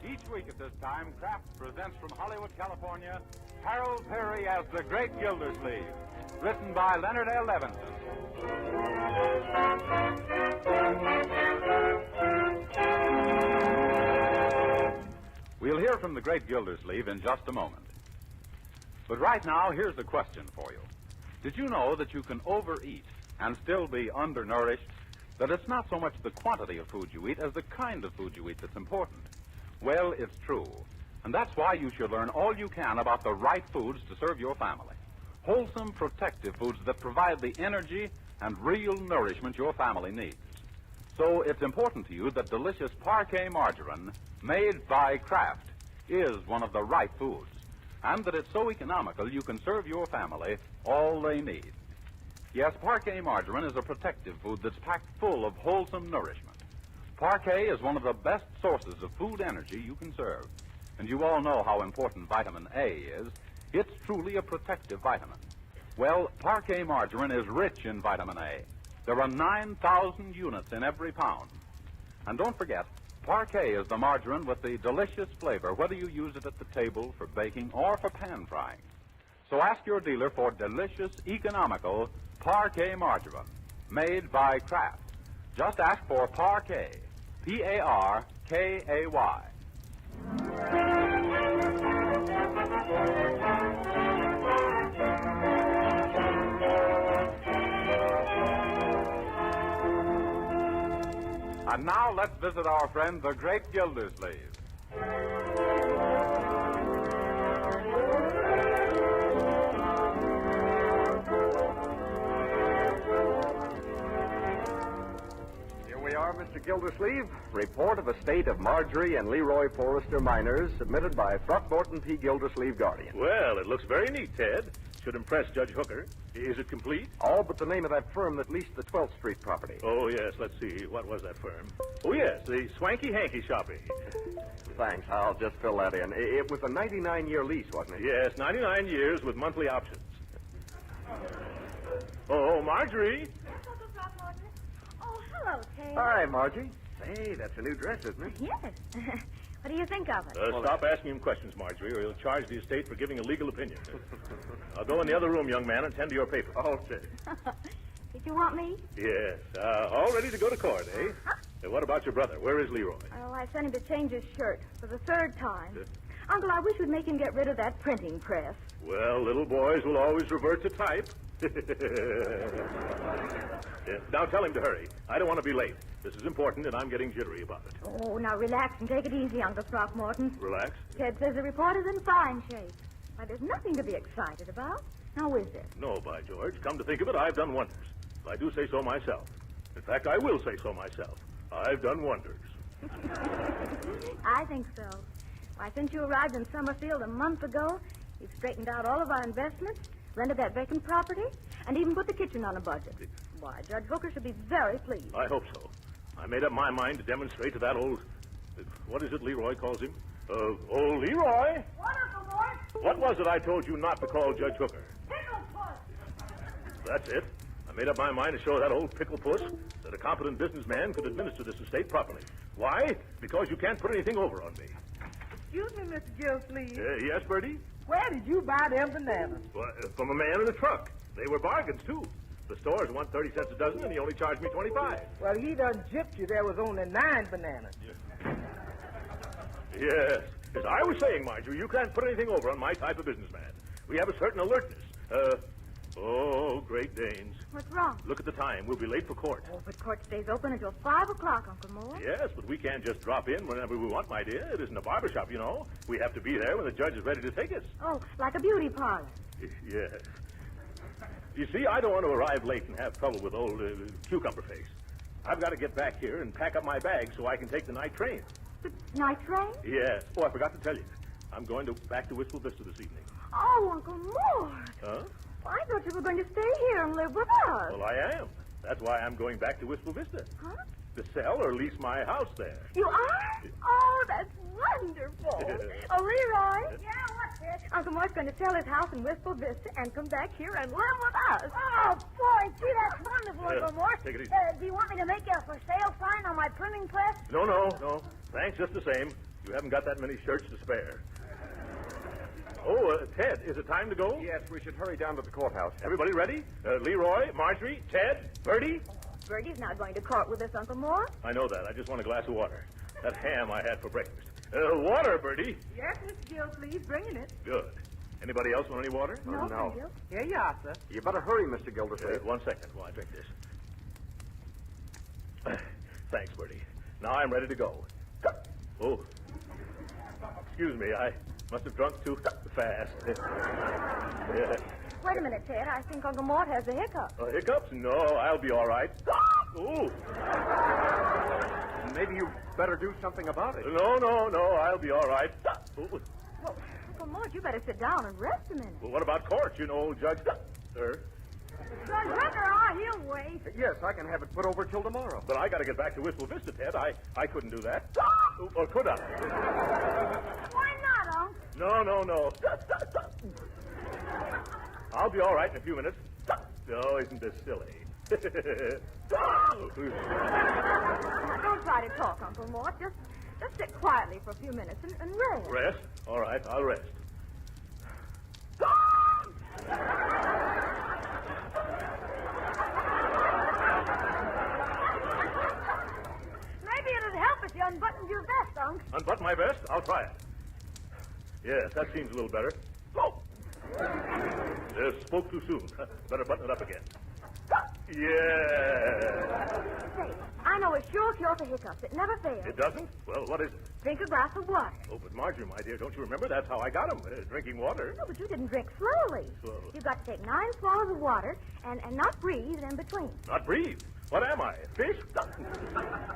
Each week at this time, Kraft presents from Hollywood, California, Harold Perry as the Great Gildersleeve, written by Leonard L. Levinson. We'll hear from the Great Gildersleeve in just a moment. But right now, here's the question for you. Did you know that you can overeat and still be undernourished? That it's not so much the quantity of food you eat as the kind of food you eat that's important? Well, it's true. And that's why you should learn all you can about the right foods to serve your family. Wholesome, protective foods that provide the energy and real nourishment your family needs. So it's important to you that delicious Parquet margarine made by Kraft is one of the right foods, and that it's so economical you can serve your family all they need. Yes, Parquet margarine is a protective food that's packed full of wholesome nourishment. Parquet is one of the best sources of food energy you can serve. And you all know how important vitamin A is. It's truly a protective vitamin. Well, Parquet margarine is rich in vitamin A. There are 9,000 units in every pound. And don't forget, Parquet is the margarine with the delicious flavor, whether you use it at the table for baking or for pan frying. So ask your dealer for delicious, economical Parquet margarine made by Kraft. Just ask for Parquet, P-A-R-K-A-Y. And now let's visit our friend, the Great Gildersleeve. Mr. Gildersleeve, report of estate of Marjorie and Leroy Forrester miners submitted by Throckmorton P. Gildersleeve, Guardian. Well, it looks very neat, Ted. Should impress Judge Hooker. Is it complete? All but the name of that firm that leased the 12th Street property. Oh, yes. Let's see. What was that firm? Oh, yes, the Swanky Hanky Shopping. Thanks. I'll just fill that in. It was a 99-year lease, wasn't it? Yes, 99 years with monthly options. Oh, Marjorie. Uncle Throckmorton. Oh, hello, Ted. Hi, Margie. Hey, that's a new dress, isn't it? Yes. What do you think of it? Stop asking him questions, Marjorie, or he'll charge the estate for giving a legal opinion. I'll go in the other room, young man, and tend to your paper. Okay. Did you want me? Yes. All ready to go to court, eh? What about your brother? Where is Leroy? Oh, I sent him to change his shirt for the third time. Uncle, I wish we'd make him get rid of that printing press. Well, little boys will always revert to type. Now tell him to hurry. I don't want to be late. This is important, and I'm getting jittery about it. Oh, now relax and take it easy, Uncle Throckmorton. Relax? Ted says the report is in fine shape. Why, there's nothing to be excited about. Now, is there? No, by George. Come to think of it, I've done wonders. If I do say so myself. In fact, I will say so myself. I've done wonders. I think so. Why, since you arrived in Summerfield a month ago, you've straightened out all of our investments, rented that vacant property, and even put the kitchen on a budget. Why, Judge Hooker should be very pleased. I hope so. I made up my mind to demonstrate to that old... what is it Leroy calls him? Old Leroy? What, Uncle Mort? What was it I told you not to call Judge Hooker? Pickle Puss. That's it. I made up my mind to show that old pickle puss that a competent businessman could administer this estate properly. Why? Because you can't put anything over on me. Excuse me, Mr. Gildersleeve. Yes, Bertie? Where did you buy them bananas? Well, from a man in a truck. They were bargains, too. The stores want 30 cents a dozen, and he only charged me 25. Well, he done gypped you. There was only 9 bananas. Yes. As I was saying, Marjorie, you can't put anything over on my type of businessman. We have a certain alertness. Great Danes. What's wrong? Look at the time. We'll be late for court. Oh, but court stays open until 5 o'clock, Uncle Mort. Yes, but we can't just drop in whenever we want, my dear. It isn't a barbershop, you know. We have to be there when the judge is ready to take us. Oh, like a beauty parlor. Yes. You see, I don't want to arrive late and have trouble with old Cucumber Face. I've got to get back here and pack up my bag so I can take the night train. The night train? Yes. Oh, I forgot to tell you. I'm going back to Wistful Vista this evening. Oh, Uncle Mort. Huh? I thought you were going to stay here and live with us. Well, I am. That's why I'm going back to Wistful Vista. Huh? to sell or lease my house there. You are? Oh, that's wonderful. Oh, Leroy. Yeah, what's it? Uncle Mort's going to sell his house in Wistful Vista and come back here and live with us. Oh, boy, gee, that's wonderful, Uncle Mort. take it easy. Do you want me to make a for sale sign on my printing press? No. Thanks just the same. You haven't got that many shirts to spare. Oh, Ted, is it time to go? Yes, we should hurry down to the courthouse. Everybody ready? Leroy, Marjorie, Ted, Bertie? Bertie's not going to court with us, Uncle Mort. I know that. I just want a glass of water. That ham I had for breakfast. Water, Bertie. Yes, Mr. Gilsleeve, bringing it. Good. Anybody else want any water? No, no. thank you. Here you are, sir. You better hurry, Mr. Gildersleeve. 1 second while I drink this. Thanks, Bertie. Now I'm ready to go. Oh. Excuse me, I must have drunk too fast. Yeah. Wait a minute, Ted. I think Uncle Mort has the hiccup. Hiccups? No, I'll be all right. Ooh. Maybe you better do something about it. No, I'll be all right. Ooh. Well, Uncle Mort, you better sit down and rest a minute. Well, what about court? You know, old Judge... Sir? Judge Hooker, he'll wait. Yes, I can have it put over till tomorrow. But I got to get back to Wistful Vista, Ted. I couldn't do that. Or could I? Why not, Unc? No. I'll be all right in a few minutes. Oh, isn't this silly? Now, don't try to talk, Uncle Mort. Just sit quietly for a few minutes and rest. Rest? All right, I'll rest. Maybe it'd help if you unbuttoned your vest, Unc. Unbutton my vest? I'll try it. Yes, that seems a little better. Oh! Spoke too soon. Better button it up again. Yeah. Say, I know a sure cure for hiccups. It never fails. It doesn't? Well, what is it? Drink a glass of water. Oh, but Marjorie, my dear, don't you remember? That's how I got him, drinking water. No, but you didn't drink slowly. Slowly. You've got to take 9 swallows of water and not breathe in between. Not breathe. What am I, a fish?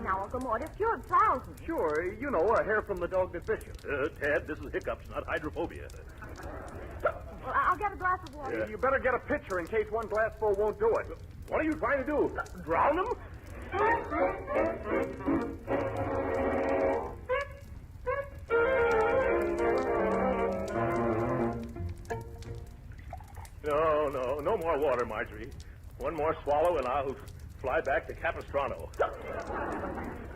Now, Uncle Mort, it's cured thousands. Sure, you know, a hair from the dog that fishes. Ted, this is hiccups, not hydrophobia. Well, I'll get a glass of water. Yeah. You better get a pitcher in case one glassful won't do it. What are you trying to do? Drown him? No more water, Marjorie. One more swallow and I'll fly back to Capistrano.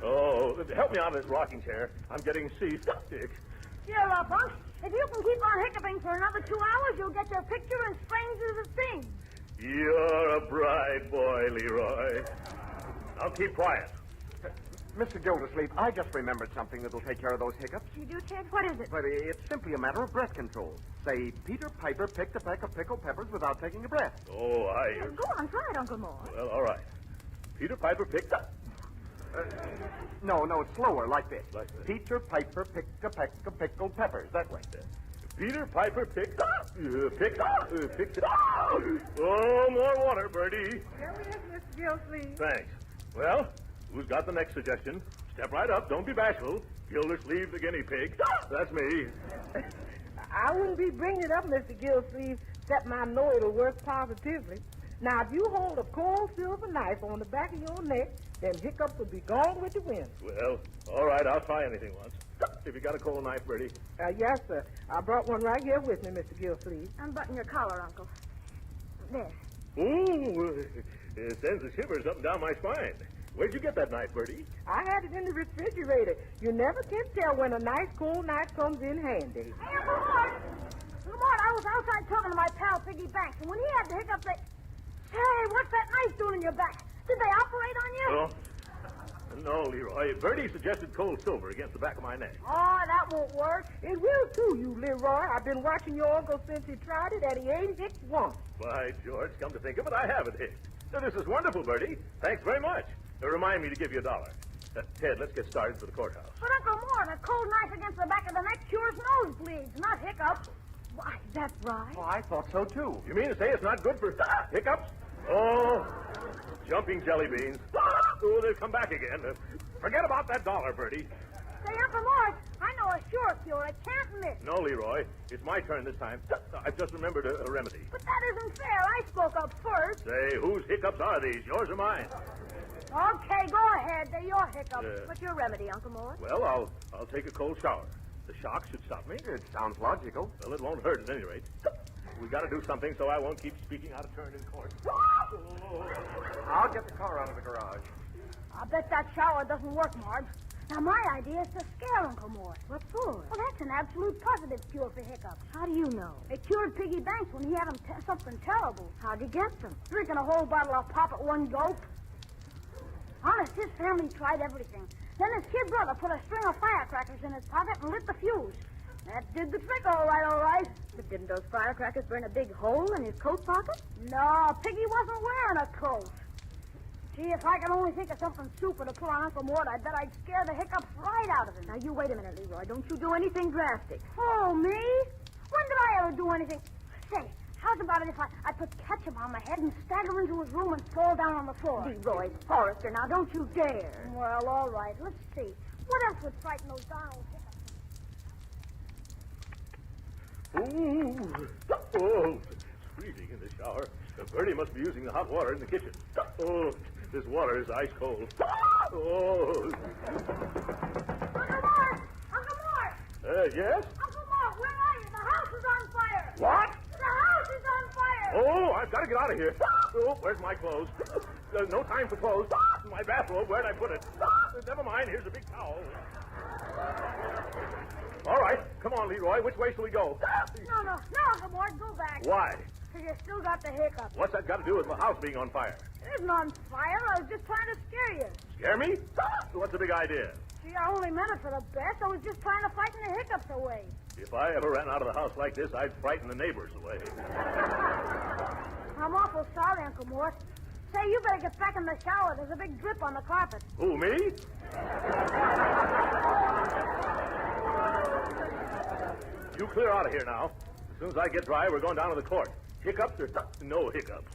Oh, help me out of this rocking chair. I'm getting seasick. Cheer up, Unc. If you can keep on hiccuping for another 2 hours, you'll get your picture in Strangers of Things. You're a bright boy, Leroy. I'll keep quiet. Mr. Gildersleeve, I just remembered something that'll take care of those hiccups. You do, Ted? What is it? But it's simply a matter of breath control. Say, Peter Piper picked a peck of pickled peppers without taking a breath. Oh, Go on, try it, Uncle Mort. Well, all right. Peter Piper picked up. No, slower, like this. Like this. Peter Piper picked a peck of pickled peppers. That way. Peter Piper picked up. Picked up. Oh, more water, Bertie. Here we is, Mr. Gilsleeve. Thanks. Well, who's got the next suggestion? Step right up. Don't be bashful. Gildersleeve the guinea pig. That's me. I wouldn't be bringing it up, Mr. Gilsleeve, except I know it'll work positively. Now, if you hold a cold silver knife on the back of your neck, then hiccups will be gone with the wind. Well, all right. I'll try anything once. If you got a cold knife, Bertie. Yes, sir. I brought one right here with me, Mr. Gilsleeve. Unbutton your collar, Uncle. There. Ooh, it sends the shivers up and down my spine. Where'd you get that knife, Bertie? I had it in the refrigerator. You never can tell when a nice cold knife comes in handy. Hey, Uncle Mort. Uncle Mort, I was outside talking to my pal Piggy Banks, and when he had the hiccups, Hey, what's that knife doing in your back? Did they operate on you? Oh, no, Leroy. Bertie suggested cold silver against the back of my neck. Oh, that won't work. It will, too, you Leroy. I've been watching your uncle since he tried it, and he ain't hicked once. By George, come to think of it, I haven't hicked. Now, this is wonderful, Bertie. Thanks very much. Remind me to give you $1. Ted, let's get started for the courthouse. But Uncle Mort, a cold knife against the back of the neck cures nosebleeds, not hiccups. Why, that's right. Oh, I thought so, too. You mean to say it's not good for hiccups? Oh, jumping jelly beans. Oh, they've come back again. Forget about that $1, Bertie. Say, Uncle Mort, I know a sure cure. It can't miss. No, Leroy. It's my turn this time. I've just remembered a remedy. But that isn't fair. I spoke up first. Say, whose hiccups are these? Yours or mine? Okay, go ahead. They're your hiccups. Yeah. What's your remedy, Uncle Mort? Well, I'll take a cold shower. The shock should stop me. It sounds logical. Well, it won't hurt at any rate. We got to do something so I won't keep speaking out of turn in court. I'll get the car out of the garage. I bet that shower doesn't work, Marge. Now, my idea is to scare Uncle Mort. What for? Well, that's an absolute positive cure for hiccups. How do you know? It cured Piggy Banks when he had him something terrible. How'd you get them? Drinking a whole bottle of pop at one gulp. Honest, his family tried everything. Then his kid brother put a string of firecrackers in his pocket and lit the fuse. That did the trick, all right, all right. But didn't those firecrackers burn a big hole in his coat pocket? No, Piggy wasn't wearing a coat. Gee, if I could only think of something super to put on Uncle Mort, I bet I'd scare the hiccups right out of him. Now, you wait a minute, Leroy. Don't you do anything drastic. Oh, me? When did I ever do anything? Say, how's about it if I put ketchup on my head and stagger into his room and fall down on the floor? Leroy Forrester, now don't you dare. Well, all right. Let's see. What else would frighten those darn old hiccups? Ooh. Oh, it's freezing in the shower. Bertie must be using the hot water in the kitchen. Oh, this water is ice cold. Oh. Uncle Mort! Uncle Mort! Yes? Uncle Mort, where are you? The house is on fire! What? The house is on fire! Oh, I've got to get out of here. Oh, where's my clothes? There's no time for clothes. My bathrobe, where'd I put it? Never mind, here's a big towel. All right, come on, Leroy. Which way shall we go? No, Uncle Mort, go back. Why? Because you still got the hiccups. What's that got to do with my house being on fire? It isn't on fire. I was just trying to scare you. Scare me? What's the big idea? Gee, I only meant it for the best. I was just trying to frighten the hiccups away. If I ever ran out of the house like this, I'd frighten the neighbors away. I'm awful sorry, Uncle Mort. Say, you better get back in the shower. There's a big drip on the carpet. Who, me? You clear out of here now. As soon as I get dry, we're going down to the court. Hiccups or no hiccups?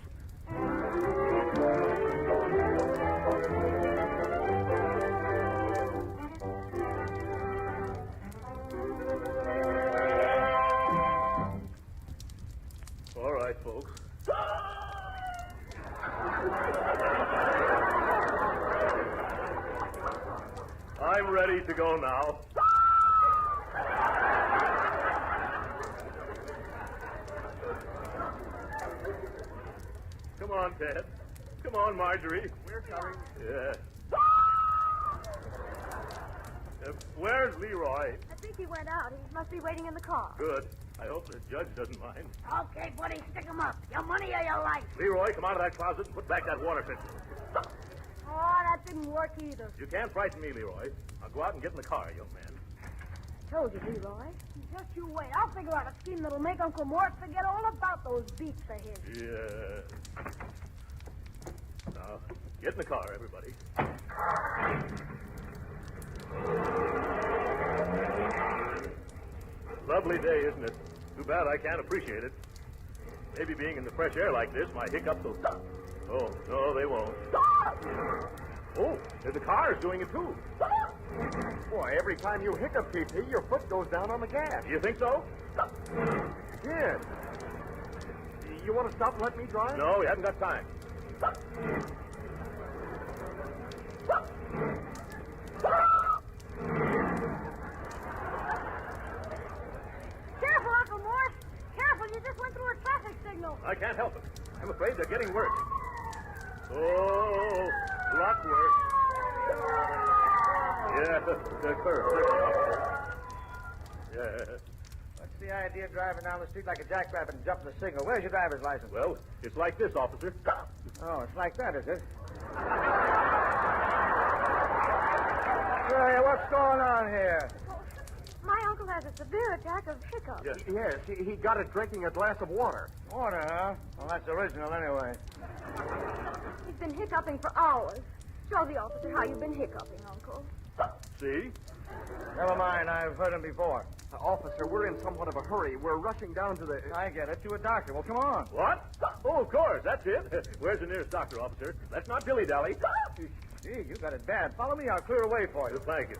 All right, folks. I'm ready to go now. Come on, Ted. Come on, Marjorie. We're coming. Yeah. Where's Leroy? I think he went out. He must be waiting in the car. Good. I hope the judge doesn't mind. Okay, buddy, stick 'em up. Your money or your life. Leroy, come out of that closet and put back that water pitcher. Oh, that didn't work either. You can't frighten me, Leroy. I'll go out and get in the car, young man. Told you, Leroy. Just you wait. I'll figure out a scheme that'll make Uncle Mort forget all about those beaks of his. Yeah. Now, get in the car, everybody. Lovely day, isn't it? Too bad I can't appreciate it. Maybe being in the fresh air like this, my hiccups will... Oh, no, they won't. Oh, there's the cars doing it, too. Boy, every time you hiccup, P.P., your foot goes down on the gas. You think so? Yes. You want to stop and let me drive? No, we haven't got time. Careful, Uncle Mort. Careful, you just went through a traffic signal. I can't help it. I'm afraid they're getting worse. Oh, lot worse. Yeah, the curve. Yeah. What's the idea of driving down the street like a jackrabbit and jumping the signal? Where's your driver's license? Well, it's like this, officer. Oh, it's like that, is it? Hey, what's going on here? My uncle has a severe attack of hiccups. Yes. Yes, he got it drinking a glass of water. Water, huh? Well, that's original anyway. He's been hiccuping for hours. Show the officer how you've been hiccuping, Uncle. See? Never mind, I've heard him before. Officer, we're in somewhat of a hurry. We're rushing down to the... I get it. To a doctor. Well, come on. What? Oh, of course. That's it. Where's the nearest doctor, officer? Let's not dilly-dally. Gee, you got it bad. Follow me. I'll clear a way for you. Thank you.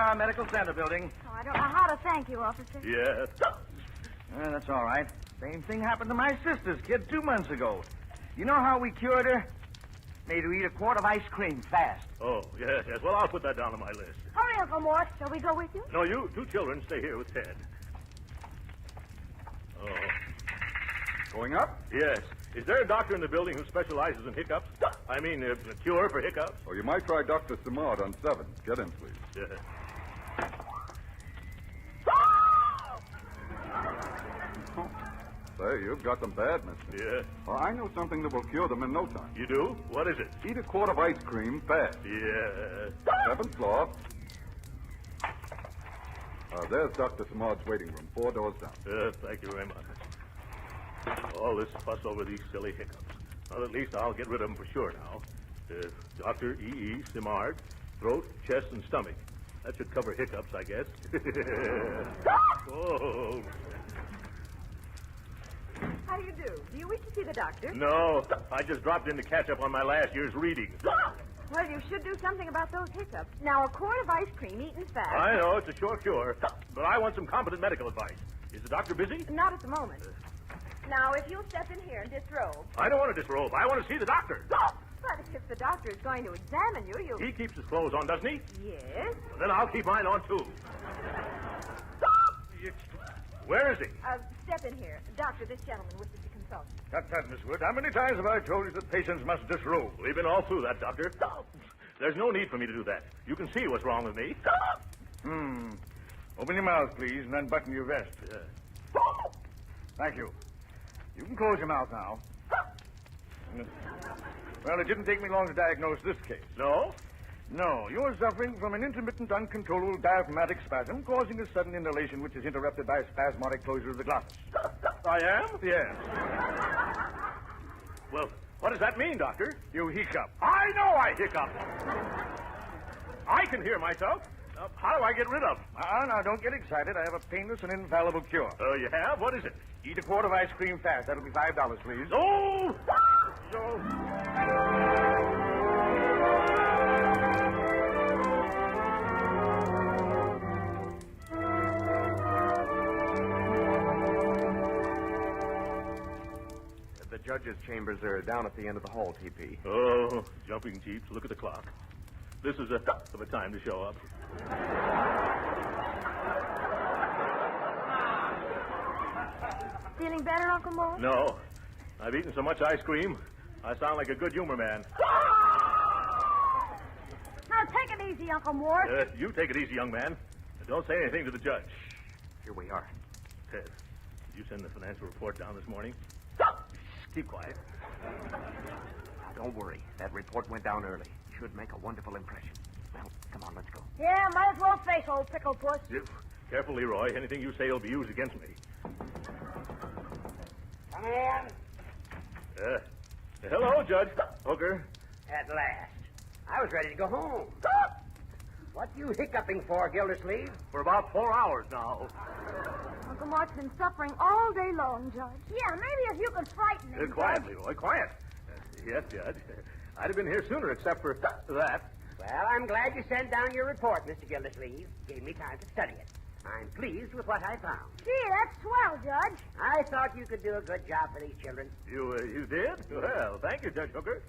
our medical center building. Oh, I don't know how to thank you, officer. Yes. That's all right. Same thing happened to my sister's kid 2 months ago. You know how we cured her? Made her eat a quart of ice cream fast. Oh, yes, yes. Well, I'll put that down on my list. Hurry, Uncle Mort. Shall we go with you? No, you two children stay here with Ted. Oh, Going up? yes. Is there a doctor in the building who specializes in hiccups? I mean, a cure for hiccups? Or you might try Dr. Simard on 7. Get in, please. Yes. Say, you've got them bad, mister. Yes. Well, I know something that will cure them in no time. You do? What is it? Eat a quart of ice cream fast. Yes. 7th floor. There's Dr. Simard's waiting room, 4 doors down. Thank you very much. All this fuss over these silly hiccups. Well, at least I'll get rid of them for sure now. Dr. E.E. Simard, throat, chest, and stomach. That should cover hiccups, I guess. Oh. How do you do? Do you wish to see the doctor? No, I just dropped in to catch up on my last year's reading. Well, you should do something about those hiccups. Now, a quart of ice cream eaten fast. I know, it's a sure cure, but I want some competent medical advice. Is the doctor busy? Not at the moment. Now, if you'll step in here and disrobe. I don't want to disrobe. I want to see the doctor. But if the doctor is going to examine you, you... He keeps his clothes on, doesn't he? Yes. Well, then I'll keep mine on, too. Where is he? Step in here. Doctor, this gentleman wishes to consult you. Tut, Miss Wood. How many times have I told you that patients must disrobe? We've been all through that, Doctor. There's no need for me to do that. You can see what's wrong with me. Open your mouth, please, and unbutton your vest. Thank you. You can close your mouth now. Well, it didn't take me long to diagnose this case. No? No, you're suffering from an intermittent, uncontrollable diaphragmatic spasm causing a sudden inhalation which is interrupted by a spasmodic closure of the glottis. I am? Yes. Well, what does that mean, Doctor? You hiccup. I know I hiccup. I can hear myself. How do I get rid of? Now, don't get excited. I have a painless and infallible cure. Oh, you have? What is it? Eat a quart of ice cream fast. That'll be $5, please. Oh! The judge's chambers are down at the end of the hall, T.P. Oh, jumping jeeps. Look at the clock. This is a time to show up. Feeling better, Uncle Mort? No. I've eaten so much ice cream, I sound like a good humor man. Now, take it easy, Uncle Mort. You take it easy, young man. Don't say anything to the judge. Here we are. Ted, did you send the financial report down this morning? Keep quiet. Now, don't worry. That report went down early. Should make a wonderful impression. Well, come on, let's go. Yeah, might as well face old Pickle Puss. Careful, Leroy. Anything you say will be used against me. Come in. Hello, Judge Hooker. At last. I was ready to go home. What you hiccuping for, Gildersleeve? For about 4 hours now. Uncle Mort's been suffering all day long, Judge. Yeah, maybe if you could frighten him. Quiet, Leroy, quiet. Yes, Judge. I'd have been here sooner except for that. Well, I'm glad you sent down your report, Mr. Gildersleeve. Gave me time to study it. I'm pleased with what I found. Gee, that's swell, Judge. I thought you could do a good job for these children. You did? Well, thank you, Judge Hooker.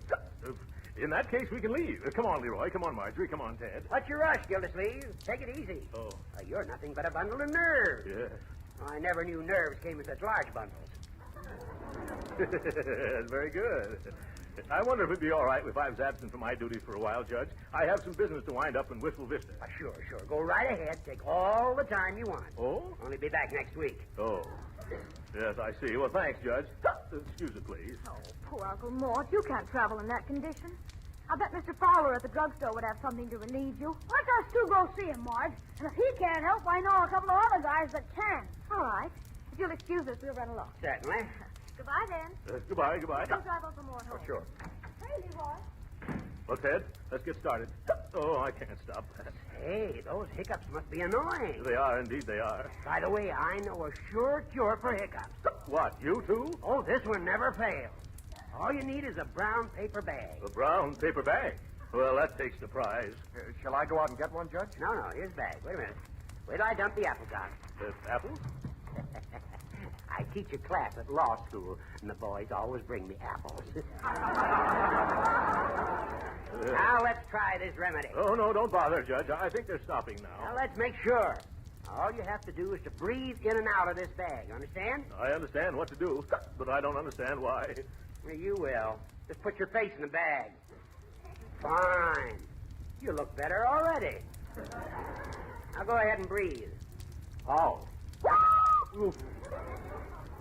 In that case, we can leave. Come on, Leroy. Come on, Marjorie. Come on, Ted. What's your rush, Gildersleave? Take it easy. Oh. You're nothing but a bundle of nerves. Yes. I never knew nerves came in such large bundles. That's very good. I wonder if it'd be all right if I was absent from my duties for a while, Judge. I have some business to wind up in Wistful Vista. Sure. Go right ahead. Take all the time you want. Oh? Only be back next week. Oh. Yes, I see. Well, thanks, Judge. Excuse it, please. Oh, poor Uncle Mort. You can't travel in that condition. I bet Mr. Fowler at the drugstore would have something to relieve you. Let us two go see him, Marge. And if he can't help, I know a couple of other guys that can. All right. If you'll excuse us, we'll run along. Certainly. Goodbye, then. Goodbye. We'll drive Uncle Mort home. Sure. Hey, Leroy. Well, Ted, let's get started. Oh, I can't stop that. Hey, those hiccups must be annoying. They are, indeed they are. By the way, I know a sure cure for hiccups. What, you too? Oh, this one never fails. All you need is a brown paper bag. A brown paper bag. Well, that takes the prize. Shall I go out and get one, Judge? No, here's the bag. Wait a minute. Wait till I dump the apples out. Apples? I teach a class at law school, and the boys always bring me apples. Now, let's try this remedy. Oh, no, don't bother, Judge. I think they're stopping now. Now, let's make sure. All you have to do is to breathe in and out of this bag. You understand? I understand what to do, but I don't understand why. Well, you will. Just put your face in the bag. Fine. You look better already. Now go ahead and breathe. Oh.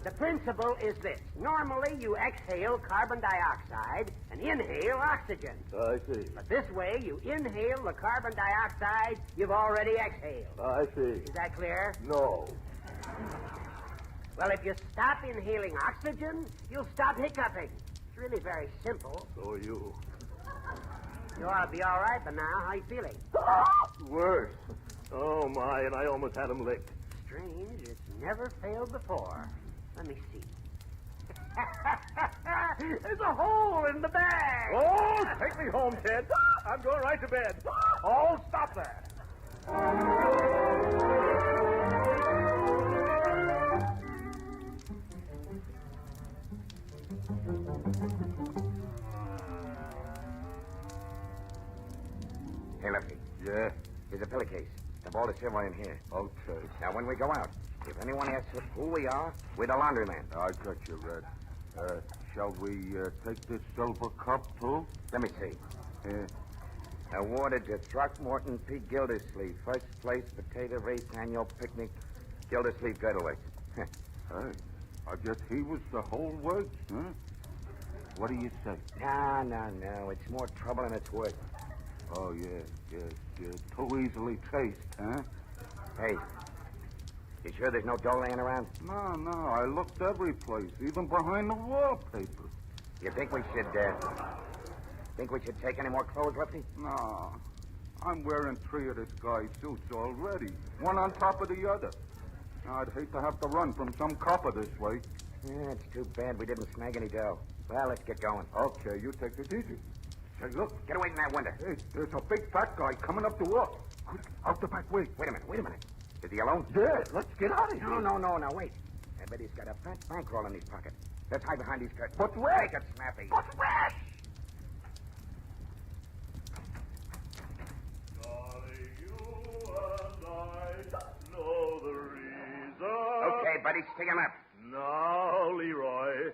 The principle is this. Normally, you exhale carbon dioxide and inhale oxygen. I see. But this way, you inhale the carbon dioxide you've already exhaled. I see. Is that clear? No. Well, if you stop inhaling oxygen, you'll stop hiccuping. It's really very simple. So are you. You ought to be all right by now. How you feeling? Worse. Oh, my, and I almost had him licked. Strange. It's never failed before. Let me see. There's a hole in the bag. Oh, take me home, Ted. I'm going right to bed. Oh, stop that. Hey, Lefty. Yeah? Here's a pillowcase. The ball is silver in here. Okay. Now, when we go out, if anyone asks us who we are, we're the laundryman. I got you, Red. Shall we take this silver cup, too? Let me see. Awarded to Throckmorton P. Gildersleeve. First place potato race annual picnic. Gildersleeve Girdleway. Hey, I guess he was the whole works, huh? What do you say? No. It's more trouble than it's worth. Oh, yes. Too easily traced, huh? Hey, you sure there's no dough laying around? No. I looked every place, even behind the wallpaper. You think we should take any more clothes, Lefty? No. I'm wearing 3 of this guy's suits already, one on top of the other. I'd hate to have to run from some copper this way. Yeah, it's too bad we didn't snag any dough. Well, let's get going. Okay, you take it easy. Say, look. Get away from that window. Hey, there's a big fat guy coming up to us. Quick, out the back way. Wait a minute. Is he alone? Yeah, let's get out of here. No, wait. I bet he's got a fat bankroll in his pocket. Let's hide behind these curtains. But where? Make it snappy. But where? Darling, you and I know the reason. Okay, buddy, stick him up. Now, Leroy.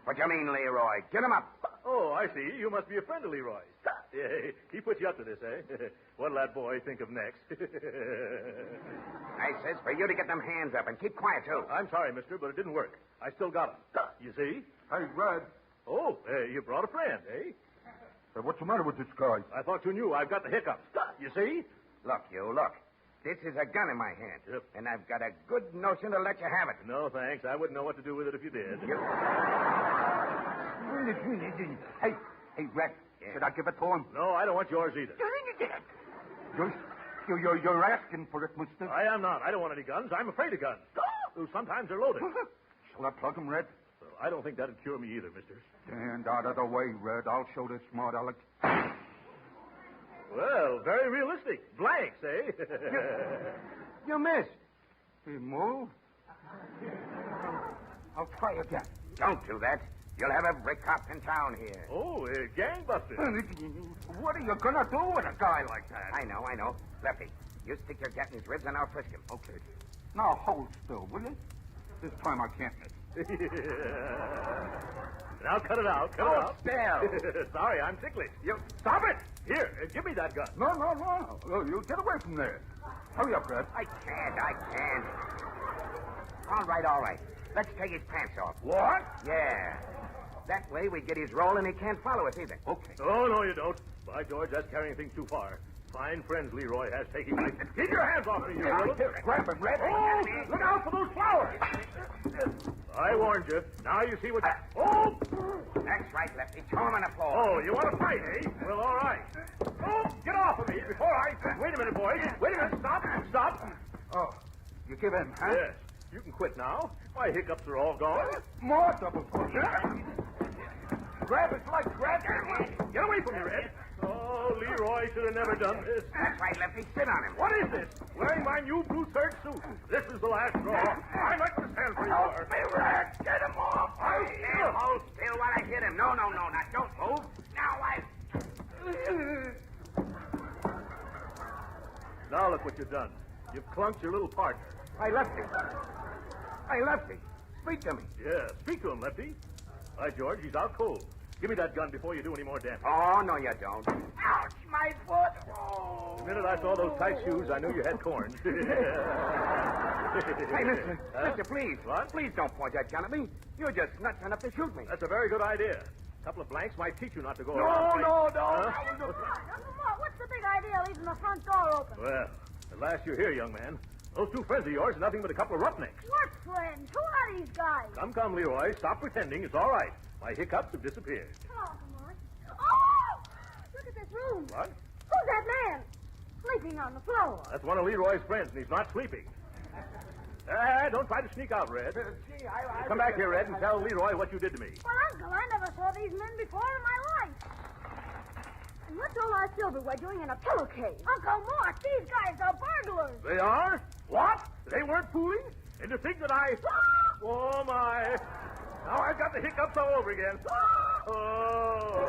What do you mean, Leroy? Get him up. Oh, I see. You must be a friend of Leroy's. Yeah, he put you up to this, eh? What'll that boy think of next? I says for you to get them hands up and keep quiet, too. I'm sorry, mister, but it didn't work. I still got him. You see? Hey, Red. Oh, you brought a friend, eh? Hey, what's the matter with this guy? I thought you knew. I've got the hiccups. You see? Look. This is a gun in my hand. Yep. And I've got a good notion to let you have it. No, thanks. I wouldn't know what to do with it if you did. Hey, Red. Yeah. Should I give it to him? No, I don't want yours either. You're asking for it, mister. I am not. I don't want any guns. I'm afraid of guns. Though sometimes they're loaded. Shall I plug him, Red? Well, I don't think that'd cure me either, mister. Stand out of the way, Red. I'll show this smart aleck. Well, very realistic. Blanks, eh? You missed. He moved. I'll try again. Don't do that. You'll have every cop in town here. Oh, gangbusters. What are you going to do with a guy like that? I know. Lefty, you stick your gat in his ribs and I'll frisk him. Okay. Now hold still, will you? This time I can't miss. Now cut it out. Cut it out. Still. Sorry, I'm ticklish. You Stop it! Here, give me that gun. No. You get away from there. Hurry up, Red. I can't. All right. Let's take his pants off. What? Yeah. That way we get his roll and he can't follow us either. Okay. Oh, no, you don't. By George, that's carrying things too far. Fine friends Leroy has taking me. Keep your hands off me, you villain. Grab him, Red. Oh, look out for those flowers. I warned you. Now you see what... Oh! That's right, Lefty. Throw him on the floor. Oh, you want to fight, eh? Well, all right. Oh, get off of me before I... Wait a minute, boys. Wait a minute. Stop. Oh, you give in, huh? Yes. You can quit now. My hiccups are all gone. More double cross. Grab his leg, Red. Get away from me, Red. Oh, Leroy should have never done this. That's right, Lefty. Sit on him. What is this? Wearing my new blue serge suit. This is the last straw. I'm not going to stand for Help your... me, Rex. Get him off. I'll stand hold still while I hit him. No. Now, don't move. Now I... Now look what you've done. You've clunked your little partner. Hey, Lefty. Speak to me. Yeah, speak to him, Lefty. By George, he's out cold. Give me that gun before you do any more damage. Oh, no, you don't. Ouch, my foot. Oh. The minute I saw those tight shoes, I knew you had corns. Hey, listen. Huh? Mister, please. What? Please don't point that gun at me. You're just nuts enough to shoot me. That's a very good idea. A couple of blanks might teach you not to go No. around. Uncle Mort, what's the big idea of leaving the front door open? Well, at last you're here, young man. Those two friends of yours are nothing but a couple of roughnecks. What friends? Who are these guys? Come, Leroy. Stop pretending. It's all right. My hiccups have disappeared. Come on, Uncle Mort. Oh! Look at this room. What? Who's that man? Sleeping on the floor. That's one of Leroy's friends, and he's not sleeping. Don't try to sneak out, Red. Gee, I Come back here, Red, and tell Leroy what you did to me. Well, Uncle, I never saw these men before in my life. And what's all our silverware doing in a pillowcase? Uncle Mort, these guys are burglars. They are? What? They weren't fooling? And to think that I... Oh, my. Now I've got the hiccups all over again. Oh.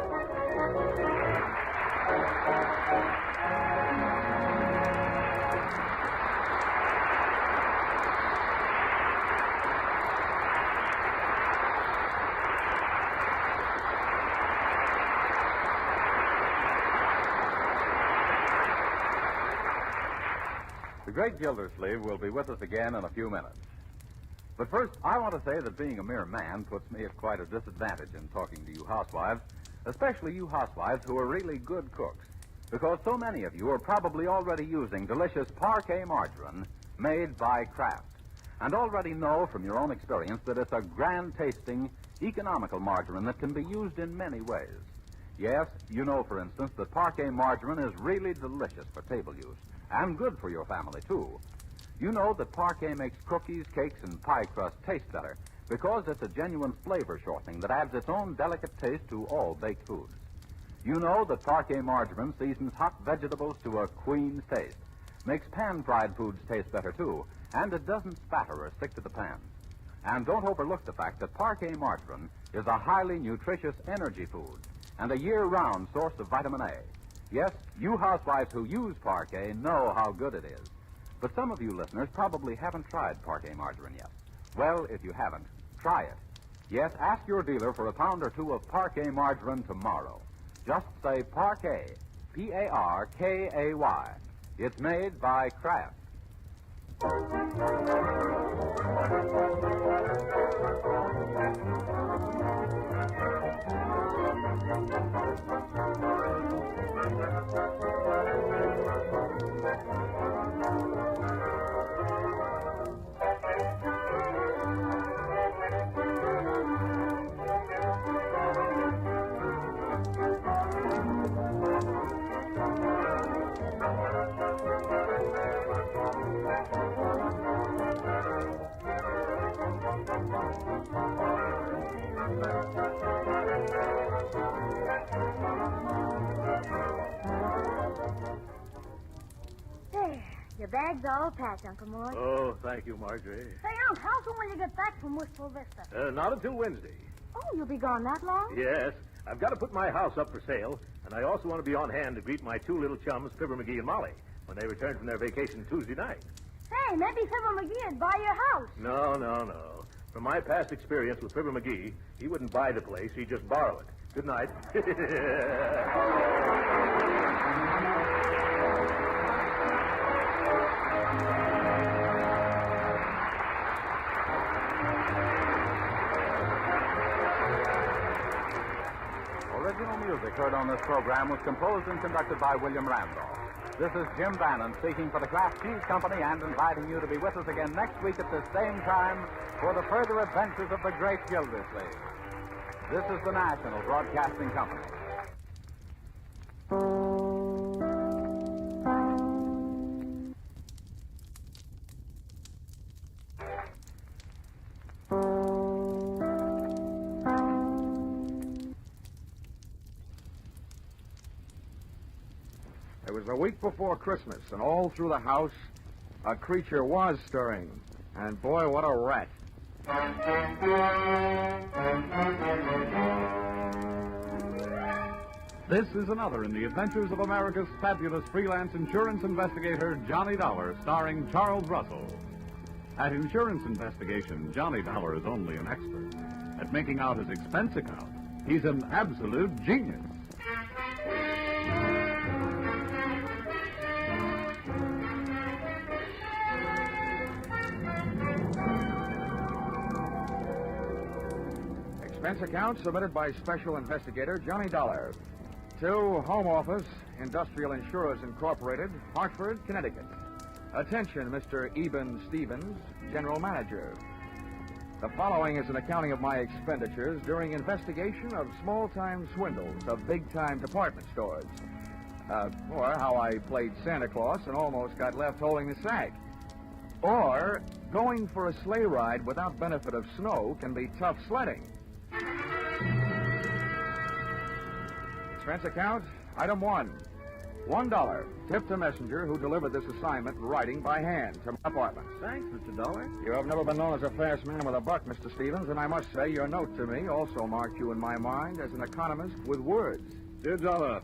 The great Gildersleeve will be with us again in a few minutes. But first, I want to say that being a mere man puts me at quite a disadvantage in talking to you housewives, especially you housewives who are really good cooks, because so many of you are probably already using delicious Parquet margarine made by Kraft, and already know from your own experience that it's a grand-tasting, economical margarine that can be used in many ways. Yes, you know, for instance, that Parquet margarine is really delicious for table use, and good for your family, too. You know that Parquet makes cookies, cakes, and pie crust taste better because it's a genuine flavor shortening that adds its own delicate taste to all baked foods. You know that Parquet margarine seasons hot vegetables to a queen's taste, makes pan-fried foods taste better, too, and it doesn't spatter or stick to the pan. And don't overlook the fact that Parquet margarine is a highly nutritious energy food and a year-round source of vitamin A. Yes, you housewives who use Parquet know how good it is. But some of you listeners probably haven't tried Parquet margarine yet. Well, if you haven't, try it. Yes, ask your dealer for a pound or two of Parquet margarine tomorrow. Just say Parquet, P-A-R-K-A-Y. It's made by Kraft. There. Your bag's all packed, Uncle Mort. Oh, thank you, Marjorie. Say, Unc, how soon will you get back from Wistful Vista? Not until Wednesday. Oh, you'll be gone that long? Yes, I've got to put my house up for sale, and I also want to be on hand to greet my two little chums, Fibber McGee and Molly, when they return from their vacation Tuesday night. Hey, maybe Fibber McGee would buy your house. No. From my past experience with Fibber McGee, he wouldn't buy the place, he'd just borrow it. Good night. Original music heard on this program was composed and conducted by William Randolph. This is Jim Bannon speaking for the Kraft Cheese Company and inviting you to be with us again next week at the same time for the further adventures of the great Gildersleeve. This is the National Broadcasting Company. a week before Christmas, and all through the house, a creature was stirring. And boy, what a rat. This is another in the adventures of America's fabulous freelance insurance investigator, Johnny Dollar, starring Charles Russell. At insurance investigation, Johnny Dollar is only an expert. At making out his expense account, he's an absolute genius. Expense account submitted by Special Investigator Johnny Dollar to Home Office, Industrial Insurers Incorporated, Hartford, Connecticut. Attention, Mr. Eben Stevens, General Manager. The following is an accounting of my expenditures during investigation of small-time swindles of big-time department stores. Or how I played Santa Claus and almost got left holding the sack. Or going for a sleigh ride without benefit of snow can be tough sledding. Expense account, item 1. $1. Tip to messenger who delivered this assignment in writing by hand to my apartment. Thanks, Mr. Dollar. You have never been known as a fast man with a buck, Mr. Stevens, and I must say your note to me also marked you in my mind as an economist with words. Dear Dollar,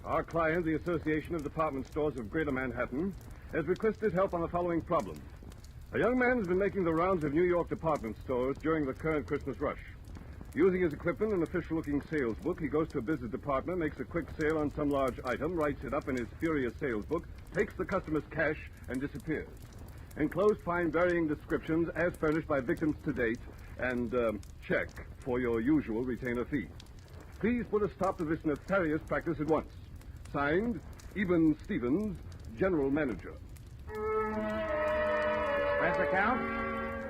our client, the Association of Department Stores of Greater Manhattan, has requested help on the following problem. A young man has been making the rounds of New York department stores during the current Christmas rush. Using his equipment and official-looking sales book, he goes to a business department, makes a quick sale on some large item, writes it up in his furious sales book, takes the customer's cash, and disappears. Enclosed find varying descriptions as furnished by victims to date, and check for your usual retainer fee. Please put a stop to this nefarious practice at once. Signed, Eben Stevens, General Manager. Expense account,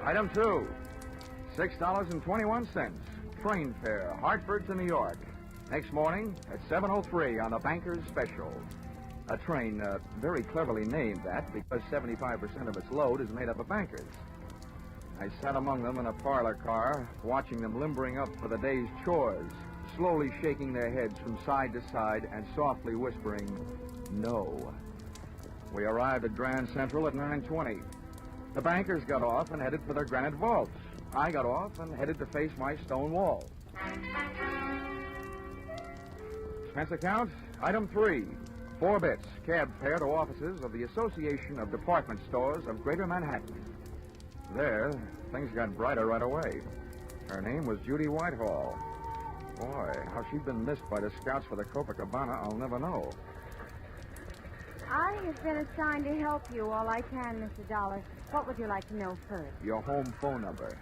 item 2. $6.21. Train fare, Hartford to New York. Next morning at 7:03 on the Banker's Special. A train very cleverly named that because 75% of its load is made up of bankers. I sat among them in a parlor car, watching them limbering up for the day's chores, slowly shaking their heads from side to side and softly whispering, "No." We arrived at Grand Central at 9:20. The bankers got off and headed for their granite vaults. I got off and headed to face my stone wall. Expense account, item 3. 4 bits, cab fare to offices of the Association of Department Stores of Greater Manhattan. There, things got brighter right away. Her name was Judy Whitehall. Boy, how she'd been missed by the scouts for the Copacabana, I'll never know. I have been assigned to help you all I can, Mr. Dollar. What would you like to know first? Your home phone number.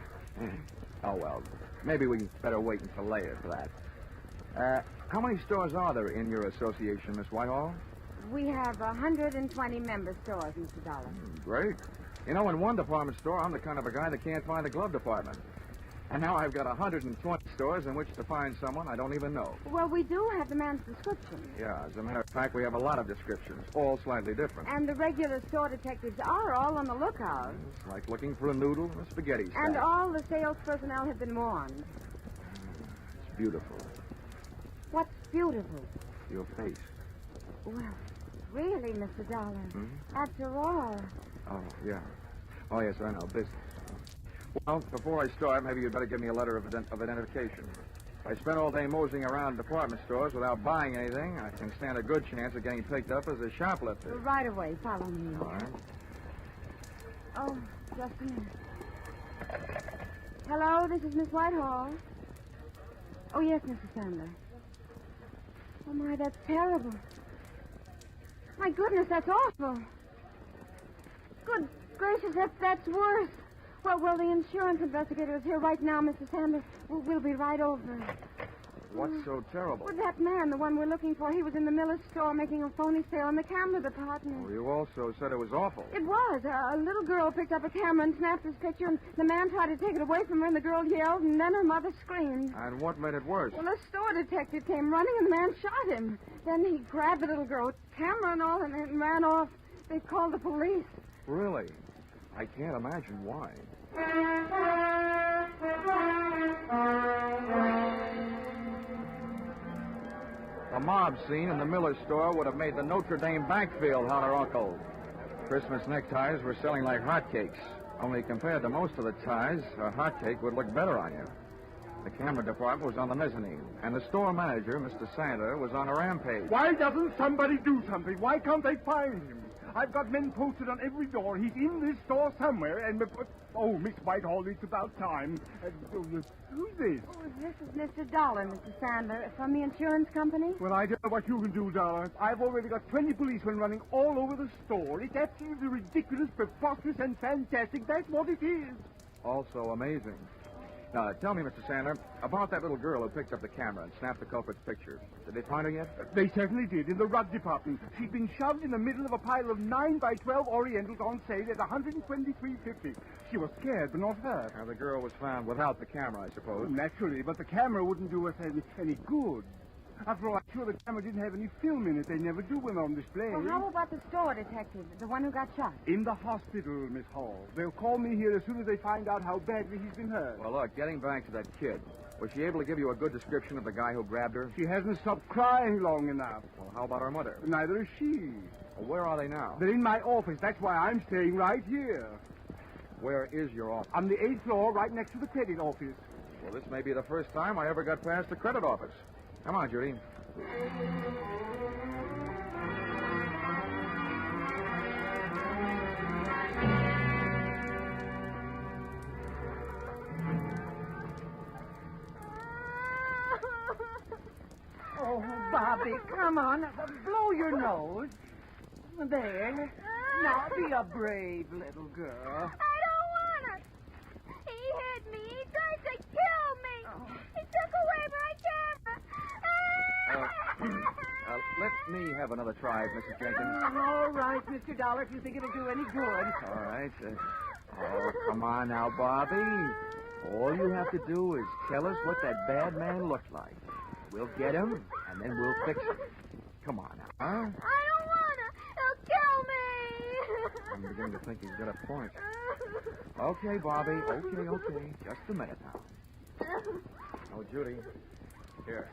Oh, well, maybe we better wait until later for that. How many stores are there in your association, Miss Whitehall? We have 120 member stores, Mr. Dollar. Great. You know, in one department store, I'm the kind of a guy that can't find a glove department. And now I've got 120 stores in which to find someone I don't even know. Well, we do have the man's description. Yeah, as a matter of fact, we have a lot of descriptions, all slightly different. And the regular store detectives are all on the lookout. It's like looking for a noodle in a spaghetti stack. And all the sales personnel have been warned. It's beautiful. What's beautiful? Your face. Well, really, Mr. Dollar. After all. Oh, yeah. Oh, yes, I know. Business. Well, before I start, maybe you'd better give me a letter of identification. If I spend all day moseying around department stores without buying anything, I can stand a good chance of getting picked up as a shoplifter. Right away. Follow me. All right. Oh, just a minute. Hello, this is Miss Whitehall. Oh, yes, Mr. Sandler. Oh, my, that's terrible. My goodness, that's awful. Good gracious, that's worse. Well, the insurance investigator is here right now, Mr. Sanders. We'll be right over. What's so terrible? Well, that man, the one we're looking for, he was in the Miller's store making a phony sale in the camera department. Well, you also said it was awful. It was. A little girl picked up a camera and snapped his picture, and the man tried to take it away from her, and the girl yelled, and then her mother screamed. And what made it worse? Well, a store detective came running, and the man shot him. Then he grabbed the little girl, camera and all, and ran off. They called the police. Really? I can't imagine why. The The mob scene in the Miller store would have made the Notre Dame backfield holler uncle. Christmas neckties were selling like hotcakes. Only compared to most of the ties, a hotcake would look better on you. The camera department was on the mezzanine, and the store manager, Mr. Santa, was on a rampage. Why doesn't somebody do something? Why can't they find him? I've got men posted on every door. He's in this store somewhere, and... Oh, Miss Whitehall, it's about time. Who's this? Oh, this is Mr. Dollar, Mr. Sandler, from the insurance company. Well, I don't know what you can do, Dollar. I've already got 20 policemen running all over the store. It's absolutely ridiculous, preposterous, and fantastic. That's what it is. Also amazing. Now, tell me, Mr. Sandler, about that little girl who picked up the camera and snapped the culprit's picture. Did they find her yet? They certainly did, in the rug department. She'd been shoved in the middle of a pile of 9 by 12 Orientals on sale at $123.50. She was scared, but not hurt. Now, the girl was found without the camera, I suppose. Naturally, but the camera wouldn't do us any good. After all, I'm sure the camera didn't have any film in it. They never do when on display. Well, how about the store detective, the one who got shot? In the hospital, Miss Hall. They'll call me here as soon as they find out how badly he's been hurt. Well, look, getting back to that kid, was she able to give you a good description of the guy who grabbed her? She hasn't stopped crying long enough. Well, how about her mother? Neither is she. Well, where are they now? They're in my office. That's why I'm staying right here. Where is your office? On the 8th floor, right next to the credit office. Well, this may be the first time I ever got past the credit office. Come on, Judy. Oh, Bobby, come on. Blow your nose. There. Now, be a brave little girl. I don't want to. He hit me. He tried to kill me. He took away my camera. Let me have another try, Mrs. Jenkins. All right, Mr. Dollar, if you think it'll do any good. All right. Oh, come on now, Bobby. All you have to do is tell us what that bad man looked like. We'll get him, and then we'll fix him. Come on now, huh? I don't want to. He'll kill me. I'm beginning to think he's got a point. Okay, Bobby. Okay. Just a minute now. Oh, Judy. Here.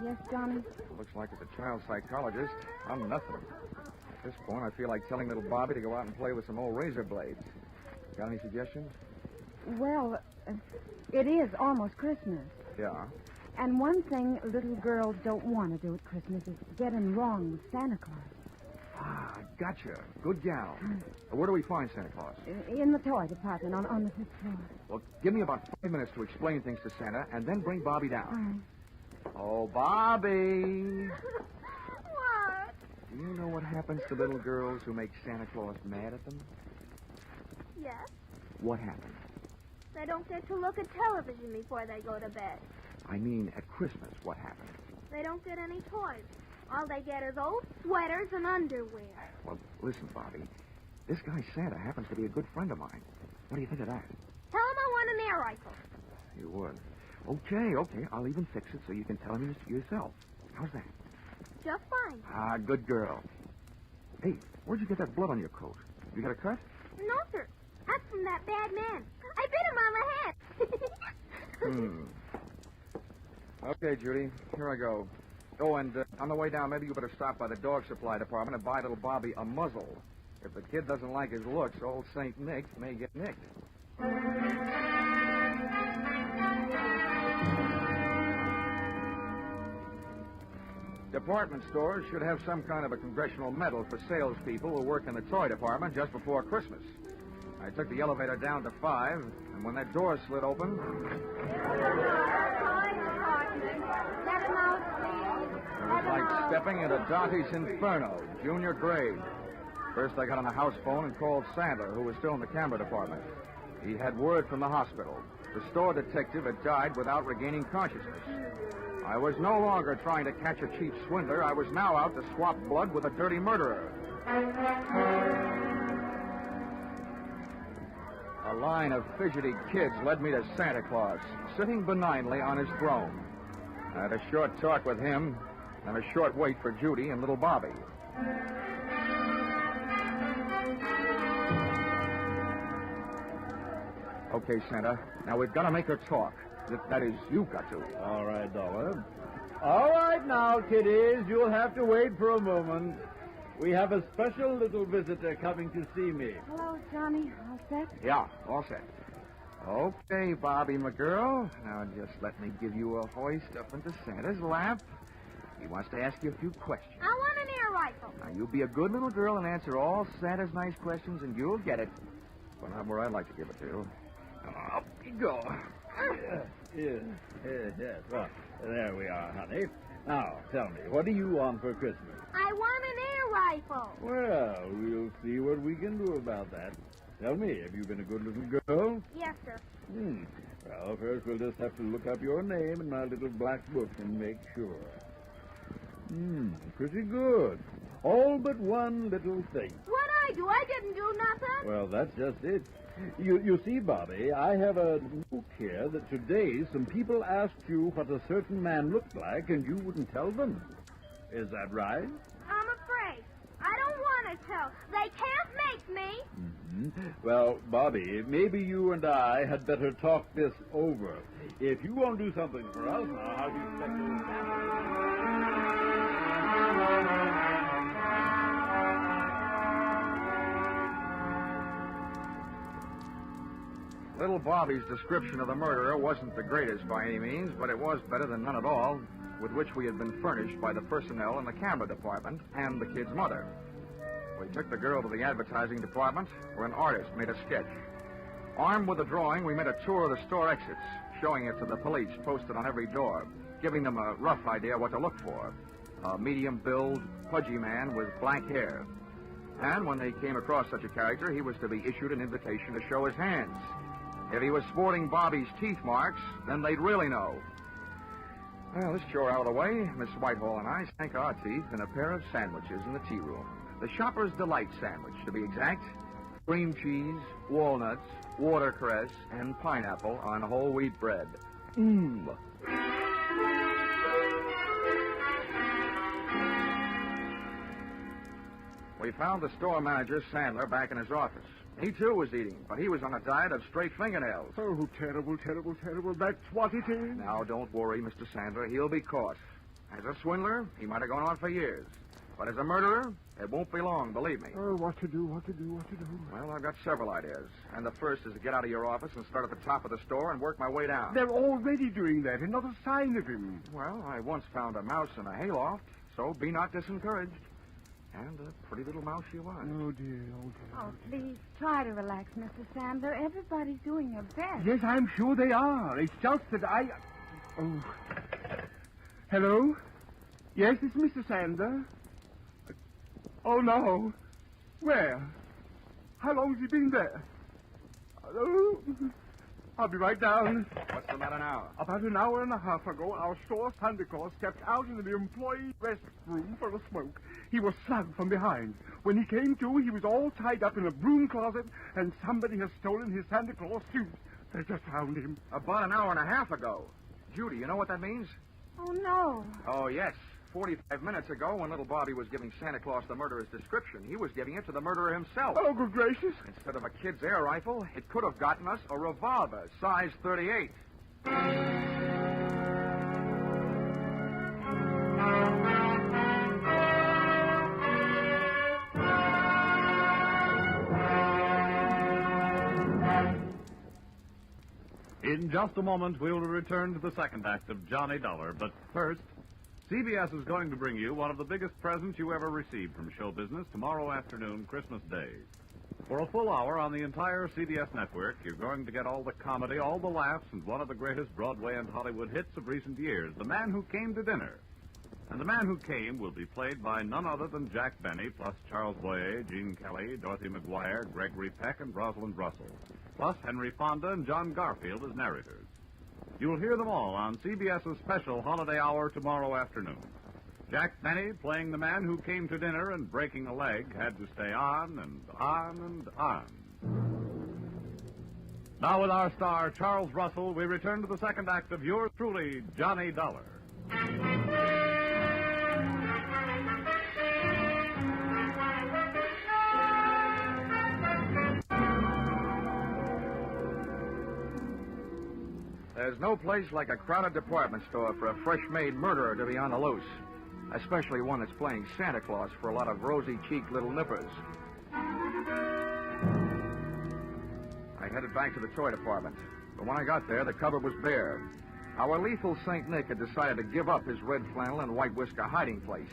Yes, Johnny? Looks like it's a child psychologist. I'm nothing. At this point, I feel like telling little Bobby to go out and play with some old razor blades. Got any suggestions? Well, it is almost Christmas. Yeah. And one thing little girls don't want to do at Christmas is get in wrong with Santa Claus. Ah, gotcha. Good gal. Where do we find Santa Claus? In the toy department on the 5th floor. Well, give me about 5 minutes to explain things to Santa, and then bring Bobby down. All right. Oh, Bobby. What? Do you know what happens to little girls who make Santa Claus mad at them? Yes. What happens? They don't get to look at television before they go to bed. I mean, at Christmas, what happens? They don't get any toys. All they get is old sweaters and underwear. Well, listen, Bobby. This guy Santa happens to be a good friend of mine. What do you think of that? Tell him I want an air rifle. You would. Okay. I'll even fix it so you can tell him yourself. How's that? Just fine. Ah, good girl. Hey, where'd you get that blood on your coat? You got a cut? No, sir. That's from that bad man. I bit him on the head. Okay, Judy. Here I go. Oh, and on the way down, maybe you better stop by the dog supply department and buy little Bobby a muzzle. If the kid doesn't like his looks, old St. Nick may get nicked. Department stores should have some kind of a congressional medal for salespeople who work in the toy department just before Christmas. I took the elevator down to 5, and when that door slid open... It was like stepping into Dante's Inferno, junior grade. First, I got on the house phone and called Sandler, who was still in the camera department. He had word from the hospital. The store detective had died without regaining consciousness. I was no longer trying to catch a cheap swindler. I was now out to swap blood with a dirty murderer. A line of fidgety kids led me to Santa Claus, sitting benignly on his throne. I had a short talk with him, and a short wait for Judy and little Bobby. Okay, Santa. Now we've got to make her talk. That is, you've got to. All right, Dollar. All right now, kiddies, you'll have to wait for a moment. We have a special little visitor coming to see me. Hello, Johnny. All set? Yeah, all set. Okay, Bobby, my girl. Now just let me give you a hoist up into Santa's lap. He wants to ask you a few questions. I want an air rifle. Now, you be a good little girl and answer all Santa's nice questions, and you'll get it. But not where I'd like to give it to you. Up you go. Yes. Well, there we are, honey. Now, tell me, what do you want for Christmas? I want an air rifle. Well, we'll see what we can do about that. Tell me, have you been a good little girl? Yes, sir. Well, first we'll just have to look up your name in my little black book and make sure. Pretty good. All but one little thing. What I do? I didn't do nothing. Well, that's just it. You see, Bobby, I have a note here that today some people asked you what a certain man looked like, and you wouldn't tell them. Is that right? I'm afraid. I don't want to tell. They can't make me. Well, Bobby, maybe you and I had better talk this over. If you won't do something for us now, how do you expect to... Little Bobby's description of the murderer wasn't the greatest by any means, but it was better than none at all, with which we had been furnished by the personnel in the camera department and the kid's mother. We took the girl to the advertising department, where an artist made a sketch. Armed with a drawing, we made a tour of the store exits, showing it to the police posted on every door, giving them a rough idea what to look for. A medium-build, pudgy man with black hair. And when they came across such a character, he was to be issued an invitation to show his hands. If he was sporting Bobby's teeth marks, then they'd really know. Well, this chore out of the way, Miss Whitehall and I sank our teeth in a pair of sandwiches in the tea room. The Shopper's Delight sandwich, to be exact. Cream cheese, walnuts, watercress, and pineapple on whole wheat bread. We found the store manager, Sandler, back in his office. He, too, was eating, but he was on a diet of straight fingernails. Oh, terrible, terrible, terrible. That's what it is. Now, don't worry, Mr. Sandler. He'll be caught. As a swindler, he might have gone on for years. But as a murderer, it won't be long, believe me. Oh, what to do? Well, I've got several ideas. And the first is to get out of your office and start at the top of the store and work my way down. They're already doing that, and not a sign of him. Well, I once found a mouse in a hayloft, so be not disencouraged. And a pretty little mouse she was. Oh, dear, oh, dear. Oh, please, try to relax, Mr. Sandler. Everybody's doing their best. Yes, I'm sure they are. It's just that I... Oh. Hello? Yes, it's Mr. Sandler. Oh, no. Where? How long has he been there? Hello? I'll be right down. What's the matter now? About an hour and a half ago, our store Santa Claus stepped out into the employee restroom for a smoke. He was slugged from behind. When he came to, he was all tied up in a broom closet, and somebody has stolen his Santa Claus suit. They just found him. About an hour and a half ago. Judy, you know what that means? Oh, no. Oh, yes. 45 minutes ago, when little Bobby was giving Santa Claus the murderer's description, he was giving it to the murderer himself. Oh, good gracious. Instead of a kid's air rifle, it could have gotten us a revolver, size 38. In just a moment, we will return to the second act of Johnny Dollar. But first, CBS is going to bring you one of the biggest presents you ever received from show business tomorrow afternoon, Christmas Day. For a full hour on the entire CBS network, you're going to get all the comedy, all the laughs, and one of the greatest Broadway and Hollywood hits of recent years, The Man Who Came to Dinner. And the man who came will be played by none other than Jack Benny, plus Charles Boyer, Gene Kelly, Dorothy McGuire, Gregory Peck, and Rosalind Russell, plus Henry Fonda and John Garfield as narrators. You'll hear them all on CBS's special holiday hour tomorrow afternoon. Jack Benny, playing the man who came to dinner and breaking a leg, had to stay on and on and on. Now with our star, Charles Russell, we return to the second act of yours truly, Johnny Dollar. There's no place like a crowded department store for a fresh-made murderer to be on the loose, especially one that's playing Santa Claus for a lot of rosy-cheeked little nippers. I headed back to the toy department, but when I got there, the cupboard was bare. Our lethal St. Nick had decided to give up his red flannel and white whisker hiding place.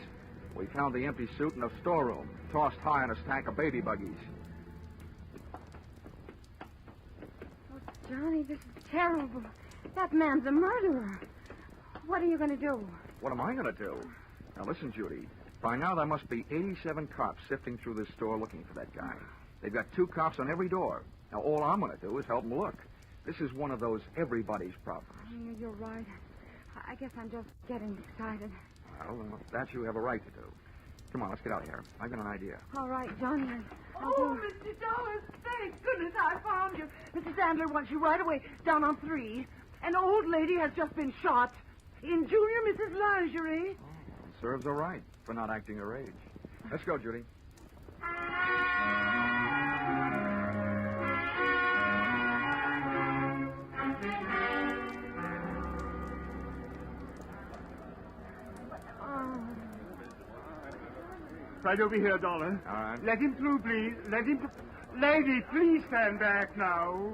We found the empty suit in a storeroom, tossed high on a stack of baby buggies. Oh, Johnny, this is terrible. That man's a murderer. What are you going to do? What am I going to do? Now, listen, Judy. By now, there must be 87 cops sifting through this store looking for that guy. They've got 2 cops on every door. Now, all I'm going to do is help them look. This is one of those everybody's problems. You're right. I guess I'm just getting excited. Well, that you have a right to do. Come on, let's get out of here. I've got an idea. All right, Johnny. Oh, Mr. Dawes, thank goodness I found you. Mrs. Sandler wants you right away down on 3. An old lady has just been shot in Junior Mrs. Lingerie. Serves her right for not acting her age. Let's go, Judy. Right over here, Dollar. All right. Let him through, please. Let him... Lady, please stand back now.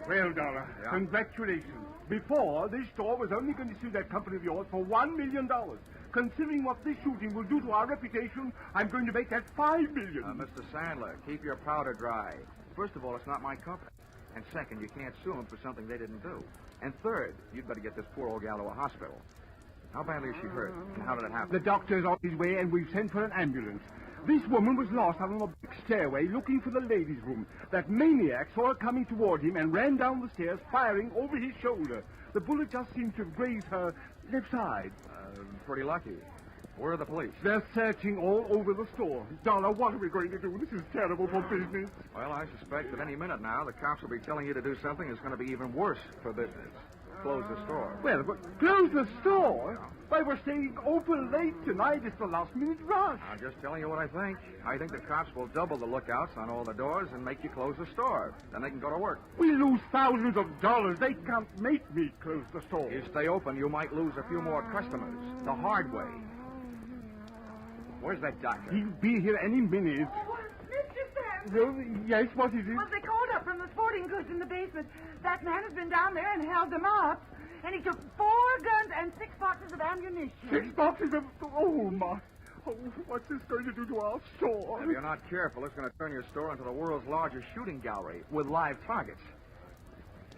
Well, Dollar, Yeah? congratulations. Before, this store was only going to sue that company of yours for $1 million. Considering what this shooting will do to our reputation, I'm going to make that $5 million. Mr. Sandler, keep your powder dry. First of all, it's not my company. And second, you can't sue them for something they didn't do. And third, you'd better get this poor old gal to a hospital. How badly is she hurt? And how did it happen? The doctor's on his way, and we've sent for an ambulance. This woman was lost out on a big stairway looking for the ladies' room. That maniac saw her coming toward him and ran down the stairs, firing over his shoulder. The bullet just seemed to have grazed her left side. Pretty lucky. Where are the police? They're searching all over the store. Dollar, what are we going to do? This is terrible for business. Well, I suspect that any minute now, the cops will be telling you to do something that's going to be even worse for business. Close the store. Well, but close the store? Why, we're staying open late tonight. It's the last-minute rush. I'm just telling you what I think. I think the cops will double the lookouts on all the doors and make you close the store. Then they can go to work. We lose thousands of dollars. They can't make me close the store. You stay open, you might lose a few more customers. The hard way. Where's that doctor? He'll be here any minute. Oh, Mr. Sandler. Well, yes, what is it? Well, they called up from the sporting goods in the basement. That man has been down there and held them up. And he took 4 guns and 6 boxes of ammunition. 6 boxes of... Oh, my... Oh, what's this going to do to our store? If you're not careful, it's going to turn your store into the world's largest shooting gallery with live targets.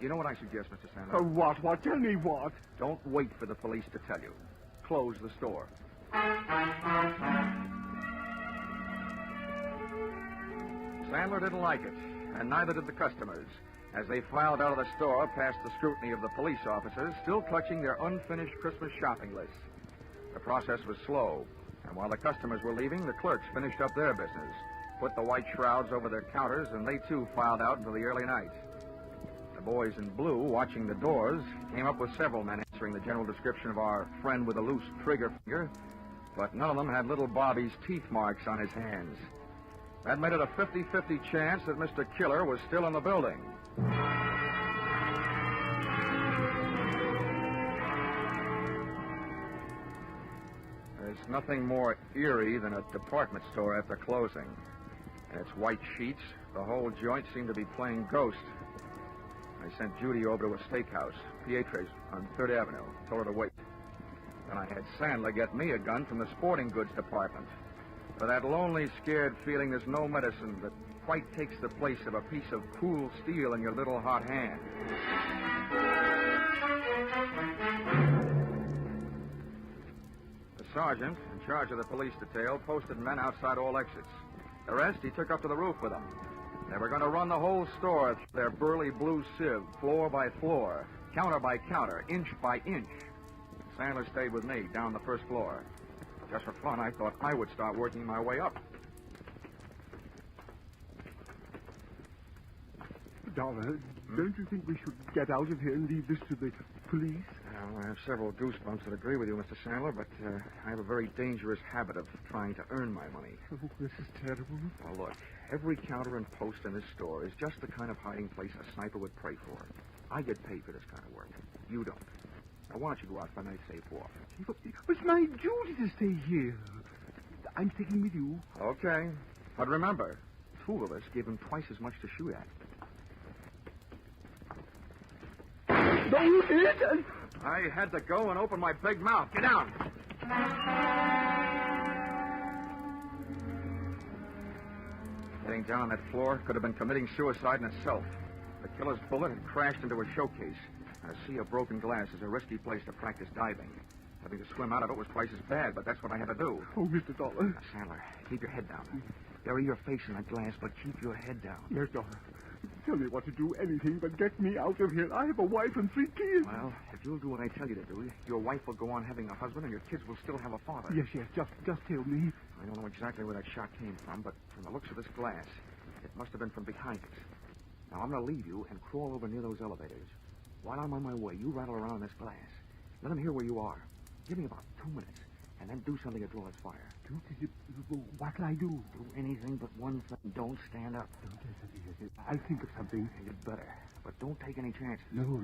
You know what I suggest, Mr. Sandler? What? What? Tell me what? Don't wait for the police to tell you. Close the store. Sandler didn't like it, and neither did the customers, as they filed out of the store past the scrutiny of the police officers, still clutching their unfinished Christmas shopping lists. The process was slow, and while the customers were leaving, the clerks finished up their business, put the white shrouds over their counters, and they too filed out into the early night. The boys in blue, watching the doors, came up with several men answering the general description of our friend with a loose trigger finger, but none of them had little Bobby's teeth marks on his hands. That made it a 50-50 chance that Mr. Killer was still in the building. There's nothing more eerie than a department store after closing. And its white sheets, the whole joint seemed to be playing ghost. I sent Judy over to a steakhouse, Pietre's, on 3rd Avenue, told her to wait. Then I had Sandler get me a gun from the sporting goods department. For that lonely, scared feeling, there's no medicine that quite takes the place of a piece of cool steel in your little hot hand. The sergeant, in charge of the police detail, posted men outside all exits. The rest he took up to the roof with him. They were going to run the whole store through their burly blue sieve, floor by floor, counter by counter, inch by inch. Sandler stayed with me down the first floor. Just for fun, I thought I would start working my way up. Dollar, don't you think we should get out of here and leave this to the police? Well, I have several goosebumps that agree with you, Mr. Sandler, but I have a very dangerous habit of trying to earn my money. Oh, this is terrible. Well, look, every counter and post in this store is just the kind of hiding place a sniper would pray for. I get paid for this kind of work. You don't. Now, why don't you go out for a nice safe walk? It's my duty to stay here. I'm sticking with you. Okay. But remember, two of us gave him twice as much to shoot at. No, you did. I had to go and open my big mouth. Get down. Getting down on that floor could have been committing suicide in itself. The killer's bullet had crashed into a showcase. A sea of broken glass is a risky place to practice diving. Having to swim out of it was twice as bad, but that's what I had to do. Oh, Mr. Dollar. Now, Sandler, keep your head down. Bury your face in that glass, but keep your head down. Yes, Dollar. Tell me what to do, anything but get me out of here. I have a wife and 3 kids. Well, if you'll do what I tell you to do, your wife will go on having a husband and your kids will still have a father. Yes, just tell me. I don't know exactly where that shot came from, but from the looks of this glass, it must have been from behind it. Now, I'm going to leave you and crawl over near those elevators. While I'm on my way, you rattle around this glass. Let them hear where you are. Give me about 2 minutes, and then do something to draw its fire. What'll I do? Do anything but one thing. Don't stand up. I'll think of something. You'd better. But don't take any chances. No.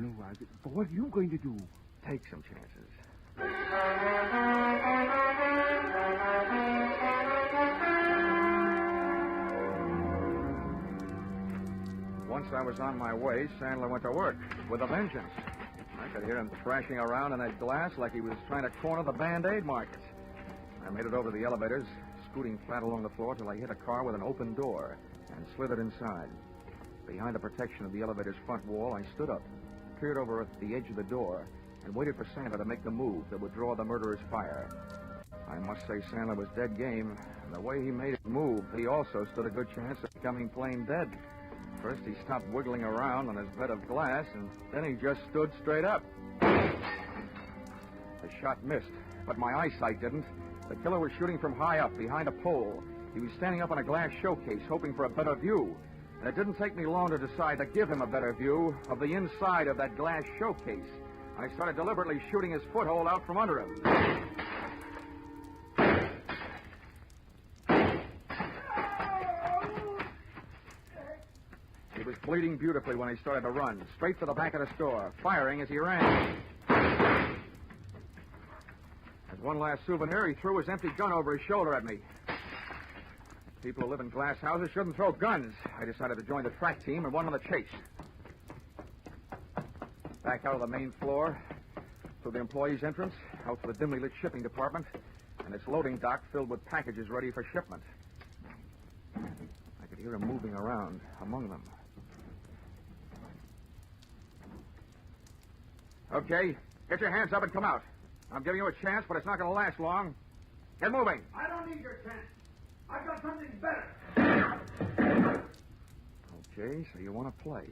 But what are you going to do? Take some chances. Once I was on my way, Sandler went to work with a vengeance. I could hear him thrashing around in that glass like he was trying to corner the Band-Aid market. I made it over to the elevators, scooting flat along the floor till I hit a car with an open door and slithered inside. Behind the protection of the elevator's front wall, I stood up, peered over at the edge of the door, and waited for Sandler to make the move that would draw the murderer's fire. I must say Sandler was dead game, and the way he made it move, he also stood a good chance of becoming plain dead. First, he stopped wiggling around on his bed of glass, and then he just stood straight up. The shot missed, but my eyesight didn't. The killer was shooting from high up, behind a pole. He was standing up on a glass showcase, hoping for a better view. And it didn't take me long to decide to give him a better view of the inside of that glass showcase. I started deliberately shooting his foothold out from under him. He was bleeding beautifully when he started to run, straight for the back of the store, firing as he ran. As one last souvenir, he threw his empty gun over his shoulder at me. People who live in glass houses shouldn't throw guns. I decided to join the track team and went on the chase. Back out of the main floor, through the employees' entrance, out to the dimly lit shipping department, and its loading dock filled with packages ready for shipment. I could hear him moving around among them. Okay, get your hands up and come out. I'm giving you a chance, but it's not going to last long. Get moving. I don't need your chance. I've got something better. Okay, so you want to play.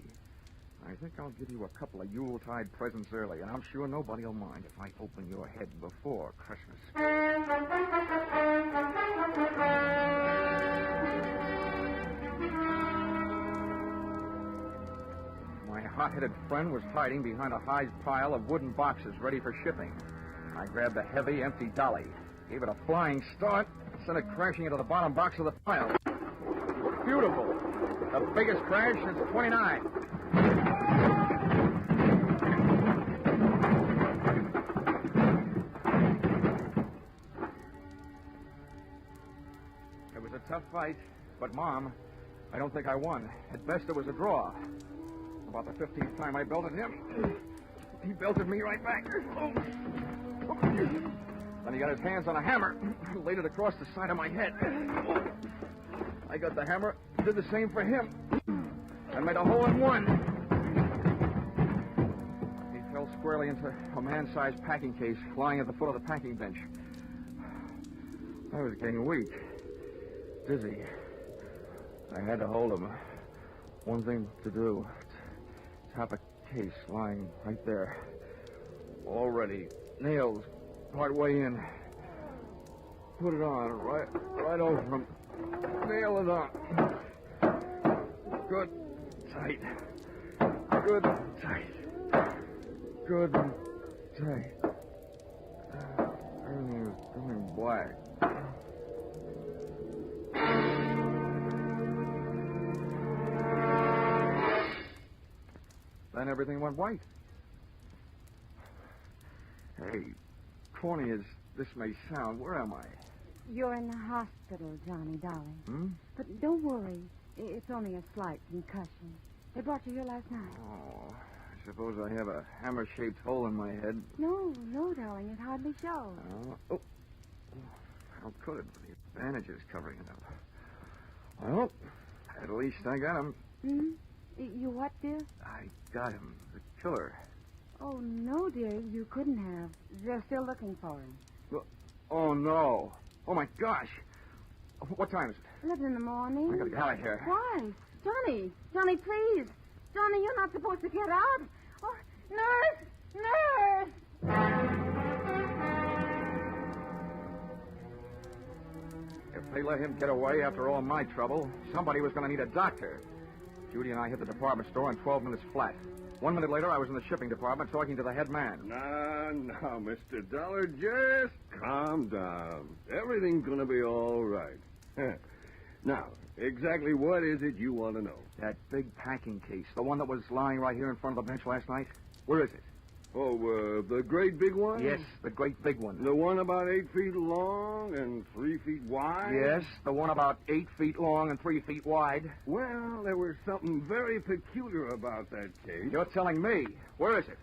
I think I'll give you a couple of Yuletide presents early, and I'm sure nobody will mind if I open your head before Christmas. My hot-headed friend was hiding behind a high pile of wooden boxes ready for shipping. I grabbed a heavy, empty dolly, gave it a flying start, and sent it crashing into the bottom box of the pile. Beautiful. The biggest crash since 29. It was a tough fight, but, Mom, I don't think I won. At best, it was a draw. About the 15th time I belted him, he belted me right back. Then he got his hands on a hammer, laid it across the side of my head. I got the hammer, did the same for him, and made a hole in one. He fell squarely into a man-sized packing case lying at the foot of the packing bench. I was getting weak, dizzy. I had to hold him. One thing to do. Top a case lying right there. All ready. Nails part way in. Put it on right over him. Nail it on. Good, tight. Good, tight. Good and tight. Everything is going black. then everything went white. Hey, corny as this may sound, where am I? You're in the hospital, Johnny, darling. Hmm? But don't worry. It's only a slight concussion. They brought you here last night. Oh, I suppose I have a hammer-shaped hole in my head. No, darling. It hardly shows. Oh. How could it? These bandages covering it up. Well, at least I got him. Hmm? You what, dear? I got him. The killer. Oh, no, dear. You couldn't have. They're still looking for him. Oh, no. Oh, my gosh. What time is it? 11 in the morning. I gotta get out of here. Why? Johnny, please. Johnny, you're not supposed to get out. Oh, nurse! If they let him get away after all my trouble, somebody was going to need a doctor. Judy and I hit the department store in 12 minutes flat. 1 minute later, I was in the shipping department talking to the head man. Now, Mr. Dollar, just calm down. Everything's going to be all right. Now, exactly what is it you want to know? That big packing case, the one that was lying right here in front of the bench last night. Where is it? Oh, the great big one? Yes, the great big one. The one about 8 feet long and 3 feet wide? Yes, the one about 8 feet long and 3 feet wide. Well, there was something very peculiar about that case. You're telling me. Where is it?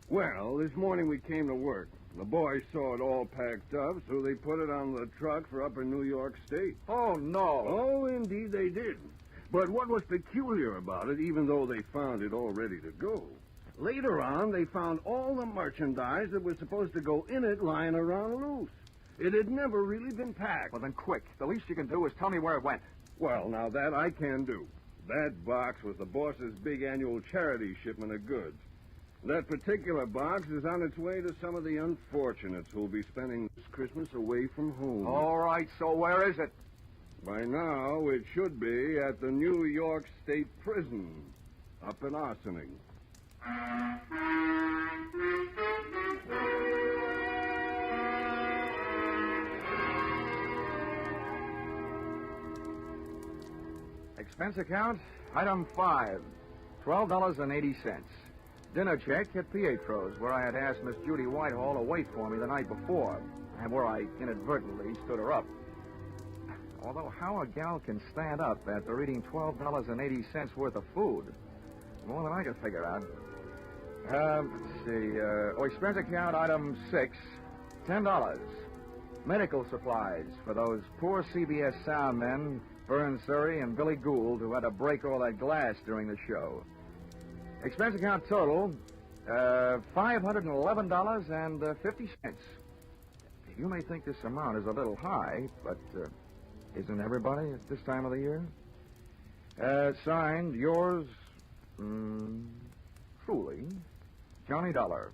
Well, this morning we came to work. The boys saw it all packed up, so they put it on the truck for upper New York State. Oh, no. Oh, indeed they did. But what was peculiar about it, even though they found it all ready to go, later on they found all the merchandise that was supposed to go in it lying around loose. It had never really been packed. Well, then quick. The least you can do is tell me where it went. Well, now that I can do. That box was the boss's big annual charity shipment of goods. That particular box is on its way to some of the unfortunates who'll be spending this Christmas away from home. All right, so where is it? By now, it should be at the New York State Prison, up in Ossining. Expense account, item 5, $12.80. Dinner check at Pietro's, where I had asked Miss Judy Whitehall to wait for me the night before, and where I inadvertently stood her up. Although how a gal can stand up after eating $12.80 worth of food, more than I can figure out. Let's see. Expense account, item 6, $10. Medical supplies for those poor CBS sound men, Vern Surrey and Billy Gould, who had to break all that glass during the show. Expense account total, $511.50. You may think this amount is a little high, but isn't everybody at this time of the year? Signed, yours, truly, Johnny Dollar.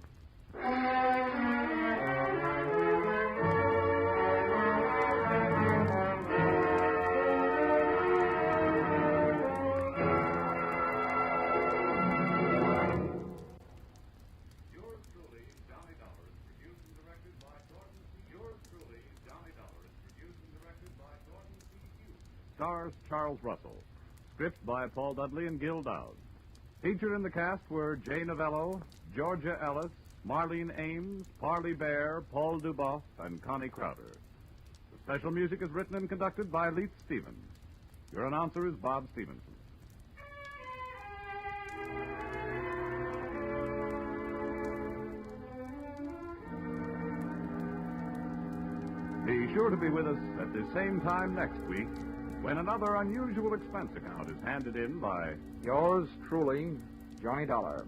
Stars Charles Russell. Script by Paul Dudley and Gil Dowd. Featured in the cast were Jay Novello, Georgia Ellis, Marlene Ames, Parley Bear, Paul Duboff, and Connie Crowder. The special music is written and conducted by Leith Stevens. Your announcer is Bob Stevenson. Be sure to be with us at the same time next week when another unusual expense account is handed in by Yours truly, Johnny Dollar.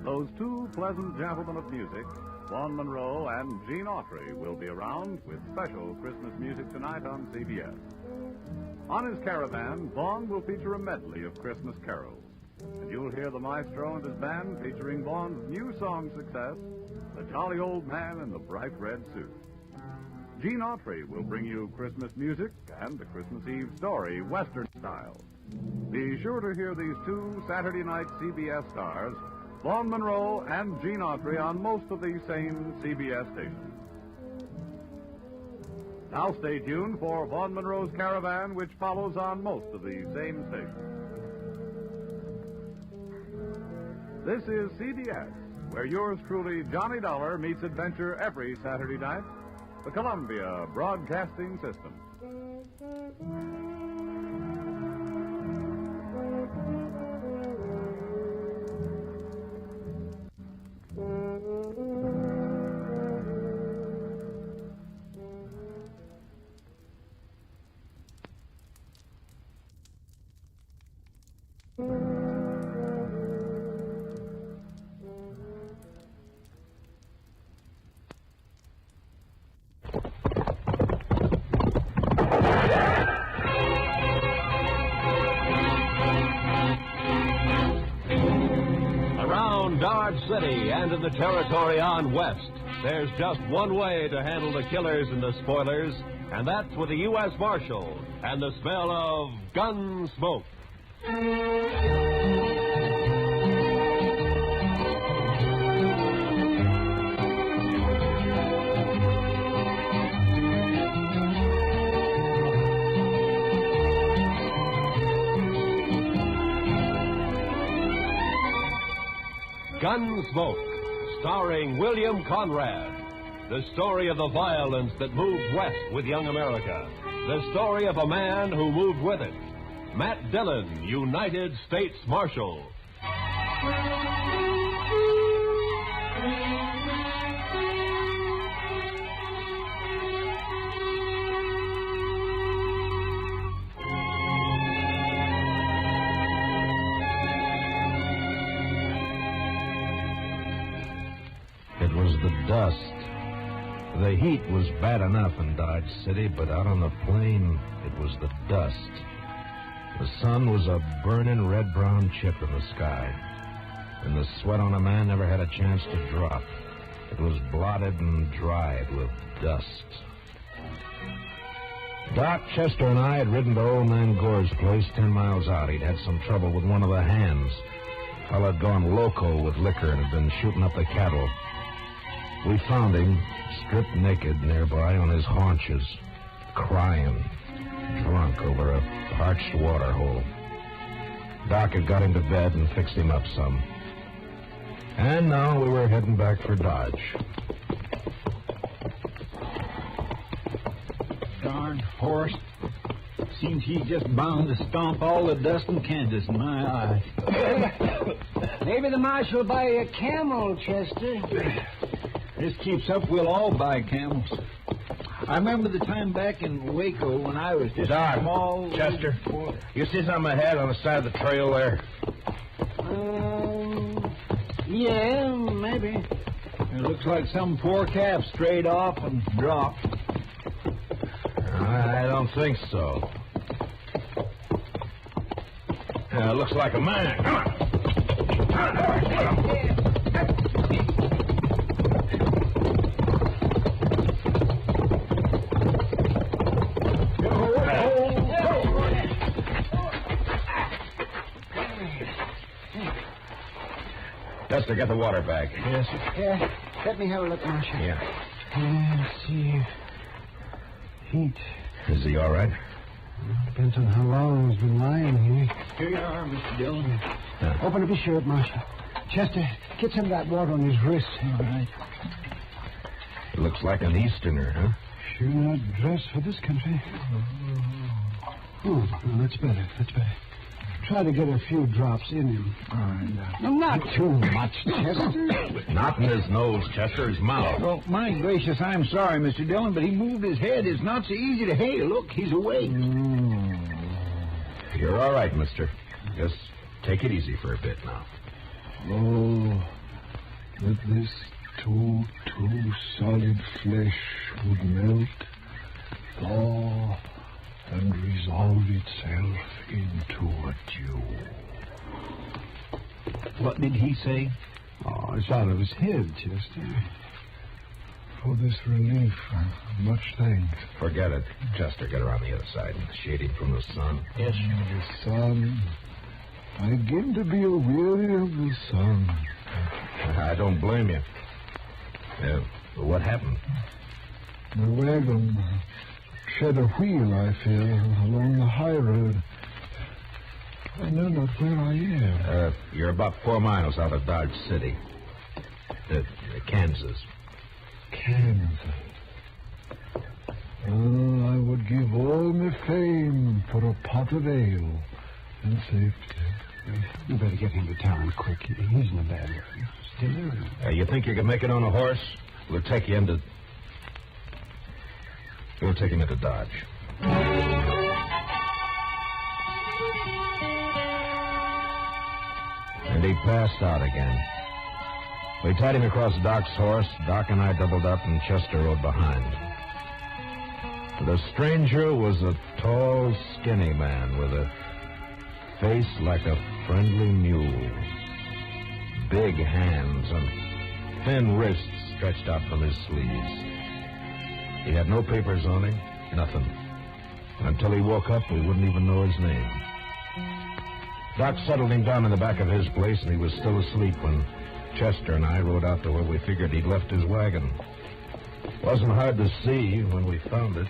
Those two pleasant gentlemen of music, Vaughn Monroe and Gene Autry, will be around with special Christmas music tonight on CBS. On his caravan, Vaughn will feature a medley of Christmas carols. And you'll hear the maestro and his band featuring Vaughn's new song success, The Jolly Old Man in the Bright Red Suit. Gene Autry will bring you Christmas music and the Christmas Eve story, Western style, Be sure to hear these two Saturday night CBS stars, Vaughn Monroe and Gene Autry, on most of these same CBS stations. Now stay tuned for Vaughn Monroe's Caravan, which follows on most of these same stations. This is CBS, where yours truly, Johnny Dollar, meets adventure every Saturday night. The Columbia Broadcasting System. Dodge City and in the territory on west, there's just one way to handle the killers and the spoilers, and that's with a U.S. Marshal and the smell of gun smoke. Gunsmoke, starring William Conrad. The story of the violence that moved west with young America. The story of a man who moved with it. Matt Dillon, United States Marshal. It was the dust. The heat was bad enough in Dodge City, but out on the plain, it was the dust. The sun was a burning red-brown chip in the sky, and the sweat on a man never had a chance to drop. It was blotted and dried with dust. Doc, Chester, and I had ridden to old man Gore's place 10 miles out. He'd had some trouble with one of the hands. The fellow had gone loco with liquor and had been shooting up the cattle. We found him, stripped naked nearby on his haunches, crying, drunk over a parched water hole. Doc had got him to bed and fixed him up some. And now we were heading back for Dodge. Darn horse. Seems he's just bound to stomp all the dust in Kansas in my eyes. Maybe the marshal will buy you a camel, Chester. This keeps up, we'll all buy camels. I remember the time back in Waco when I was just small... Chester, you see something ahead on the side of the trail there? Yeah, maybe. It looks like some poor calf strayed off and dropped. I don't think so. It looks like a man. Come on. Chester, get the water bag. Yes, sir. Yeah, let me have a look, Marshal. Yeah. Let's see. Heat. Is he all right? Depends on how long he's been lying here. Here you are, Mr. Dillon. Open up his shirt, Marshal. Chester, get some of that water on his wrist. All right. He looks like an Easterner, huh? Sure not dressed for this country. Oh, that's better. That's better. Try to get a few drops in him. All right. No, not too much, Chester. Not in his nose, Chester, his mouth. Well, my gracious, I'm sorry, Mr. Dillon, but he moved his head. It's not so easy to hail. Look, he's awake. You're all right, mister. Just take it easy for a bit now. Oh, that this too solid flesh would melt, thaw, and resolve itself into a dew. What did he say? Oh, it's out of his head, Chester. for this relief. Much thanks. Forget it. Chester, get around the other side and shade him from the sun. Yes, the sun. I begin to be weary of the sun. I don't blame you. What happened? The wagon shed a wheel, I fear, along the high road. I know not where I am. You're about 4 miles out of Dodge City. Kansas. Kansas. Oh, I would give all my fame for a pot of ale and safety. You better get him to town quick. He's in a bad way. Still you think you can make it on a horse? We'll take you into... We'll take him into Dodge. And he passed out again. We tied him across Doc's horse. Doc and I doubled up, and Chester rode behind. The stranger was a tall, skinny man with a face like a friendly mule. Big hands and thin wrists stretched out from his sleeves. He had no papers on him, nothing. Until he woke up, we wouldn't even know his name. Doc settled him down in the back of his place, and he was still asleep when Chester and I rode out to where we figured he'd left his wagon. Wasn't hard to see when we found it.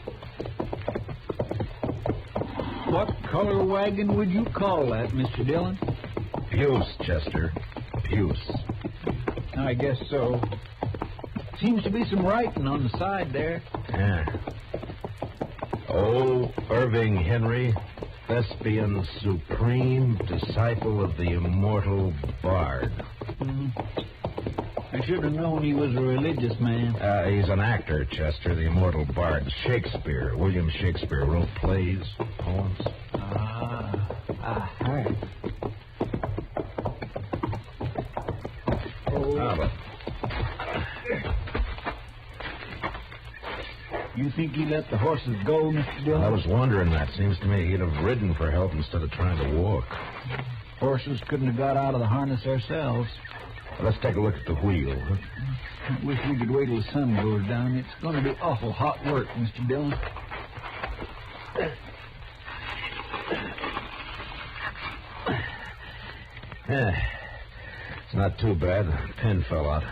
What color wagon would you call that, Mr. Dillon? Puce, Chester. Puce. I guess so. Seems to be some writing on the side there. Yeah. Oh, Irving Henry, thespian supreme, disciple of the immortal Bard. I should have known he was a religious man. He's an actor, Chester, the immortal Bard. Shakespeare. William Shakespeare wrote plays, poems. Right. But you think he let the horses go, Mr. Dillon? I was wondering that. Seems to me he'd have ridden for help instead of trying to walk. Horses couldn't have got out of the harness ourselves. Let's take a look at the wheel. I wish we could wait till the sun goes down. It's going to be awful hot work, Mr. Dillon. It's not too bad. The pin fell out.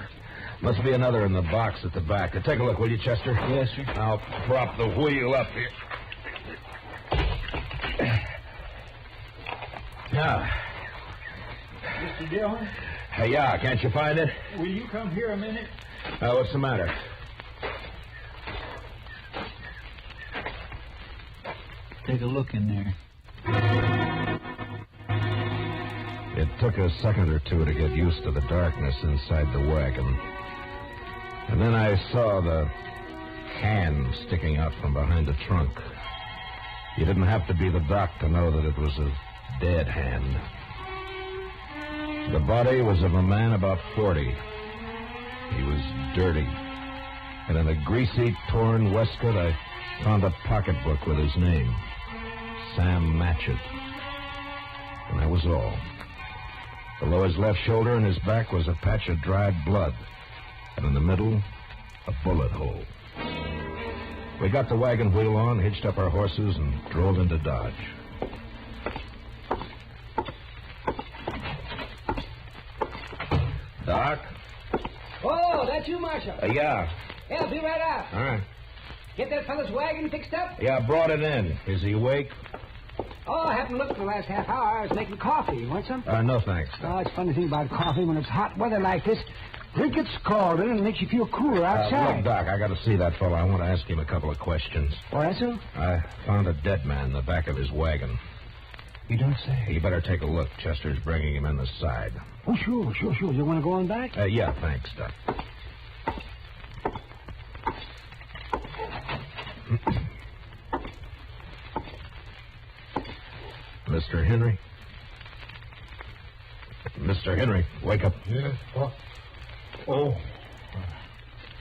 Must be another in the box at the back. Take a look, will you, Chester? Yes, sir. I'll prop the wheel up here. Now. Mr. Dillon? Yeah, can't you find it? Will you come here a minute? What's the matter? Take a look in there. It took a second or two to get used to the darkness inside the wagon. And then I saw the hand sticking out from behind the trunk. You didn't have to be the doc to know that it was a dead hand. The body was of a man about 40. He was dirty. And in a greasy, torn waistcoat, I found a pocketbook with his name. Sam Matchett. And that was all. Below his left shoulder and his back was a patch of dried blood. And in the middle, a bullet hole. We got the wagon wheel on, hitched up our horses, and drove into Dodge. Doc? Oh, that's you, Marshal. Yeah. Yeah, I'll be right out. All right. Get that fella's wagon fixed up? Yeah, I brought it in. Is he awake? Oh, I haven't looked for the last half hour. I was making coffee. You want some? No, thanks. Oh, it's a funny thing about coffee. When it's hot weather like this, drink it scalded and it makes you feel cooler outside. Look, Doc, I got to see that fellow. I want to ask him a couple of questions. Oh, that's so? I found a dead man in the back of his wagon. You don't say. You better take a look. Chester's bringing him in the side. Oh, sure. You want to go on back? Yeah, thanks, Doc. Mr. Henry? Mr. Henry, wake up. Yes, what? Oh.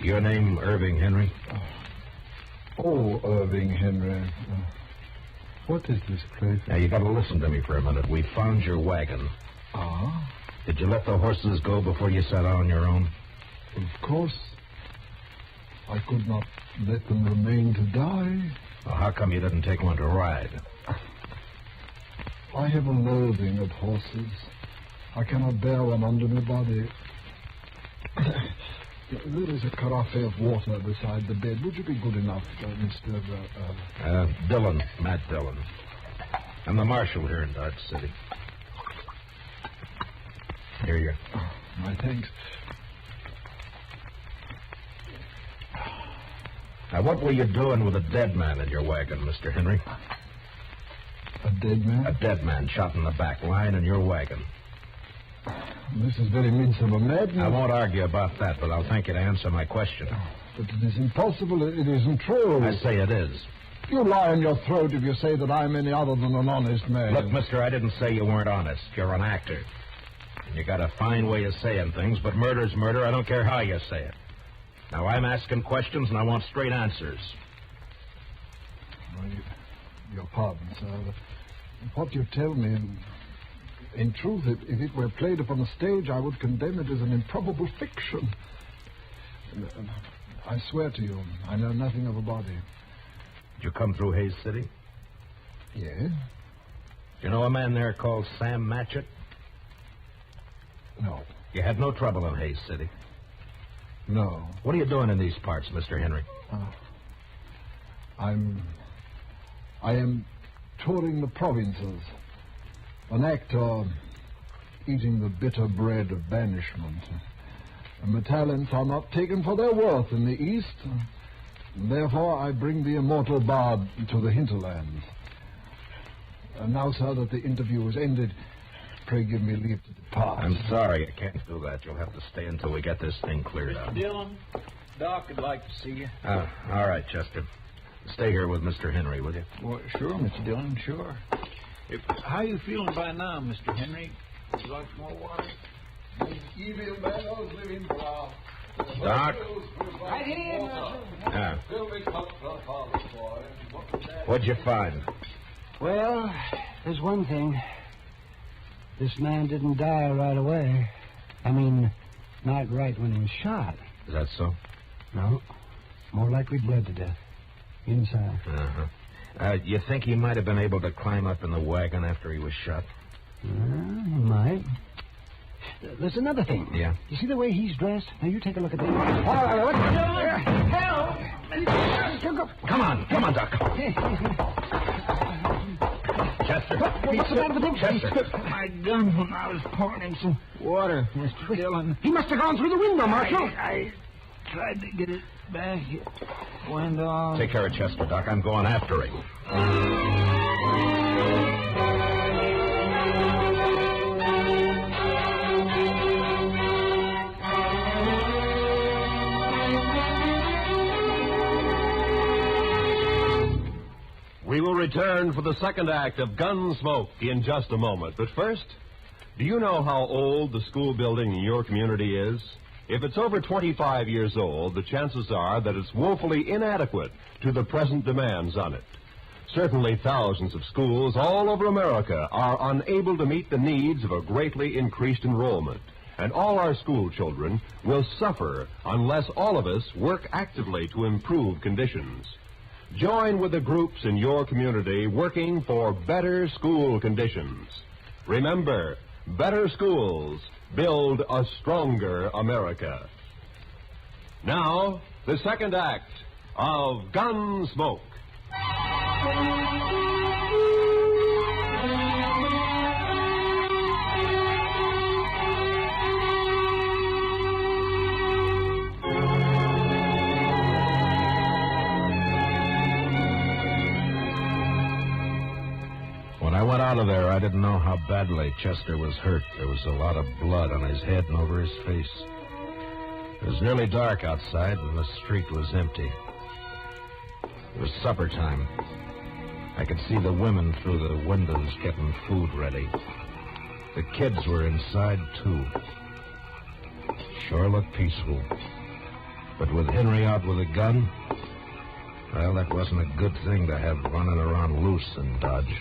Your name, Irving Henry? Oh, Irving Henry. What is this place? Now, you got to listen to me for a minute. We found your wagon. Ah? Did you let the horses go before you sat out on your own? Of course. I could not let them remain to die. Well, how come you didn't take one to ride? I have a loathing of horses. I cannot bear one under my body. There is a carafe of water beside the bed. Would you be good enough, Mr. Dillon, Matt Dillon. I'm the marshal here in Dodge City. Here you go. Oh, my thanks. Now, what were you doing with a dead man in your wagon, Mr. Henry? A dead man? A dead man shot in the back, lying in your wagon. This is very mean of a madman. I won't argue about that, but I'll thank you to answer my question. But it is impossible. It isn't true. I say it is. You lie in your throat if you say that I'm any other than an honest man. Look, mister, I didn't say you weren't honest. You're an actor. And you got a fine way of saying things, but murder's murder. I don't care how you say it. Now, I'm asking questions, and I want straight answers. Well, your pardon, sir. What you tell me, in truth, if it were played upon a stage, I would condemn it as an improbable fiction. I swear to you, I know nothing of a body. Did you come through Hayes City? Yes. Do you know a man there called Sam Matchett? No. You had no trouble in Hayes City? No. What are you doing in these parts, Mr. Henry? I am touring the provinces. An actor eating the bitter bread of banishment. And my talents are not taken for their worth in the East. And therefore, I bring the immortal bard to the hinterlands. And now, sir, that the interview is ended, pray give me leave to depart. I'm sorry, I can't do that. You'll have to stay until we get this thing cleared up. Dillon, Doc would like to see you. All right, Chester. Stay here with Mr. Henry, will you? Well, sure, Mr. Dillon, sure. How you feeling by now, Mr. Henry? Would you like some more water? Evil bellows living broth. Doc? Right here. What'd you find? Well, there's one thing. This man didn't die right away. I mean, not right when he was shot. Is that so? No. More likely bled to death. Inside. You think he might have been able to climb up in the wagon after he was shot? He might. There's another thing. Yeah? You see the way he's dressed? Now, you take a look at that. Help! Come on, Doc. Chester. What's the matter with him? Chester. My gun when I was pouring him some water, Mr. Dillon. He must have gone through the window, Marshal. I tried to get it back. It went off. Take care of Chester, Doc. I'm going after him. We will return for the second act of Gunsmoke in just a moment. But first, do you know how old the school building in your community is? If it's over 25 years old, the chances are that it's woefully inadequate to the present demands on it. Certainly thousands of schools all over America are unable to meet the needs of a greatly increased enrollment. And all our school children will suffer unless all of us work actively to improve conditions. Join with the groups in your community working for better school conditions. Remember, better schools build a stronger America. Now, the second act of Gunsmoke. When I went out of there, I didn't know how badly Chester was hurt. There was a lot of blood on his head and over his face. It was nearly dark outside, and the street was empty. It was supper time. I could see the women through the windows getting food ready. The kids were inside, too. Sure looked peaceful. But with Henry out with a gun, well, that wasn't a good thing to have running around loose in Dodge.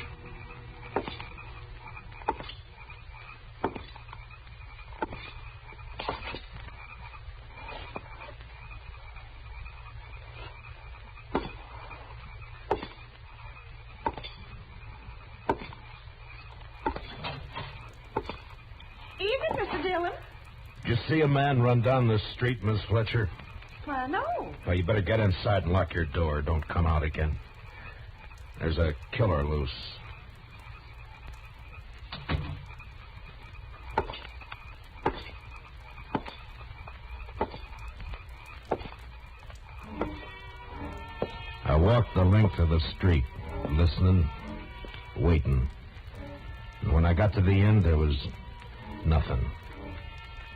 Mr. Dillon? Did you see a man run down the street, Miss Fletcher? No. Well, you better get inside and lock your door. Don't come out again. There's a killer loose. I walked the length of the street, listening, waiting. And when I got to the end, there was nothing.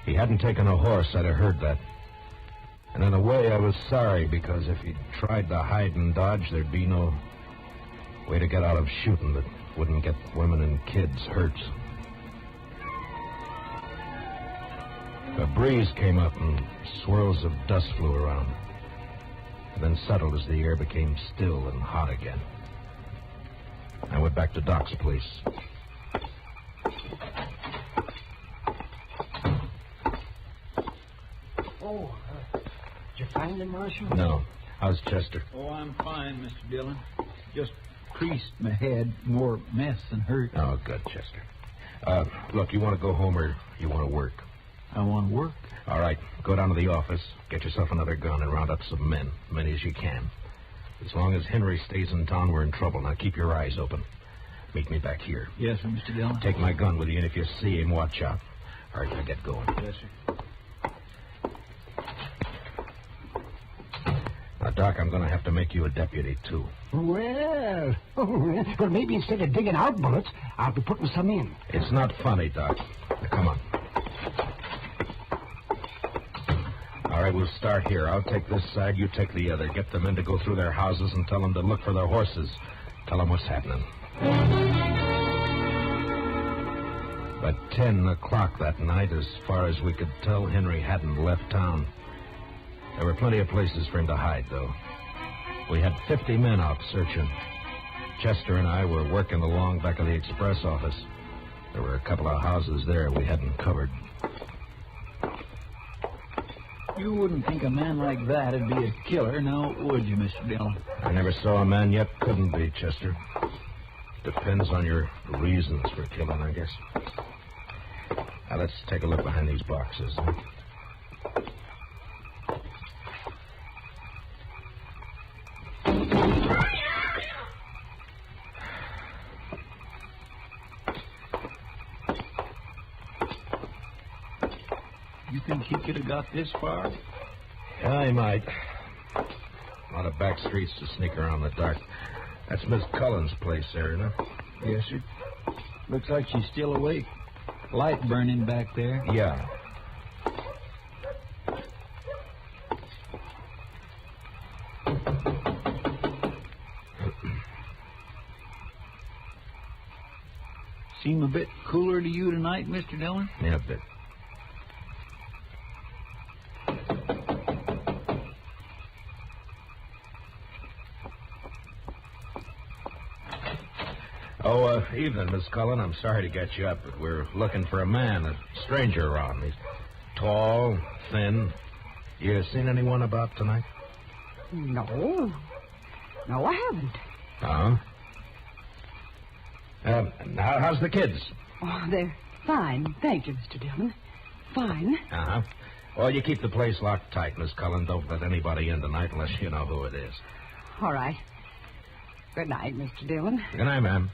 He hadn't taken a horse, I'd have heard that. And in a way, I was sorry, because if he'd tried to hide and dodge, there'd be no way to get out of shooting that wouldn't get women and kids hurt. A breeze came up and swirls of dust flew around, and then settled as the air became still and hot again. I went back to Doc's place. Oh, did you find him, Marshal? No. How's Chester? Oh, I'm fine, Mr. Dillon. Just creased my head, more mess than hurt. Oh, good, Chester. Look, you want to go home or you want to work? I want to work. All right, go down to the office, get yourself another gun, and round up some men, many as you can. As long as Henry stays in town, we're in trouble. Now keep your eyes open. Meet me back here. Yes, sir, Mr. Dillon. Take my gun with you, and if you see him, watch out. All right, now get going. Yes, sir. Now, Doc, I'm going to have to make you a deputy, too. Well, maybe instead of digging out bullets, I'll be putting some in. It's not funny, Doc. Now, come on. All right, we'll start here. I'll take this side, you take the other. Get the men to go through their houses and tell them to look for their horses. Tell them what's happening. By 10 o'clock that night, as far as we could tell, Henry hadn't left town. There were plenty of places for him to hide, though. We had 50 men out searching. Chester and I were working along back of the express office. There were a couple of houses there we hadn't covered. You wouldn't think a man like that would be a killer, now would you, Mr. Dillon? I never saw a man yet couldn't be, Chester. Depends on your reasons for killing, I guess. Now, let's take a look behind these boxes. You think he could have got this far? Yeah, he might. A lot of back streets to sneak around in the dark. That's Miss Cullen's place there, isn't it? Yes, sir. Looks like she's still awake. Light burning back there. Yeah. Seem a bit cooler to you tonight, Mr. Dillon? Yeah, a bit. Oh, evening, Miss Cullen. I'm sorry to get you up, but we're looking for a man, a stranger around. He's tall, thin. You seen anyone about tonight? No. No, I haven't. Now, how's the kids? Oh, they're fine. Thank you, Mr. Dillon. Fine. Uh-huh. Well, you keep the place locked tight, Miss Cullen. Don't let anybody in tonight unless you know who it is. All right. Good night, Mr. Dillon. Good night, ma'am.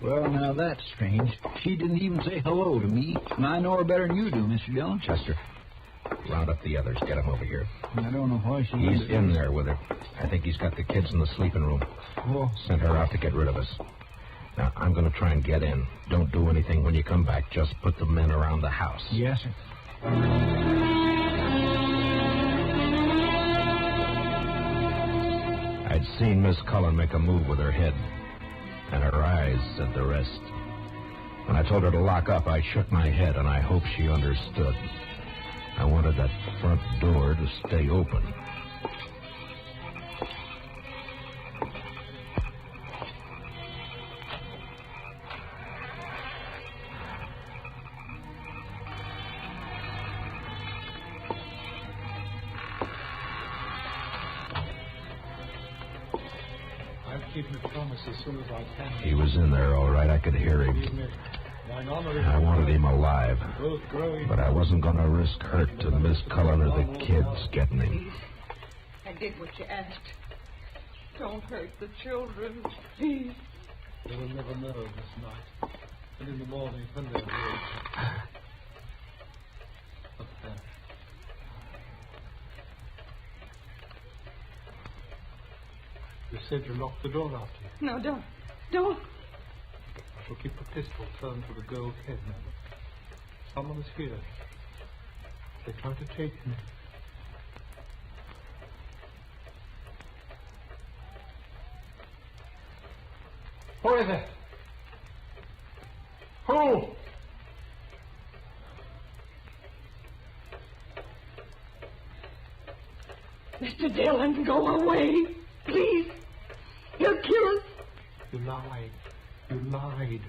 Well, now that's strange. She didn't even say hello to me, and I know her better than you do, Mr. Dillon. Chester, round up the others. Get them over here. I don't know why she... He's in there with her. I think he's got the kids in the sleeping room. Oh. Sent her out to get rid of us. Now, I'm going to try and get in. Don't do anything when you come back. Just put the men around the house. Yes, sir. I'd seen Miss Cullen make a move with her head, and her eyes said the rest. When I told her to lock up, I shook my head, and I hope she understood. I wanted that front door to stay open. I'll keep my promise as soon as I can. He was in there, all right. I could hear him. I wanted him alive. But I wasn't going to risk hurt to Miss Cullen or the kids getting him. I did what you asked. Don't hurt the children, please. They will never know this night. And in the morning, when they're awake. Up there. You said you locked the door after you. No, don't. I shall keep the pistol turned to the girl's head now. Someone is here. They try to take me. Who is it? Who? Mr. Dillon, go away. Please. He'll kill us. You lied. You lied.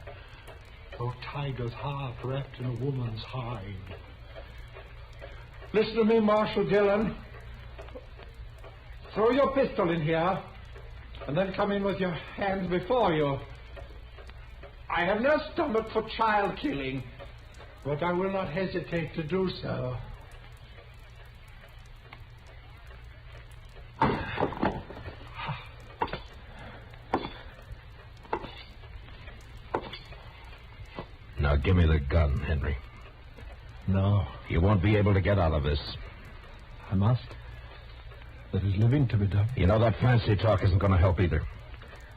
Oh, tiger's heart wrapped in a woman's hide. Listen to me, Marshal Dillon. Throw your pistol in here, and then come in with your hands before you. I have no stomach for child killing, but I will not hesitate to do so. Now give me the gun, Henry. No. You won't be able to get out of this. I must. There is living to be done. You know that fancy talk isn't going to help either.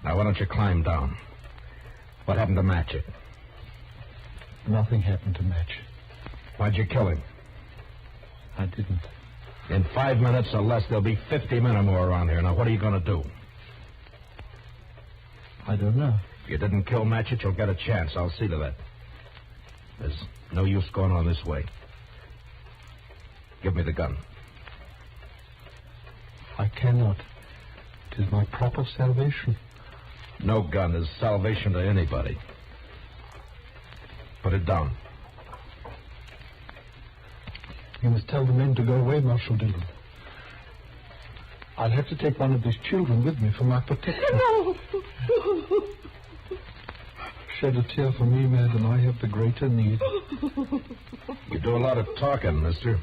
Now why don't you climb down? What happened to Matchett? Nothing happened to Match. Why'd you kill him? I didn't. In 5 minutes or less, there'll be 50 men or more around here. Now, what are you going to do? I don't know. If you didn't kill Matchett, you'll get a chance. I'll see to that. There's no use going on this way. Give me the gun. I cannot. It is my proper salvation. No gun is salvation to anybody. Put it down. You must tell the men to go away, Marshal Dillon. I'll have to take one of these children with me for my protection. No! Shed a tear for me, madam. I have the greater need. You do a lot of talking, mister.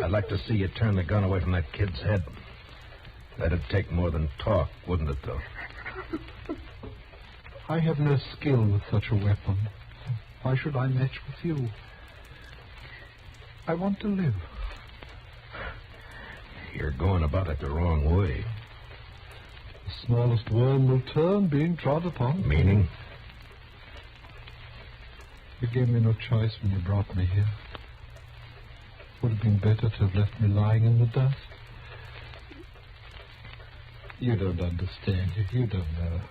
I'd like to see you turn the gun away from that kid's head. That'd take more than talk, wouldn't it, though? I have no skill with such a weapon. Why should I match with you? I want to live. You're going about it the wrong way. The smallest worm will turn, being trod upon. Meaning? You gave me no choice when you brought me here. Would have been better to have left me lying in the dust. You don't understand. You don't know.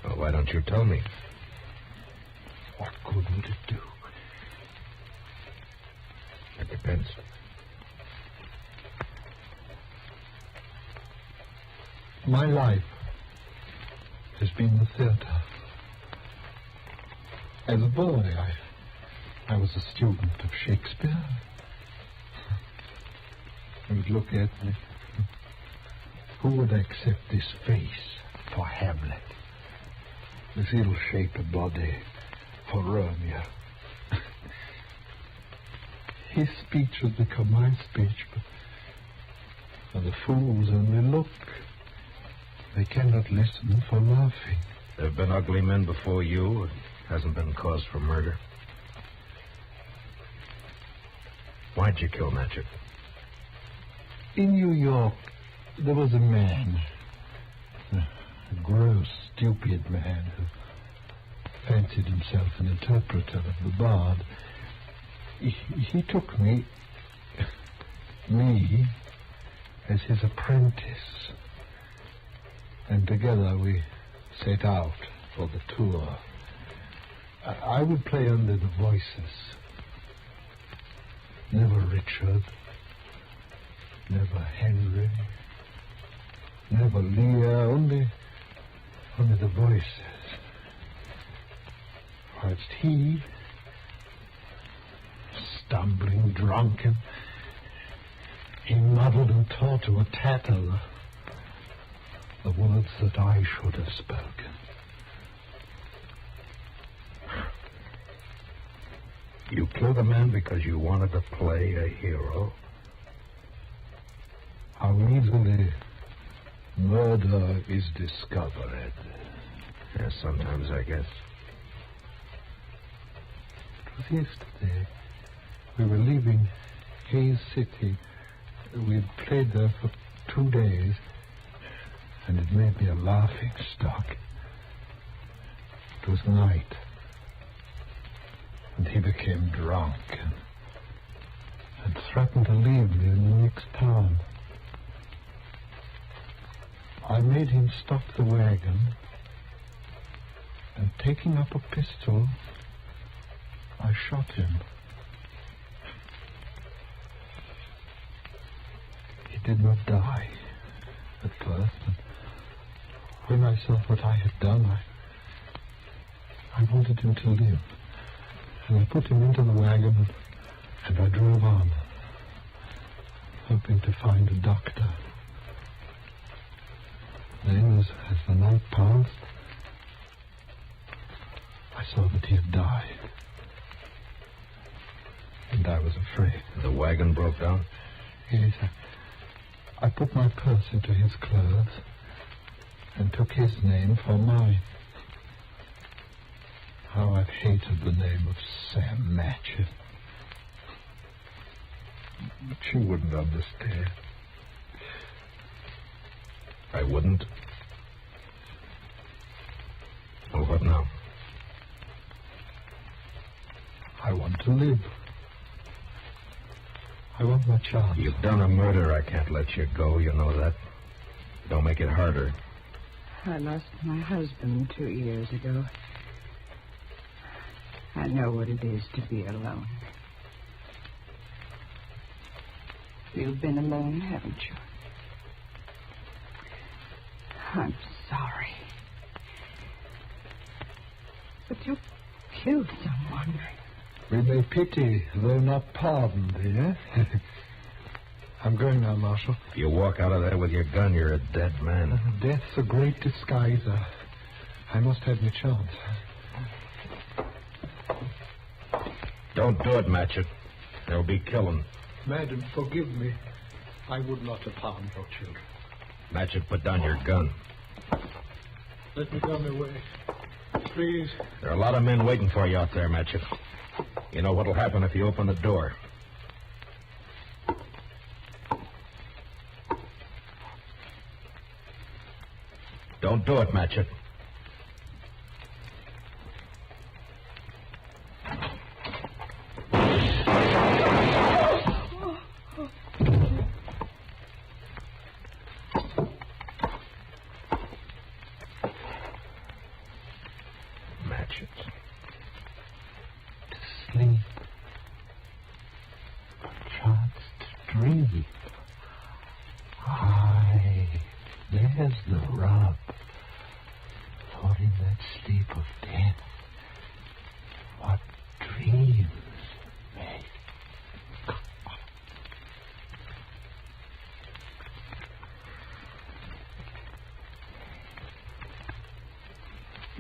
Well, why don't you tell me? What good would it do? It depends. My life has been the theater. As a boy, I was a student of Shakespeare. He would look at me. Who would accept this face for Hamlet? This ill-shaped body for Romeo? His speech has become my speech, but the fools only look. They cannot listen for laughing. There have been ugly men before you. It hasn't been cause for murder. Why'd you kill Matchett? In New York, there was a man, a gross, stupid man who fancied himself an interpreter of the bard. He took me, as his apprentice, and together we set out for the tour. I would play under the voices. Never Richard, never Henry, never Lear, only the voices. Whilst he, stumbling, drunken, he muddled and taught to a tattle the words that I should have spoken. You killed a man because you wanted to play a hero? How easily murder is discovered. Yes, sometimes, I guess. It was yesterday. We were leaving Hayes City. We'd played there for 2 days, and it made me a laughing stock. It was night, and he became drunk and threatened to leave me in the next town. I made him stop the wagon, and taking up a pistol, I shot him. He did not die at first, and when I saw what I had done, I wanted him to live. And I put him into the wagon, and I drove on, hoping to find a doctor. Then, as the night passed, I saw that he had died. And I was afraid. The wagon broke down? Yes. I put my purse into his clothes and took his name for mine. How I've hated the name of Sam Matchett. But she wouldn't understand. I wouldn't. Well, what now? I want to live. I want my chance. You've done a murder. I can't let you go. You know that. Don't make it harder. I lost my husband 2 years ago. I know what it is to be alone. You've been alone, haven't you? I'm sorry. But you killed someone. We may pity, though not pardon, dear. I'm going now, Marshal. If you walk out of there with your gun, you're a dead man. Death's a great disguiser. I must have my chance. Don't do it, Matchett. There'll be killing. Madam, forgive me. I would not have harmed your children. Matchett, put down your gun. Let me go my way. Please. There are a lot of men waiting for you out there, Matchett. You know what'll happen if you open the door. Don't do it, Matchett. Sleep. A chance to dream. Aye, there's the rub. For in that sleep of death, what dreams make.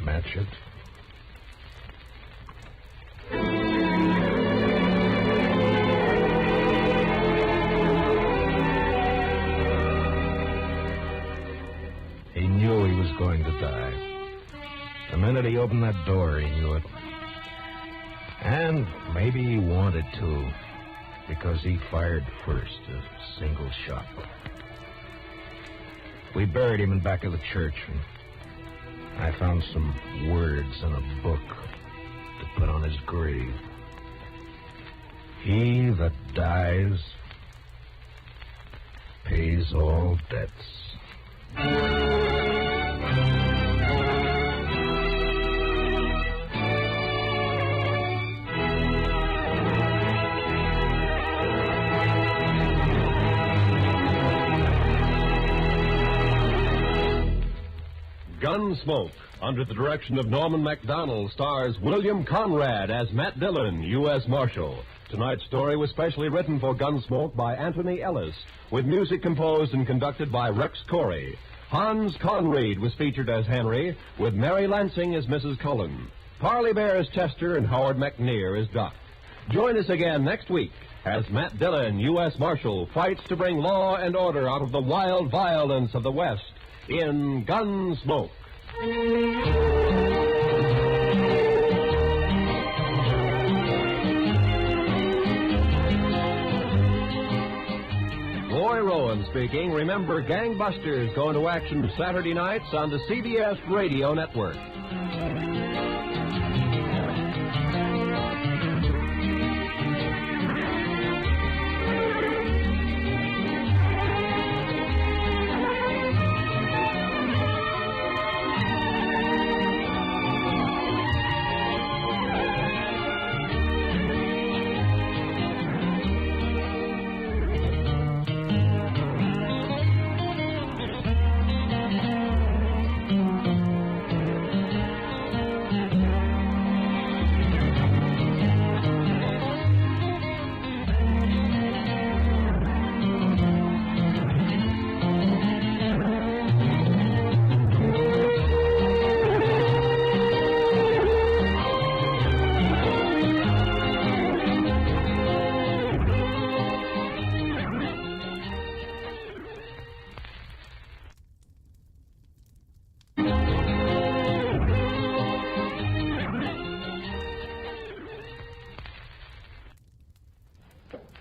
Matchett. He knew he was going to die. The minute he opened that door, he knew it. And maybe he wanted to, because he fired first, a single shot. We buried him in back of the church, and I found some words in a book to put on his grave. He that dies pays all debts. Gunsmoke, under the direction of Norman Macdonald, stars William Conrad as Matt Dillon, U.S. Marshal. Tonight's story was specially written for Gunsmoke by Anthony Ellis, with music composed and conducted by Rex Corey. Hans Conried was featured as Henry, with Mary Lansing as Mrs. Cullen. Parley Bear as Chester, and Howard McNear as Doc. Join us again next week as Matt Dillon, U.S. Marshal, fights to bring law and order out of the wild violence of the West in Gunsmoke. Roy Rowan speaking. Remember, Gangbusters going to action Saturday nights on the CBS Radio Network.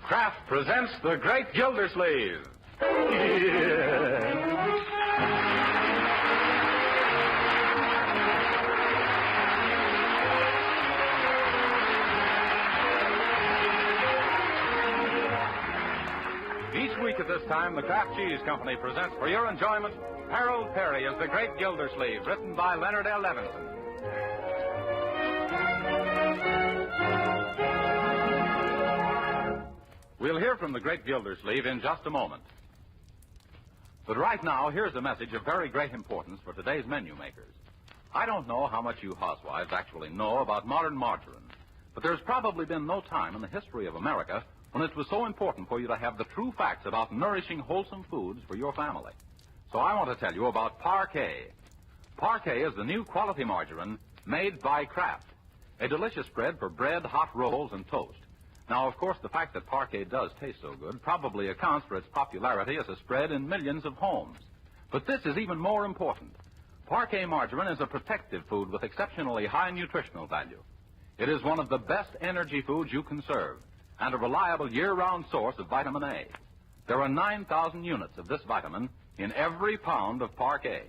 Kraft presents The Great Gildersleeve. Each week at this time, the Kraft Cheese Company presents for your enjoyment Harold Perry as The Great Gildersleeve, written by Leonard L. Levinson. We'll hear from the Great Gildersleeve in just a moment. But right now, here's a message of very great importance for today's menu makers. I don't know how much you housewives actually know about modern margarine, but there's probably been no time in the history of America when it was so important for you to have the true facts about nourishing, wholesome foods for your family. So I want to tell you about Parquet. Parquet is the new quality margarine made by Kraft, a delicious spread for bread, hot rolls, and toast. Now, of course, the fact that Parquet does taste so good probably accounts for its popularity as a spread in millions of homes. But this is even more important. Parquet margarine is a protective food with exceptionally high nutritional value. It is one of the best energy foods you can serve and a reliable year-round source of vitamin A. There are 9,000 units of this vitamin in every pound of Parquet.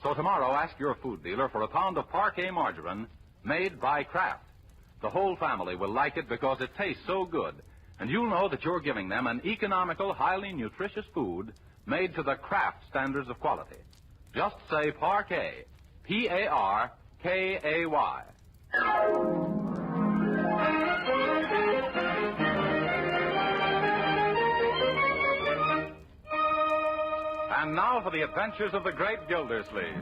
So tomorrow, ask your food dealer for a pound of Parquet margarine made by Kraft. The whole family will like it because it tastes so good, and you'll know that you're giving them an economical, highly nutritious food made to the Kraft standards of quality. Just say Parquet, P-A-R-K-A-Y. And now for the adventures of the Great Gildersleeve.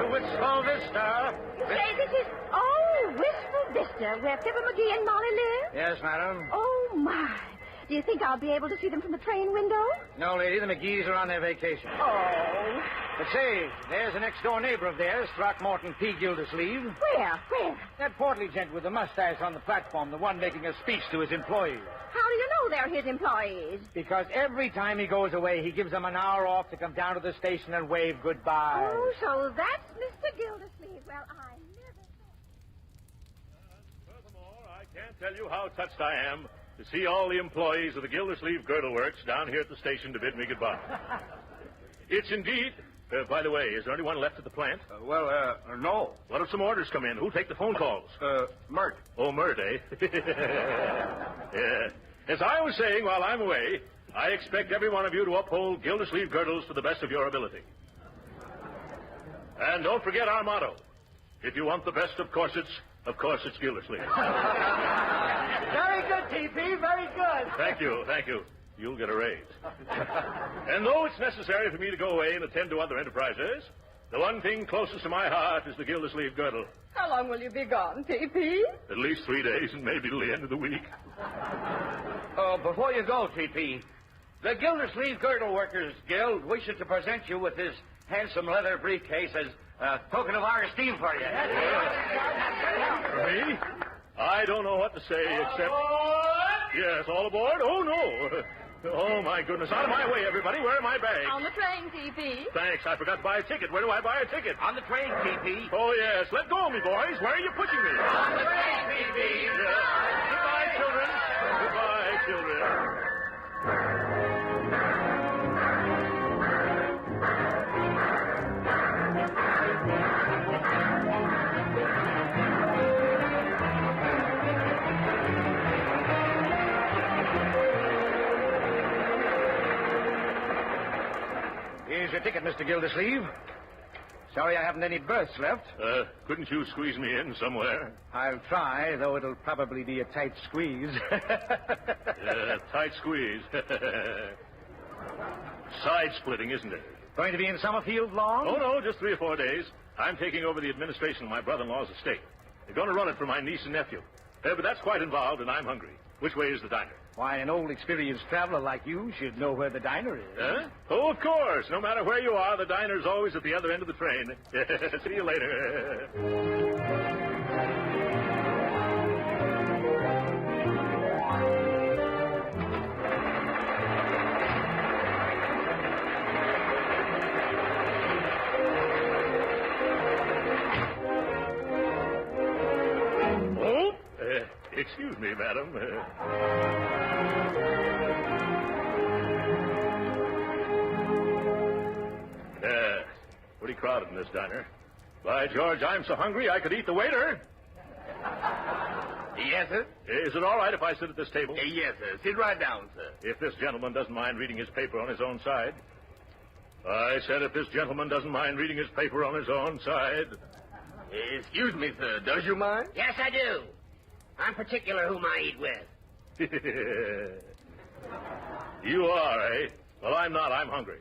Wistful Vista. Say, this is... Oh, Wistful Vista, where Fibber McGee and Molly live? Yes, madam. Oh, my. Do you think I'll be able to see them from the train window? No, lady, the McGees are on their vacation. Oh. But say, there's a next-door neighbor of theirs, Throckmorton P. Gildersleeve. Where? That portly gent with the mustache on the platform, the one making a speech to his employees. How do you know they're his employees? Because every time he goes away, he gives them an hour off to come down to the station and wave goodbye. Oh, so that's Mr. Gildersleeve. Well, I never thought... Furthermore, I can't tell you how touched I am to see all the employees of the Gildersleeve Girdle Works down here at the station to bid me goodbye. It's indeed... by the way, is there anyone left at the plant? No. What if some orders come in? Who'll take the phone calls? Mert. Oh, Mert, eh? Yeah. As I was saying while I'm away, I expect every one of you to uphold Gildersleeve girdles to the best of your ability. And don't forget our motto. If you want the best of corsets Gildersleeve. Very good, T.P., very good. Thank you. you'll get a raise. And though it's necessary for me to go away and attend to other enterprises, the one thing closest to my heart is the Gildersleeve girdle. How long will you be gone, T.P.? At least 3 days and maybe till the end of the week. Oh, before you go, T.P., the Gildersleeve Girdle Workers Guild wishes to present you with this handsome leather briefcase as a token of our esteem for you. For me? I don't know what to say except... Yes, all aboard? Oh, no. Oh, my goodness. Out of my way, everybody. Where are my bags? On the train, T.P. Thanks. I forgot to buy a ticket. Where do I buy a ticket? On the train, T.P. Oh, yes. Let go of me, boys. Where are you pushing me? On the train, T.P. Goodbye, children. Goodbye, children. Here's your ticket, Mr. Gildersleeve. Sorry I haven't any berths left. Couldn't you squeeze me in somewhere? I'll try, though it'll probably be a tight squeeze. Tight squeeze. Side-splitting, isn't it? Going to be in Summerfield long? Oh, no, just 3 or 4 days. I'm taking over the administration of my brother-in-law's estate. They're going to run it for my niece and nephew. But that's quite involved, and I'm hungry. Which way is the diner? Why, an old experienced traveler like you should know where the diner is. Huh? Oh, of course. No matter where you are, the diner's always at the other end of the train. See you later. Excuse me, madam. Pretty crowded in this diner. By George, I'm so hungry I could eat the waiter. Yes, sir? Is it all right if I sit at this table? Yes, sir. Sit right down, sir. If this gentleman doesn't mind reading his paper on his own side. I said if this gentleman doesn't mind reading his paper on his own side. Excuse me, sir. Does you mind? Yes, I do. I'm particular whom I eat with. You are, eh? Well, I'm not. I'm hungry.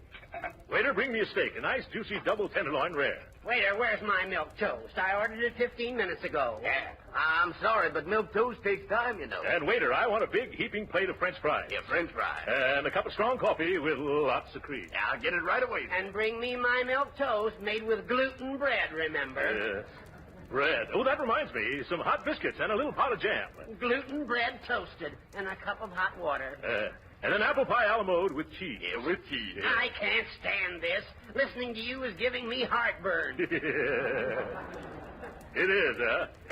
Waiter, bring me a steak. A nice, juicy, double tenderloin rare. Waiter, where's my milk toast? I ordered it 15 minutes ago. Yeah. I'm sorry, but milk toast takes time, you know. And waiter, I want a big, heaping plate of French fries. Yeah, French fries. And a cup of strong coffee with lots of cream. Yeah, I'll get it right away. And bring me my milk toast made with gluten bread, remember? Yes. Bread. Oh, that reminds me. Some hot biscuits and a little pot of jam. Gluten bread toasted and a cup of hot water. And an apple pie a la mode with cheese. Yeah, with cheese. Yeah. I can't stand this. Listening to you is giving me heartburn. It is,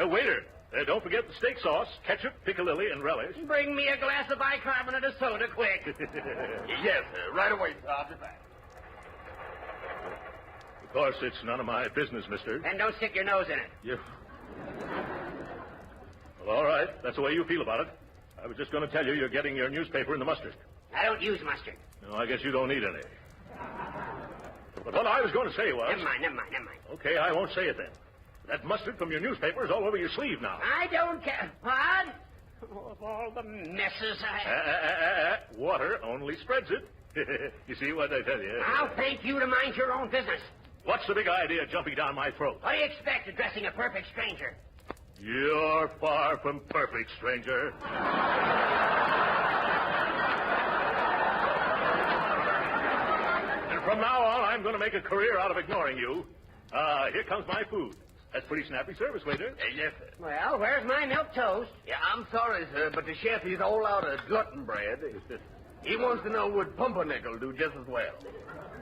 waiter, don't forget the steak sauce, ketchup, piccalilli, and relish. Bring me a glass of bicarbonate of soda, quick. Yes, sir. Right away, sir. I'll be back. Of course, it's none of my business, mister. And don't stick your nose in it. You... Well, all right. That's the way you feel about it. I was just going to tell you you're getting your newspaper in the mustard. I don't use mustard. No, I guess you don't need any. But what I was going to say was... Never mind. Okay, I won't say it then. That mustard from your newspaper is all over your sleeve now. I don't care. What? Oh, of all the messes Water only spreads it. You see what I tell you? I'll thank you to mind your own business. What's the big idea jumping down my throat? What do you expect addressing a perfect stranger? You're far from perfect, stranger. And from now on, I'm going to make a career out of ignoring you. Here comes my food. That's pretty snappy service, waiter. Yes, sir. Well, where's my milk toast? Yeah, I'm sorry, sir, but the chef, he's all out of gluten bread. He wants to know would pumpernickel do just as well.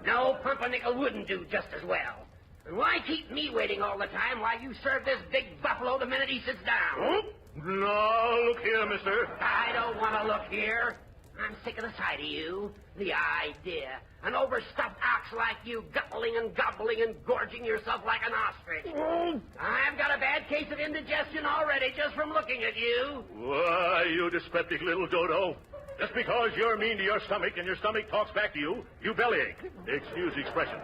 No, pumpernickel wouldn't do just as well. And why keep me waiting all the time while you serve this big buffalo the minute he sits down? No, look here, mister. I don't want to look here. I'm sick of the sight of you. The idea. An overstuffed ox like you guzzling and gobbling and gorging yourself like an ostrich. I've got a bad case of indigestion already just from looking at you. Why, you dyspeptic little dodo. Just because you're mean to your stomach and your stomach talks back to you, you bellyache. Excuse the expression.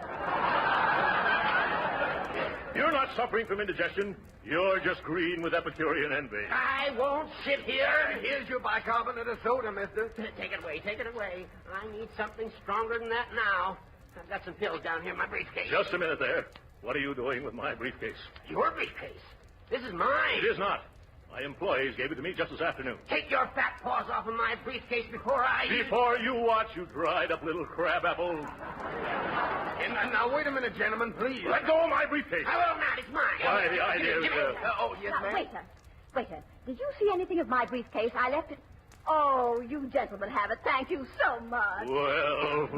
You're not suffering from indigestion. You're just green with Epicurean envy. I won't sit here. Here's your bicarbonate of soda, mister. Take it away, take it away. I need something stronger than that now. I've got some pills down here in my briefcase. Just a minute there. What are you doing with my briefcase? Your briefcase? This is mine. It is not. My employees gave it to me just this afternoon. Take your fat paws off of my briefcase before I... Before you watch, you dried up little crabapple. Now, wait a minute, gentlemen, please. Let go of my briefcase. I will not. It's mine. Why, the idea is... yes, Now, ma'am. waiter, did you see anything of my briefcase? I left it... Oh, you gentlemen have it. Thank you so much. Well...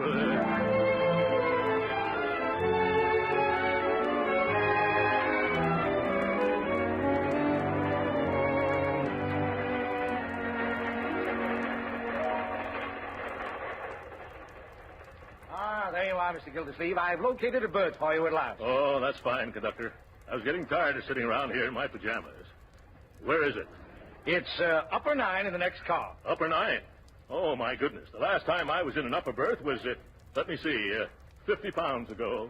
There you are, Mr. Gildersleeve. I've located a berth for you at last. Oh, that's fine, conductor. I was getting tired of sitting around here in my pajamas. Where is it? It's upper 9 in the next car. Upper 9? Oh, my goodness. The last time I was in an upper berth was, let me see, 50 pounds ago.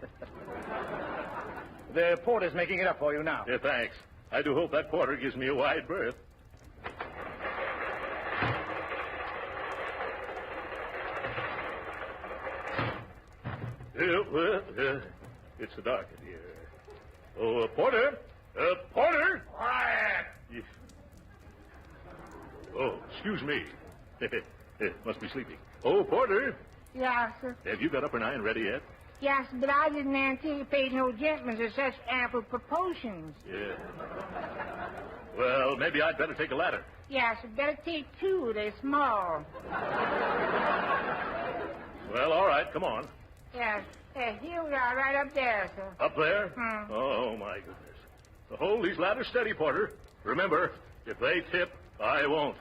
The porter's making it up for you now. Yeah, thanks. I do hope that porter gives me a wide berth. It's so dark in here. Oh, porter! Porter! Quiet! Oh, excuse me. Must be sleeping. Oh, porter! Yes, sir. Have you got upper 9 ready yet? Yes, but I didn't anticipate no gentlemen of such ample proportions. Yeah. Well, maybe I'd better take a ladder. Yes, better take 2. They're small. Well, all right, come on. Yes. Here we are, right up there, sir. Up there? Hmm. Oh, my goodness. Hold these ladders steady, porter. Remember, if they tip, I won't.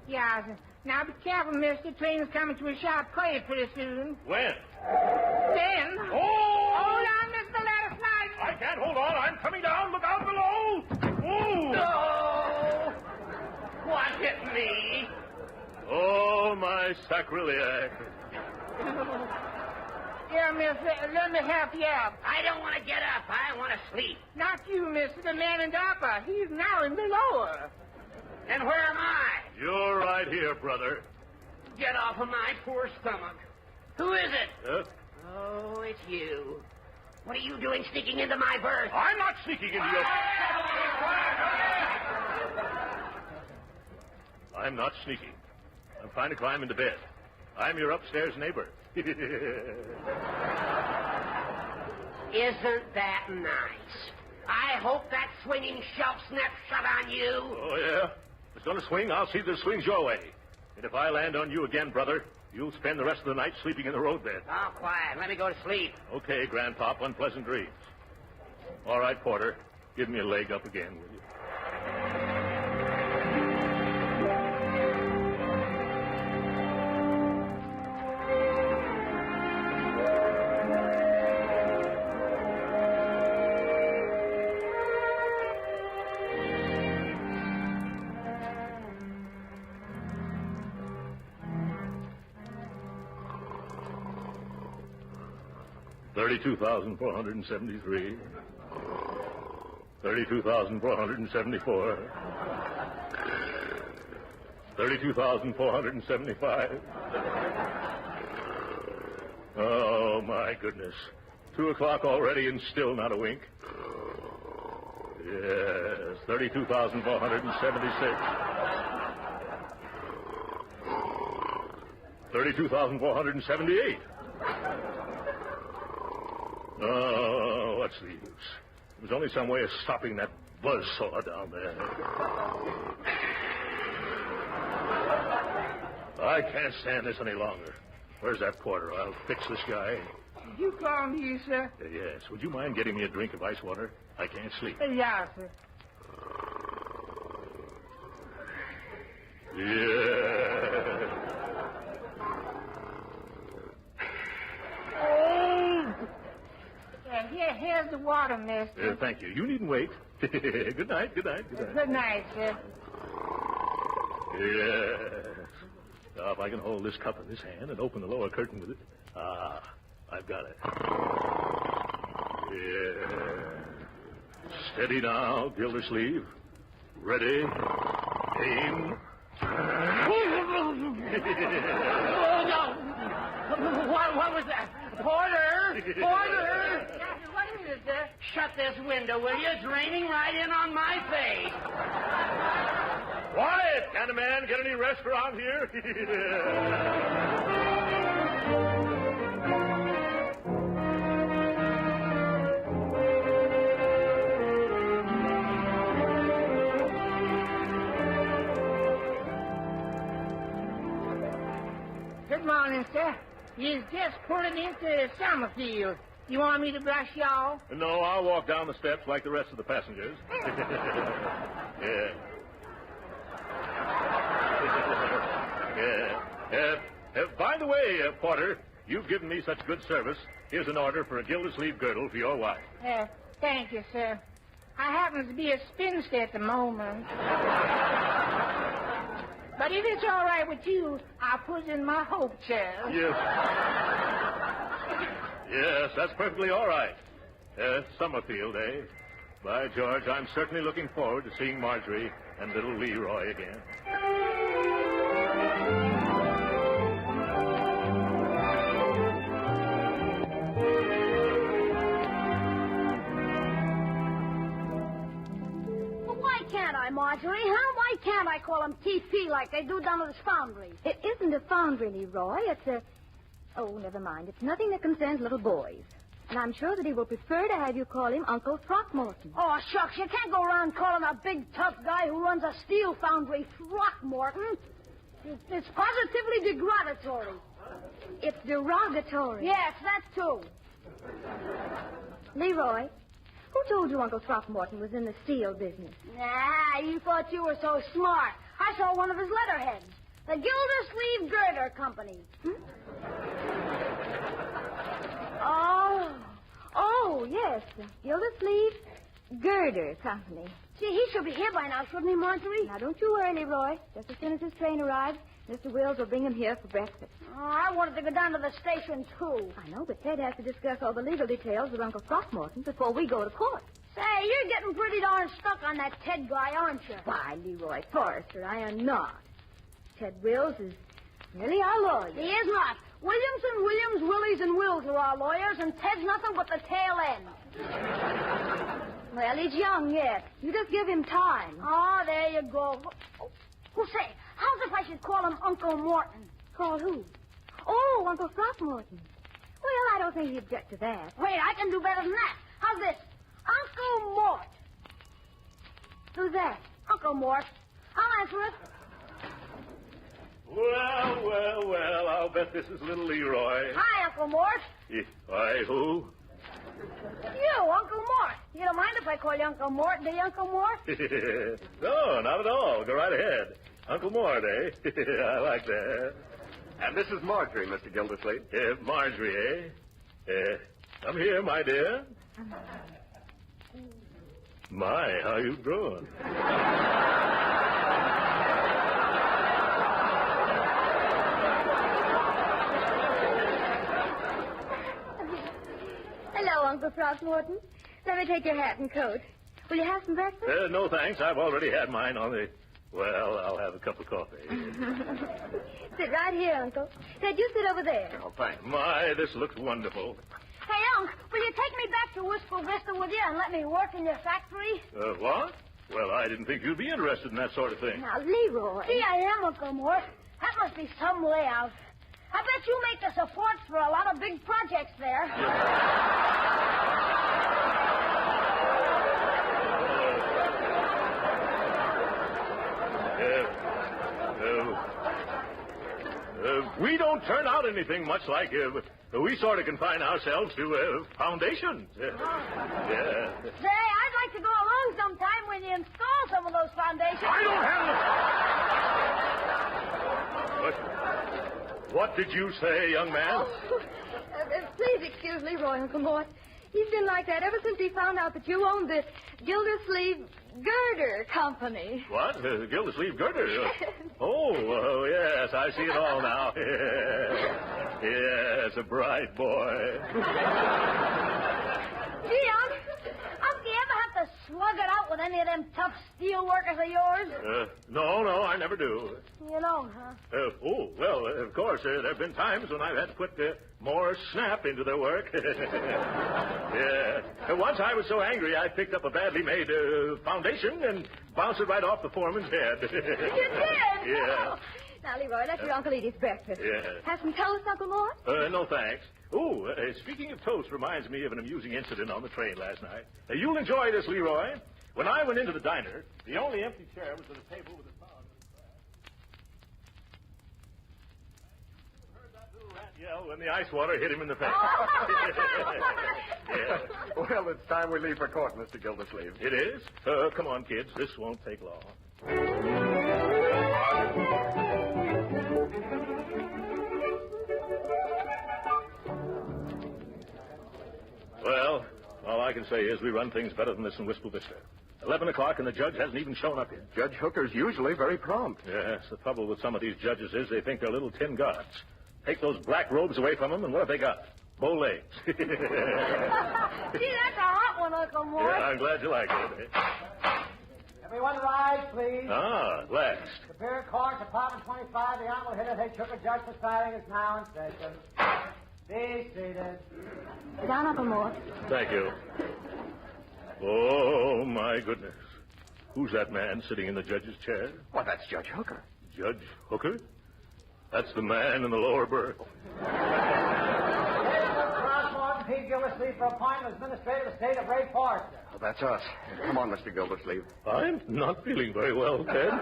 Yes. Now be careful, mister. Train's coming to a sharp point pretty soon. When? Then. Oh! Hold on, mister. Let us slide. I can't hold on. I'm coming down. Look out below. Whoa! No! What hit me? Oh, my sacrilege. Here, mister. Let me help you up. I don't want to get up. I want to sleep. Not you, mister. The man in the upper. He's now in the lower. And where am I? You're right here, brother. Get off of my poor stomach. Who is it? Oh, it's you. What are you doing sneaking into my berth? I'm not sneaking into your... I'm not sneaking. I'm trying to climb into bed. I'm your upstairs neighbor. Isn't that nice? I hope that swinging shelf snaps shut on you. Oh, yeah? If it's going to swing, I'll see that it swings your way. And if I land on you again, brother, you'll spend the rest of the night sleeping in the roadbed. Oh, quiet. Let me go to sleep. Okay, Grandpop, unpleasant dreams. All right, Porter, give me a leg up again, will you? 32,473. 32,474. 32,475. Oh, my goodness. 2 o'clock already and still not a wink. Yes, 32,476. 32,478. Oh, what's the use? There's only some way of stopping that buzzsaw down there. I can't stand this any longer. Where's that porter? I'll fix this guy. Did you call me, sir? Yes. Would you mind getting me a drink of ice water? I can't sleep. Yeah, sir. Yeah. Here's the water, mister. Thank you. You needn't wait. Good night, good night, good night. Good night, sir. Yes. Now, if I can hold this cup in this hand and open the lower curtain with it. Ah, I've got it. Yeah. Steady now, Gildersleeve. Ready, aim. What was that? Porter! Porter! What is it, sir? Shut this window, will you? It's raining right in on my face. Quiet! Can a man get any rest around here? Good morning, sir. You's just pulling into Summerfield. You want me to brush you off? No, I'll walk down the steps like the rest of the passengers. Yeah. By the way, Porter, you've given me such good service. Here's an order for a Gildersleeve girdle for your wife. Thank you, sir. I happen to be a spinster at the moment. But if it's all right with you, I'll put in my hope chair. Yes. Yes, that's perfectly all right. Summerfield, eh? By George, I'm certainly looking forward to seeing Marjorie and little Leroy again. Marjorie, why can't I call him TP like they do down at the foundry? It isn't a foundry, Leroy. It's a... Oh, never mind. It's nothing that concerns little boys. And I'm sure that he will prefer to have you call him Uncle Throckmorton. Oh, shucks. You can't go around calling a big, tough guy who runs a steel foundry Throckmorton. It's positively derogatory. It's derogatory. Yes, that too. Leroy, who told you Uncle Throckmorton was in the steel business? Nah, you thought you were so smart. I saw one of his letterheads. The Gildersleeve Girder Company. Oh, yes. The Gildersleeve Girder Company. Gee, he should be here by now, shouldn't he, Marjorie? Now, don't you worry, Leroy. Just as soon as his train arrives, Mr. Wills will bring him here for breakfast. Oh, I wanted to go down to the station, too. I know, but Ted has to discuss all the legal details with Uncle Throckmorton before we go to court. Say, you're getting pretty darn stuck on that Ted guy, aren't you? Why, Leroy Forrester, I am not. Ted Wills is really our lawyer. He is not. Williams, Willies, and Wills are our lawyers, and Ted's nothing but the tail end. Well, he's young yet. You just give him time. Oh, there you go. Oh, say, how's if I should call him Uncle Morton? Call who? Oh, Uncle Throckmorton. Well, I don't think he'd object to that. Wait, I can do better than that. How's this? Uncle Mort. Who's that? Uncle Mort. I'll answer it. Well, I'll bet this is little Leroy. Hi, Uncle Mort. Hi, who? You, Uncle Mort. You don't mind if I call you Uncle Mort, do you, Uncle Mort? No, not at all. Go right ahead. Uncle Mort, eh? I like that. And this is Marjorie, Mr. Gildersleeve. Marjorie, eh? Come here, my dear. My, how you grown. Hello, Uncle Throckmorton. Let me take your hat and coat. Will you have some breakfast? No, thanks. I've already had mine on the... Well, I'll have a cup of coffee. Sit right here, Uncle. Ted, you sit over there. Oh, thanks. My, this looks wonderful. Hey, Unc, will you take me back to Wistful Vista with you and let me work in your factory? What? Well, I didn't think you'd be interested in that sort of thing. Now, Leroy. See, I am, Uncle Mort. That must be some layout. I bet you make the supports for a lot of big projects there. We don't turn out anything much like... we sort of confine ourselves to foundations. Yeah. Say, I'd like to go along sometime when you install some of those foundations. I don't have... What did you say, young man? Please excuse Leroy, Uncle Mort. He's been like that ever since he found out that you owned the Gildersleeve Girder Company. What? Gildersleeve Girder? Oh, yes, I see it all now. Yes, a bright boy. Gee, slug it out with any of them tough steel workers of yours? No, I never do. You don't, huh? Well, of course, there have been times when I've had to put more snap into their work. Yeah. Once I was so angry, I picked up a badly made foundation and bounced it right off the foreman's head. You did? Yeah. Now, Leroy, let your Uncle eat his breakfast. Yeah. Have some toast, Uncle Mort? No, thanks. Speaking of toast reminds me of an amusing incident on the train last night. You'll enjoy this, Leroy. When I went into the diner, the only empty chair was at a table with a pound of heard that little rat yell when the ice water hit him in the face. Yeah. Well, it's time we leave for court, Mr. Gildersleeve. It is? Come on, kids. This won't take long. Well, all I can say is we run things better than this in Wistful Vista. 11 o'clock and the judge hasn't even shown up yet. Judge Hooker's usually very prompt. Yes, the trouble with some of these judges is they think they're little tin gods. Take those black robes away from them, and what have they got? Bow legs. Gee, that's a hot one, Uncle Mort. Yeah, I'm glad you like it. Everyone rise, please. At last. Superior Court, Department 25, the Honorable Hitter H. Hooker, Judge presiding, is now in session. Be seated. Sit down, Uncle Mort. Thank you. Oh, my goodness. Who's that man sitting in the judge's chair? Why, that's Judge Hooker. Judge Hooker? That's the man in the lower berth. Crossmore P. Gildersleeve for appointment as Administrator of the State of Ray Forrester. Oh, that's us. Come on, Mr. Gildersleeve. I'm not feeling very well, Ted.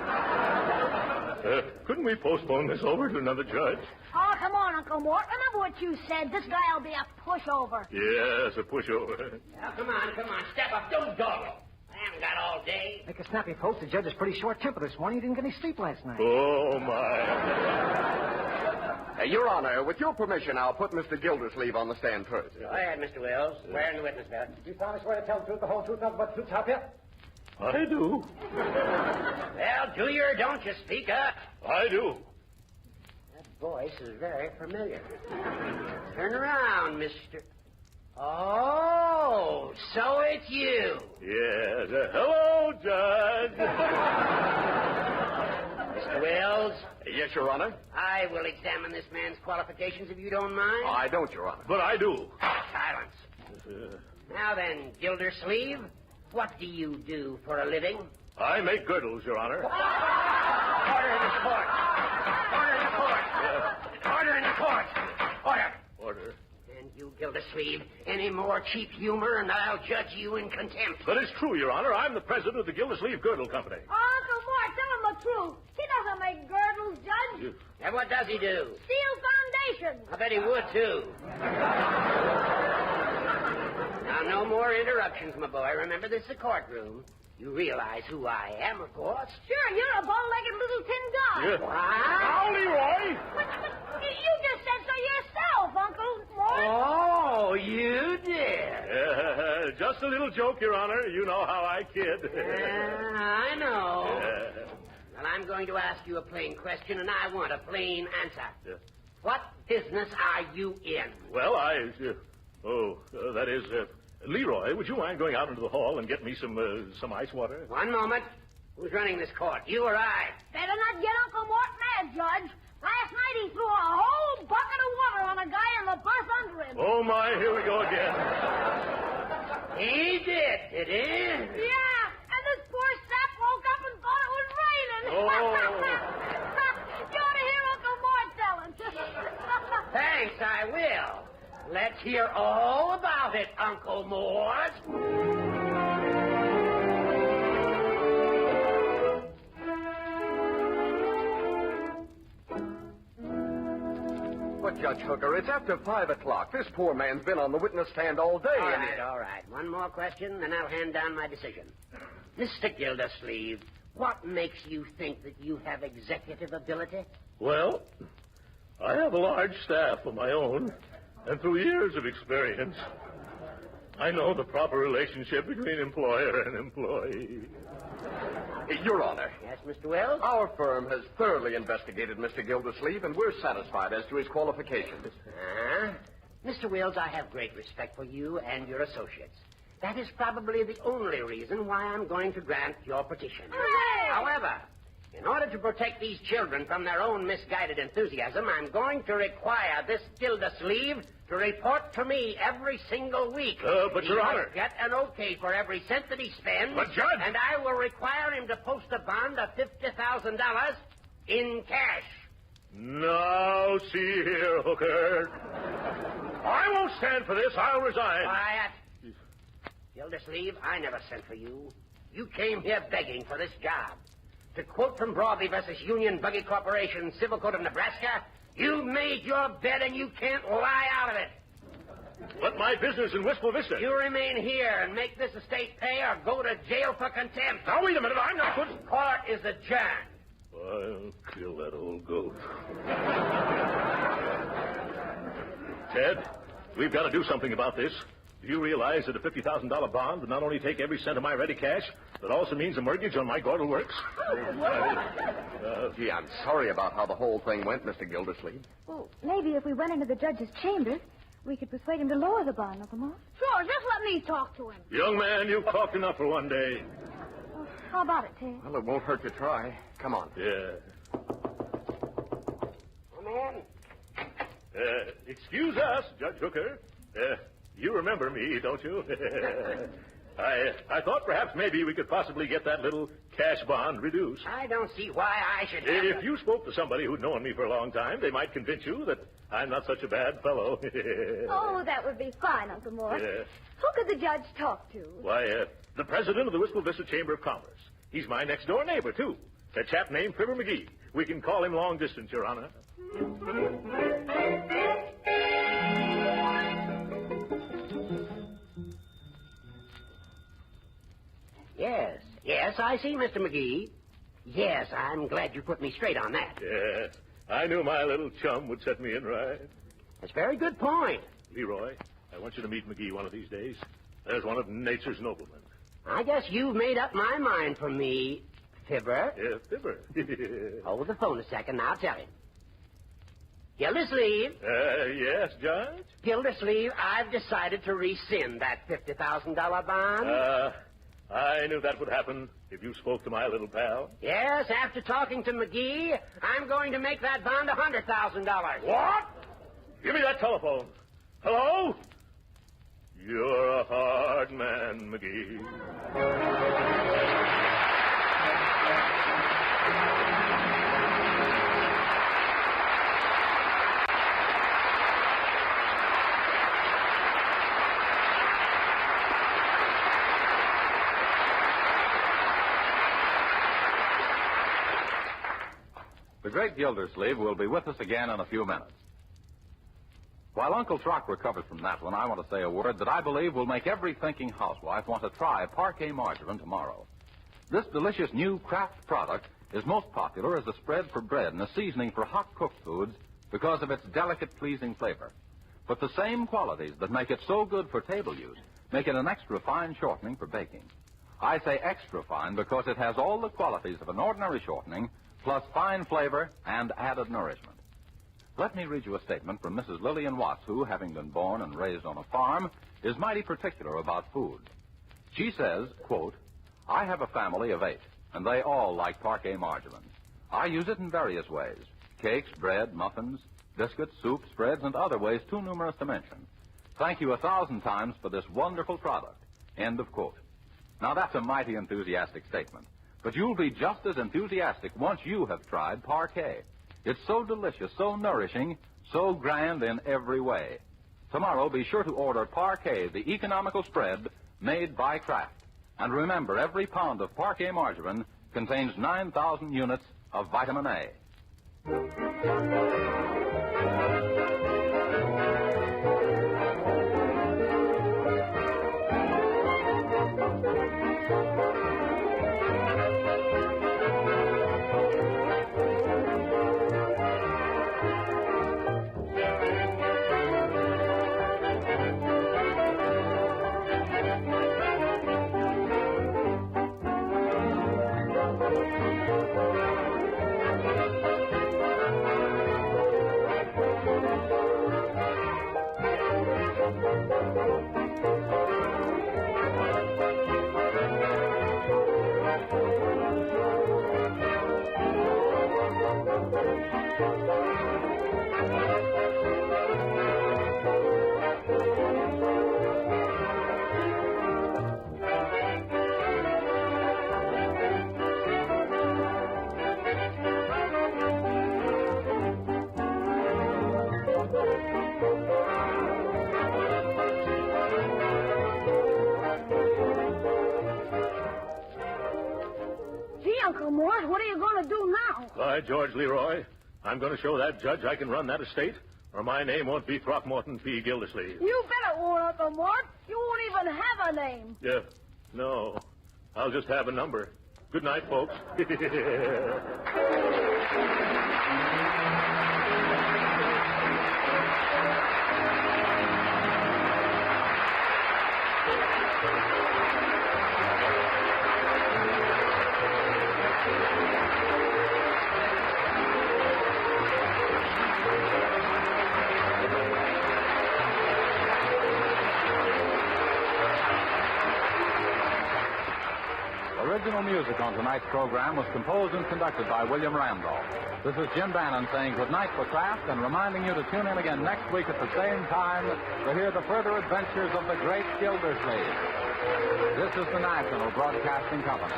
Couldn't we postpone this over to another judge? Oh, come on, Uncle Mort. Remember what you said. This guy'll be a pushover. Yes, a pushover. Now, come on. Step up. Don't dawdle. I haven't got all day. Make a snappy, folks. The judge is pretty short-tempered this morning. He didn't get any sleep last night. Oh, my. Your Honor, with your permission, I'll put Mr. Gildersleeve on the stand first. Go ahead, Mr. Wills. Swear in the witness belt. You promise swear to tell the truth, the whole truth, nothing but the truth, help you? I do. Well, do you or don't you speak up? I do. That voice is very familiar. Turn around, Mr. Oh, so it's you. Yes. Hello, Judge. Mr. Wills? Yes, Your Honor. I will examine this man's qualifications if you don't mind. I don't, Your Honor. But I do. Silence. Now then, Gildersleeve, what do you do for a living? I make girdles, Your Honor. Order in the court. Order in the court. Order in the court. Order. Order. And you, Gildersleeve, any more cheap humor and I'll judge you in contempt. That is true, Your Honor. I'm the president of the Gildersleeve Girdle Company. Uncle Mort, tell him the truth. He doesn't make girdles, Judge. And what does he do? Steel foundations. I bet he would, too. Now, no more interruptions, my boy. Remember, this is a courtroom. You realize who I am, of course. Sure, you're a bow-legged little tin god. Yeah. Now, Leroy! But you just said so yourself, Uncle Mort. Oh, you did. Just a little joke, Your Honor. You know how I kid. I know. Well, I'm going to ask you a plain question, and I want a plain answer. Yeah. What business are you in? Well, that is... Leroy, would you mind going out into the hall and get me some ice water? One moment. Who's running this court, you or I? Better not get Uncle Mort mad, Judge. Last night he threw a whole bucket of water on a guy in the berth under him. Oh, my, here we go again. He did he? Yeah, and this poor sap woke up and thought it was raining. Oh. You ought to hear Uncle Mort telling. Thanks, I will. Let's hear all about it, Uncle Mort. But, Judge Hooker, it's after 5 o'clock. This poor man's been on the witness stand all day. All right. One more question, then I'll hand down my decision. Mr. Gildersleeve, what makes you think that you have executive ability? Well, I have a large staff of my own, and through years of experience, I know the proper relationship between employer and employee. Your Honor. Yes, Mr. Wells? Our firm has thoroughly investigated Mr. Gildersleeve, and we're satisfied as to his qualifications. Mr. Wills, I have great respect for you and your associates. That is probably the only reason why I'm going to grant your petition. Hooray! However, in order to protect these children from their own misguided enthusiasm, I'm going to require this Gildersleeve to report to me every single week. But, he Your must Honor. get an okay for every cent that he spends. But, Judge. And I will require him to post a bond of $50,000 in cash. Now, see here, Hooker. I won't stand for this. I'll resign. Quiet. Gildersleeve, I never sent for you. You came here begging for this job. To quote from Broadley versus Union Buggy Corporation, Civil Code of Nebraska, you made your bed and you can't lie out of it. But my business in Wistful Vista. You remain here and make this estate pay or go to jail for contempt. Now, wait a minute. I'm not going to... Court is adjourned. I'll kill that old goat. Ted, we've got to do something about this. Do you realize that a $50,000 bond would not only take every cent of my ready cash, but also means a mortgage on my Gordon Works? Gee, I'm sorry about how the whole thing went, Mr. Gildersleeve. Well, maybe if we went into the judge's chambers, we could persuade him to lower the bond, Uncle Mort. Sure, just let me talk to him. Young man, you've talked enough for one day. Well, how about it, Ted? Well, it won't hurt to try. Come on. Yeah. Come in. Excuse us, Judge Hooker. You remember me, don't you? I thought perhaps maybe we could possibly get that little cash bond reduced. I don't see why I should have... If you spoke to somebody who'd known me for a long time, they might convince you that I'm not such a bad fellow. Oh, that would be fine, Uncle Mort. Yeah. Who could the judge talk to? Why, the president of the Wistful Vista Chamber of Commerce. He's my next-door neighbor, too. A chap named Fibber McGee. We can call him long distance, Your Honor. Yes, I see, Mr. McGee. Yes, I'm glad you put me straight on that. Yes, I knew my little chum would set me in right. That's a very good point. Leroy, I want you to meet McGee one of these days. There's one of nature's noblemen. I guess you've made up my mind for me, Fibber. Yeah, Fibber. Hold the phone a second, I'll tell him. Gildersleeve? Yes, Judge? Gildersleeve, I've decided to rescind that $50,000 bond. I knew that would happen if you spoke to my little pal. Yes, after talking to McGee, I'm going to make that bond $100,000. What? Give me that telephone. Hello? You're a hard man, McGee. The great Gildersleeve will be with us again in a few minutes. While Uncle Truck recovers from that one, I want to say a word that I believe will make every thinking housewife want to try Parquet margarine tomorrow. This delicious new Kraft product is most popular as a spread for bread and a seasoning for hot cooked foods because of its delicate, pleasing flavor. But the same qualities that make it so good for table use make it an extra fine shortening for baking. I say extra fine because it has all the qualities of an ordinary shortening, plus fine flavor and added nourishment. Let me read you a statement from Mrs. Lillian Watts, who, having been born and raised on a farm, is mighty particular about food. She says, quote, I have a family of 8, and they all like Parquet margarine. I use it in various ways. Cakes, bread, muffins, biscuits, soup, spreads, and other ways too numerous to mention. Thank you 1,000 times for this wonderful product. End of quote. Now, that's a mighty enthusiastic statement. But you'll be just as enthusiastic once you have tried Parquet. It's so delicious, so nourishing, so grand in every way. Tomorrow, be sure to order Parquet, the economical spread made by Kraft. And remember, every pound of Parquet margarine contains 9,000 units of vitamin A. Uncle Mort. What are you going to do now? By George Leroy, I'm going to show that judge I can run that estate, or my name won't be Throckmorton P. Gildersleeve. You bet it won't, Uncle Mort. You won't even have a name. Yeah, no. I'll just have a number. Good night, folks. Original music on tonight's program was composed and conducted by William Randolph. This is Jim Bannon saying good night for Kraft and reminding you to tune in again next week at the same time to hear the further adventures of the great Gildersleeve. This is the National Broadcasting Company.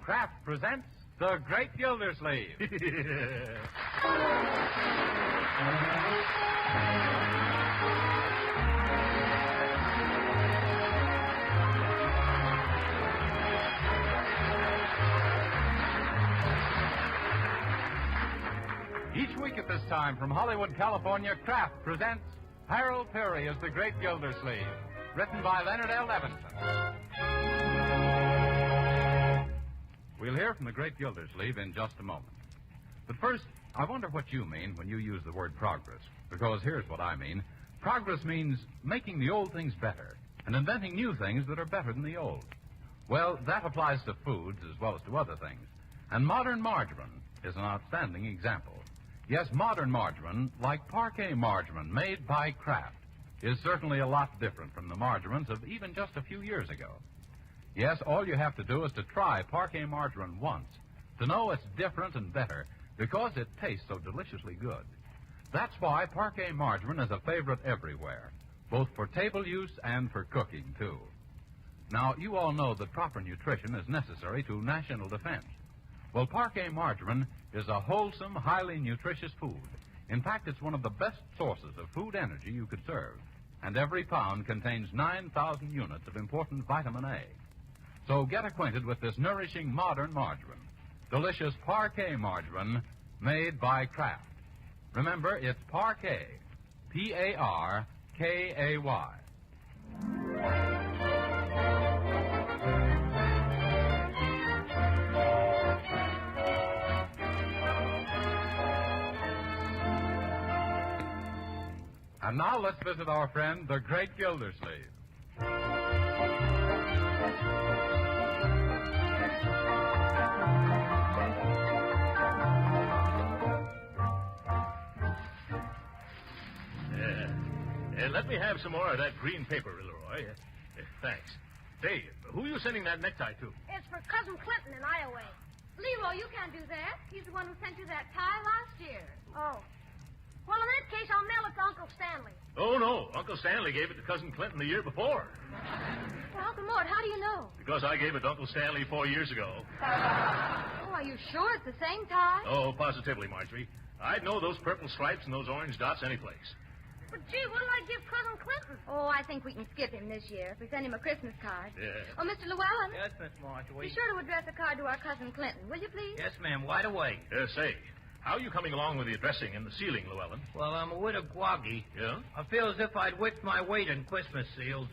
Kraft presents The Great Gildersleeve. Each week at this time from Hollywood, California, Kraft presents Harold Peary as The Great Gildersleeve, written by Leonard L. Levinson. We'll hear from the great Gildersleeve in just a moment. But first, I wonder what you mean when you use the word progress. Because here's what I mean. Progress means making the old things better and inventing new things that are better than the old. Well, that applies to foods as well as to other things. And modern margarine is an outstanding example. Yes, modern margarine, like Parquet margarine made by Kraft, is certainly a lot different from the margarines of even just a few years ago. Yes, all you have to do is to try Parquet margarine once to know it's different and better because it tastes so deliciously good. That's why Parquet margarine is a favorite everywhere, both for table use and for cooking, too. Now, you all know that proper nutrition is necessary to national defense. Well, Parquet margarine is a wholesome, highly nutritious food. In fact, it's one of the best sources of food energy you could serve. And every pound contains 9,000 units of important vitamin A. So get acquainted with this nourishing modern margarine. Delicious Parquet margarine made by Kraft. Remember, it's Parquet. P-A-R-K-A-Y. And now let's visit our friend, the great Gildersleeve. Let me have some more of that green paper, Leroy. Thanks. Say, who are you sending that necktie to? It's for Cousin Clinton in Iowa. Leroy, you can't do that. He's the one who sent you that tie last year. Oh. Well, in that case, I'll mail it to Uncle Stanley. Oh, no. Uncle Stanley gave it to Cousin Clinton the year before. Well, Uncle Mort, how do you know? Because I gave it to Uncle Stanley 4 years ago. Oh, are you sure it's the same tie? Oh, positively, Marjorie. I'd know those purple stripes and those orange dots anyplace. But, gee, what'll I give Cousin Clinton? Oh, I think we can skip him this year if we send him a Christmas card. Yeah. Oh, Mr. Llewellyn. Yes, Miss Marjorie. Be sure to address a card to our Cousin Clinton, will you, please? Yes, ma'am, right away. Say, how are you coming along with the addressing and the sealing, Llewellyn? Well, I'm a widow Gwoggy. Yeah? I feel as if I'd whipped my weight in Christmas seals.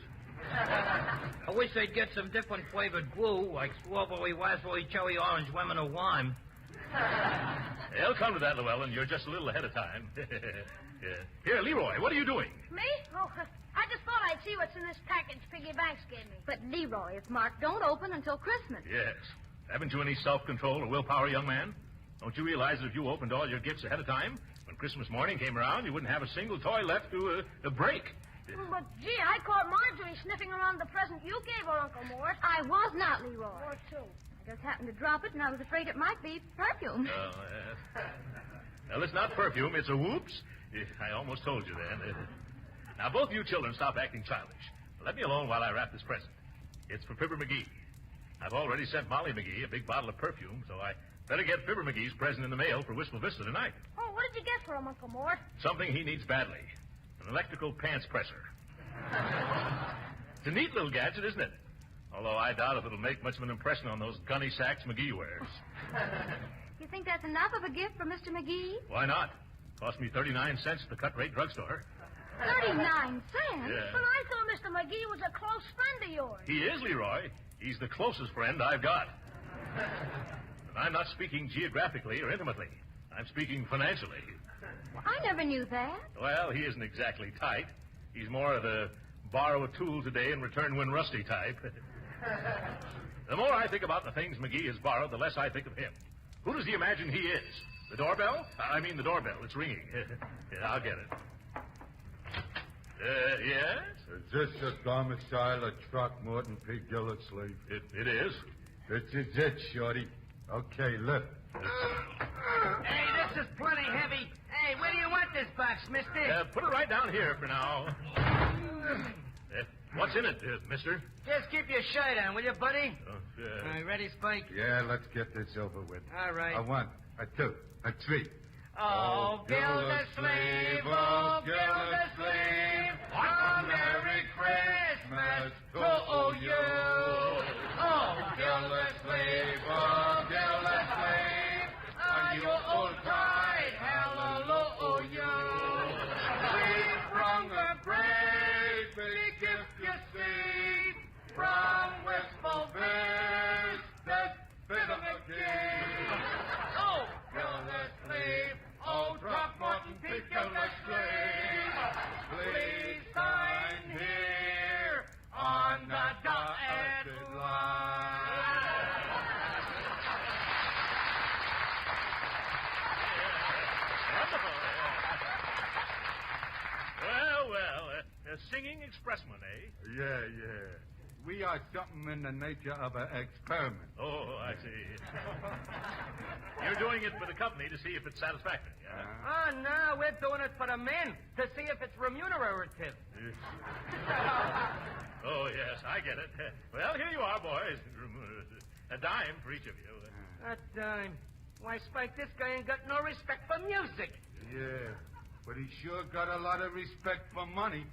I wish they'd get some different flavored glue, like strawberry, raspberry, cherry, orange, lemon, or lime. They'll come to that, Llewellyn. You're just a little ahead of time. Yeah. Here, Leroy, what are you doing? Me? Oh, I just thought I'd see what's in this package Piggy Banks gave me. But, Leroy, it's marked don't open until Christmas. Yes. Haven't you any self-control or willpower, young man? Don't you realize that if you opened all your gifts ahead of time, when Christmas morning came around, you wouldn't have a single toy left to break? But, gee, I caught Marjorie sniffing around the present you gave her, Uncle Mort. I was not, Leroy. Or two. I just happened to drop it, and I was afraid it might be perfume. Oh, yes. Well, it's not perfume. It's a whoops. I almost told you then. Now, both you children stop acting childish. Let me alone while I wrap this present. It's for Fibber McGee. I've already sent Molly McGee a big bottle of perfume, so I better get Fibber McGee's present in the mail for Wistful Vista tonight. Oh, what did you get for him, Uncle Mort? Something he needs badly. An electrical pants presser. It's a neat little gadget, isn't it? Although I doubt if it'll make much of an impression on those gunny sacks McGee wears. You think that's enough of a gift for Mr. McGee? Why not? Cost me 39 cents at the cut-rate drugstore. 39 cents? Yeah. But I thought Mr. McGee was a close friend of yours. He is, Leroy. He's the closest friend I've got. And I'm not speaking geographically or intimately. I'm speaking financially. Well, I never knew that. Well, he isn't exactly tight. He's more of the borrow a tool today and return when rusty type. The more I think about the things McGee has borrowed, the less I think of him. Who does he imagine he is? The doorbell? I mean the doorbell. It's ringing. Yeah, I'll get it. Yes? Is this the domicile of Throckmorton P. Gildersleeve? It is. This is it, Shorty. Okay, lift. Hey, this is plenty heavy. Hey, where do you want this box, mister? Put it right down here for now. What's in it, mister? Just keep your shirt on, will you, buddy? Oh, All right, ready, Spike? Yeah, let's get this over with. All right. A 1, a 2, a 3. Oh, Gildersleeve, oh, Gildersleeve, a Merry Christmas to you. Oh, Gildersleeve, oh, Gildersleeve, are you old tide, hallelujah. We brought a great big gift, you see, from Wistful Vista, Fibber McGee. Oh, Gildersleeve, oh, Throckmorton P. Gildersleeve, please sign here on the dotted line. A singing expressman, eh? Yeah. We are something in the nature of an experiment. Oh, I see. You're doing it for the company to see if it's satisfactory, huh? Oh, no, we're doing it for the men to see if it's remunerative. Oh, yes, I get it. Well, here you are, boys. A dime for each of you. A dime. Why, Spike, this guy ain't got no respect for music. Yeah, but he sure got a lot of respect for money.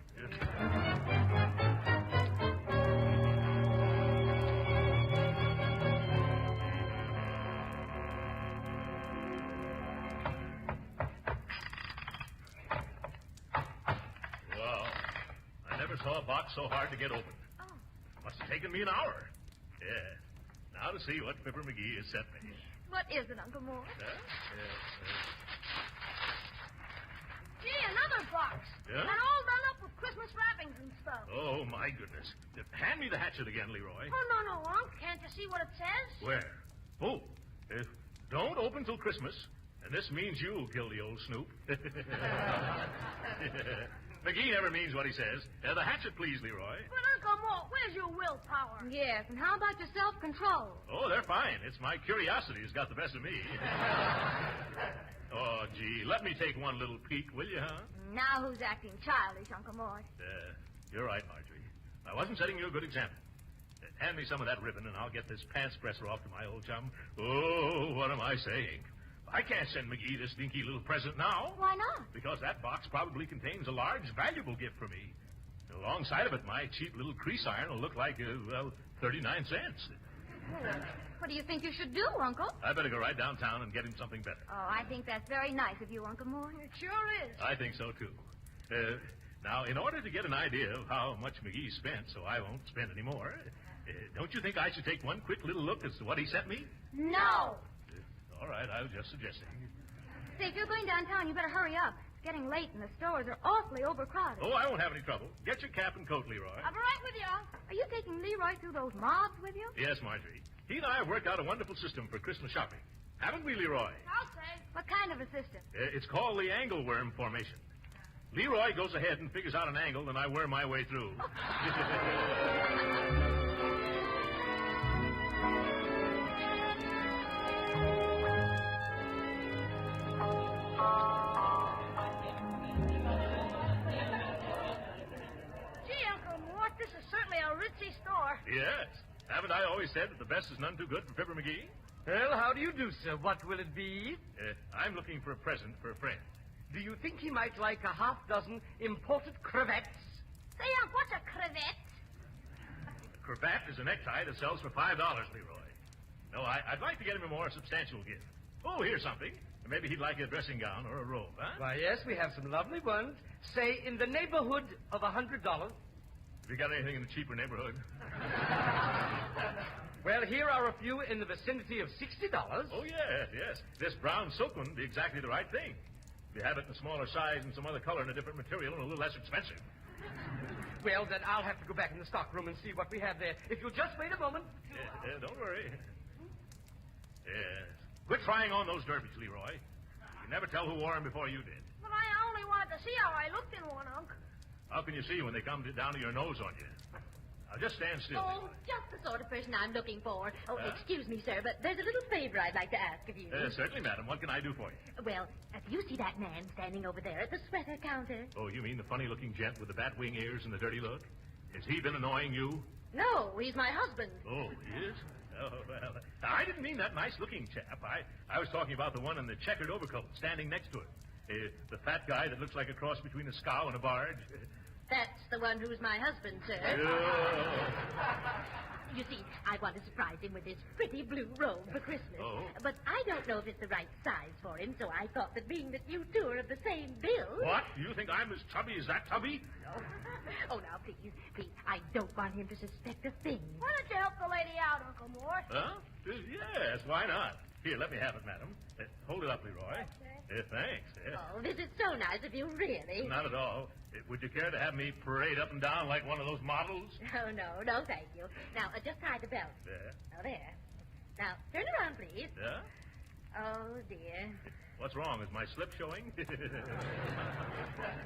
Saw a box so hard to get open. Oh. Must have taken me an hour. Yeah. Now to see what Fibber McGee has sent me. What is it, Uncle Mort? Gee, another box. Yeah? And all done up with Christmas wrappings and stuff. Oh, my goodness. Hand me the hatchet again, Leroy. Oh, no, Unc. Can't you see what it says? Where? Oh, don't open till Christmas. And this means you'll kill the old snoop. McGee never means what he says. The hatchet, please, Leroy. But, Uncle Mort, where's your willpower? Yes, and how about your self-control? Oh, they're fine. It's my curiosity has got the best of me. Oh, gee, let me take one little peek, will you, huh? Now who's acting childish, Uncle Mort? You're right, Marjorie. I wasn't setting you a good example. Hand me some of that ribbon, and I'll get this pants presser off to my old chum. Oh, what am I saying? I can't send McGee this dinky little present now. Why not? Because that box probably contains a large, valuable gift for me. Alongside of it, my cheap little crease iron will look like, 39 cents. Well, what do you think you should do, Uncle? I better go right downtown and get him something better. Oh, I think that's very nice of you, Uncle Mort. It sure is. I think so, too. Now, in order to get an idea of how much McGee spent so I won't spend any more, don't you think I should take one quick little look as to what he sent me? No. All right, I was just suggesting. Say, if you're going downtown, you better hurry up. It's getting late and the stores are awfully overcrowded. Oh, I won't have any trouble. Get your cap and coat, Leroy. I'll be right with you. Are you taking Leroy through those mobs with you? Yes, Marjorie. He and I have worked out a wonderful system for Christmas shopping. Haven't we, Leroy? I'll say. What kind of a system? It's called the angleworm formation. Leroy goes ahead and figures out an angle, and I worm my way through. Gee, Uncle Mort, this is certainly a ritzy store. Yes. Haven't I always said that the best is none too good for Fibber McGee? Well, how do you do, sir? What will it be? I'm looking for a present for a friend. Do you think he might like a half-dozen imported cravats? Say, what's a cravat? A cravat is a necktie that sells for $5, Leroy. No, I'd like to get him a more substantial gift. Oh, here's something. Maybe he'd like a dressing gown or a robe, huh? Why, yes, we have some lovely ones. Say, in the neighborhood of $100. Have you got anything in the cheaper neighborhood? Well, here are a few in the vicinity of $60. Oh, yes. This brown silk one would be exactly the right thing. If you have it in a smaller size and some other color and a different material and a little less expensive. Well, then I'll have to go back in the stockroom and see what we have there. If you'll just wait a moment. Don't worry. Yes. Quit trying on those derbies, Leroy. You can never tell who wore them before you did. But I only wanted to see how I looked in one, Unc. How can you see when they come down to your nose on you? Now, just stand still. Oh, just the sort of person I'm looking for. Oh, excuse me, sir, but there's a little favor I'd like to ask of you. Certainly, madam. What can I do for you? Well, do you see that man standing over there at the sweater counter? Oh, you mean the funny-looking gent with the bat wing ears and the dirty look? Has he been annoying you? No, he's my husband. Oh, he is? Oh, well, I didn't mean that nice-looking chap. I was talking about the one in the checkered overcoat standing next to him. The fat guy that looks like a cross between a scow and a barge. That's the one who's my husband, sir. You see, I want to surprise him with this pretty blue robe for Christmas. Oh. But I don't know if it's the right size for him, so I thought that being that you two are of the same build... What? You think I'm as chubby as that tubby? No. Oh, now, please, I don't want him to suspect a thing. Why don't you help the lady out, Uncle Mort? Huh? Yes, why not? Here, let me have it, madam. Hold it up, Leroy. Thanks. Oh, this is so nice of you, really. Not at all. Would you care to have me parade up and down like one of those models? Oh, no, thank you. Now, just tie the belt. There. Oh, there. Now, turn around, please. Yeah? Oh, dear. What's wrong? Is my slip showing?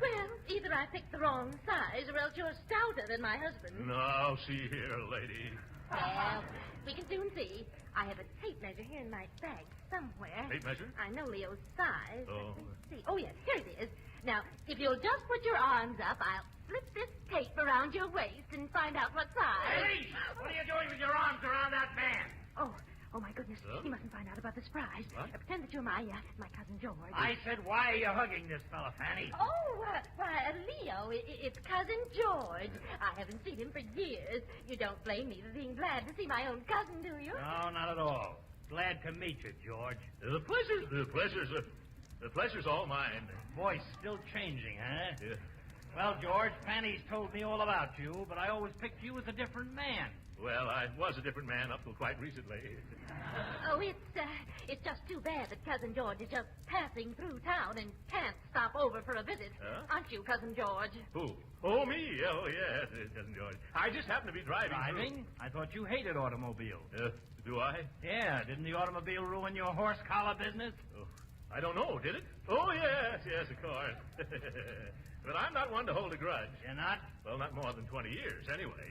Well, either I picked the wrong size or else you're stouter than my husband. No, see here, lady. Well, we can soon see. I have a tape measure here in my bag somewhere. Tape measure? I know Leo's size. Oh. Let's see. Oh, yes, here it is. Now, if you'll just put your arms up, I'll slip this tape around your waist and find out what size. Hey! What are you doing with your arms around that man? Oh, my goodness. Huh? He mustn't find out about the surprise. What? Pretend that you're my cousin George. I said, why are you hugging this fella, Fanny? Oh, Leo, it's Cousin George. I haven't seen him for years. You don't blame me for being glad to see my own cousin, do you? No, not at all. Glad to meet you, George. The pleasure's all mine. Voice still changing, huh? Yeah. Well, George, Fanny's told me all about you, but I always picked you as a different man. Well, I was a different man up till quite recently. Oh, it's just too bad that Cousin George is just passing through town and can't stop over for a visit. Huh? Aren't you, Cousin George? Who? Oh, me? Oh, yes, Cousin George. I just happen to be driving. Driving? I thought you hated automobiles. Do I? Yeah, didn't the automobile ruin your horse collar business? Oh, I don't know, did it? Oh, yes, of course. But I'm not one to hold a grudge. You're not? Well, not more than 20 years, anyway.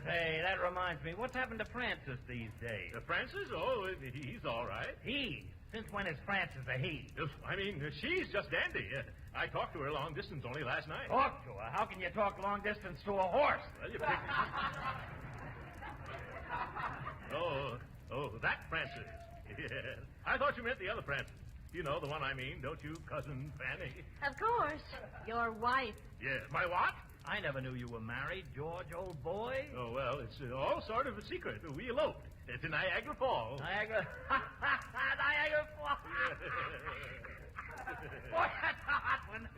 Hey, that reminds me. What's happened to Francis these days? Francis? Oh, he's all right. He? Since when is Francis a he? I mean, she's just dandy. I talked to her long distance only last night. Talk to her? How can you talk long distance to a horse? Well, you pick... Oh, that Francis. Yes. I thought you meant the other Francis. You know the one I mean, don't you, Cousin Fanny? Of course. Your wife. Yes. My what? I never knew you were married, George, old boy. Oh, well, it's all sort of a secret. We eloped. To Niagara Falls. Niagara Falls. Boy, that's a hot one.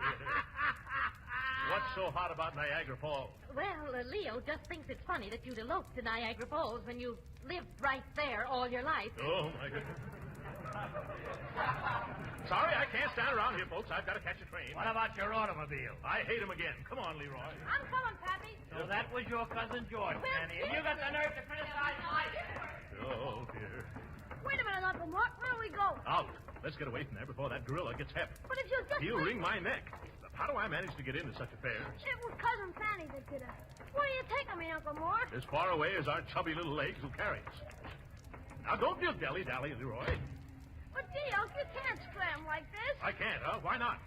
What's so hot about Niagara Falls? Well, Leo just thinks it's funny that you'd elope to Niagara Falls when you lived right there all your life. Oh, my goodness. Sorry, I can't stand around here, folks. I've got to catch a train. What about your automobile? I hate him again. Come on, Leroy. I'm coming, Pappy. So that was your cousin George, Fanny, and you got the nerve to criticize my... Oh, dear. Wait a minute, Uncle Mort. Where do we go? Out. Let's get away from there before that gorilla gets hep. But if you'll just... He'll wring my neck. How do I manage to get into such affairs? It was Cousin Fanny that did it. Where are you taking me, Uncle Mort? As far away as our chubby little legs will carry us. Now, don't you dilly-dally, Leroy. But, gee, Unc, you can't scram like this. I can't, huh? Why not?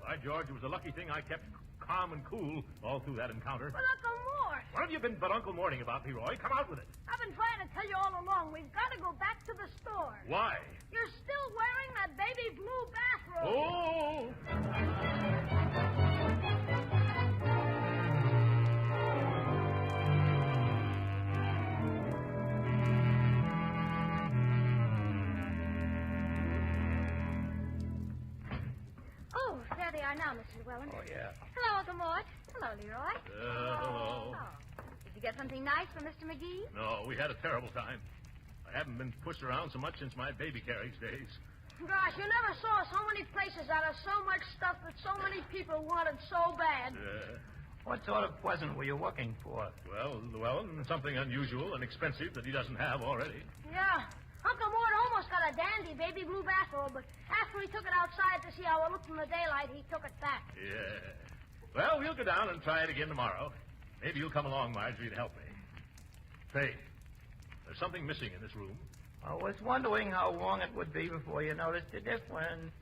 By George, it was a lucky thing I kept calm and cool all through that encounter. But, Uncle Mort... What have you been but Uncle Morning about, Leroy? Come out with it. I've been trying to tell you all along. We've got to go back to the store. Why? You're still wearing that baby blue bathrobe. Oh! Oh, there they are now, Mr. Llewellyn. Oh, yeah. Hello, Uncle Mort. Hello, Leroy. Hello. Oh. Did you get something nice for Mr. McGee? No, we had a terrible time. I haven't been pushed around so much since my baby carriage days. Gosh, you never saw so many places out of so much stuff that so many people wanted so bad. What sort of present were you looking for? Well, Llewellyn, something unusual and expensive that he doesn't have already. Yeah. Uncle Mort almost got a dandy baby blue bathrobe, but after he took it outside to see how it looked in the daylight, he took it back. Yeah. Well, we'll go down and try it again tomorrow. Maybe you'll come along, Marjorie, to help me. Say, there's something missing in this room. I was wondering how long it would be before you noticed the difference.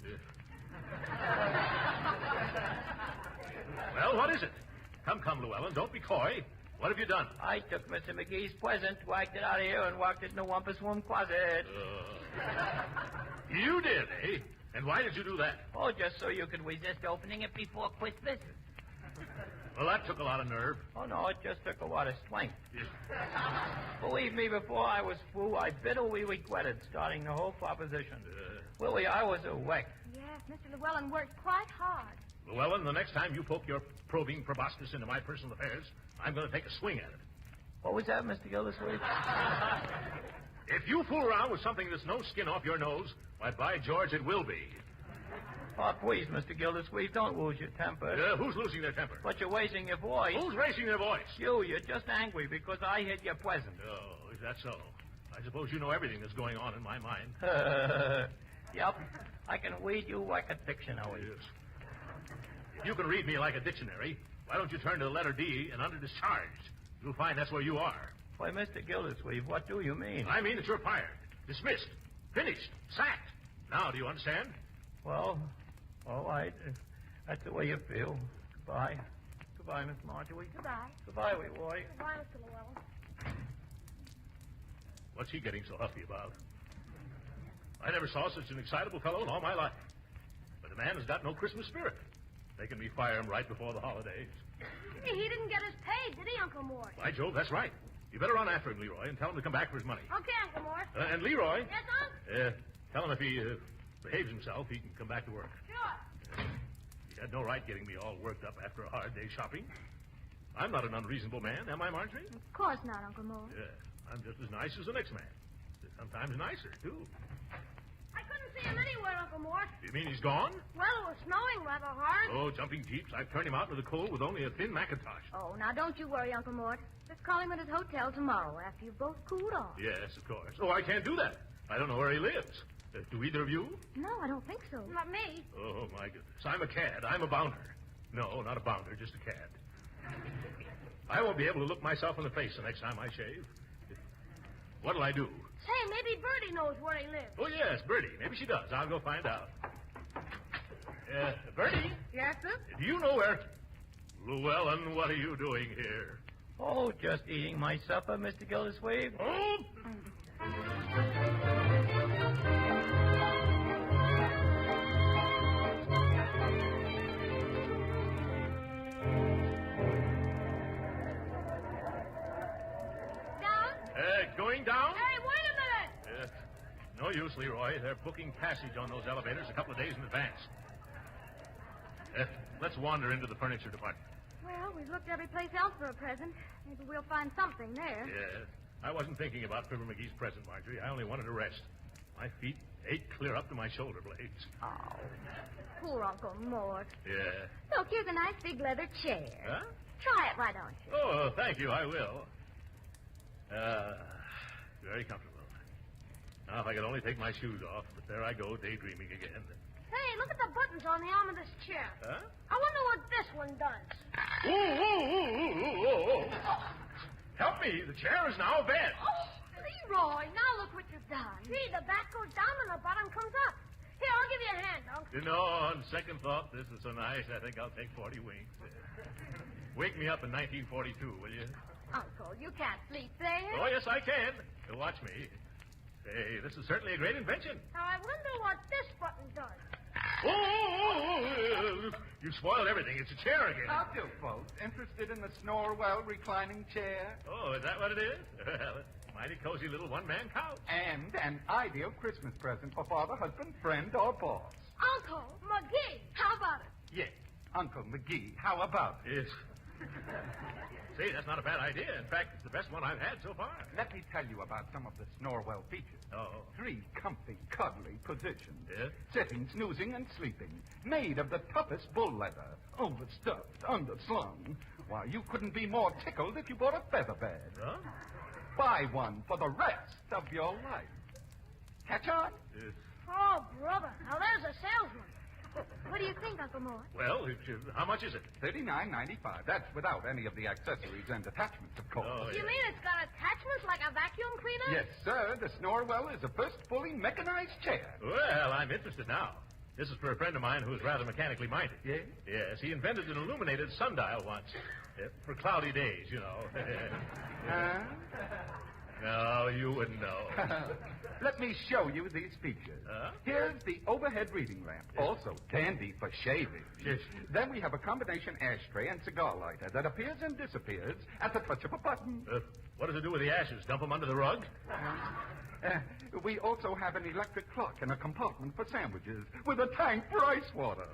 Well, what is it? Come, Llewellyn, don't be coy. What have you done? I took Mr. McGee's present, whacked it out of here, and walked it in the Wampus room closet. You did, eh? And why did you do that? Oh, just so you could resist opening it before Christmas. Well, that took a lot of nerve. Oh, no, it just took a lot of strength. Believe me, before I was through, I bitterly regretted starting the whole proposition. Willie, I was a wreck. Yes, Mr. Llewellyn worked quite hard. Llewellyn, the next time you poke your probing proboscis into my personal affairs, I'm going to take a swing at it. What was that, Mr. Gildersleeve? If you fool around with something that's no skin off your nose, why, by George, it will be. Oh, please, Mr. Gildersleeve, don't lose your temper. Who's losing their temper? But you're raising your voice. Who's raising their voice? You're just angry because I hid your present. Oh, is that so? I suppose you know everything that's going on in my mind. Yep. I can read you like a dictionary. Yes. If you can read me like a dictionary, why don't you turn to the letter D and under discharged? You'll find that's where you are. Why, Mr. Gildersleeve, what do you mean? I mean that you're fired, dismissed, finished, sacked. Now, do you understand? Well, all right. If that's the way you feel. Goodbye. Goodbye, Miss Marjorie. Goodbye. Goodbye, Leroy. Goodbye, Mr. Llewellyn. What's he getting so huffy about? I never saw such an excitable fellow in all my life. But the man has got no Christmas spirit. They can be fire him right before the holidays. He didn't get his pay, did he, Uncle Mort? By Jove, that's right. You better run after him, Leroy, and tell him to come back for his money. Okay, Uncle Mort. And Leroy. Yes, Unc? Tell him if he behaves himself, he can come back to work. Sure. He had no right getting me all worked up after a hard day shopping. I'm not an unreasonable man, am I, Marjorie? Of course not, Uncle Mort. Yeah, I'm just as nice as the next man. Sometimes nicer, too. I couldn't see him anywhere, Uncle Mort. You mean he's gone? Well, it was snowing rather hard. Oh, jumping jeeps. I've turned him out into the cold with only a thin mackintosh. Oh, now don't you worry, Uncle Mort. Just call him at his hotel tomorrow after you've both cooled off. Yes, of course. Oh, I can't do that. I don't know where he lives. Do either of you? No, I don't think so. Not me. Oh, my goodness. I'm a cad. I'm a bounder. No, not a bounder, just a cad. I won't be able to look myself in the face the next time I shave. What'll I do? Say, maybe Bertie knows where he lives. Oh, yes, Bertie. Maybe she does. I'll go find out. Bertie? Yes, sir? Do you know where... Llewellyn, what are you doing here? Oh, just eating my supper, Mr. Gildersleeve. Oh! Going down? Hey, wait a minute! No use, Leroy. They're booking passage on those elevators a couple of days in advance. Let's wander into the furniture department. Well, we've looked every place else for a present. Maybe we'll find something there. Yes. I wasn't thinking about Fibber McGee's present, Marjorie. I only wanted to rest. My feet ache clear up to my shoulder blades. Oh, poor Uncle Mort. Yeah. Look, here's a nice big leather chair. Huh? Try it, why don't you? Oh, thank you. I will. Very comfortable. Now, if I could only take my shoes off, but there I go, daydreaming again. Hey, look at the buttons on the arm of this chair. Huh? I wonder what this one does. Oh. Help me. The chair is now a bed. Oh, Leroy, now look what you've done. See, the back goes down and the bottom comes up. Here, I'll give you a hand, Unc. You know, on second thought, this is so nice, I think I'll take 40 winks. Wake me up in 1942, will you? Uncle, you can't sleep there. Oh, yes, I can. Watch me. Say, this is certainly a great invention. Now, I wonder what this button does. Oh, you spoiled everything. It's a chair again. How do, folks? Interested in the Snorwell reclining chair? Oh, is that what it is? Well, mighty cozy little one-man couch. And an ideal Christmas present for father, husband, friend, or boss. Uncle McGee, how about it? Yes, Uncle McGee, how about it? Yes. See, that's not a bad idea. In fact, it's the best one I've had so far. Let me tell you about some of the Snorwell features. Oh. 3 comfy, cuddly positions. Yes? Sitting, snoozing, and sleeping. Made of the toughest bull leather. Overstuffed, underslung. Why, you couldn't be more tickled if you bought a feather bed. Huh? Buy one for the rest of your life. Catch on? Yes. Oh, brother, now there's a salesman. What do you think, Uncle Mort? Well, how much is it? $39.95. That's without any of the accessories and attachments, of course. Oh, You mean it's got attachments like a vacuum cleaner? Yes, sir. The Snorwell is the first fully mechanized chair. Well, I'm interested now. This is for a friend of mine who's rather mechanically minded. Yes? Yes, he invented an illuminated sundial once. For cloudy days, you know. Huh? No, you wouldn't know. Let me show you these features. Huh? Here's the overhead reading lamp, also handy for shaving. Yes. Then we have a combination ashtray and cigar lighter that appears and disappears at the touch of a button. What does it do with the ashes? Dump them under the rug? We also have an electric clock and a compartment for sandwiches with a tank for ice water.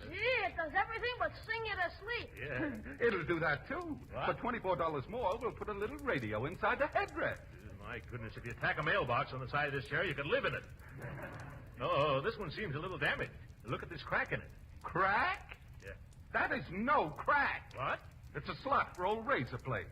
Gee, it does everything but sing you to sleep. Yeah. It'll do that, too. What? For $24 more, we'll put a little radio inside the headrest. My goodness, if you tack a mailbox on the side of this chair, you could live in it. Oh, this one seems a little damaged. Look at this crack in it. Crack? Yeah. That is no crack. What? It's a slot for old razor blade.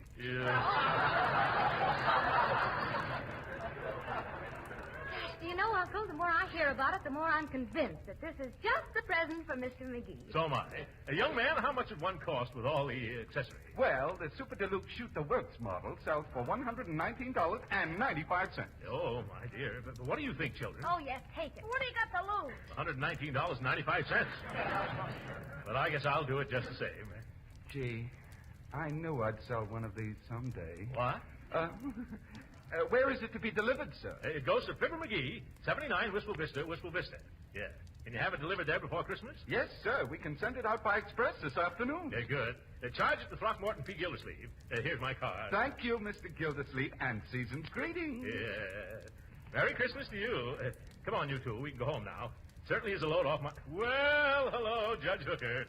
Do you know, Uncle, the more I hear about it, the more I'm convinced that this is just a present for Mr. McGee. So am I. A young man, how much would one cost with all the accessories? Well, the Super Deluxe Shoot the Works model sells for $119.95. Oh, my dear. But what do you think, children? Oh, yes, take it. What do you got to lose? $119.95. But I guess I'll do it just the same. Gee, I knew I'd sell one of these someday. What? Where is it to be delivered, sir? It goes to Fibber McGee, 79 Wistful Vista, Wistful Vista. Yeah. Can you have it delivered there before Christmas? Yes, sir. We can send it out by express this afternoon. Yeah, good. Charge it to Throckmorton P. Gildersleeve. Here's my card. Thank you, Mr. Gildersleeve, and season's greetings. Yeah. Merry Christmas to you. Come on, you two. We can go home now. Certainly is a load off my... Well, hello, Judge Hooker.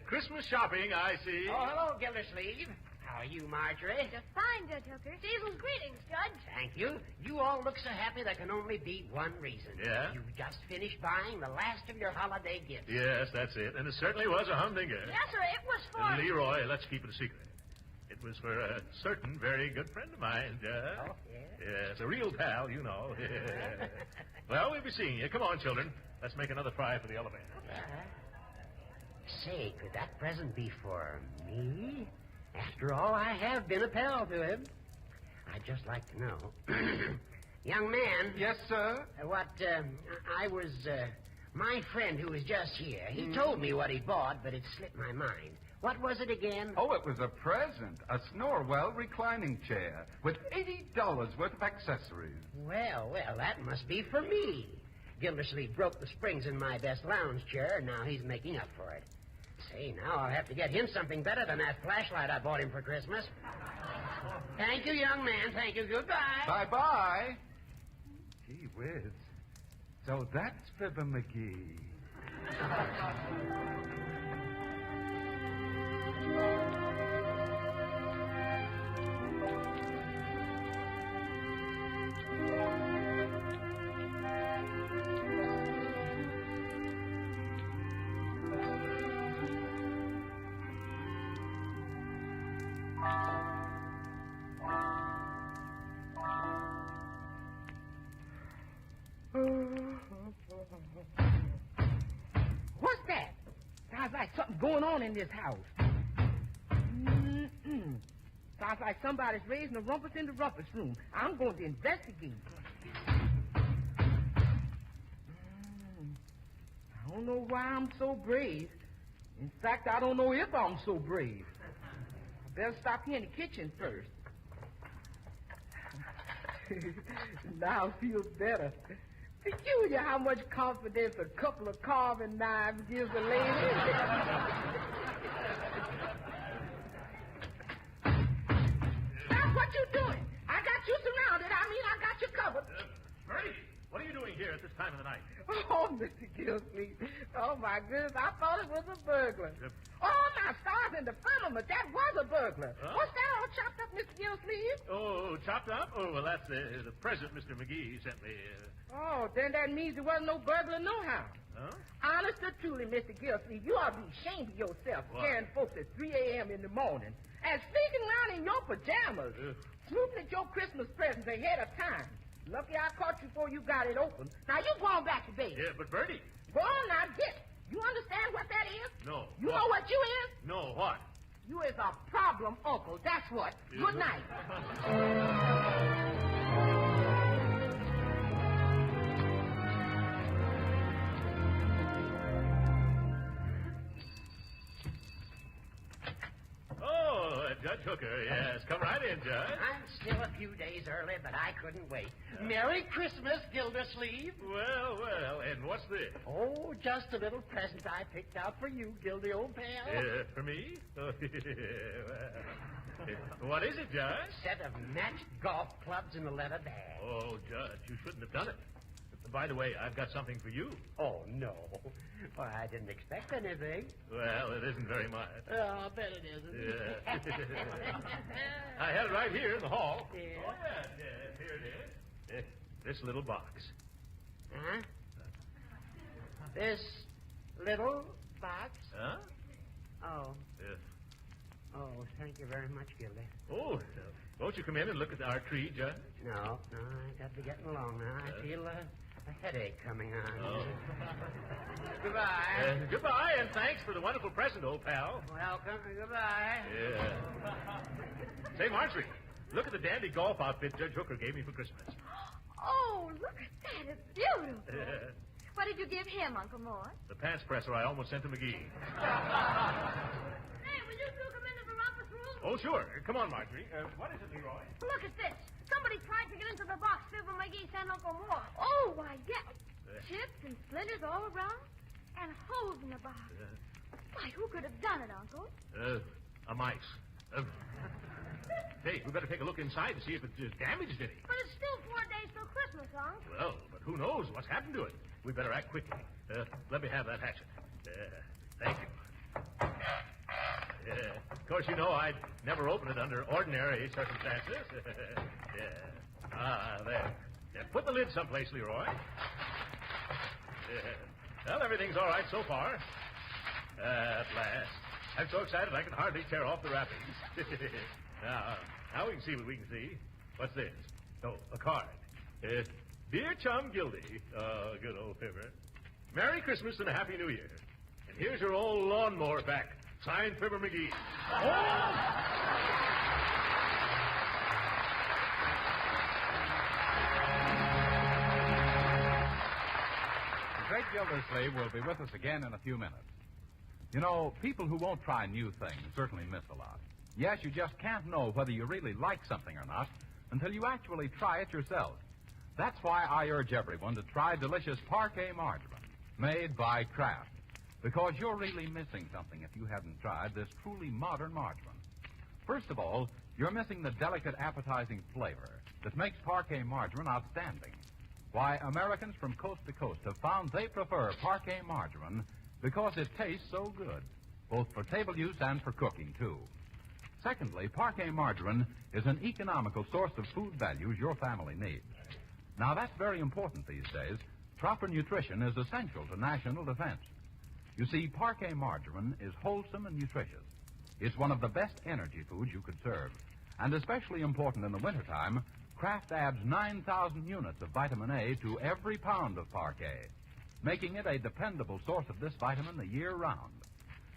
Christmas shopping, I see. Oh, hello, Gildersleeve. How are you, Marjorie? Just fine, Judge Hooker. Season's greetings, Judge. Thank you. You all look so happy there can only be one reason. Yeah? You just finished buying the last of your holiday gifts. Yes, that's it. And it certainly was a humdinger. Yes, sir, it was for... Leroy, let's keep it a secret. It was for a certain very good friend of mine, Judge. Oh, yes? Yes, a real pal, you know. Well, we'll be seeing you. Come on, children. Let's make another try for the elevator. Say, could that present be for me? After all, I have been a pal to him. I'd just like to know. Young man. Yes, sir? My friend who was just here, he told me what he bought, but it slipped my mind. What was it again? Oh, it was a present. A Snorwell reclining chair with $80 worth of accessories. Well, that must be for me. Gildersleeve broke the springs in my best lounge chair, and now he's making up for it. Say, now I'll have to get him something better than that flashlight I bought him for Christmas. Thank you, young man. Thank you. Goodbye. Bye-bye. Gee whiz. So that's Fibber McGee. What's that? Sounds like something going on in this house. Mm-mm. Sounds like somebody's raising a rumpus in the rumpus room. I'm going to investigate. I don't know why I'm so brave. In fact, I don't know if I'm so brave. I better stop here in the kitchen first. Now I feel better. Peculiar how much confidence a couple of carving knives gives a lady. Stop what you doing. I got you surrounded. I got you covered. Bertie, what are you doing here at this time of the night? Oh, Mr. Gillsleeve. Oh, my goodness. I thought it was a burglar. Oh, my stars in the firmament. That was a burglar. Huh? What's that all chopped up, Mr. Gillsleeve? Oh, chopped up? Oh, well, that's the present Mr. McGee sent me. Oh, then that means there wasn't no burglar nohow. Huh? Honest or truly, Mr. Gillsleeve, you ought to be ashamed of yourself What? scaring folks at 3 a.m. in the morning and sneaking around in your pajamas, snooping at your Christmas presents ahead of time. Lucky I caught you before you got it open. Now, you go on back to bed. Yeah, but Bertie. Go on now, get it. You understand what that is? No. You know what you is? No, what? You is a problem uncle, that's what. Good night. Oh, Judge Hooker, yes. Come right in, Judge. I'm still a few days early, but I couldn't wait. Merry Christmas, Gildersleeve. Well, well, and what's this? Oh, just a little present I picked out for you, Gildy, old pal. For me? Oh, what is it, Judge? A set of matched golf clubs in a leather bag. Oh, Judge, you shouldn't have done it. By the way, I've got something for you. Oh, no. Well, I didn't expect anything. Well, it isn't very much. Oh, I bet it isn't. Yeah. I had it right here in the hall. Yeah. Oh, yeah, here it is. This little box. Huh? This little box? Huh? Oh. Yes. Oh, thank you very much, Gildy. Oh, won't you come in and look at our tree, Judge? No, I got to be getting along now. I feel a headache coming on. Oh. Goodbye. Goodbye, and thanks for the wonderful present, old pal. Welcome. Goodbye. Yeah. Say, Marjorie, look at the dandy golf outfit Judge Hooker gave me for Christmas. Oh, look at that. It's beautiful. Yeah. What did you give him, Uncle Mort? The pants presser I almost sent to McGee. Hey, will you two come into the rumpus room? Oh, sure. Come on, Marjorie. What is it, Leroy? Look at this. Somebody tried to get into the box Fibber McGee sent Uncle Mort. Oh, why, yeah. Chips and splinters all around and holes in the box. Why, who could have done it, Uncle? A mice. Hey, we better take a look inside to see if it's damaged any. But it's still 4 days till Christmas, Unc. Well, but who knows what's happened to it? We better act quickly. Let me have that hatchet. Thank you. Of course, you know I'd never open it under ordinary circumstances. There. Put the lid someplace, Leroy. Well, everything's all right so far. At last. I'm so excited I can hardly tear off the wrappings. Now we can see what we can see. What's this? Oh, a card. Dear Chum Gildy. Oh, good old Fibber. Merry Christmas and a Happy New Year. And here's your old lawnmower back. Signed, Fibber McGee. The great Gildersleeve will be with us again in a few minutes. You know, people who won't try new things certainly miss a lot. Yes, you just can't know whether you really like something or not until you actually try it yourself. That's why I urge everyone to try delicious Parquet margarine, made by Kraft. Because you're really missing something if you haven't tried this truly modern margarine. First of all, you're missing the delicate, appetizing flavor that makes Parquet margarine outstanding. Why, Americans from coast to coast have found they prefer Parquet margarine because it tastes so good, both for table use and for cooking, too. Secondly, Parquet margarine is an economical source of food values your family needs. Now, that's very important these days. Proper nutrition is essential to national defense. You see, Parquet margarine is wholesome and nutritious. It's one of the best energy foods you could serve. And especially important in the wintertime, Kraft adds 9,000 units of vitamin A to every pound of Parquet, making it a dependable source of this vitamin the year round.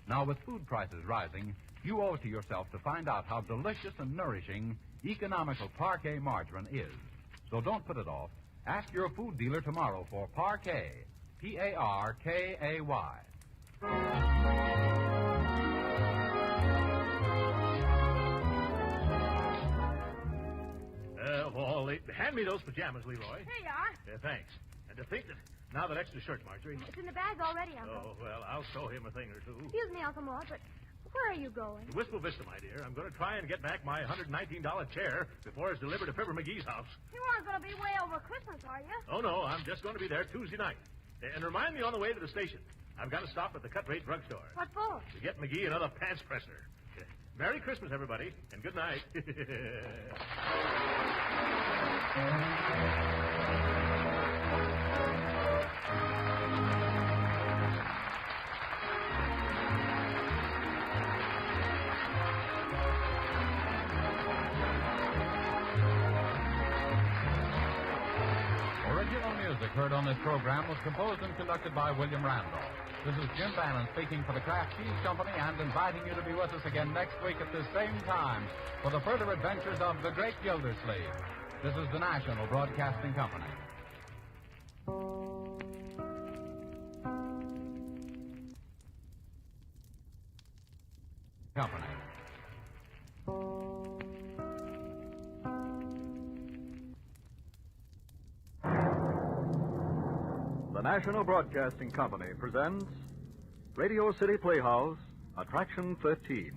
Now, with food prices rising, you owe it to yourself to find out how delicious and nourishing economical Parquet margarine is. So don't put it off. Ask your food dealer tomorrow for Parquet, P-A-R-K-A-Y. yourself all. Hand me those pajamas, Leroy. Here you are. Yeah, thanks. And to think that now that extra shirt, Marjorie. It's in the bag already, Uncle. Oh, well, I'll show him a thing or two. Excuse me, Uncle Mort, but where are you going? To Wistful Vista, my dear. I'm going to try and get back my $119 chair before it's delivered to Fibber McGee's house. You aren't going to be way over Christmas, are you? Oh, no, I'm just going to be there Tuesday night. And remind me on the way to the station. I've got to stop at the cut-rate drugstore. What for? To get McGee another pants presser. Merry Christmas, everybody, and good night. Original music heard on this program was composed and conducted by William Randolph. This is Jim Bannon speaking for the Kraft Cheese Company and inviting you to be with us again next week at this same time for the further adventures of the Great Gildersleeve. This is the National Broadcasting Company. The National Broadcasting Company presents Radio City Playhouse, Attraction 13.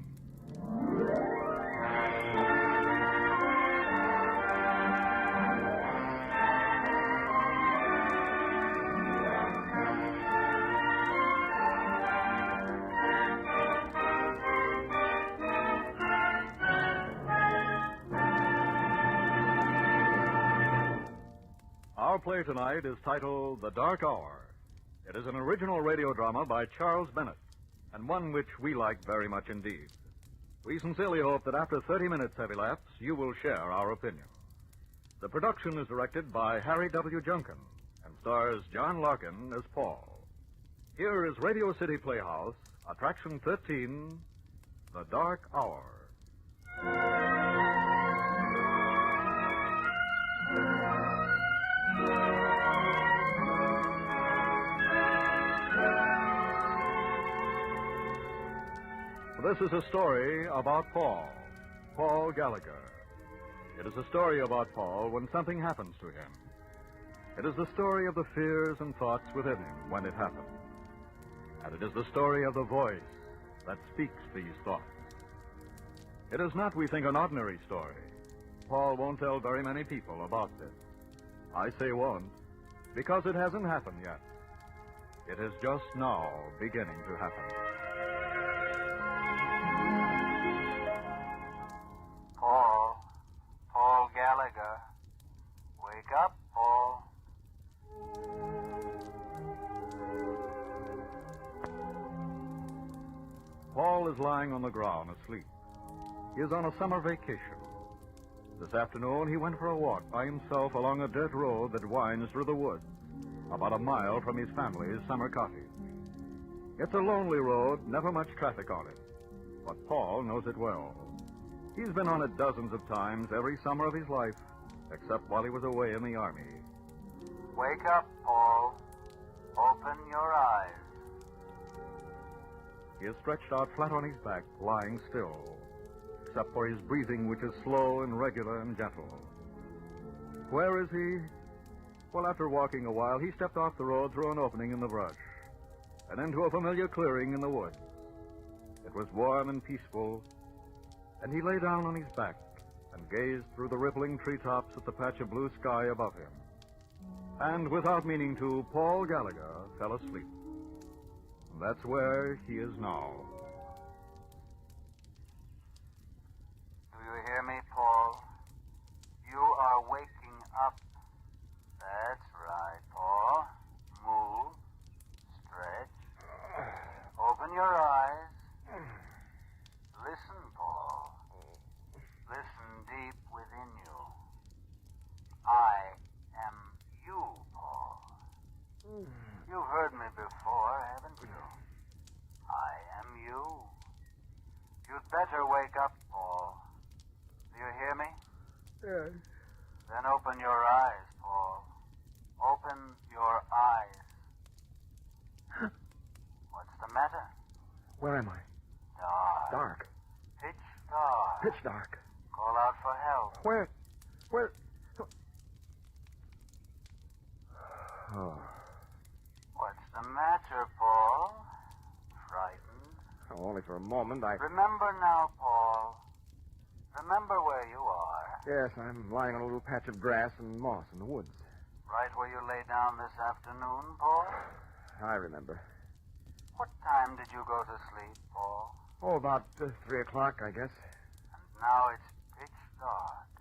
Our play tonight is titled The Dark Hour. It is an original radio drama by Charles Bennett, and one which we like very much indeed. We sincerely hope that after 30 minutes have elapsed, you will share our opinion. The production is directed by Harry W. Junkin and stars John Larkin as Paul. Here is Radio City Playhouse, Attraction 13, The Dark Hour. This is a story about Paul Gallagher. It is a story about Paul when something happens to him. It is the story of the fears and thoughts within him when it happens. And it is the story of the voice that speaks these thoughts. It is not, we think, an ordinary story. Paul won't tell very many people about this. I say won't, because it hasn't happened yet. It is just now beginning to happen. Paul Gallagher. Wake up, Paul. Paul is lying on the ground asleep. He is on a summer vacation. This afternoon he went for a walk by himself along a dirt road that winds through the woods, about a mile from his family's summer cottage. It's a lonely road, never much traffic on it, but Paul knows it well. He's been on it dozens of times every summer of his life, except while he was away in the Army. Wake up, Paul. Open your eyes. He is stretched out flat on his back, lying still, except for his breathing, which is slow and regular and gentle. Where is he? Well, after walking a while, he stepped off the road through an opening in the brush and into a familiar clearing in the woods. It was warm and peaceful, and he lay down on his back and gazed through the rippling treetops at the patch of blue sky above him. And without meaning to, Paul Gallagher fell asleep. And that's where he is now. Do you hear me, Paul? You are waking up. That's right, Paul. Move. Stretch. Open your eyes. Listen, Paul. Listen deep within you. I am you, Paul. You've heard me before, haven't you? I am you. You'd better wake up, Paul. Do you hear me? Yes. Then open your eyes, Paul. Open your eyes. What's the matter? Where am I? Dark. Dark. Pitch dark. Pitch dark. Call out for help. Where? a moment, I... Remember now, Paul. Remember where you are. Yes, I'm lying on a little patch of grass and moss in the woods. Right where you lay down this afternoon, Paul? I remember. What time did you go to sleep, Paul? Oh, about 3 o'clock, I guess. And now it's pitch dark.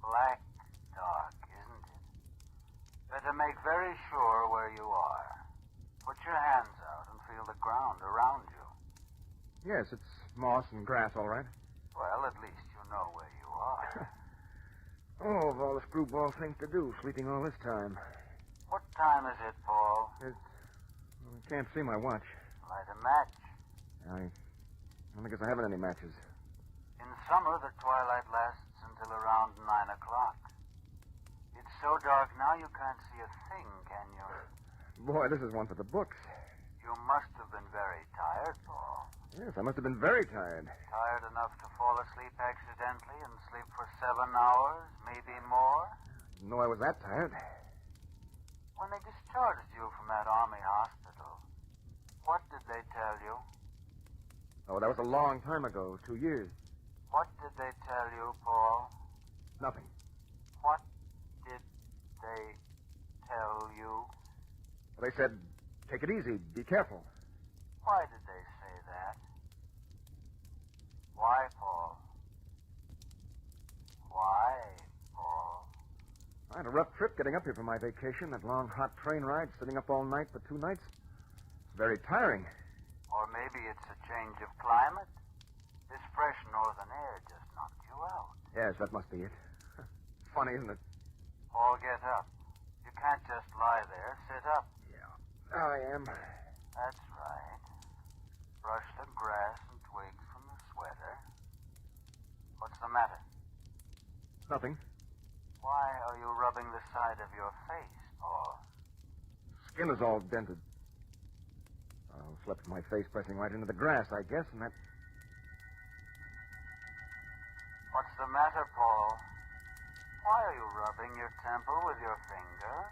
Black dark, isn't it? Better make very sure where you are. Put your hands out and feel the ground around you. Yes, it's moss and grass, all right. Well, at least you know where you are. Oh, of all the screwball things to do, sleeping all this time. What time is it, Paul? I can't see my watch. Light a match. I don't guess I haven't any matches. In summer, the twilight lasts until around 9 o'clock. It's so dark now you can't see a thing, can you? Boy, this is one for the books. You must have been very tired, Paul. Yes, I must have been very tired. Tired enough to fall asleep accidentally and sleep for 7 hours, maybe more? Didn't know I was that tired. When they discharged you from that army hospital, what did they tell you? Oh, that was a long time ago, 2 years. What did they tell you, Paul? Nothing. What did they tell you? They said, take it easy, be careful. Why did they say that? Why, Paul? Why, Paul? I had a rough trip getting up here for my vacation. That long, hot train ride, sitting up all night for 2 nights. Very tiring. Or maybe it's a change of climate. This fresh northern air just knocked you out. Yes, that must be it. Funny, isn't it? Paul, get up. You can't just lie there. Sit up. Yeah, I am. That's right. Brush the grass and twigs from the sweater. What's the matter? Nothing. Why are you rubbing the side of your face, Paul? Skin is all dented. I slept with my face pressing right into the grass, I guess, and that... What's the matter, Paul? Why are you rubbing your temple with your finger?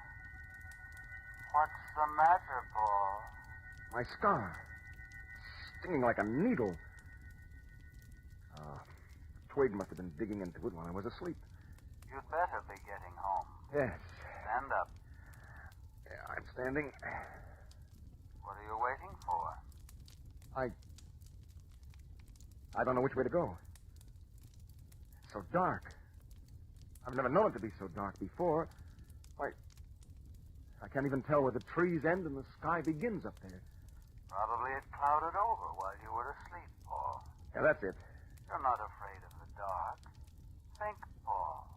What's the matter, Paul? My scar. Stinging like a needle. A twig must have been digging into it while I was asleep. You'd better be getting home. Yes. Stand up. Yeah, I'm standing. What are you waiting for? I don't know which way to go. It's so dark. I've never known it to be so dark before. Why, I can't even tell where the trees end and the sky begins up there. Probably it clouded over while you were asleep, Paul. Yeah, that's it. You're not afraid of the dark. Think, Paul.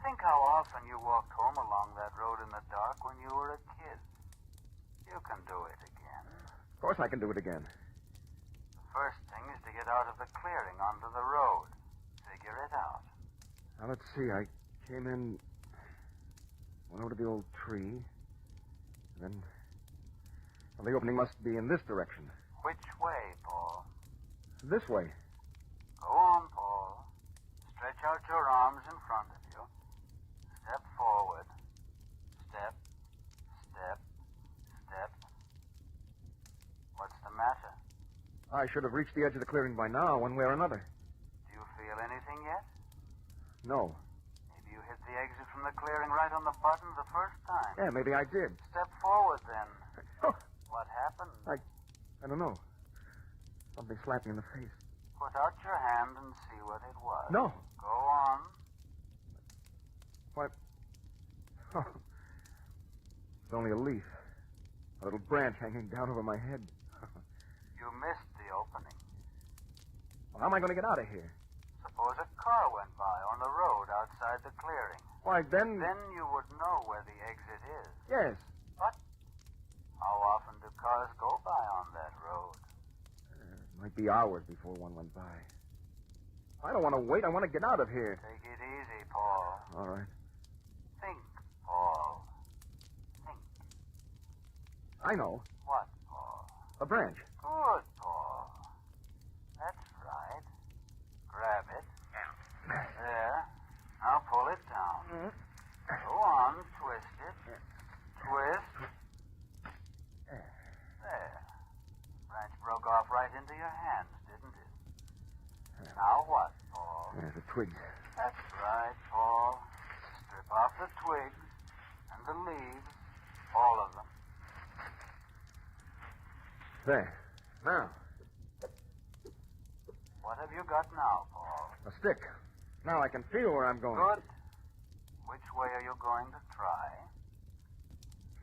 Think how often you walked home along that road in the dark when you were a kid. You can do it again. Of course I can do it again. The first thing is to get out of the clearing onto the road. Figure it out. Now, let's see. I came in, went over to the old tree, then... Well, the opening must be in this direction. Which way, Paul? This way. Go on, Paul. Stretch out your arms in front of you. Step forward. Step, step, step. What's the matter? I should have reached the edge of the clearing by now, one way or another. Do you feel anything yet? No. Maybe you hit the exit from the clearing right on the button the first time. Yeah, maybe I did. Step forward, then. Oh. What happened? I don't know. Something slapped me in the face. Put out your hand and see what it was. No. Go on. What? Oh. It's only a leaf. A little branch hanging down over my head. You missed the opening. Well, how am I going to get out of here? Suppose a car went by on the road outside the clearing. Why, then... Then you would know where the exit is. Yes. But how often do cars go by on that road? It might be hours before one went by. I don't want to wait. I want to get out of here. Take it easy, Paul. All right. Think, Paul. Think. I know. What, Paul? A branch. Good, Paul. That's right. Grab it. There. Now pull it down. Go on, twist it. Twist. There. Branch broke off right into your hands, didn't twigs. That's right, Paul. Strip off the twigs and the leaves, all of them. There. Now, What have you got now, Paul? a stick. Now I can feel where I'm going. Good. Which way are you going to try?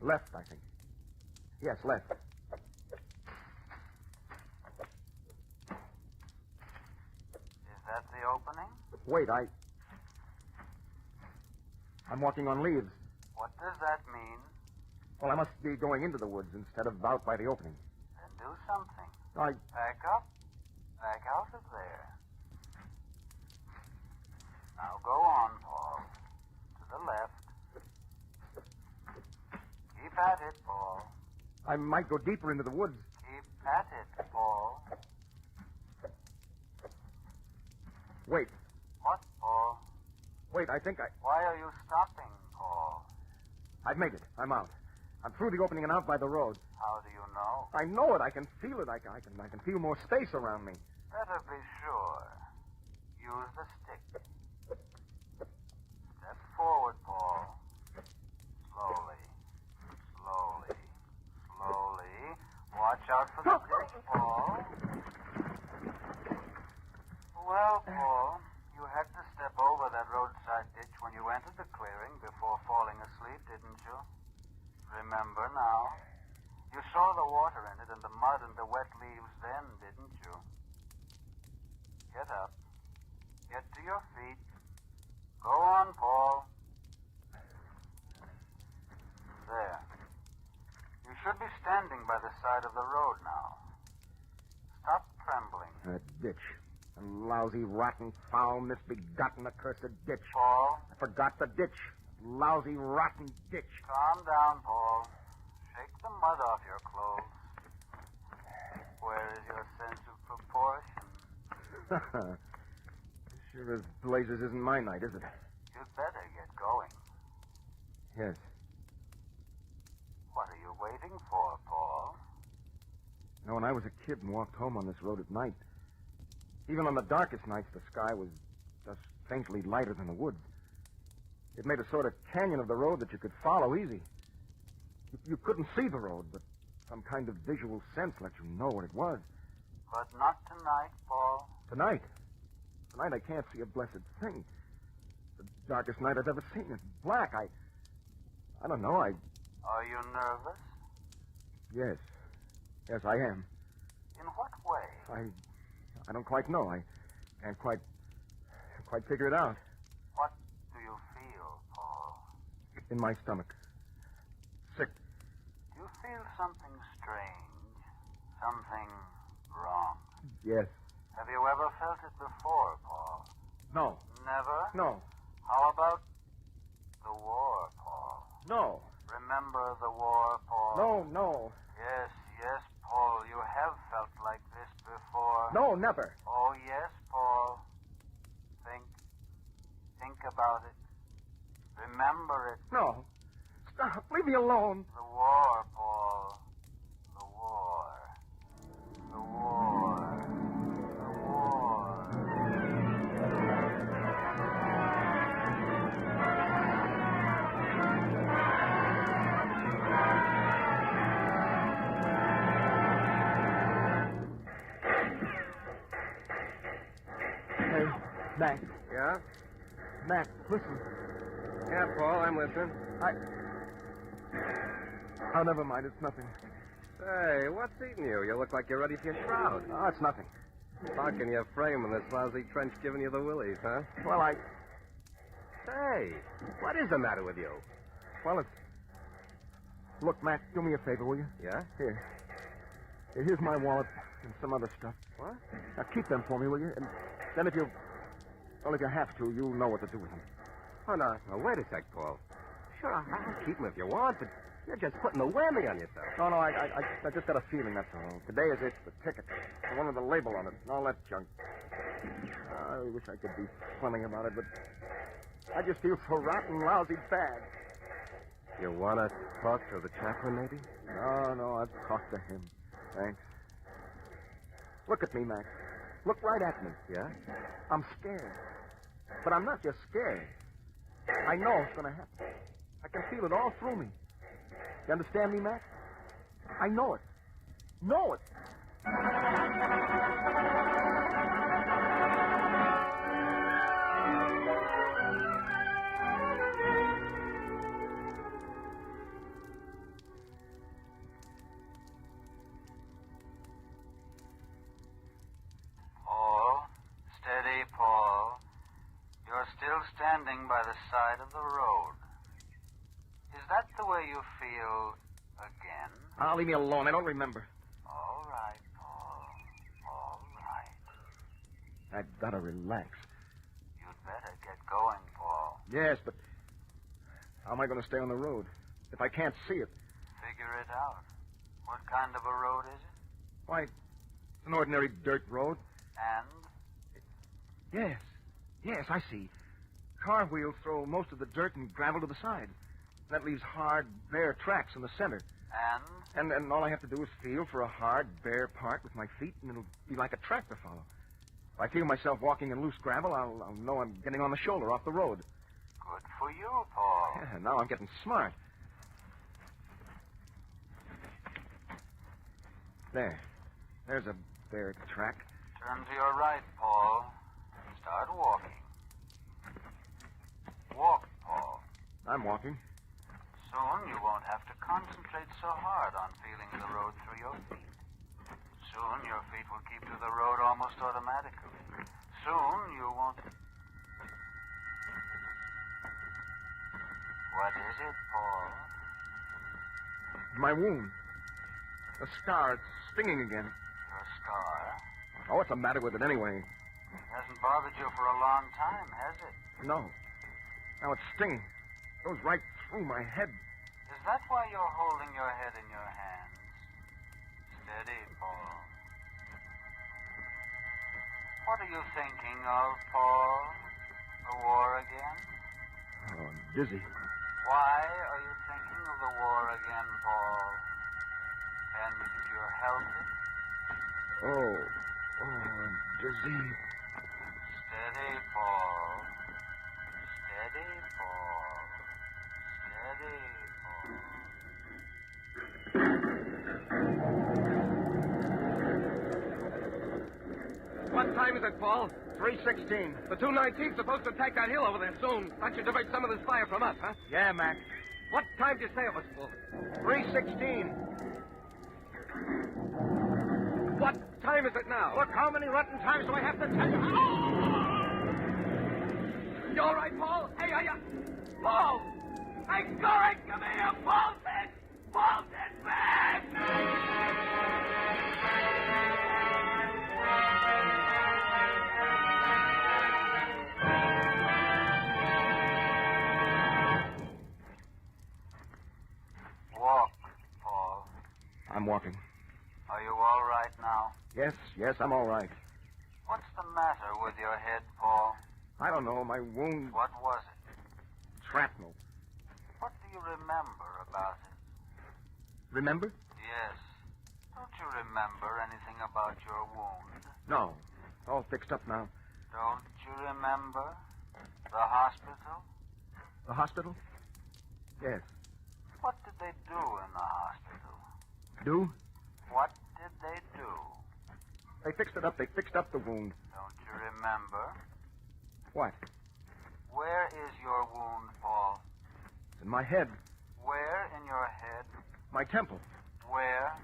Left, I think. Yes, left. Is that the opening? Wait, I'm walking on leaves. What does that mean? Well, I must be going into the woods instead of out by the opening. Then do something. I... Back up. Back out of there. Now go on, Paul. To the left. Keep at it, Paul. I might go deeper into the woods. Keep at it, Paul. Wait. What, Paul? Wait, I think I... Why are you stopping, Paul? I've made it. I'm out. I'm through the opening and out by the road. How do you know? I know it. I can feel it. I can feel more space around me. Better be sure. Use the stick. Step forward, Paul. Slowly. Slowly. Slowly. Watch out for the ditch, Paul. Well, Paul, you had to step over that roadside ditch when you entered the clearing before falling asleep, didn't you? Remember now? You saw the water in it and the mud and the wet leaves then, didn't you? Get up. Get to your feet. Go on, Paul. There. You should be standing by the side of the road now. Stop trembling. That ditch. A lousy, rotten, foul, misbegotten, accursed ditch. Paul? I forgot the ditch. Lousy, rotten ditch. Calm down, Paul. Shake the mud off your clothes. Where is your sense of proportion? Sure as blazes isn't my night, is it? You'd better get going. Yes. What are you waiting for, Paul? You know, when I was a kid and walked home on this road at night, even on the darkest nights, the sky was just faintly lighter than the woods. It made a sort of canyon of the road that you could follow easy. You couldn't see the road, but some kind of visual sense let you know what it was. But not tonight, Paul. Tonight? Tonight I can't see a blessed thing. The darkest night I've ever seen. It's black. I don't know. Are you nervous? Yes. Yes, I am. In what way? I don't quite know. I can't quite figure it out. What do you feel, Paul? In my stomach. Sick. Do you feel something strange? Something wrong? Yes. Have you ever felt it before, Paul? No. Never? No. How about the war, Paul? No. Remember the war, Paul? No. Yes, Paul. You have felt like this before. No, never. Oh, yes, Paul. Think about it. Remember it. No. Stop. Leave me alone. The war, Paul. The war. The war. The war. Hey, Mac. Yeah? Mac, listen. Yeah, Paul, I'm listening. Oh, never mind. It's nothing. Say, what's eating you? You look like you're ready for your crowd. Oh, it's nothing. Talking your frame in this lousy trench giving you the willies, huh? Well, Say, what is the matter with you? Well, it's... Look, Mac, do me a favor, will you? Yeah? Here's my wallet and some other stuff. What? Now, keep them for me, will you? And then if you have to, you'll know what to do with them. Oh, no, wait a sec, Paul. Sure, I'll keep them if you want, but you're just putting a whammy on yourself. No, I just got a feeling, that's all. Today is it, the ticket. The one with the label on it, and all that junk. I wish I could be funny about it, but I just feel so rotten, lousy bad. You want to talk to the chaplain, maybe? No, I've talked to him. Thanks. Look at me, Mac. Look right at me. Yeah? I'm scared. But I'm not just scared. I know it's going to happen. I can feel it all through me. You understand me, Mac? I know it. Know it. Paul, steady, Paul. You're still standing by the side of the road. Is that the way you feel again? Leave me alone. I don't remember. All right, Paul. All right. I've got to relax. You'd better get going, Paul. Yes, but how am I going to stay on the road if I can't see it? Figure it out. What kind of a road is it? Why, it's an ordinary dirt road. And? Yes, I see. Car wheels throw most of the dirt and gravel to the side. That leaves hard, bare tracks in the center. And? And all I have to do is feel for a hard, bare part with my feet, and it'll be like a track to follow. If I feel myself walking in loose gravel, I'll know I'm getting on the shoulder off the road. Good for you, Paul. Yeah, now I'm getting smart. There's a bare track. Turn to your right, Paul. Start walking. Walk, Paul. I'm walking. Soon you won't have to concentrate so hard on feeling the road through your feet. Soon your feet will keep to the road almost automatically. Soon you won't... What is it, Paul? My wound. The scar, it's stinging again. Your scar? Oh, what's the matter with it anyway? It hasn't bothered you for a long time, has it? No. Now it's stinging. It goes right through my head. Is that why you're holding your head in your hands? Steady, Paul. What are you thinking of, Paul? The war again? Oh, I'm dizzy. Why are you thinking of the war again, Paul? Can you help it? Oh, I'm dizzy. Steady, Paul. Steady, Paul. Steady, Paul. What time is it, Paul? 3:16. The 219's supposed to attack that hill over there soon. That should divert some of this fire from us, huh? Yeah, Mac. What time did you say it was, Paul? 3:16. What time is it now? Look, how many rotten times do I have to tell you? You all right, Paul? Hey, are you... Paul! Hey, Corey, come here! Paul's dead! Paul's dead, man! Walk, Paul. I'm walking. Are you all right now? Yes, I'm all right. What's the matter with your head, Paul? I don't know, my wound... What was it? Shrapnel. What do you remember about it? Remember? Yes. Don't you remember anything about your wound? No. All fixed up now. Don't you remember the hospital? The hospital? Yes. What did they do in the hospital? Do? What did they do? They fixed it up. They fixed up the wound. Don't you remember? What? Where is your wound, Paul? It's in my head. Where in your head? My temple. Where?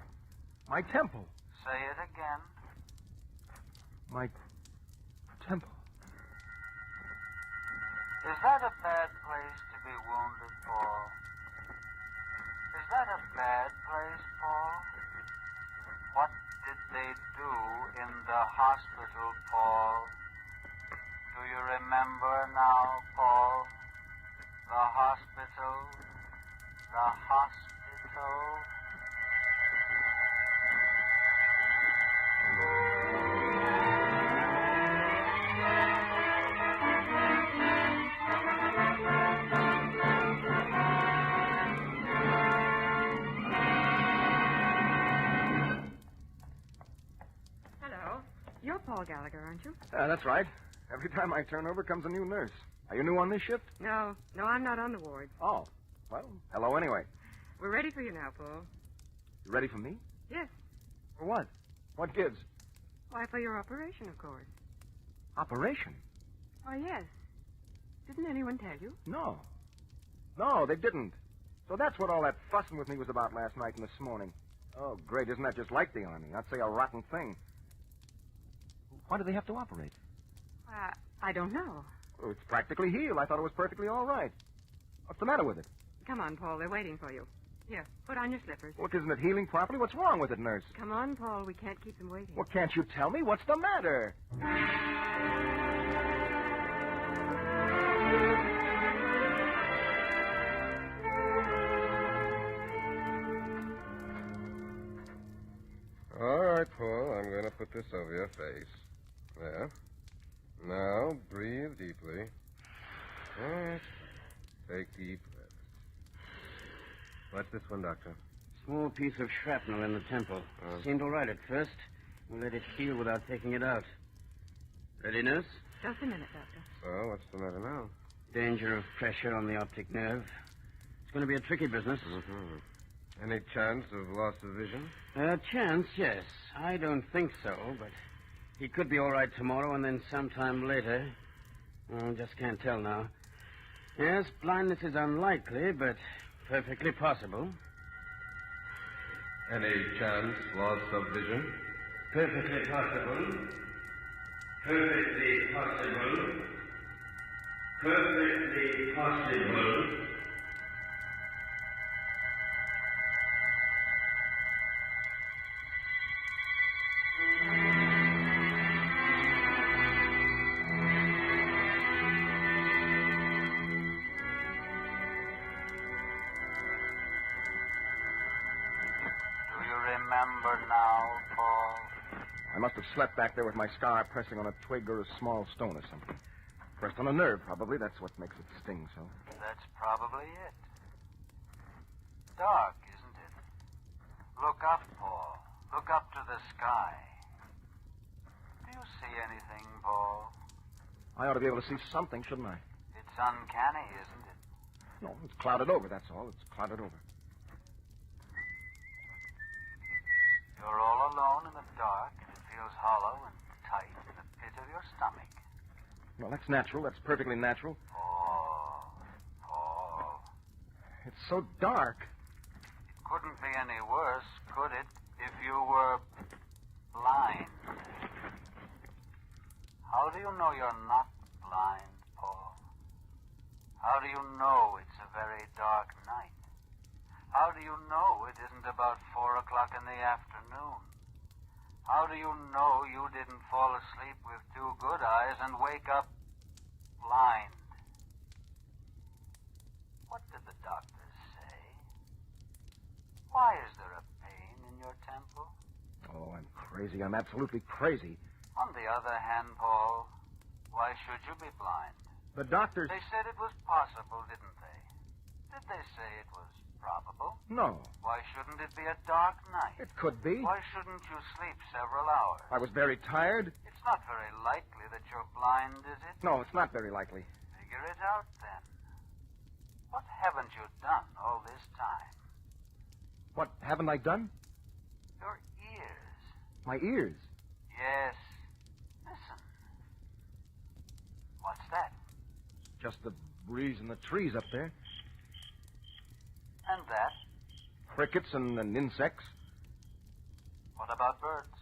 My temple. Say it again. My temple. Is that a bad place to be wounded, Paul? Is that a bad place, Paul? What did they do in the hospital, Paul? Do you remember now, Paul? The hospital? The hospital? Hello. You're Paul Gallagher, aren't you? That's right. Every time I turn over comes a new nurse. Are you new on this shift? No, I'm not on the ward. Oh, well, hello anyway. We're ready for you now, Paul. You ready for me? Yes. For what? What gives? Why, for your operation, of course. Operation? Why, yes. Didn't anyone tell you? No. No, they didn't. So that's what all that fussing with me was about last night and this morning. Oh, great. Isn't that just like the Army? I'd say a rotten thing. Why do they have to operate? I don't know. Well, it's practically healed. I thought it was perfectly all right. What's the matter with it? Come on, Paul. They're waiting for you. Here, put on your slippers. Look, isn't it healing properly? What's wrong with it, nurse? Come on, Paul. We can't keep them waiting. Well, can't you tell me? What's the matter? All right, Paul. I'm going to put this over your face. There. Now, breathe deeply. All right. Take deep breaths. What's this one, Doctor? Small piece of shrapnel in the temple. Seemed all right at first. We let it heal without taking it out. Ready, nurse? Just a minute, Doctor. So, what's the matter now? Danger of pressure on the optic nerve. It's going to be a tricky business. Mm-hmm. Any chance of loss of vision? Chance, yes. I don't think so, but he could be all right tomorrow and then sometime later. Just can't tell now. Yes, blindness is unlikely, but perfectly possible. Any chance loss of vision? Perfectly possible. Perfectly possible. Perfectly possible. Remember now, Paul? I must have slept back there with my scar pressing on a twig or a small stone or something. Pressed on a nerve, probably. That's what makes it sting so. That's probably it. Dark, isn't it? Look up, Paul. Look up to the sky. Do you see anything, Paul? I ought to be able to see something, shouldn't I? It's uncanny, isn't it? No, it's clouded over, that's all. It's clouded over. You're all alone in the dark, and it feels hollow and tight in the pit of your stomach. Well, that's natural. That's perfectly natural. Paul. It's so dark. It couldn't be any worse, could it, if you were blind? How do you know you're not blind, Paul? How do you know it's a very dark night? How do you know it isn't about 4 o'clock in the afternoon? How do you know you didn't fall asleep with 2 good eyes and wake up blind? What did the doctors say? Why is there a pain in your temple? Oh, I'm crazy. I'm absolutely crazy. On the other hand, Paul, why should you be blind? The doctors... They said it was possible, didn't they? Did they say it was probable? No. Why shouldn't it be a dark night? It could be. Why shouldn't you sleep several hours? I was very tired. It's not very likely that you're blind, is it? No, it's not very likely. Figure it out, then. What haven't you done all this time? What haven't I done? Your ears. My ears? Yes. Listen. What's that? Just the breeze in the trees up there. And that? Crickets and insects. What about birds?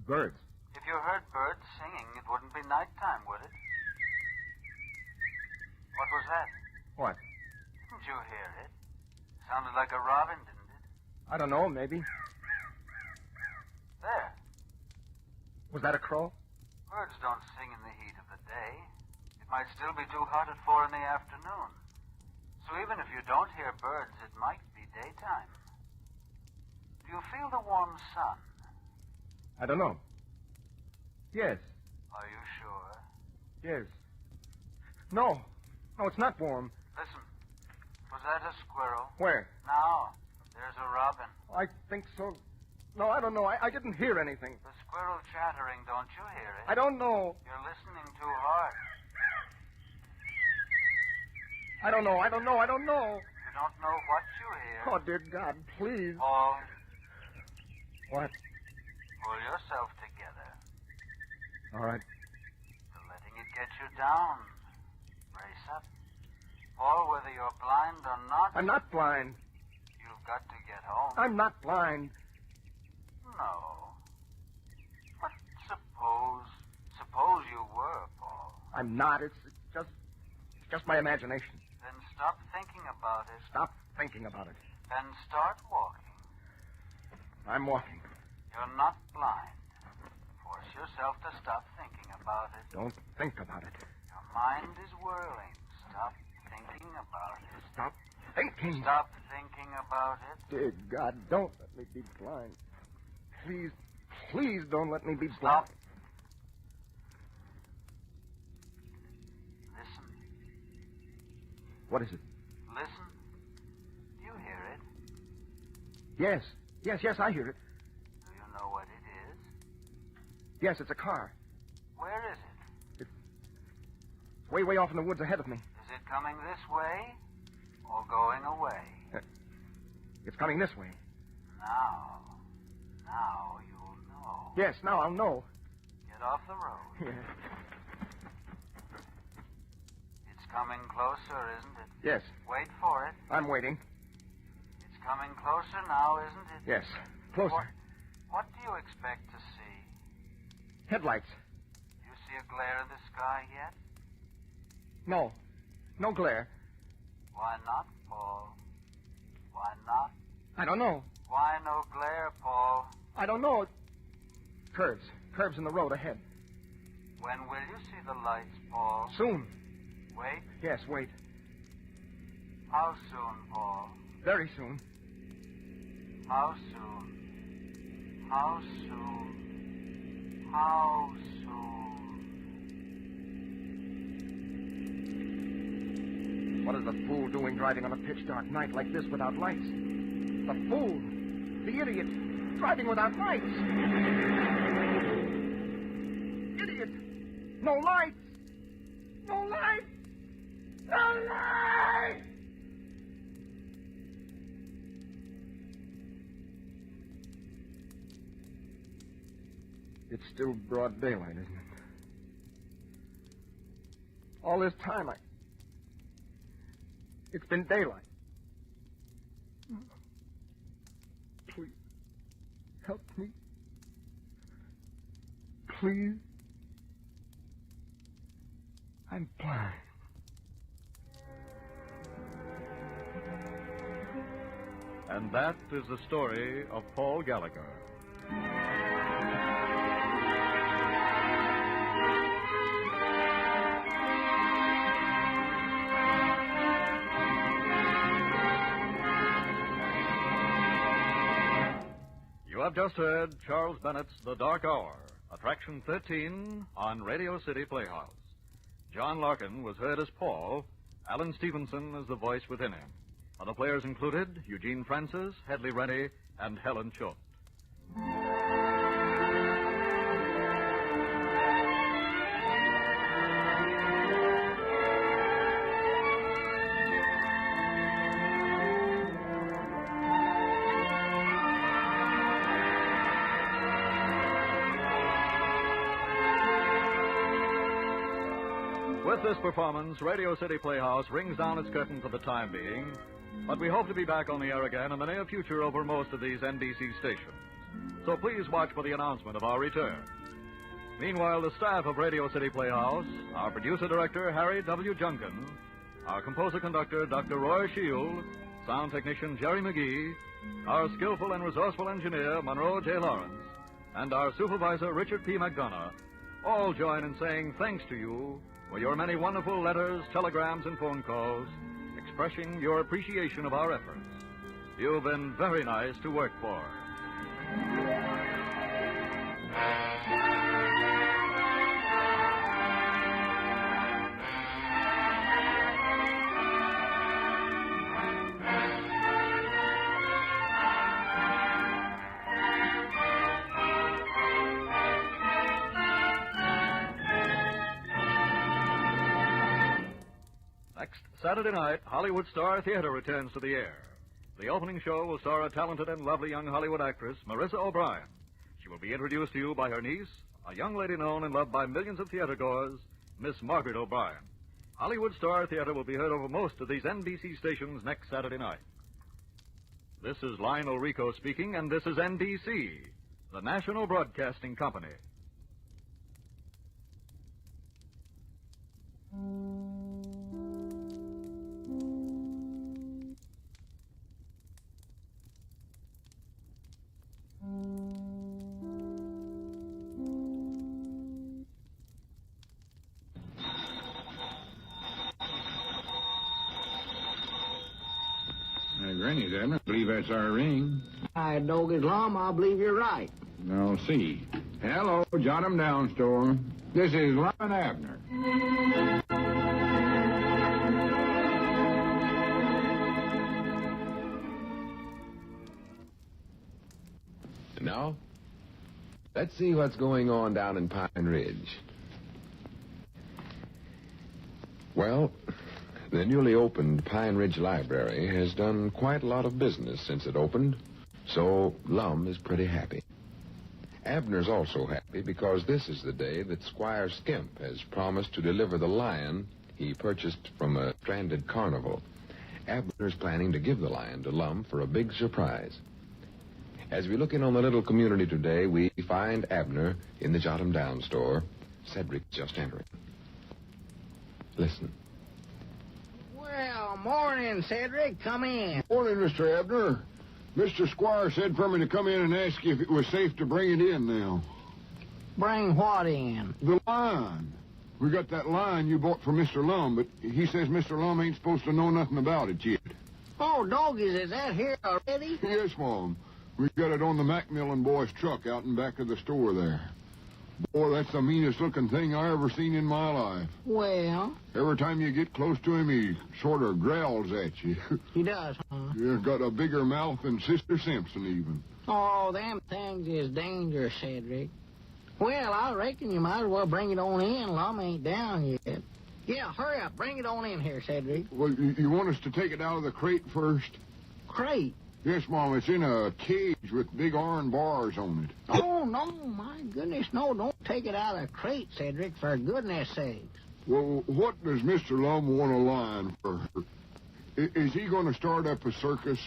Birds. If you heard birds singing, it wouldn't be nighttime, would it? What was that? What? Didn't you hear it? Sounded like a robin, didn't it? I don't know, maybe. There. Was that a crow? Birds don't sing in the heat of the day. It might still be too hot at 4 in the afternoon. So even if you don't hear birds, it might be daytime. Do you feel the warm sun? I don't know. Yes. Are you sure? Yes. No. No, it's not warm. Listen. Was that a squirrel? Where? Now. There's a robin. I think so. No, I don't know. I didn't hear anything. The squirrel chattering, don't you hear it? I don't know. You're listening too hard. I don't know. You don't know what you hear. Oh, dear God, please. Paul, What? pull yourself together. All right. You're letting it get you down. Brace up. Paul, whether you're blind or not, I'm not blind. you've got to get home. I'm not blind. No. But suppose you were, Paul. I'm not. It's just my imagination. Then stop thinking about it Stop thinking about it. and start walking. I'm walking. You're not blind. Force yourself to stop thinking about it. Don't think about it. Your mind is whirling. Stop thinking about it. Stop thinking. Stop thinking about it. Dear God, don't let me be blind. Please don't let me be Stop. blind. Listen. What is it? Listen. You hear it. Yes, I hear it. Do you know what it is? Yes, it's a car. Where is it? It's way off in the woods ahead of me. Is it coming this way or going away? It's coming this way. Now you'll know. Yes, now I'll know. Get off the road. Yeah. It's coming closer, isn't it? Yes, Wait for it. I'm waiting. It's coming closer now, isn't it? Yes, closer. What do you expect to see? Headlights. You see a glare in the sky yet? No glare. Why not, Paul? Why not? I don't know. Why no glare, Paul? I don't know. Curves in the road ahead. When will you see the lights, Paul? Soon. Wait. Yes, wait. How soon, Paul? Very soon. How soon? How soon? How soon? What is the fool doing driving on a pitch dark night like this without lights? The fool! The idiot! Driving without lights! Idiot! No lights! No lights! No lights! It's still broad daylight, isn't it? All this time, it's been daylight. Please, help me. Please. I'm blind. And that is the story of Paul Gallagher. You have just heard Charles Bennett's The Dark Hour, Attraction 13 on Radio City Playhouse. John Larkin was heard as Paul, Alan Stevenson as the voice within him. Other players included Eugene Francis, Hedley Rennie, and Helen Choate. With this performance, Radio City Playhouse rings down its curtain for the time being, but we hope to be back on the air again in the near future over most of these NBC stations. So please watch for the announcement of our return. Meanwhile, the staff of Radio City Playhouse, our producer-director, Harry W. Junkin, our composer-conductor, Dr. Roy Shield, sound technician, Jerry McGee, our skillful and resourceful engineer, Monroe J. Lawrence, and our supervisor, Richard P. McDonough, all join in saying thanks to you for your many wonderful letters, telegrams, and phone calls expressing your appreciation of our efforts. You've been very nice to work for. Saturday night, Hollywood Star Theater returns to the air. The opening show will star a talented and lovely young Hollywood actress, Marissa O'Brien. She will be introduced to you by her niece, a young lady known and loved by millions of theatergoers, Miss Margaret O'Brien. Hollywood Star Theater will be heard over most of these NBC stations next Saturday night. This is Lionel Rico speaking, and this is NBC, the National Broadcasting Company. Granny's, Abner. I believe that's our ring. I dog is Lum. I believe you're right. I'll see. Hello, Jot 'em Down store. This is Lum and Abner. Now, let's see what's going on down in Pine Ridge. Well, the newly opened Pine Ridge Library has done quite a lot of business since it opened, so Lum is pretty happy. Abner's also happy because this is the day that Squire Skimp has promised to deliver the lion he purchased from a stranded carnival. Abner's planning to give the lion to Lum for a big surprise. As we look in on the little community today, we find Abner in the Jot 'em Down store. Cedric just entering. Listen. Well, morning, Cedric. Come in. Morning, Mr. Abner. Mr. Squire said for me to come in and ask you if it was safe to bring it in now. Bring what in? The lion. We got that lion you bought for Mr. Lum, but he says Mr. Lum ain't supposed to know nothing about it yet. Oh, doggies, is that here already? Yes, Mom. We got it on the Macmillan boy's truck out in back of the store there. Boy, that's the meanest-looking thing I ever seen in my life. Well? Every time you get close to him, he sort of growls at you. He does, huh? Yeah, got a bigger mouth than Sister Simpson, even. Oh, them things is dangerous, Cedric. Well, I reckon you might as well bring it on in. Lum ain't down yet. Yeah, hurry up. Bring it on in here, Cedric. Well, you want us to take it out of the crate first? Crate? Yes, Mom. It's in a cage with big iron bars on it. Oh, no, my goodness, no. Don't take it out of the crate, Cedric, for goodness sakes. Well, what does Mr. Lum want a lion for? Is he going to start up a circus?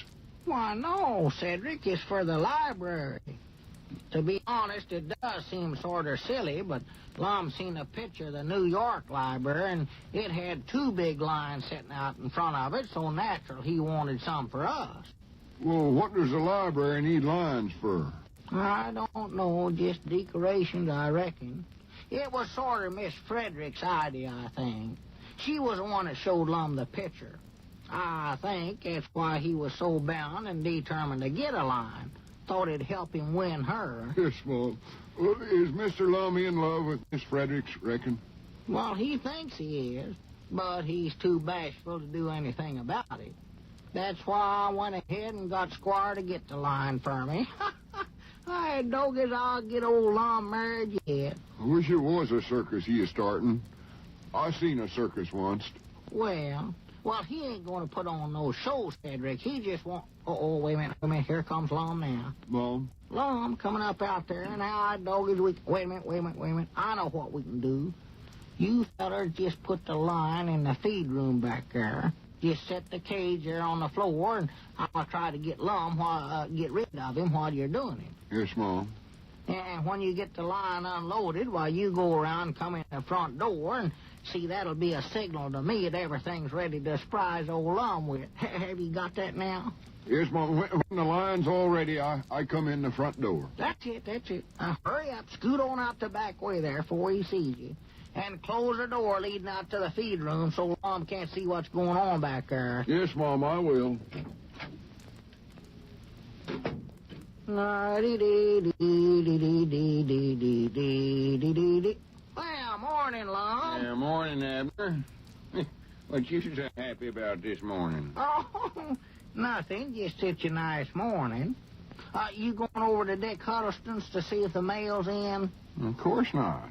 Why, no, Cedric. It's for the library. To be honest, it does seem sort of silly, but Lum seen a picture of the New York library, and it had two big lions sitting out in front of it, so natural he wanted some for us. Well, what does the library need lions for? I don't know, just decorations, I reckon. It was sort of Miss Frederick's idea, I think. She was the one that showed Lum the picture. I think that's why he was so bound and determined to get a lion. Thought it'd help him win her. Yes, Mom. Well, is Mr. Lum in love with Miss Fredericks, reckon? Well, he thinks he is, but he's too bashful to do anything about it. That's why I went ahead and got Squire to get the lion for me. I doggies, I'll get old Lum married yet. I wish it was a circus he is starting. I seen a circus once. Well, he ain't going to put on no show, Cedric. He just won't... Oh, wait a minute. Here comes Lum now. Mom? Lum coming up out there. Now, doggies, Wait a minute. I know what we can do. You fellers just put the lion in the feed room back there. Just set the cage there on the floor, and I'll try to get Lum, get rid of him while you're doing it. Yes, Mom. And when you get the lion unloaded, you go around and come in the front door, and see, that'll be a signal to me that everything's ready to surprise old Lum with. Have you got that now? Yes, Mom. When the lion's all ready, I come in the front door. That's it. Now, hurry up. Scoot on out the back way there before he sees you. And close the door leading out to the feed room so Lum can't see what's going on back there. Yes, Mom, I will. Well, morning, Lum. Yeah, morning, Abner. What you so happy about this morning? Oh, nothing. Just such a nice morning. You going over to Dick Huddleston's to see if the mail's in? Of course not.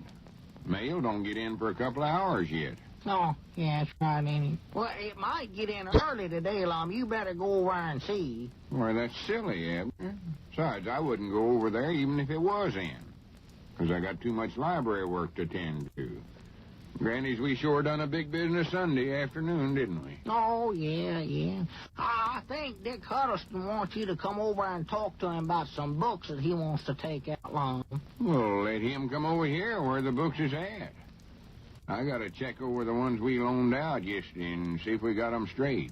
Mail don't get in for a couple of hours yet. Oh, yeah, that's right, ain't it? Well, it might get in early today, Lum. You better go over and see. Well, that's silly, Abner. Besides, I wouldn't go over there even if it was in. Because I got too much library work to attend to. Granny's, we sure done a big business Sunday afternoon, didn't we? Oh, yeah. I think Dick Huddleston wants you to come over and talk to him about some books that he wants to take out, Lum. Well, let him come over here where the books is at. I got to check over the ones we loaned out yesterday and see if we got 'em straight.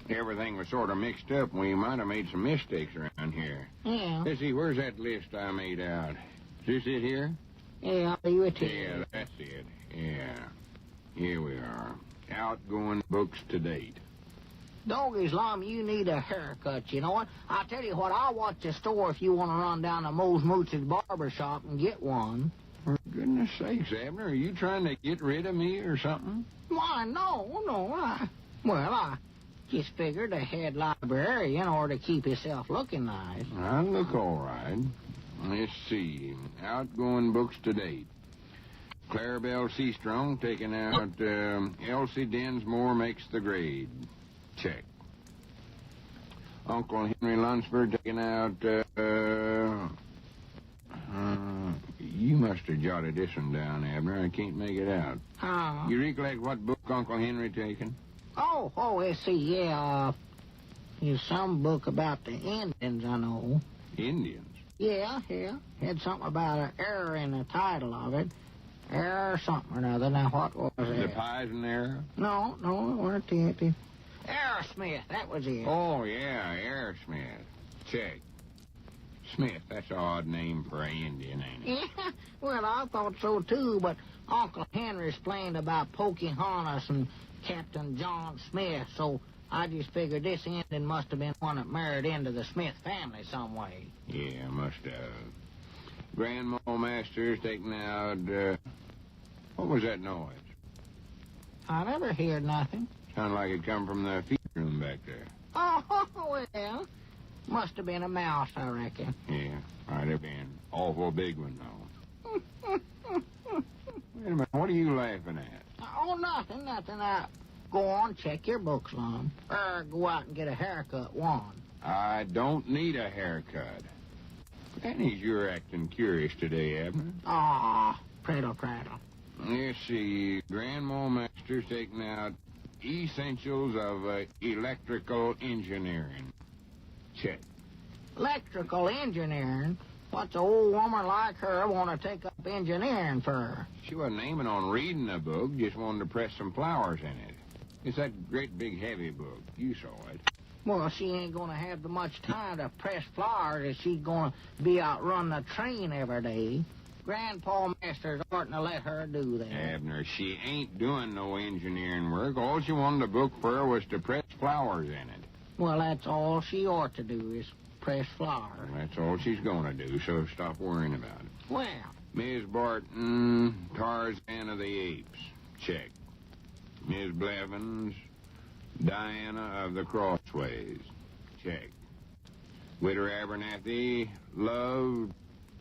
Everything was sort of mixed up, and we might have made some mistakes around here. Yeah. Let's see, where's that list I made out? Is this it here? Yeah, I'll leave it to you. Yeah, that's it. Yeah. Here we are. Outgoing books to date. Doggies, Lum, you need a haircut, you know what? I'll tell you what, I'll watch the store if you want to run down to Mose Mooch's barber shop and get one. For goodness sakes, Abner, are you trying to get rid of me or something? Why, no. I just figured the head librarian ought to keep himself looking nice. I look all right. Let's see. Outgoing books to date. Clarabelle Seastrong taking out Elsie Densmore makes the grade. Check. Uncle Henry Lunsford taking out you must have jotted this one down, Abner. I can't make it out. You recollect what book Uncle Henry taken? Oh, let's see, yeah. There's some book about the Indians, I know. Indians? Yeah. Had something about an error in the title of it. Error something or another. Now, what was it? The Pison Error? No, it weren't it. Aerosmith, that was it. Oh, yeah, Aerosmith. Check. Smith, that's an odd name for an Indian, ain't it? Yeah, well, I thought so, too, but Uncle Henry explained about Pocahontas and Captain John Smith, so I just figured this Indian must have been one that married into the Smith family some way. Yeah, must have. Grandma Masters taking out, what was that noise? I never heard nothing. Sounded like it come from the feed room back there. Oh, well, must have been a mouse, I reckon. Yeah, might have been. Awful big one, though. Wait a minute, what are you laughing at? Oh, nothing. Go on, check your books, Lum. Or go out and get a haircut, one. I don't need a haircut. Granny's, you're acting curious today, Abner. Prattle. Let's see. Grandma Masters taking out Essentials of Electrical Engineering. Check. Electrical engineering? What's an old woman like her want to take up engineering for? She wasn't aiming on reading the book, just wanted to press some flowers in it. It's that great big heavy book. You saw it. Well, she ain't going to have much time to press flowers if she's going to be out running a train every day. Grandpa Masters oughtn't to let her do that. Abner, she ain't doing no engineering work. All she wanted the book for was to press flowers in it. Well, that's all she ought to do is press flowers. Well, that's all she's going to do, so stop worrying about it. Well. Miss Barton, Tarzan of the Apes. Check. Miss Blevins, Diana of the Crossways. Check. Widow Abernathy, Love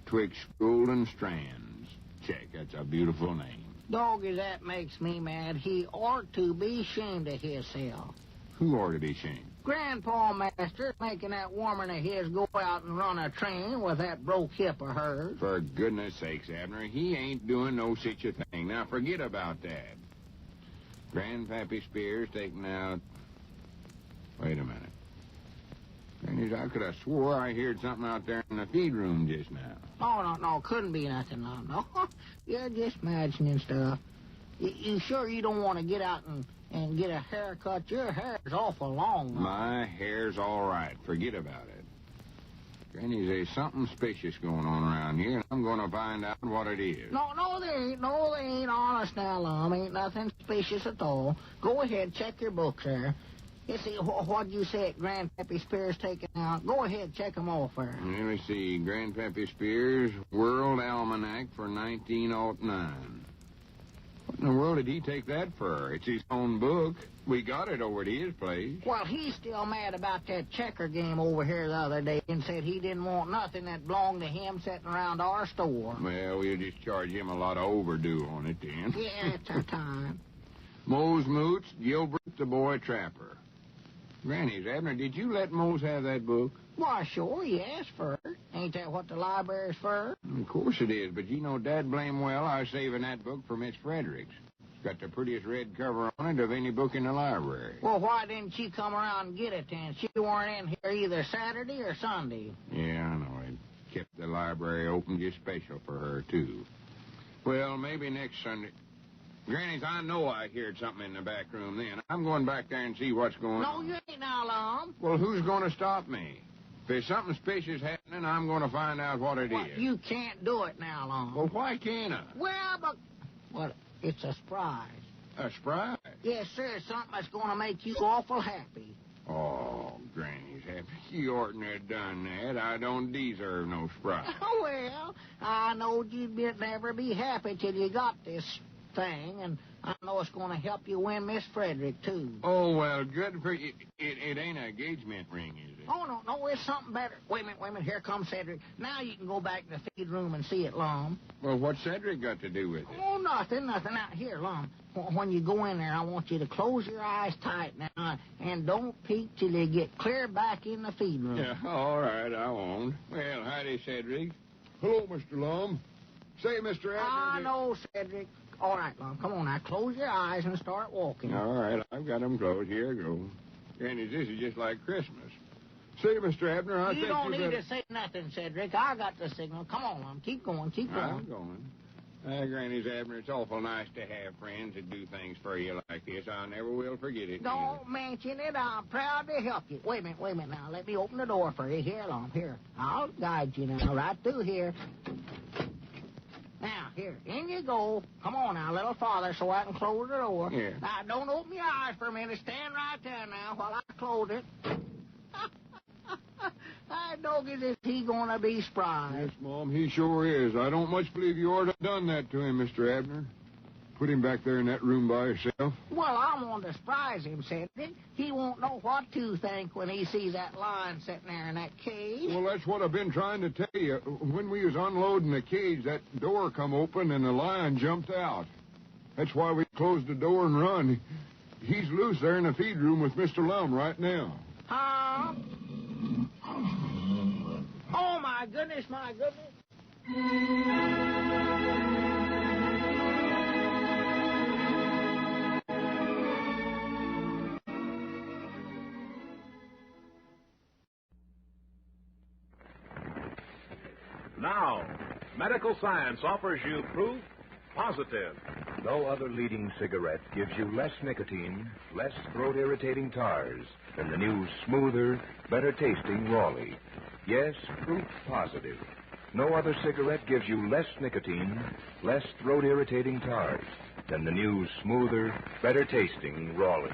Twixt Golden Strands. Check. That's a beautiful name. Doggy, that makes me mad. He ought to be ashamed of himself. Who ought to be ashamed? Grandpa Masters making that woman of his go out and run a train with that broke hip of hers. For goodness sakes, Abner, he ain't doing no such a thing. Now, forget about that. Grandpappy Spears taking out... Wait a minute. Grannies, I could have swore I heard something out there in the feed room just now. Oh, no, couldn't be nothing, no. You're just imagining stuff. You sure you don't want to get out and get a haircut? Your hair's awful long. My hair's all right. Forget about it. Grannies, there's something suspicious going on around here, and I'm going to find out what it is. No, there ain't. No, they ain't. Honest now, Lum. Ain't nothing suspicious at all. Go ahead, check your books there. You see, what'd you say Grandpappy Spears taking out? Go ahead, check them off there. Let me see. Grandpappy Spears, World Almanac for 1909. What in the world did he take that for? It's his own book. We got it over at his place. Well, he's still mad about that checker game over here the other day and said he didn't want nothing that belonged to him sitting around our store. Well, we'll just charge him a lot of overdue on it then. Yeah, it's our time. Mose Moots, Gilbert the Boy Trapper. Granny's, Abner, did you let Mose have that book? Why, sure, he asked for it. Ain't that what the library's for? Of course it is, but you know dad blame well I was saving that book for Miss Fredericks. It's got the prettiest red cover on it of any book in the library. Well, why didn't she come around and get it then? She weren't in here either Saturday or Sunday. Yeah, I know. It kept the library open just special for her, too. Well, maybe next Sunday. Granny's, I know I heard something in the back room then. I'm going back there and see what's going on. No, you ain't now, Lum. Well, who's going to stop me? If there's something suspicious happening, I'm going to find out what it is. You can't do it now, Lum. Well, why can't I? Well, it's a surprise. A surprise? Yes, sir. Something that's going to make you awful happy. Oh, Granny's happy. You oughtn't have done that. I don't deserve no surprise. Well, I knowed you'd never be happy till you got this thing, and I know it's going to help you win Miss Frederick, too. Oh, well, good for you. It ain't an engagement ring, is it? Oh, no, it's something better. Wait a minute, here comes Cedric. Now you can go back to the feed room and see it, Lum. Well, what's Cedric got to do with it? Oh, nothing. Now, here, Lum, when you go in there, I want you to close your eyes tight now, and don't peek till you get clear back in the feed room. Yeah, all right, I won't. Well, howdy, Cedric. Hello, Mr. Lum. Say, Mr. Abner... I know, Cedric. All right, Lum, come on now. Close your eyes and start walking. All right, I've got them closed. Here I go. Granny, this is just like Christmas. Say, Mr. Abner, I think you don't need better... to say nothing, Cedric. I got the signal. Come on, Lum. Keep going. I'm going. Granny's, Abner, it's awful nice to have friends that do things for you like this. I never will forget it. Don't mention it. I'm proud to help you. Wait a minute now. Let me open the door for you. Here, Lum. Here. I'll guide you now, right through here. Now, here, in you go. Come on now, a little farther so I can close the door. Yeah. Now, don't open your eyes for a minute. Stand right there now while I close it. I don't get is he going to be surprised. Yes, Mom, he sure is. I don't much believe you ought to have done that to him, Mr. Abner. Put him back there in that room by himself. Well, I want to surprise him, Cedric. He won't know what to think when he sees that lion sitting there in that cage. Well, that's what I've been trying to tell you. When we was unloading the cage, that door come open and the lion jumped out. That's why we closed the door and run. He's loose there in the feed room with Mr. Lum right now. Huh? Oh, my goodness. Now, medical science offers you proof positive. No other leading cigarette gives you less nicotine, less throat-irritating tars than the new, smoother, better-tasting Raleigh. Yes, proof positive. No other cigarette gives you less nicotine, less throat-irritating tars than the new, smoother, better-tasting Raleigh.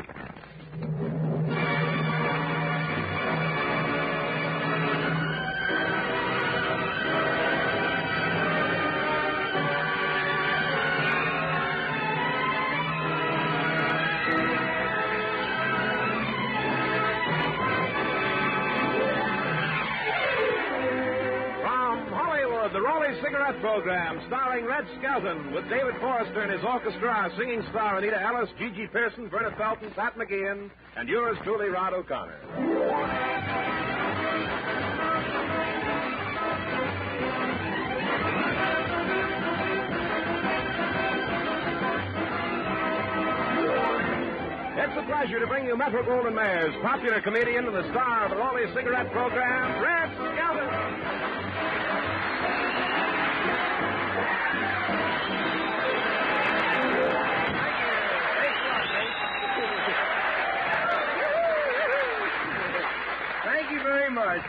The Raleigh Cigarette Program, starring Red Skelton, with David Forrester and his orchestra, our singing star Anita Ellis, Gigi Pearson, Verna Felton, Pat McGeehan, and yours truly, Rod O'Connor. It's a pleasure to bring you Metro-Goldwyn-Mayer's popular comedian and the star of the Raleigh Cigarette Program, Red Skelton.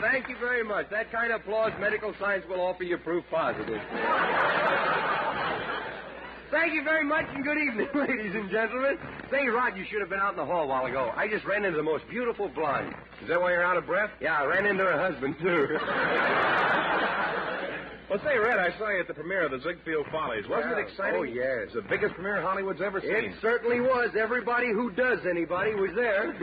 Thank you very much. That kind of applause, medical science will offer you proof positive. Thank you very much, and good evening, ladies and gentlemen. Say, Rod, you should have been out in the hall a while ago. I just ran into the most beautiful blonde. Is that why you're out of breath? Yeah, I ran into her husband, too. Well, say, Red, I saw you at the premiere of the Ziegfeld Follies. Wasn't it exciting? Oh, yes. It's the biggest premiere Hollywood's ever seen. It certainly was. Everybody who does anybody was there.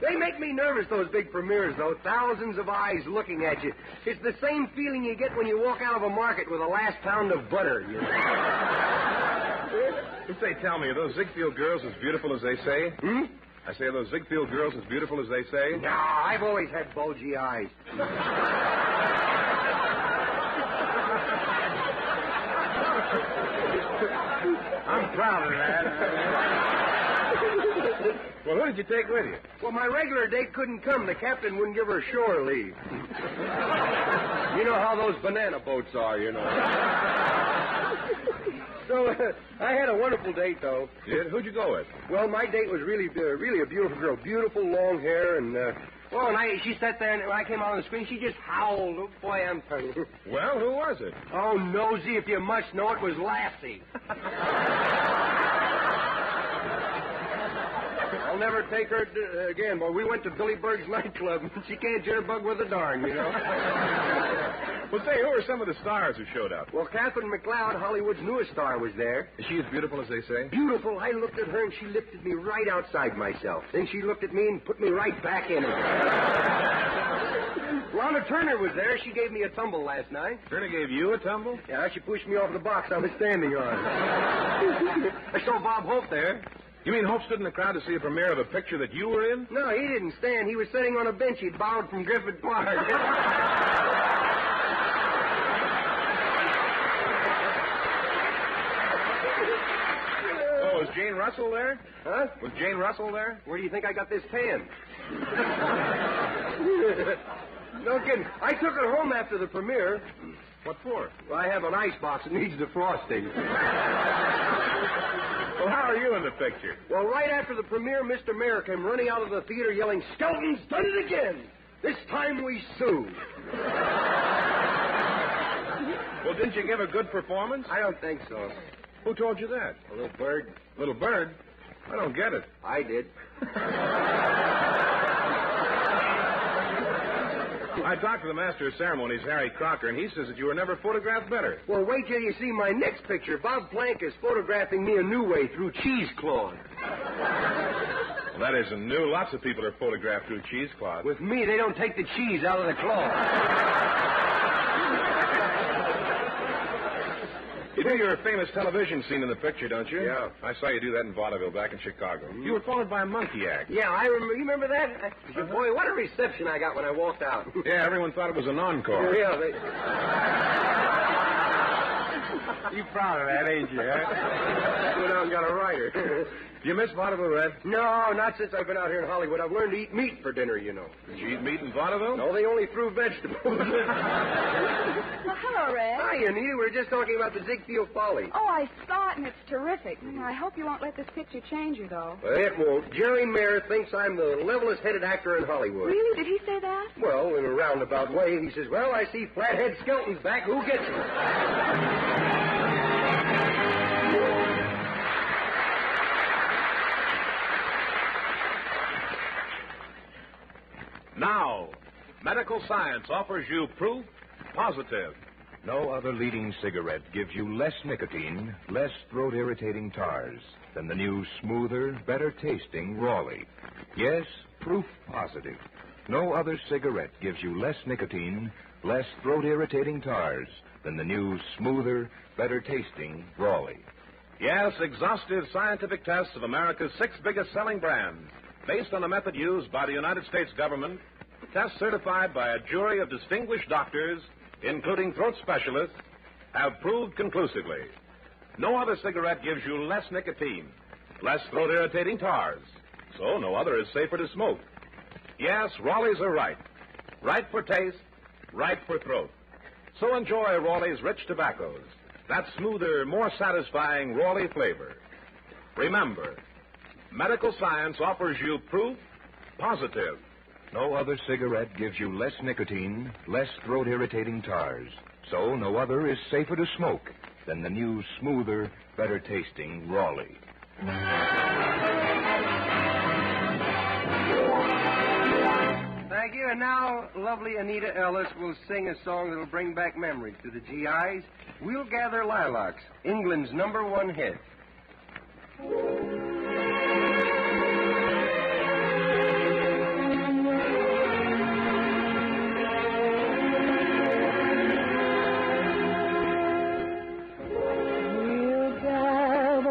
They make me nervous, those big premieres, though. Thousands of eyes looking at you. It's the same feeling you get when you walk out of a market with the last pound of butter. You know? Say, tell me, are those Ziegfeld girls as beautiful as they say? Hmm? I say, are those Ziegfeld girls as beautiful as they say? No, I've always had bulgy eyes. I'm proud of that. Well, who did you take with you? Well, my regular date couldn't come. The captain wouldn't give her shore leave. You know how those banana boats are, you know. So, I had a wonderful date, though. Did? Who'd you go with? Well, my date was really a beautiful girl. Beautiful long hair and, she sat there, and when I came out on the screen, she just howled. Oh, boy, I'm telling you. Well, who was it? Oh, nosy, if you must know, it was Lassie. I'll never take her again, boy. We went to Billy Berg's nightclub, and she can't jitterbug with a darn, you know. Well, say, who are some of the stars who showed up? Well, Catherine McLeod, Hollywood's newest star, was there. Is she as beautiful as they say? Beautiful. I looked at her, and she lifted me right outside myself. Then she looked at me and put me right back in it. Lana Turner was there. She gave me a tumble last night. Turner gave you a tumble? Yeah, she pushed me off the box I was standing on. I saw Bob Hope there. You mean Hope stood in the crowd to see a premiere of a picture that you were in? No, he didn't stand. He was sitting on a bench. He'd borrowed from Griffith Park. Was Jane Russell there? Huh? Was Jane Russell there? Where do you think I got this tan? No kidding. I took her home after the premiere. What for? Well, I have an icebox that needs defrosting. Well, how are you in the picture? Well, right after the premiere, Mr. Mayor came running out of the theater yelling, "Skelton's done it again! This time we sue!" Well, didn't you give a good performance? I don't think so. Who told you that? A little bird. Little bird? I don't get it. I did. I talked to the master of ceremonies, Harry Crocker, and he says that you were never photographed better. Well, wait till you see my next picture. Bob Plank is photographing me a new way through cheesecloth. Well, that isn't new. Lots of people are photographed through cheesecloth. With me, they don't take the cheese out of the cloth. You do your famous television scene in the picture, don't you? Yeah. I saw you do that in vaudeville back in Chicago. Mm-hmm. You were followed by a monkey act. Yeah, I remember. You remember that? Boy, what a reception I got when I walked out. Yeah, everyone thought it was an encore. Yeah, You proud of that, ain't you, huh? Went out and got a writer. Do you miss vaudeville, Red? No, not since I've been out here in Hollywood. I've learned to eat meat for dinner, you know. Did you eat meat in vaudeville? No, they only threw vegetables. Well, hello, Red. Hi, Anita. We were just talking about the Ziegfeld Folly. Oh, I saw it, and it's terrific. I hope you won't let this picture change you, though. Well, it won't. Jerry Mayer thinks I'm the levelest-headed actor in Hollywood. Really? Did he say that? Well, in a roundabout way, he says, "Well, I see Flathead Skelton's back. Who gets him?" Now, medical science offers you proof positive. No other leading cigarette gives you less nicotine, less throat-irritating tars than the new smoother, better-tasting Raleigh. Yes, proof positive. No other cigarette gives you less nicotine, less throat-irritating tars than the new smoother, better-tasting Raleigh. Yes, exhaustive scientific tests of America's 6 biggest-selling brands, based on a method used by the United States government, tests certified by a jury of distinguished doctors, including throat specialists, have proved conclusively no other cigarette gives you less nicotine, less throat-irritating tars, so no other is safer to smoke. Yes, Raleighs are right. Right for taste, right for throat. So enjoy Raleigh's rich tobaccos, that smoother, more satisfying Raleigh flavor. Remember, medical science offers you proof positive. No other cigarette gives you less nicotine, less throat-irritating tars. So no other is safer to smoke than the new smoother, better-tasting Raleigh. Thank you. And now, lovely Anita Ellis will sing a song that'll bring back memories to the GIs. We'll Gather Lilacs, England's #1 hit. We'll gather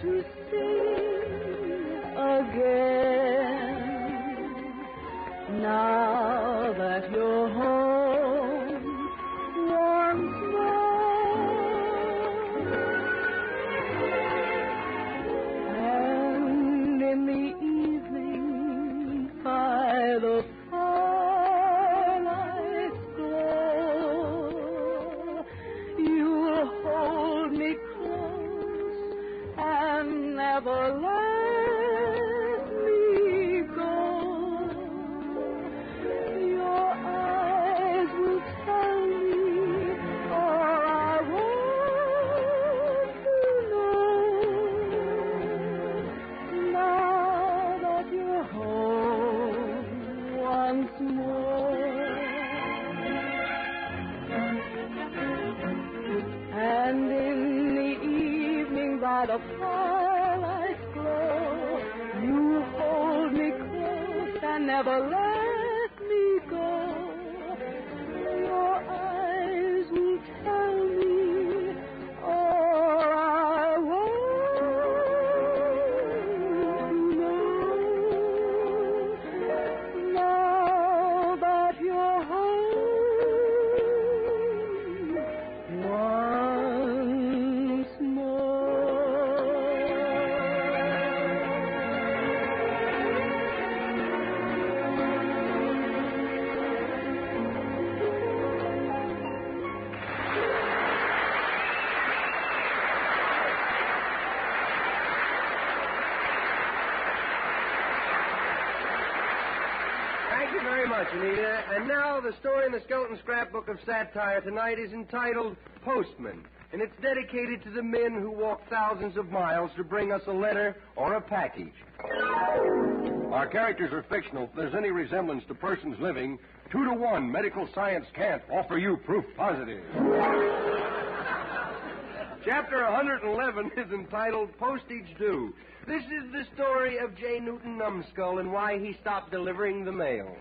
to sing again. Now that you're home once more, and in the evening by the firelight glow, you'll hold me close and never let me go. Your eyes will tell me all I want to know. Now that you're home once more, and in the evening by the firelight glow, you hold me close and never let me go. Your eyes will tell me all I want to know. Now that you're home once Thank you very much, Anita. And now the story in the Skeleton Scrapbook of Satire tonight is entitled Postman, and it's dedicated to the men who walk thousands of miles to bring us a letter or a package. Our characters are fictional. If there's any resemblance to persons living, 2 to 1, medical science can't offer you proof positive. Chapter 111 is entitled Postage Due. This is the story of J. Newton Numbskull and why he stopped delivering the mail.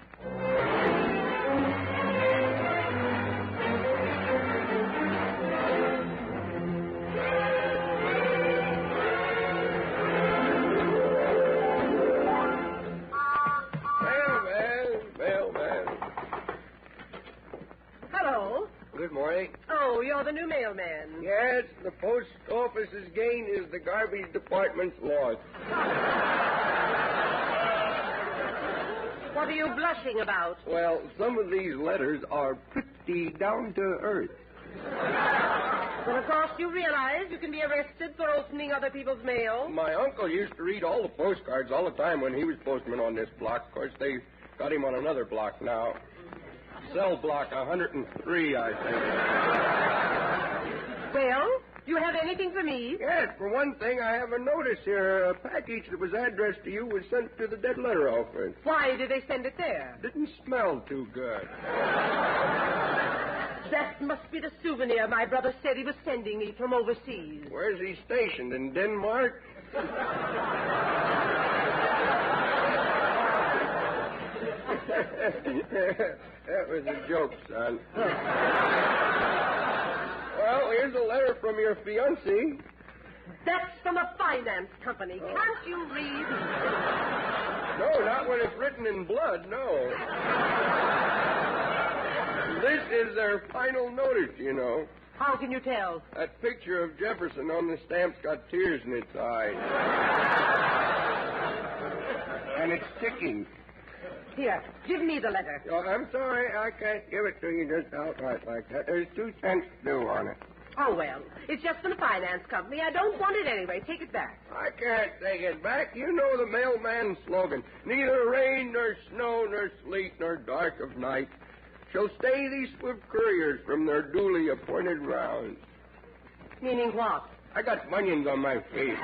Mailman. Hello. Good morning. Oh, you're the new mailman. Yes, the post office's gain is the garbage department's loss. What are you blushing about? Well, some of these letters are pretty down to earth. Well, of course, you realize you can be arrested for opening other people's mail. My uncle used to read all the postcards all the time when he was postman on this block. Of course, they got him on another block now. Cell block 103, I think. Well, do you have anything for me? Yes, for one thing, I have a notice here. A package that was addressed to you was sent to the dead letter office. Why did they send it there? Didn't smell too good. That must be the souvenir my brother said he was sending me from overseas. Where's he stationed? In Denmark? That was a joke, son. Well, here's a letter from your fiancé. That's from a finance company. Can't you read? No, not when it's written in blood, no. This is their final notice, you know. How can you tell? That picture of Jefferson on the stamp's got tears in its eyes. And it's ticking. Here, give me the letter. Oh, I'm sorry, I can't give it to you just outright like that. There's 2 cents due on it. Oh, well, it's just from the finance company. I don't want it anyway. Take it back. I can't take it back. You know the mailman's slogan. Neither rain nor snow nor sleet nor dark of night shall stay these swift couriers from their duly appointed rounds. Meaning what? I got bunions on my face.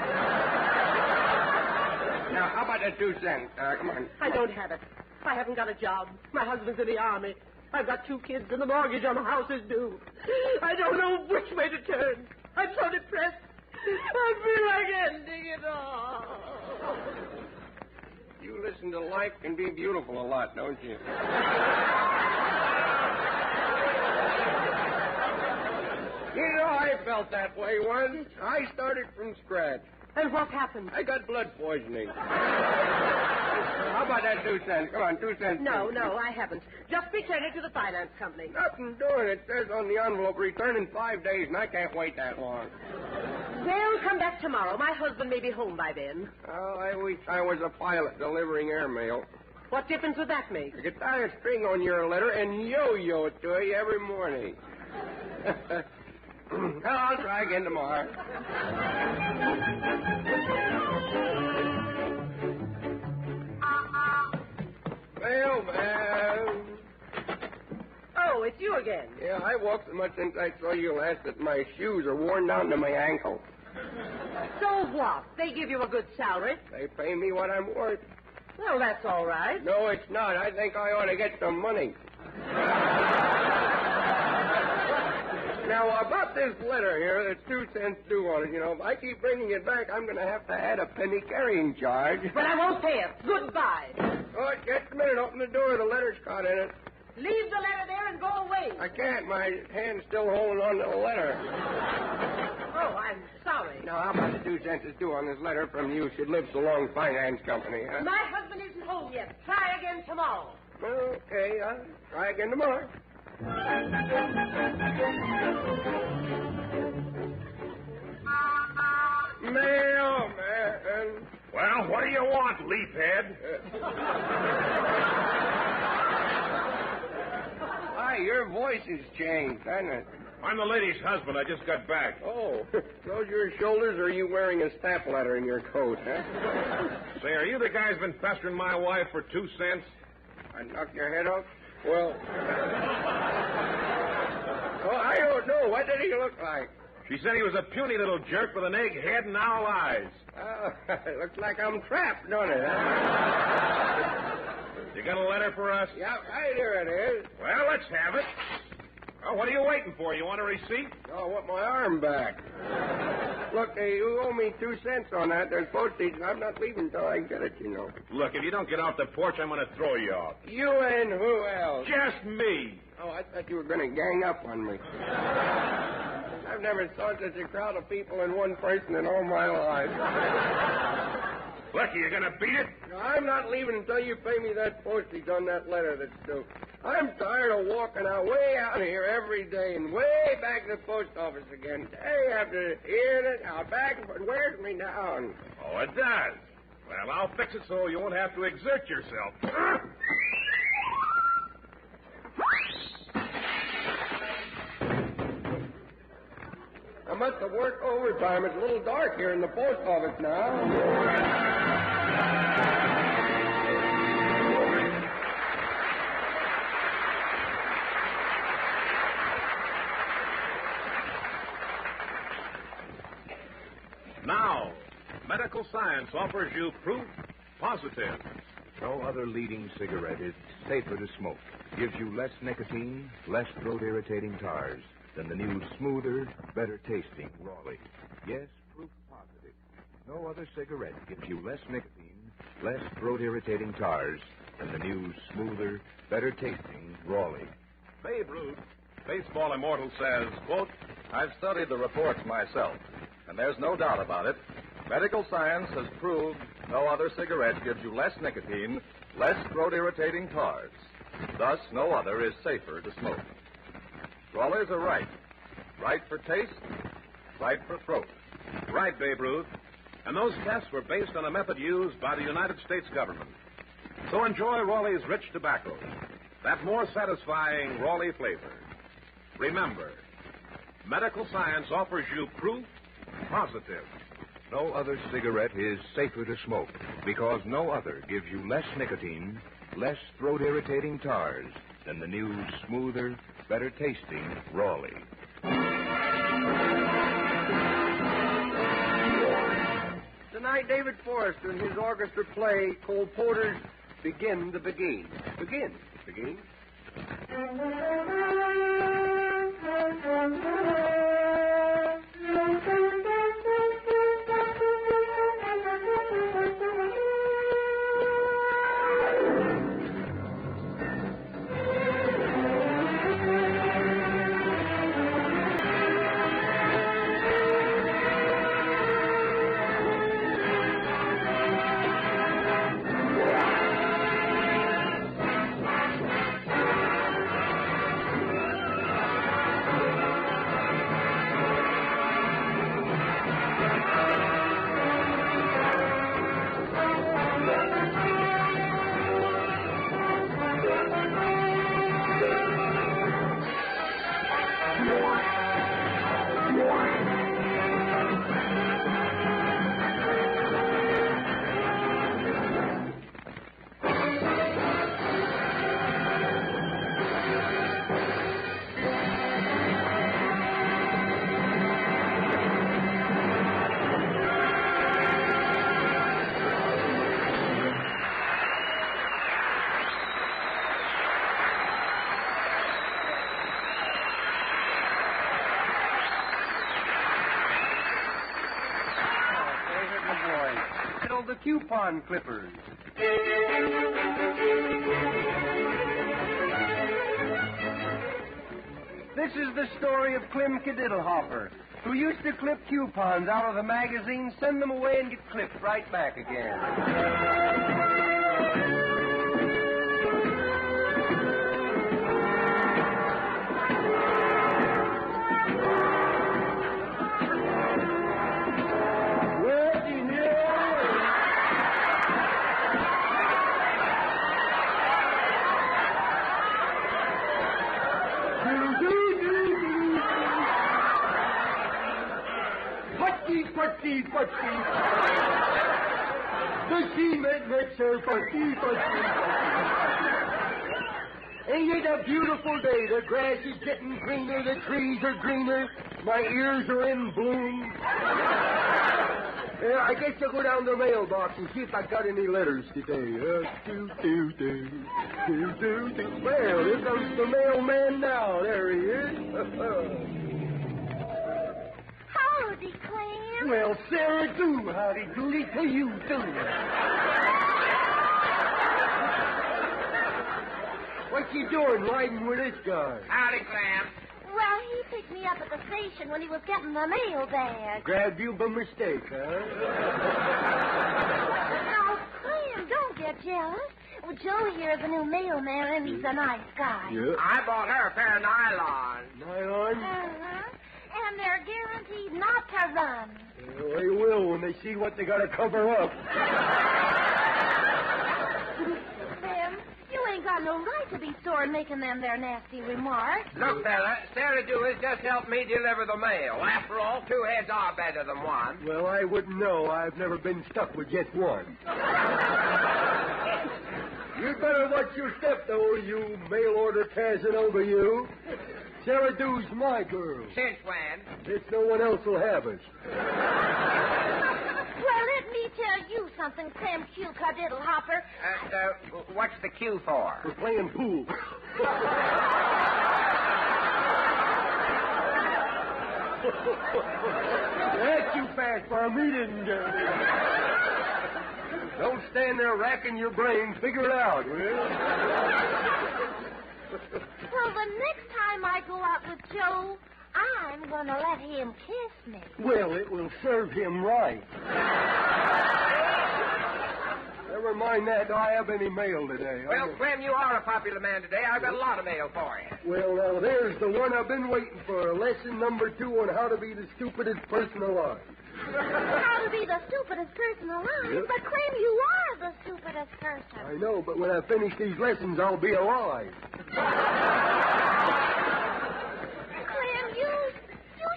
Now, how about that 2 cents? Come on. I don't have it. I haven't got a job. My husband's in the army. I've got 2 kids and the mortgage on the house is due. I don't know which way to turn. I'm so depressed. I feel like ending it all. You listen to Life Can Be Beautiful a lot, don't you? You know, I felt that way once. I started from scratch. And what happened? I got blood poisoning. How about that 2 cents? Come on, 2 cents. No, I haven't. Just return it to the finance company. Nothing doing. It says on the envelope, return in 5 days, and I can't wait that long. Well, come back tomorrow. My husband may be home by then. Oh, I wish I was a pilot delivering airmail. What difference would that make? I could tie a string on your letter and yo-yo it to you every morning. Well, I'll try again tomorrow. Mailman. Oh, it's you again. Yeah, I walked so much since I saw you last that my shoes are worn down to my ankle. So what? They give you a good salary. They pay me what I'm worth. Well, that's all right. No, it's not. I think I ought to get some money. Now, about this letter here, there's 2 cents due on it, you know. If I keep bringing it back, I'm going to have to add a penny carrying charge. But I won't pay it. Goodbye. Oh, just a minute. Open the door. The letter's caught in it. Leave the letter there and go away. I can't. My hand's still holding on to the letter. Oh, I'm sorry. Now, how about the 2 cents is due on this letter from You Should Live So Long Finance Company, huh? My husband isn't home yet. Try again tomorrow. Okay, I'll try again tomorrow. Mailman. Well, what do you want, leafhead? Hi, your voice has changed, hasn't it? I'm the lady's husband. I just got back. Oh, those your shoulders, or are you wearing a stap ladder in your coat, huh? Say, are you the guy who's been pestering my wife for 2 cents? I knocked your head off? Well... Oh, I don't know. What did he look like? She said he was a puny little jerk with an egg head and owl eyes. Oh, it looks like I'm trapped, don't it? You got a letter for us? Yeah, right here it is. Well, let's have it. Oh, what are you waiting for? You want a receipt? Oh, I want my arm back. Look, you owe me 2 cents on that. There's postage, and I'm not leaving until I get it, you know. Look, if you don't get off the porch, I'm going to throw you off. You and who else? Just me. Oh, I thought you were going to gang up on me. I've never saw such a crowd of people in one person in all my life. Lucky, you going to beat it? No, I'm not leaving until you pay me that postage on that letter that's due. I'm tired of walking way out here every day and way back to the post office again. Day after in and out, back and forth. It wears me down. Oh, it does. Well, I'll fix it so you won't have to exert yourself. I must have worked overtime. It's a little dark here in the post office now. Now, medical science offers you proof positive. No other leading cigarette is safer to smoke, gives you less nicotine, less throat-irritating tars than the new smoother, better-tasting Raleigh. Yes, proof positive. No other cigarette gives you less nicotine, less throat-irritating tars than the new smoother, better-tasting Raleigh. Babe Ruth, baseball immortal, says, quote, I've studied the reports myself, and there's no doubt about it. Medical science has proved no other cigarette gives you less nicotine, less throat-irritating tars. Thus, no other is safer to smoke. Raleighs are right. Right for taste, right for throat. Right, Babe Ruth. And those tests were based on a method used by the United States government. So enjoy Raleigh's rich tobacco, that more satisfying Raleigh flavor. Remember, medical science offers you proof positive. No other cigarette is safer to smoke because no other gives you less nicotine, less throat-irritating tars than the new, smoother, better-tasting Raleigh. Tonight, David Forrester and his orchestra play Cole Porter's Begin the Begin. Begin. Begin. the coupon clippers. This is the story of Clem Kadiddlehopper, who used to clip coupons out of the magazine, send them away, and get clipped right back again. Putty. The cement mixer, putty. Ain't it a beautiful day? The grass is getting greener, the trees are greener, my ears are in bloom. I guess I'll go down to the mailbox and see if I got any letters today. Well, here comes the mailman now. There he is. Howdy, Clem. Well, Sarah, do howdy doody to you, too. What you doing riding with this guy? Howdy, Clem. Well, he picked me up at the station when he was getting the mail bag. Grabbed you by mistake, huh? Now, Clem, don't get jealous. Well, Joe here is a new mailman, and he's a nice guy. Yeah. I bought her a pair of nylon. Nylon? Uh-huh. And they're guaranteed not to run. Well, they will when they see what they got to cover up. Clem, you ain't got no right to be sore making them there nasty remarks. Look, fella, Sarah Dewey's just helped me deliver the mail. After all, 2 heads are better than one. Well, I wouldn't know. I've never been stuck with just one. You'd better watch your step, though, you mail-order Casanova, you. Sarah Dew's my girl. Since when? Since no one else will have us. Well, let me tell you something, Clem Q. Kadiddlehopper. What's the Q for? We're playing pool. That's too fast for a meeting, Jerry. Don't stand there racking your brains. Figure it out, will you? Well, the next time I go out with Joe, I'm going to let him kiss me. Well, it will serve him right. Never mind that. I have any mail today. Well, Clem, you are a popular man today. I've got a lot of mail for you. Well, now, there's the one I've been waiting for. Lesson number 2 on how to be the stupidest person alive. How to be the stupidest person alive? Yep. But, Clem, you are the stupidest person. I know, but when I finish these lessons, I'll be alive. Clem, you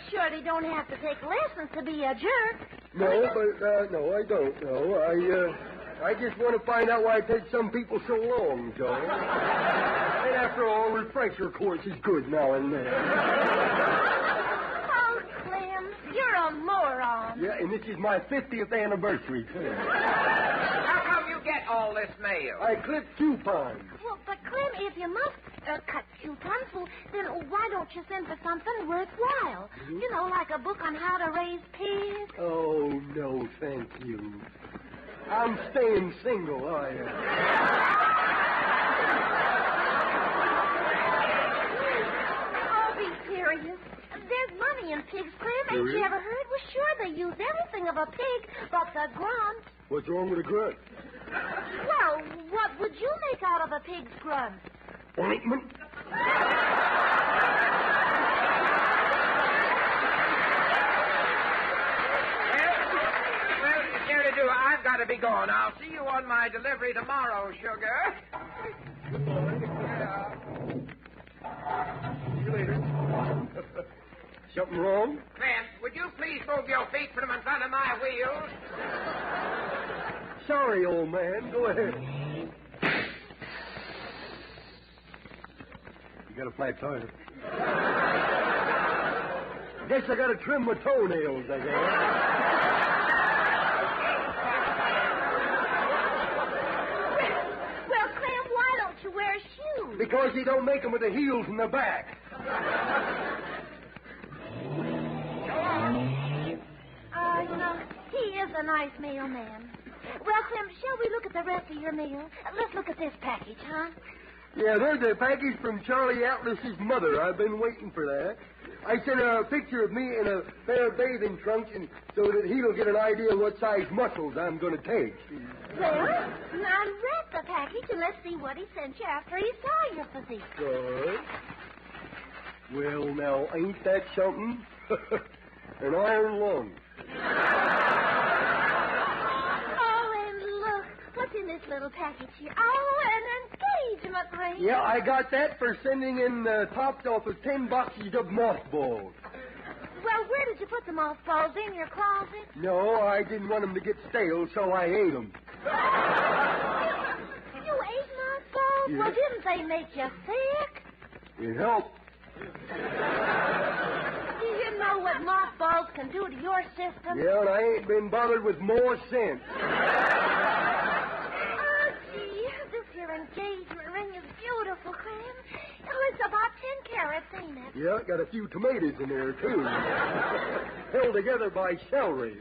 surely don't have to take lessons to be a jerk. No, but, no, I don't. No, I just want to find out why it takes some people so long, Joe. And after all, refresher course is good now and then. Oh, Clem, you're a moron. Yeah, and this is my 50th anniversary, too. How come you get all this mail? I clip coupons. Well, but, Clem, if you must cut coupons, well, then why don't you send for something worthwhile? Mm-hmm. You know, like a book on how to raise pigs. Oh, no, thank you. I'm staying single, I am. Oh, be serious. There's money in pigs, Clem. Ain't you ever heard? Well, sure, they use everything of a pig but the grunt. What's wrong with a grunt? Well, what would you make out of a pig's grunt? Ointment? I've got to be going. I'll see you on my delivery tomorrow, sugar. See you later. Something wrong? Clem, would you please move your feet from in front of my wheels? Sorry, old man. Go ahead. You got a flat tire. Guess I got to trim my toenails, I guess. Because you don't make them with the heels in the back. You know, he is a nice mailman. Well, Clem, shall we look at the rest of your meal? Let's look at this package, huh? Yeah, there's a package from Charlie Atlas's mother. I've been waiting for that. I sent her a picture of me in a pair of bathing trunks and so that he'll get an idea of what size muscles I'm going to take. Well, now read the package and let's see what he sent you after he saw your physique. Good. Well, now, ain't that something? An iron lung. Oh, and look, what's in this little package here? Oh, an engagement ring. Yeah, I got that for sending in topped off of 10 boxes of mothballs. Well, where did you put the mothballs? In your closet? No, I didn't want them to get stale, so I ate them. You ate mothballs? Yeah. Well, didn't they make you sick? It helped. Do you know what mothballs can do to your system? Yeah, and I ain't been bothered with more since. Oh, gee, this here engagement ring is beautiful, Clem. Oh, it's about 10 carats, ain't it? Yeah, got a few tomatoes in there, too. Held together by celery.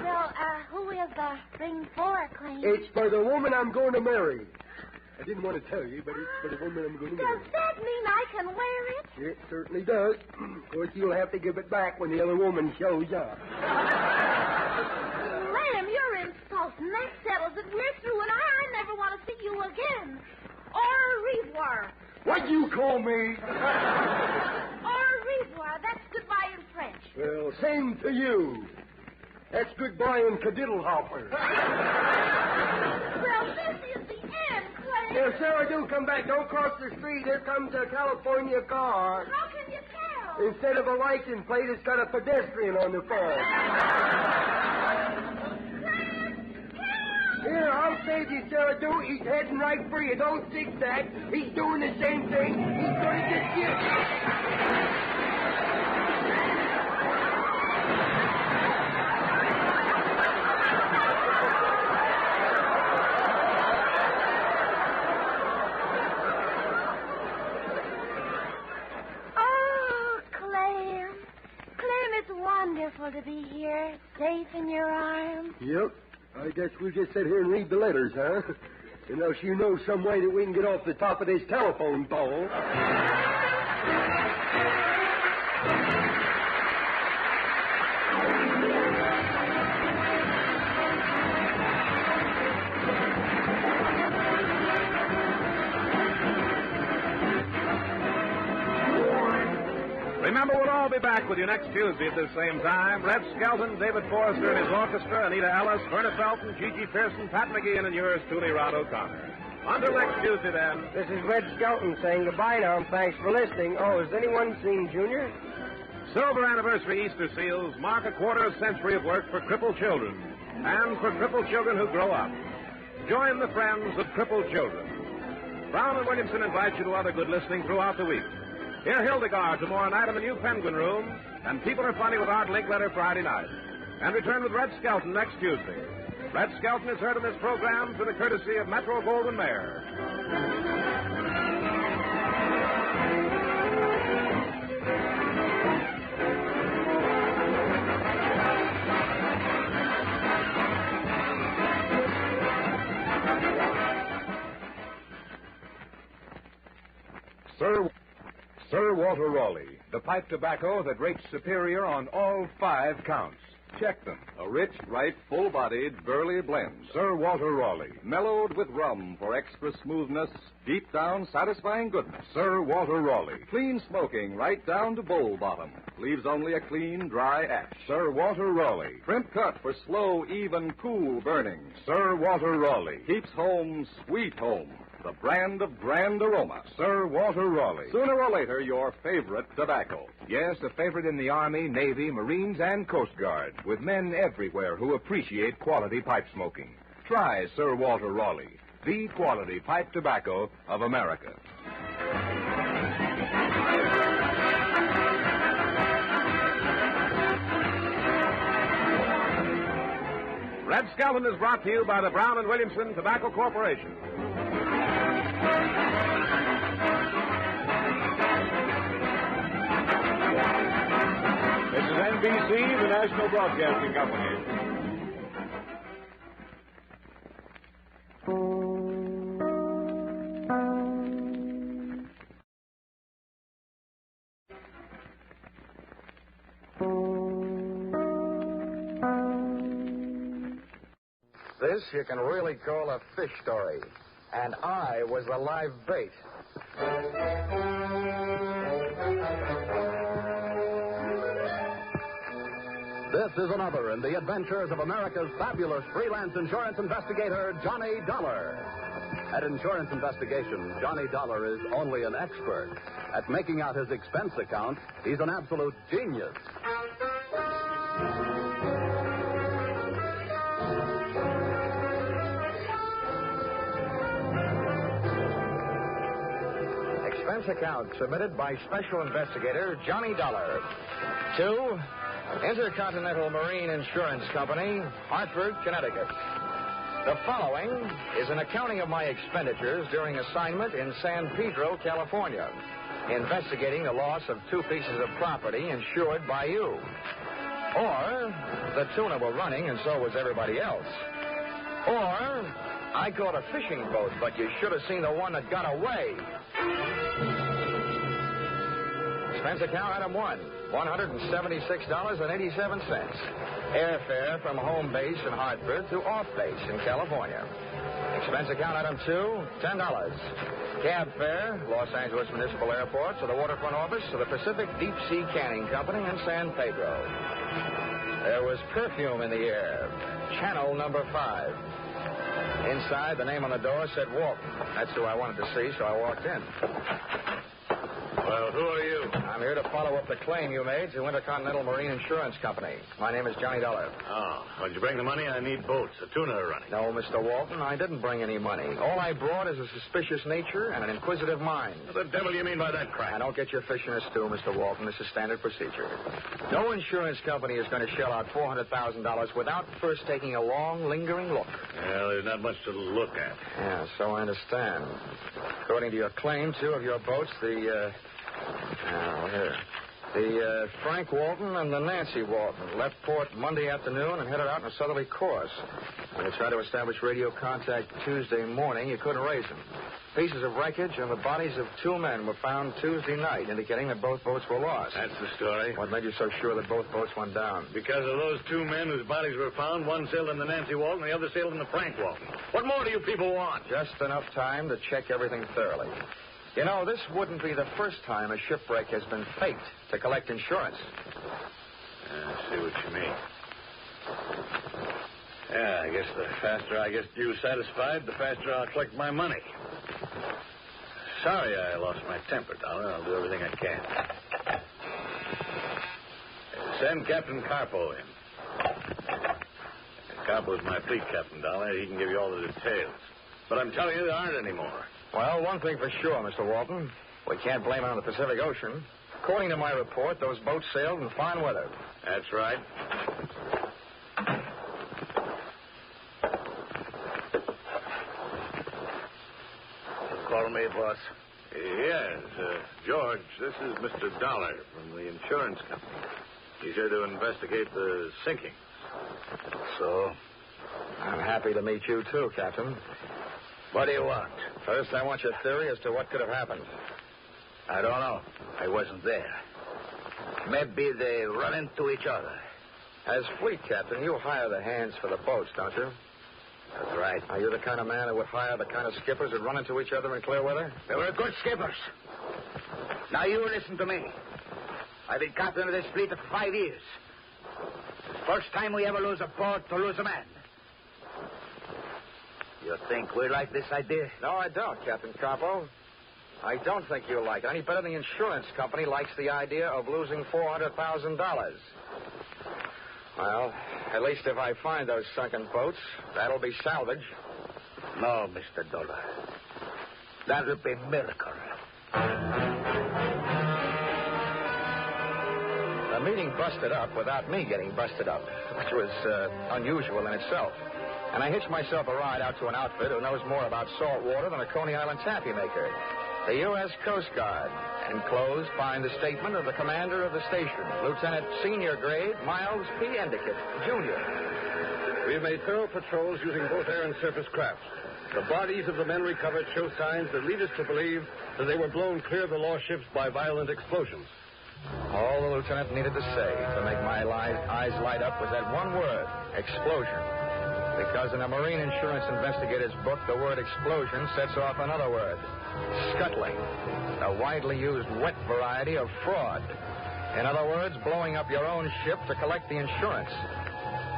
Well, who is the ring for, Clem? It's for the woman I'm going to marry. I didn't want to tell you, but it's for the woman I'm going to marry. Does that mean I can wear it? It certainly does. Of course, you'll have to give it back when the other woman shows up. Clem, you're insulting. That settles it. We're through, and I never want to see you again. Au revoir. What'd you call me? Au revoir. That's goodbye in French. Well, same to you. That's goodbye in Cadiddlehopper. Well, this is the end, Clem. Yeah, Sarah, do come back. Don't cross the street. Here comes a California car. How can you tell? Instead of a license plate, it's got a pedestrian on the front. Here, I'll save you, Sarah. Do. He's heading right for you. Don't zigzag. He's doing the same thing. He's going to get you. Wonderful to be here, safe in your arms. Yep. I guess we'll just sit here and read the letters, huh? Unless you know some way that we can get off the top of this telephone pole. Remember, we'll all be back with you next Tuesday at the same time. Red Skelton, David Forrester and his orchestra, Anita Ellis, Verna Felton, Gigi Pearson, Pat McGeehan, and yours truly, Rod O'Connor. Until next Tuesday, then. This is Red Skelton saying goodbye now, and thanks for listening. Oh, has anyone seen Junior? Silver anniversary Easter seals mark a quarter-century of work for crippled children and for crippled children who grow up. Join the friends of crippled children. Brown and Williamson invite you to other good listening throughout the week. Hear Hildegard tomorrow night in the new Penguin Room, and People Are Funny with Art Linkletter Friday night. And return with Red Skelton next Tuesday. Red Skelton is heard in this program through the courtesy of Metro Goldwyn Mayer. Sir Walter Raleigh, the pipe tobacco that rates superior on all 5 counts. Check them. A rich, ripe, full-bodied, burley blend. Sir Walter Raleigh. Mellowed with rum for extra smoothness, deep down satisfying goodness. Sir Walter Raleigh. Clean smoking right down to bowl bottom. Leaves only a clean, dry ash. Sir Walter Raleigh. Crimp cut for slow, even, cool burning. Sir Walter Raleigh. Keeps home sweet home. The brand of grand aroma. Sir Walter Raleigh. Sooner or later, your favorite tobacco. Yes, a favorite in the Army, Navy, Marines, and Coast Guard, with men everywhere who appreciate quality pipe smoking. Try Sir Walter Raleigh, the quality pipe tobacco of America. Red Skelton is brought to you by the Brown and Williamson Tobacco Corporation. This is NBC, the National Broadcasting Company. this you can really call a fish story. And I was the live bait. This is another in the adventures of America's fabulous freelance insurance investigator, Johnny Dollar. At insurance investigation, Johnny Dollar is only an expert. At making out his expense account, he's an absolute genius. Expense account submitted by Special Investigator Johnny Dollar to Intercontinental Marine Insurance Company, Hartford, Connecticut. The following is an accounting of my expenditures during assignment in San Pedro, California, investigating the loss of 2 pieces of property insured by you. Or the tuna were running and so was everybody else. Or I caught a fishing boat, but you should have seen the one that got away. Expense account item 1, $176.87. Airfare from home base in Hartford to off base in California. Expense account item 2, $10. Cab fare, Los Angeles Municipal Airport to the waterfront office of the Pacific Deep Sea Canning Company in San Pedro. There was perfume in the air. Channel number 5. Inside, the name on the door said Walton. That's who I wanted to see, so I walked in. Well, who are you? I'm here to follow up the claim you made to Intercontinental Marine Insurance Company. My name is Johnny Dollar. Oh, when you bring the money, I need boats. The tuna are running. No, Mr. Walton, I didn't bring any money. All I brought is a suspicious nature and an inquisitive mind. What the devil do you mean by that crap? Now, don't get your fish in a stew, Mr. Walton. This is standard procedure. No insurance company is going to shell out $400,000 without first taking a long, lingering look. Well, there's not much to look at. Yeah, so I understand. According to your claim, 2 of your boats, the Frank Walton and the Nancy Walton left port Monday afternoon and headed out on a southerly course. When you tried to establish radio contact Tuesday morning, you couldn't raise them. Pieces of wreckage and the bodies of 2 men were found Tuesday night, indicating that both boats were lost. That's the story. What made you so sure that both boats went down? Because of those 2 men whose bodies were found, one sailed in the Nancy Walton, the other sailed in the Frank Walton. What more do you people want? Just enough time to check everything thoroughly. You know, this wouldn't be the first time a shipwreck has been faked to collect insurance. I see what you mean. Yeah, I guess the faster I get you satisfied, the faster I'll collect my money. Sorry I lost my temper, Dollar. I'll do everything I can. Send Captain Carpo in. Carpo's my fleet captain, Dollar. He can give you all the details. But I'm telling you, there aren't any more. Well, one thing for sure, Mr. Walton. We can't blame it on the Pacific Ocean. According to my report, those boats sailed in fine weather. That's right. Call me, boss. Yes, George, this is Mr. Dollar from the insurance company. He's here to investigate the sinking. So? I'm happy to meet you, too, Captain. What do you want? First, I want your theory as to what could have happened. I don't know. I wasn't there. Maybe they run into each other. As fleet captain, you hire the hands for the boats, don't you? That's right. Are you the kind of man who would hire the kind of skippers that run into each other in clear weather? They were good skippers. Now you listen to me. I've been captain of this fleet for 5 years. First time we ever lose a boat to lose a man. You think we like this idea? No, I don't, Captain Carpo. I don't think you like it any better than the insurance company likes the idea of losing $400,000. Well, at least if I find those sunken boats, that'll be salvage. No, Mr. Dollar. That'll be a miracle. The meeting busted up without me getting busted up, which was unusual in itself. And I hitched myself a ride out to an outfit who knows more about salt water than a Coney Island taffy maker. The U.S. Coast Guard. Enclosed find the statement of the commander of the station, Lieutenant Senior Grade Miles P. Endicott, Jr. We've made thorough patrols using both air and surface craft. The bodies of the men recovered show signs that lead us to believe that they were blown clear of the lost ships by violent explosions. All the lieutenant needed to say to make my eyes light up was that one word, explosion. Because in a marine insurance investigator's book, the word explosion sets off another word, scuttling, a widely used wet variety of fraud. In other words, blowing up your own ship to collect the insurance.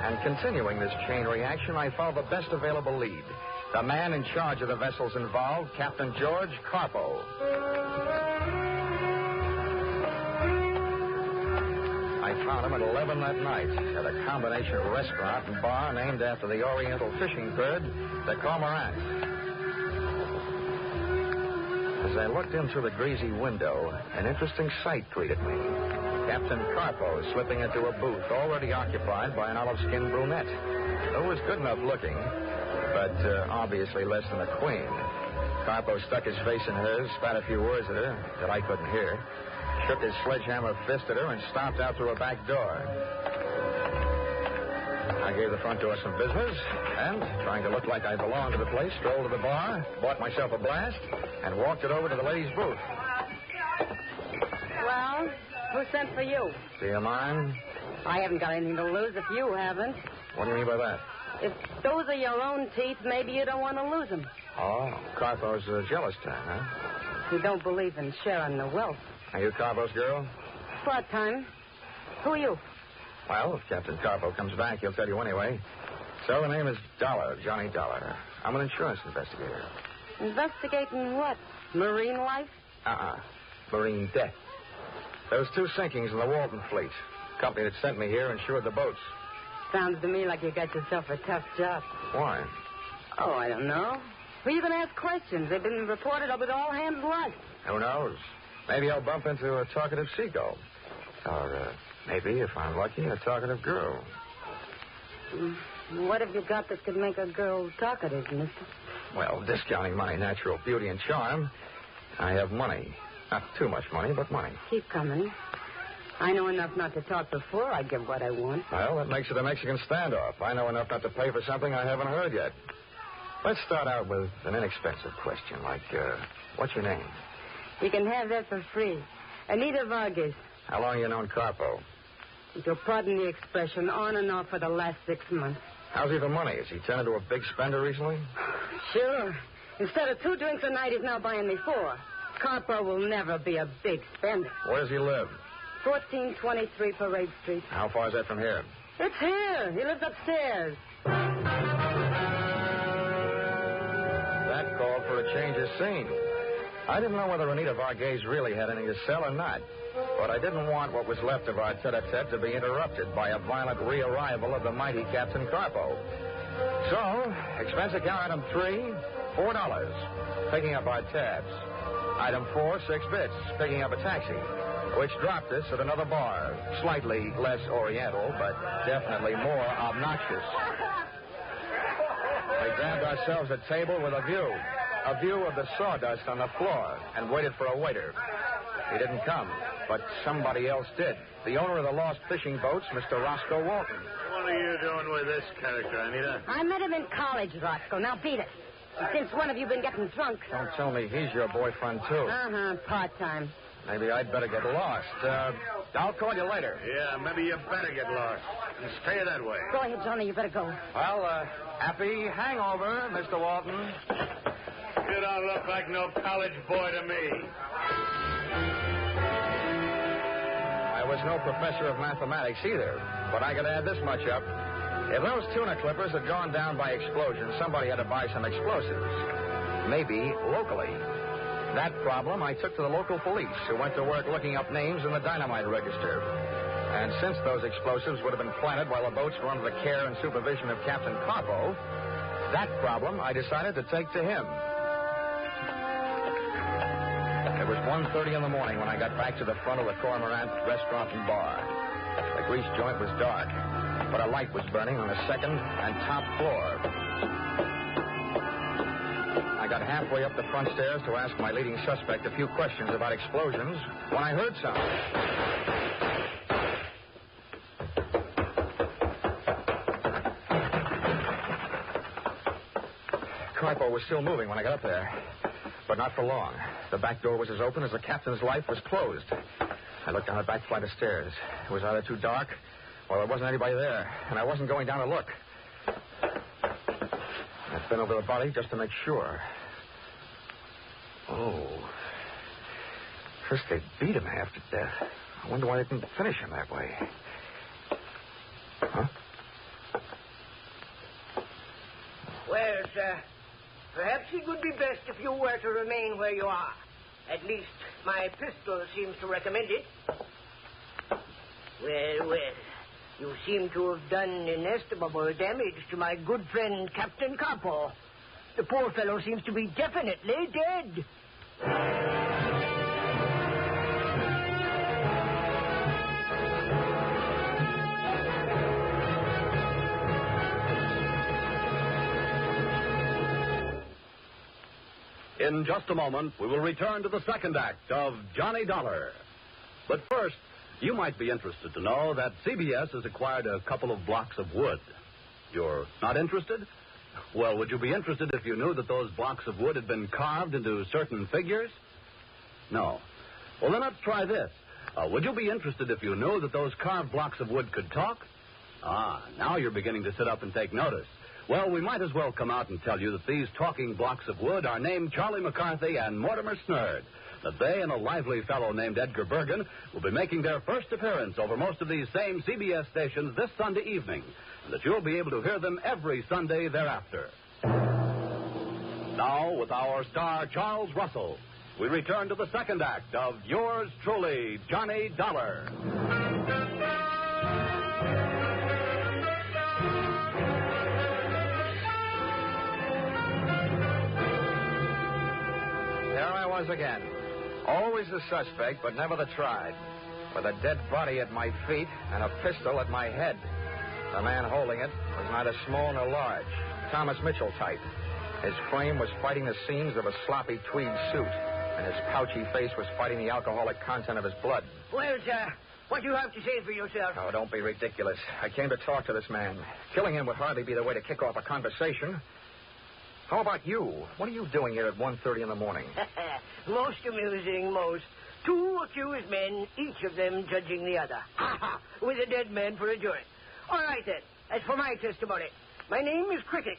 And continuing this chain reaction, I followed the best available lead. The man in charge of the vessels involved, Captain George Carpo. I found him at 11 that night at a combination restaurant and bar named after the oriental fishing bird, the cormorant. As I looked in through the greasy window, an interesting sight greeted me. Captain Carpo slipping into a booth already occupied by an olive-skinned brunette who was good enough looking, but obviously less than a queen. Carpo stuck his face in hers, spat a few words at her that I couldn't hear, shook his sledgehammer fist at her, and stomped out through a back door. I gave the front door some business, and, trying to look like I belonged to the place, strolled to the bar, bought myself a blast, and walked it over to the ladies' booth. Well, who sent for you? Do you mind? I haven't got anything to lose if you haven't. What do you mean by that? If those are your own teeth, maybe you don't want to lose them. Oh, Carpo's a jealous type, huh? You don't believe in sharing the wealth. Are you Carpo's girl? Part-time. Who are you? Well, if Captain Carpo comes back, he'll tell you anyway. So the name is Dollar, Johnny Dollar. I'm an insurance investigator. Investigating what? Marine life? Marine death. There was 2 sinkings in the Walton fleet. Company that sent me here insured the boats. Sounds to me like you got yourself a tough job. Why? Oh, I don't know. Who are you going to ask questions? They've been reported up with all hands light. Who knows? Maybe I'll bump into a talkative seagull. Or maybe, if I'm lucky, a talkative girl. What have you got that could make a girl talkative, mister? Well, discounting my natural beauty and charm, I have money. Not too much money, but money. Keep coming. I know enough not to talk before I give what I want. Well, that makes it a Mexican standoff. I know enough not to pay for something I haven't heard yet. Let's start out with an inexpensive question, like, what's your name? You can have that for free. Anita Vargas. How long you known Carpo? If you'll pardon the expression, on and off for the last 6 months. How's he for money? Has he turned into a big spender recently? Sure. Instead of 2 drinks a night, he's now buying me 4. Carpo will never be a big spender. Where does he live? 1423 Parade Street. How far is that from here? It's here. He lives upstairs. That called for a change of scene. I didn't know whether Anita Vargas really had any to sell or not, but I didn't want what was left of our tete-a-tete to be interrupted by a violent re-arrival of the mighty Captain Carpo. So, expense account item 3, $4, picking up our tabs. Item 4, 6 bits, picking up a taxi, which dropped us at another bar, slightly less oriental, but definitely more obnoxious. We grabbed ourselves a table with a view of the sawdust on the floor, and waited for a waiter. He didn't come, but somebody else did. The owner of the lost fishing boats, Mr. Roscoe Walton. What are you doing with this character, Anita? I met him in college, Roscoe. Now beat it. Since when have you been getting drunk? Don't tell me he's your boyfriend, too. Part-time. Maybe I'd better get lost. I'll call you later. Yeah, maybe you better get lost. And stay that way. Go ahead, Johnny. You better go. Well, happy hangover, Mr. Walton. You don't look like no college boy to me. I was no professor of mathematics either, but I could add this much up. If those tuna clippers had gone down by explosion, somebody had to buy some explosives. Maybe locally. That problem I took to the local police, who went to work looking up names in the dynamite register. And since those explosives would have been planted while the boats were under the care and supervision of Captain Carpo, that problem I decided to take to him. It was 1:30 in the morning when I got back to the front of the Cormorant restaurant and bar. The grease joint was dark, but a light was burning on the second and top floor. I got halfway up the front stairs to ask my leading suspect a few questions about explosions when I heard something. Carpo was still moving when I got up there, but not for long. The back door was as open as the captain's life was closed. I looked down the back flight of stairs. It was either too dark or there wasn't anybody there, and I wasn't going down to look. been over the body just to make sure. Oh. First they beat him half to death. I wonder why they didn't finish him that way. Huh? Well, sir, perhaps it would be best if you were to remain where you are. At least my pistol seems to recommend it. Well, you seem to have done inestimable damage to my good friend Captain Capo. The poor fellow seems to be definitely dead. In just a moment, we will return to the second act of Johnny Dollar. But first, you might be interested to know that CBS has acquired a couple of blocks of wood. You're not interested? Well, would you be interested if you knew that those blocks of wood had been carved into certain figures? No. Well, then let's try this. Would you be interested if you knew that those carved blocks of wood could talk? Now you're beginning to sit up and take notice. Well, we might as well come out and tell you that these talking blocks of wood are named Charlie McCarthy and Mortimer Snerd. That they and a lively fellow named Edgar Bergen will be making their first appearance over most of these same CBS stations this Sunday evening, and that you'll be able to hear them every Sunday thereafter. Now, with our star Charles Russell, we return to the second act of yours truly, Johnny Dollar. There I was again. Always the suspect, but never the tried. With a dead body at my feet and a pistol at my head. The man holding it was neither small nor large. Thomas Mitchell type. His frame was fighting the seams of a sloppy tweed suit, and his pouchy face was fighting the alcoholic content of his blood. Well, sir, what do you have to say for yourself? Oh, don't be ridiculous. I came to talk to this man. Killing him would hardly be the way to kick off a conversation. How about you? What are you doing here at 1:30 in the morning? Most amusing, most. Two accused men, each of them judging the other. With a dead man for a jury. All right, then. As for my testimony, my name is Cricket.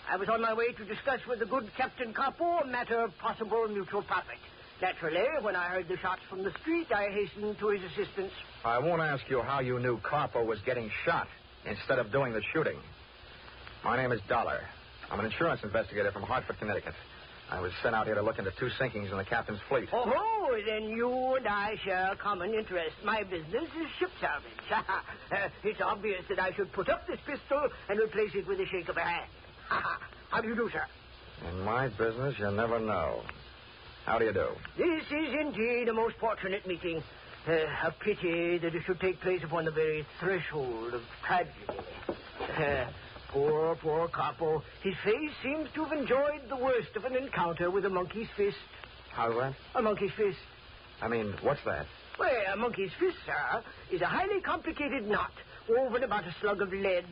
I was on my way to discuss with the good Captain Capo a matter of possible mutual profit. Naturally, when I heard the shots from the street, I hastened to his assistance. I won't ask you how you knew Capo was getting shot instead of doing the shooting. My name is Dollar. I'm an insurance investigator from Hartford, Connecticut. I was sent out here to look into two sinkings in the captain's fleet. Oh, then you and I share a common interest. My business is ship salvage. It's obvious that I should put up this pistol and replace it with a shake of a hand. How do you do, sir? In my business, you never know. How do you do? This is indeed a most fortunate meeting. A pity that it should take place upon the very threshold of tragedy. Poor Capo. His face seems to have enjoyed the worst of an encounter with a monkey's fist. How's that? A monkey's fist. I mean, what's that? Well, a monkey's fist, sir, is a highly complicated knot woven about a slug of lead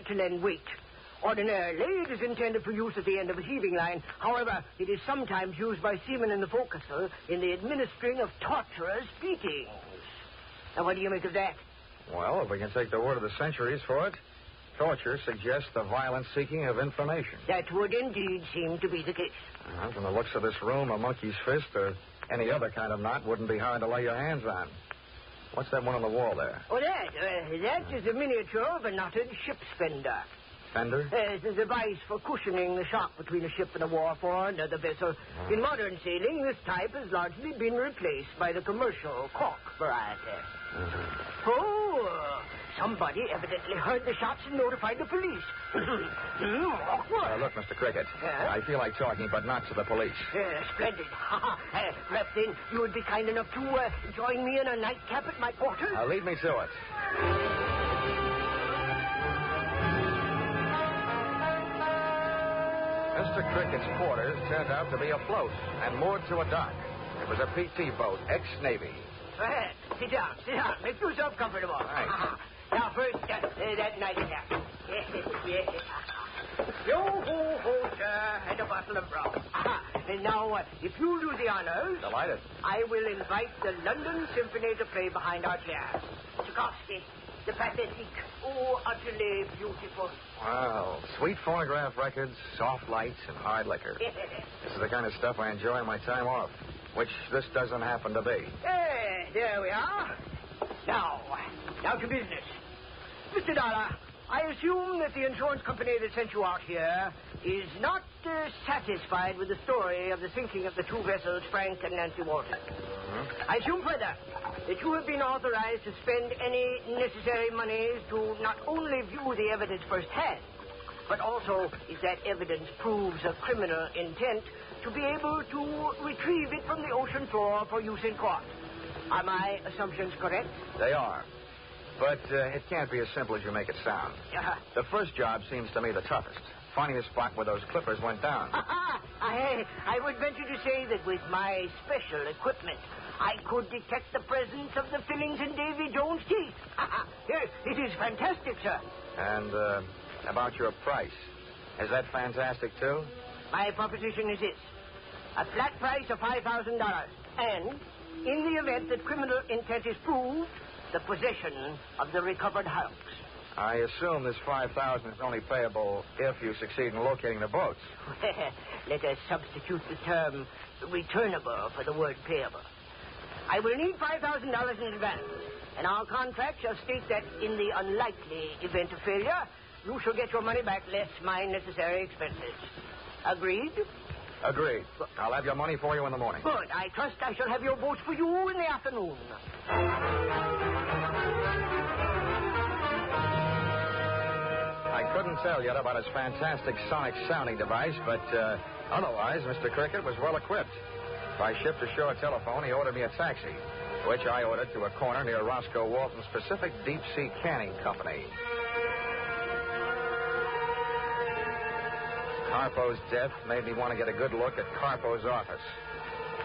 to lend weight. Ordinarily, it is intended for use at the end of a heaving line. However, it is sometimes used by seamen in the forecastle in the administering of torturous beatings. Now, what do you make of that? Well, if we can take the word of the centuries for it, torture suggests the violent seeking of information. That would indeed seem to be the case. From the looks of this room, a monkey's fist or any other kind of knot wouldn't be hard to lay your hands on. What's that one on the wall there? Oh, that is a miniature of a knotted ship's fender. Fender? It's a device for cushioning the shock between a ship and a wharf or another vessel. In modern sailing, this type has largely been replaced by the commercial cork variety. Oh, somebody evidently heard the shots and notified the police. Look, Mr. Cricket, I feel like talking, but not to the police. Splendid. Perhaps then you would be kind enough to join me in a nightcap at my quarters? Lead me to it. Mr. Cricket's quarters turned out to be afloat and moored to a dock. It was a PT boat, ex-Navy. Sit down. Make yourself comfortable. Right. Now, first, that nightcap. Yes. Yo-ho-ho, sir, and a bottle of rum. And now, if you'll do the honors... Delighted. I will invite the London Symphony to play behind our chairs. Tchaikovsky, the pathetic. Oh, utterly beautiful. Wow. Sweet phonograph records, soft lights, and hard liquor. This is the kind of stuff I enjoy on my time off, which this doesn't happen to be. There we are. Now to business. Mr. Dollar, I assume that the insurance company that sent you out here is not satisfied with the story of the sinking of the two vessels, Frank and Nancy Walton. I assume further that you have been authorized to spend any necessary monies to not only view the evidence firsthand, but also, if that evidence proves a criminal intent, to be able to retrieve it from the ocean floor for use in court. Are my assumptions correct? They are. But it can't be as simple as you make it sound. The first job seems to me the toughest. Finding the spot where those clippers went down. I would venture to say that with my special equipment, I could detect the presence of the fillings in Davy Jones' teeth. It is fantastic, sir. And about your price. Is that fantastic, too? My proposition is this. A flat price of $5,000. And, in the event that criminal intent is proved, the possession of the recovered hulks. I assume this $5,000 is only payable if you succeed in locating the boats. Let us substitute the term returnable for the word payable. I will need $5,000 in advance, and our contract shall state that in the unlikely event of failure, you shall get your money back less my necessary expenses. Agreed? Agreed. I'll have your money for you in the morning. Good. I trust I shall have your boats for you in the afternoon. I couldn't tell yet about his fantastic sonic sounding device, but otherwise, Mr. Cricket was well equipped. By ship-to-shore telephone, he ordered me a taxi, which I ordered to a corner near Roscoe Walton's Pacific Deep Sea Canning Company. Carpo's death made me want to get a good look at Carpo's office.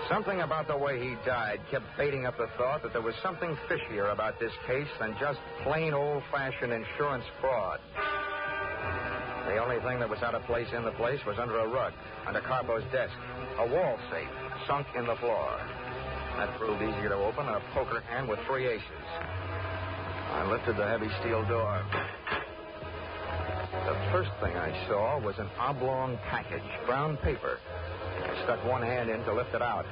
Something about the way he died kept baiting up the thought that there was something fishier about this case than just plain old-fashioned insurance fraud. The only thing that was out of place in the place was under a rug, under Carpo's desk, a wall safe sunk in the floor. That proved easier to open than a poker hand with 3 aces. I lifted the heavy steel door. The first thing I saw was an oblong package, brown paper. I stuck one hand in to lift it out,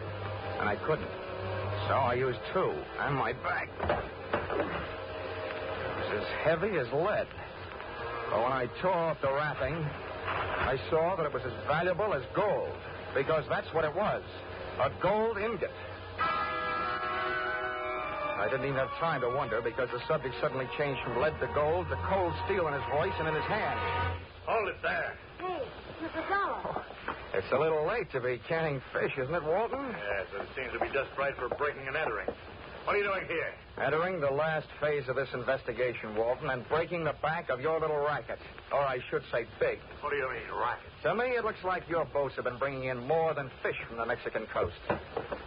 and I couldn't. So I used 2, and my back. It was as heavy as lead. But when I tore off the wrapping, I saw that it was as valuable as gold, because that's what it was, a gold ingot. I didn't even have time to wonder, because the subject suddenly changed from lead to gold to cold steel in his voice and in his hand. Hold it there. Hey, Mr. Dollar. It's a little late to be canning fish, isn't it, Walton? Yes, it seems to be just right for breaking and entering. What are you doing here? Entering the last phase of this investigation, Walton, and breaking the back of your little racket. Or I should say big. What do you mean, racket? To me, it looks like your boats have been bringing in more than fish from the Mexican coast.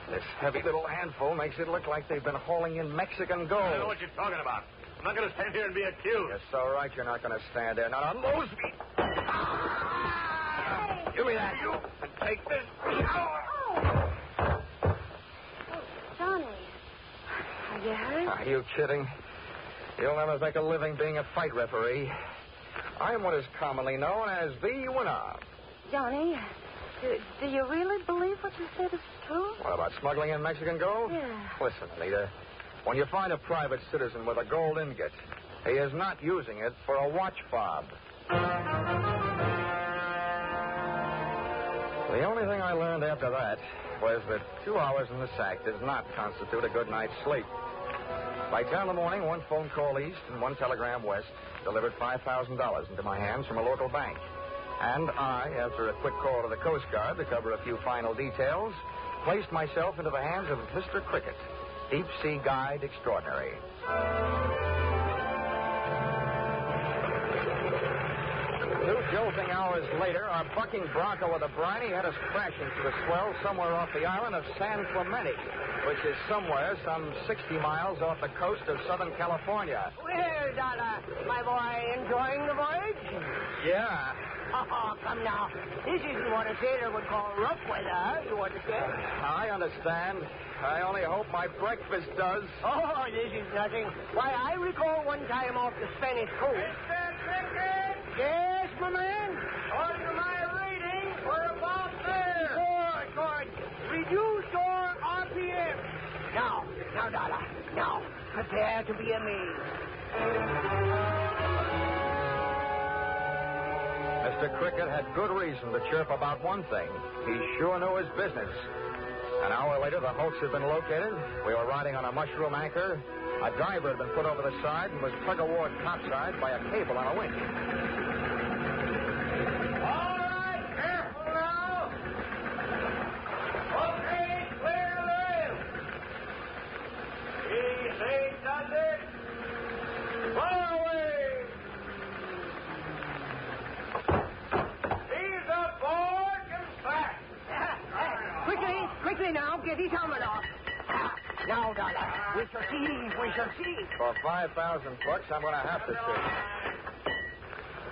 This heavy little handful makes it look like they've been hauling in Mexican gold. I don't know what you're talking about. I'm not going to stand here and be accused. It's all right. You're not going to stand there. Now, unloose me. Give me that, you. And take this. Johnny. Are you hurt? Are you kidding? You'll never make a living being a fight referee. I'm what is commonly known as the winner. Johnny, do you really believe what you said is true? What about smuggling in Mexican gold? Yeah. Listen, Anita. When you find a private citizen with a gold ingot, he is not using it for a watch fob. The only thing I learned after that was that 2 hours in the sack does not constitute a good night's sleep. By 10 in the morning, 1 phone call east and 1 telegram west delivered $5,000 into my hands from a local bank. And I, after a quick call to the Coast Guard to cover a few final details, placed myself into the hands of Mr. Cricket, Deep Sea Guide Extraordinary. Two jolting hours later, our bucking bronco with a briny had us crashing to the swell somewhere off the island of San Clemente, which is somewhere some 60 miles off the coast of Southern California. Well, Dollar, my boy, enjoying the voyage? Yeah. Oh, come now. This isn't what a sailor would call rough weather, you understand? I understand. I only hope my breakfast does. Oh, this is nothing. Why, I recall one time off the Spanish coast. Mr. Cricket! Yes, my man? According to my reading, we're about there. Good. Reduce your RPM. Now, Dollar. Now, prepare to be amazed. Mr. Cricket had good reason to chirp about one thing. He sure knew his business. An hour later, the hulks had been located. We were riding on a mushroom anchor. A diver had been put over the side and was tug-of-war topside by a cable on a winch. All right, careful now. Okay, clear the rail. Easy, does it? Far away. He's aboard and fast. Quickly now, get his helmet off. Now, Dollar, we shall see. For 5,000 bucks, I'm going to have to see.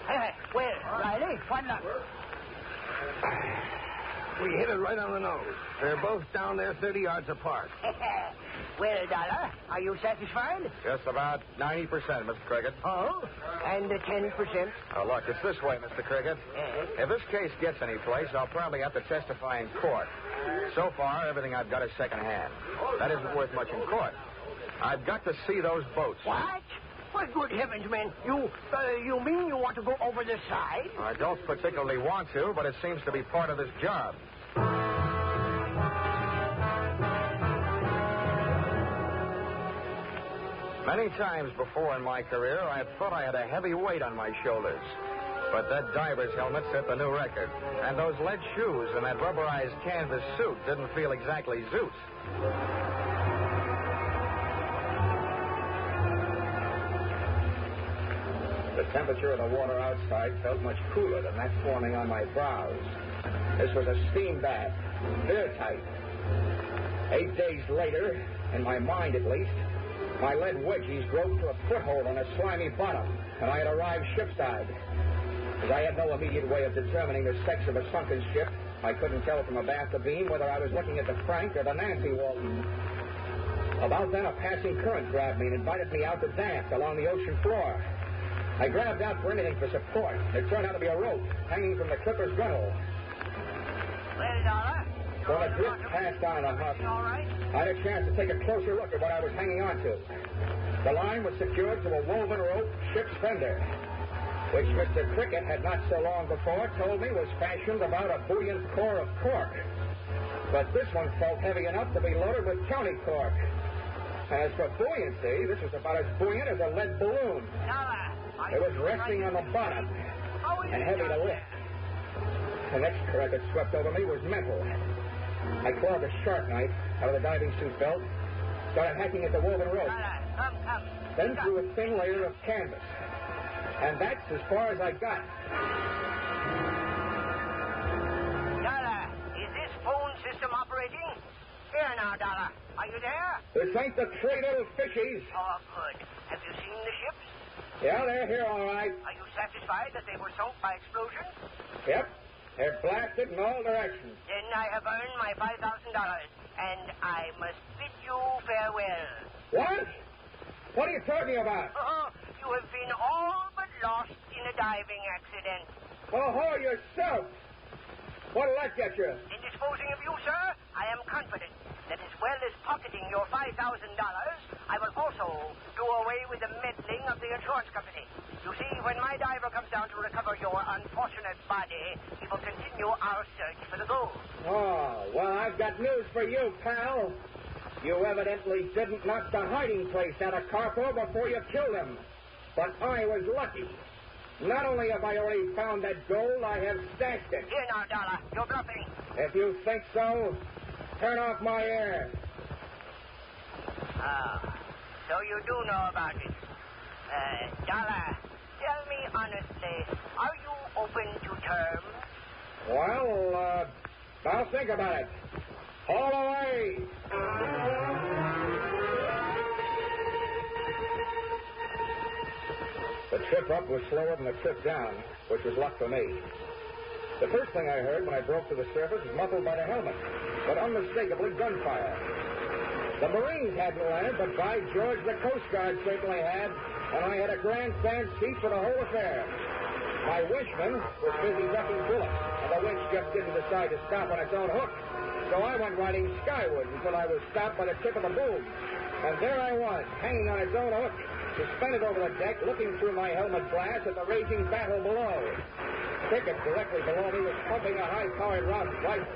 Hey, well, Riley, what luck? We hit it right on the nose. They're both down there 30 yards apart. Well, Dollar, are you satisfied? Just about 90%, Mr. Cricket. Oh, and the 10%? Oh, look, it's this way, Mr. Cricket. If this case gets any place, I'll probably have to testify in court. So far, everything I've got is secondhand. That isn't worth much in court. I've got to see those boats. What? Well, good heavens, man. You mean you want to go over the side? I don't particularly want to, but it seems to be part of this job. Many times before in my career, I thought I had a heavy weight on my shoulders. But that diver's helmet set the new record. And those lead shoes and that rubberized canvas suit didn't feel exactly zoot. The temperature of the water outside felt much cooler than that forming on my brows. This was a steam bath, beer tight. 8 days later, in my mind at least, my lead wedgies groped to a foothold on a slimy bottom, and I had arrived shipside. As I had no immediate way of determining the sex of a sunken ship, I couldn't tell from abaft abeam whether I was looking at the Frank or the Nancy Walton. About then, a passing current grabbed me and invited me out to dance along the ocean floor. I grabbed out for anything for support. It turned out to be a rope hanging from the clipper's gunwale. Well, Dollar? When the drift passed on the hub, I had a chance to take a closer look at what I was hanging on to. The line was secured to a woven rope ship's fender, which Mr. Cricket had not so long before told me was fashioned about a buoyant core of cork. But this one felt heavy enough to be loaded with county cork. And as for buoyancy, this was about as buoyant as a lead balloon. It was resting on the bottom and heavy to lift. The next current that swept over me was mental. I clawed the sharp knife out of the diving suit belt, started hacking at the woven rope, then through a thin layer of canvas. And that's as far as I got. Dollar, is this phone system operating? Here now, Dollar. Are you there? This ain't the three little fishies. Oh, good. Have you seen the ships? Yeah, they're here all right. Are you satisfied that they were sunk by explosion? Yep. They're blasted in all directions. Then I have earned my $5,000, and I must bid you farewell. What? What are you talking about? Oh, you have been all but lost in a diving accident. Oh, yourself. What'll that get you? In disposing of you, sir, I am confident that as well as pocketing your $5,000, I will also do away with the meddling of the insurance company. You see, when my diver comes down to recover your unfortunate body, he will continue our search for the gold. Oh, well, I've got news for you, pal. You evidently didn't knock the hiding place out of Carpo before you killed him. But I was lucky. Not only have I already found that gold, I have stashed it. Here now, Dollar. You're bluffing. If you think so, turn off my air. Ah, so you do know about it. Dollar, tell me honestly, are you open to terms? Well, I'll think about it. Haul away! The trip up was slower than the trip down, which was luck for me. The first thing I heard when I broke to the surface was muffled by the helmet, but unmistakably gunfire. The Marines hadn't landed, but by George, the Coast Guard certainly had, and I had a grandstand seat for the whole affair. My winchman was busy ducking bullets, and the winch just didn't decide to stop on its own hook. So I went riding skyward until I was stopped by the tip of the boom. And there I was, hanging on its own hook, suspended over the deck, looking through my helmet glass at the raging battle below. Cricket directly below me was pumping a high-powered Ross rifle,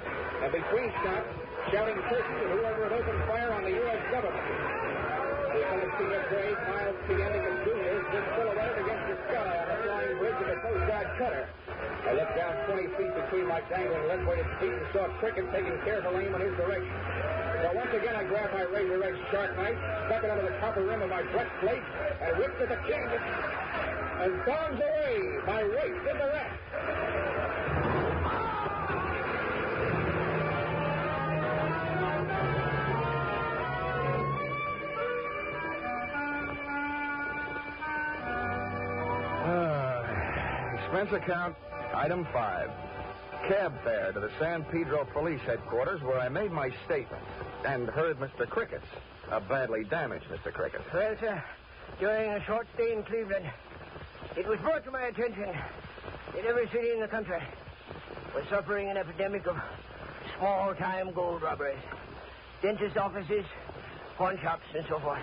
and between shots, shouting curses at whoever had opened fire on the U.S. government. Lieutenant Senior Grade, Miles P. Endigan Jr. stood silhouetted against the sky on the flying bridge of the Coast Guard cutter. I looked down 20 feet between my dangling lead-weighted feet and saw Cricket taking careful aim in his direction. So once again, I grabbed my razor-edged sharp knife, stuck it under the copper rim of my breastplate, and whipped at the canvas. And bombs away, my weight in the rest. Expense account, item 5. Cab fare to the San Pedro Police Headquarters, where I made my statement and heard Mr. Crickett's. A badly damaged Mr. Cricket. Well, sir, during a short stay in Cleveland, it was brought to my attention that every city in the country was suffering an epidemic of small-time gold robberies. Dentist offices, pawn shops, and so forth.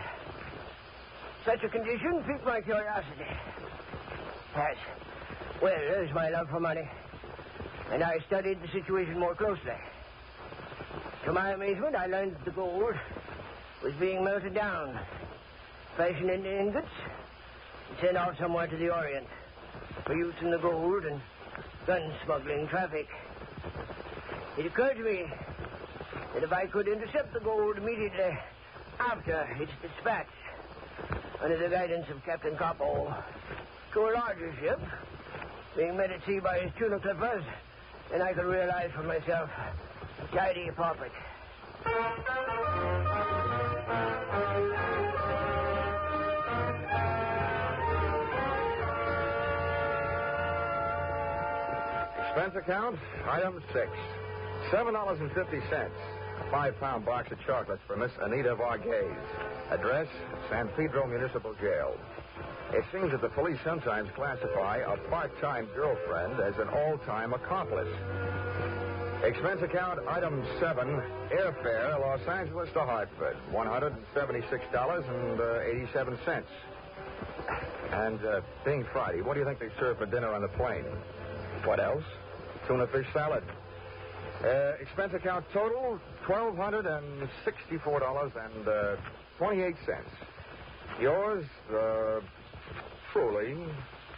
Such a condition piqued my curiosity. Yes. Well, there's my love for money. And I studied the situation more closely. To my amazement, I learned that the gold was being melted down, fashioned into ingots, and sent out somewhere to the Orient for use in the gold and gun smuggling traffic. It occurred to me that if I could intercept the gold immediately after its dispatch, under the guidance of Captain Coppo, to a larger ship, being met at sea by his tuna clippers, then I could realize for myself a tidy profit. Expense account, item 6. $7.50. A 5-pound box of chocolates for Miss Anita Varghese. Address, San Pedro Municipal Jail. It seems that the police sometimes classify a part-time girlfriend as an all-time accomplice. Expense account, item 7, airfare, Los Angeles to Hartford, $176.87. And being Friday, what do you think they serve for dinner on the plane? What else? Tuna fish salad. Expense account total, $1,264.28. Yours, truly,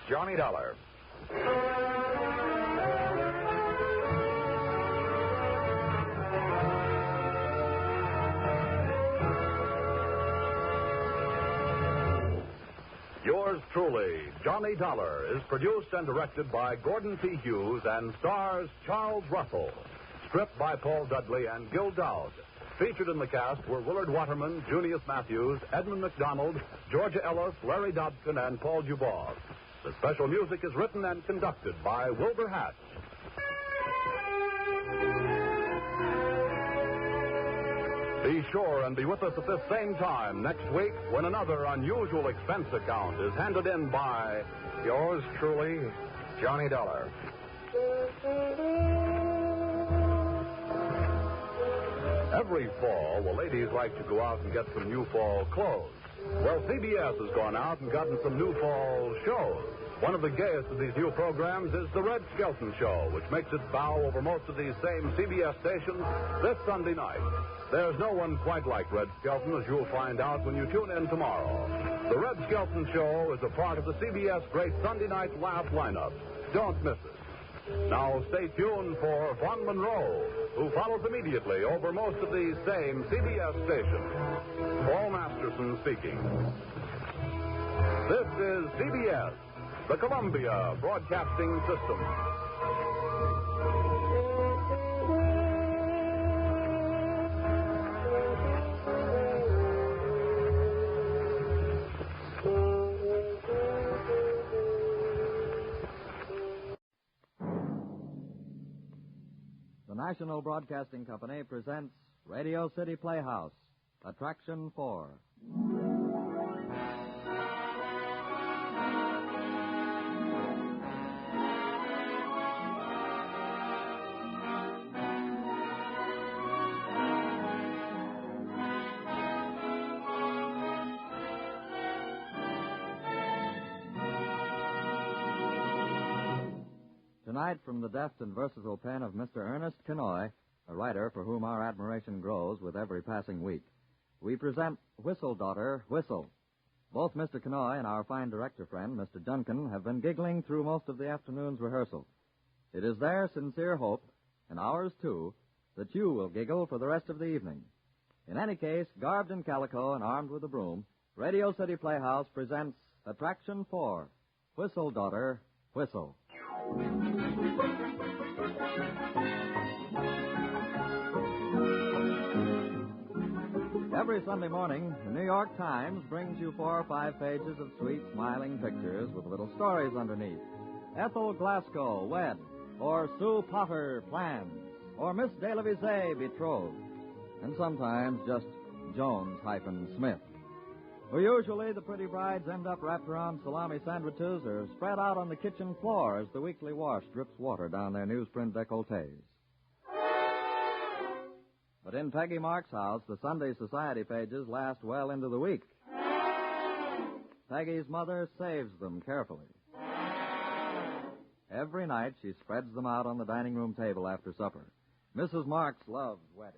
Johnny Dollar. Yours truly, Johnny Dollar, is produced and directed by Gordon P. Hughes and stars Charles Russell. Script by Paul Dudley and Gil Dowd. Featured in the cast were Willard Waterman, Junius Matthews, Edmund McDonald, Georgia Ellis, Larry Dobson, and Paul Dubois. The special music is written and conducted by Wilbur Hatch. Be sure and be with us at this same time next week when another unusual expense account is handed in by yours truly, Johnny Dollar. Every fall, the ladies like to go out and get some new fall clothes. Well, CBS has gone out and gotten some new fall shows. One of the gayest of these new programs is The Red Skelton Show, which makes its bow over most of these same CBS stations this Sunday night. There's no one quite like Red Skelton, as you'll find out when you tune in tomorrow. The Red Skelton Show is a part of the CBS Great Sunday Night Laugh lineup. Don't miss it. Now stay tuned for Von Monroe, who follows immediately over most of these same CBS stations. Paul Masterson speaking. This is CBS, the Columbia Broadcasting System. National Broadcasting Company presents Radio City Playhouse, Attraction 4. Tonight, from the deft and versatile pen of Mr. Ernest Kenoy, a writer for whom our admiration grows with every passing week, we present Whistle Daughter, Whistle. Both Mr. Kenoy and our fine director friend, Mr. Duncan, have been giggling through most of the afternoon's rehearsal. It is their sincere hope, and ours too, that you will giggle for the rest of the evening. In any case, garbed in calico and armed with a broom, Radio City Playhouse presents Attraction 4, Whistle Daughter, Whistle. Every Sunday morning, the New York Times brings you 4 or 5 pages of sweet, smiling pictures with little stories underneath. Ethel Glasgow, wed, or Sue Potter, plans, or Miss De La Visée, betrothed, and sometimes just Jones-Smith. Well, usually the pretty brides end up wrapped around salami sandwiches or spread out on the kitchen floor as the weekly wash drips water down their newsprint décolletés. But in Peggy Mark's house, the Sunday society pages last well into the week. Peggy's mother saves them carefully. Every night she spreads them out on the dining room table after supper. Mrs. Marks loves weddings.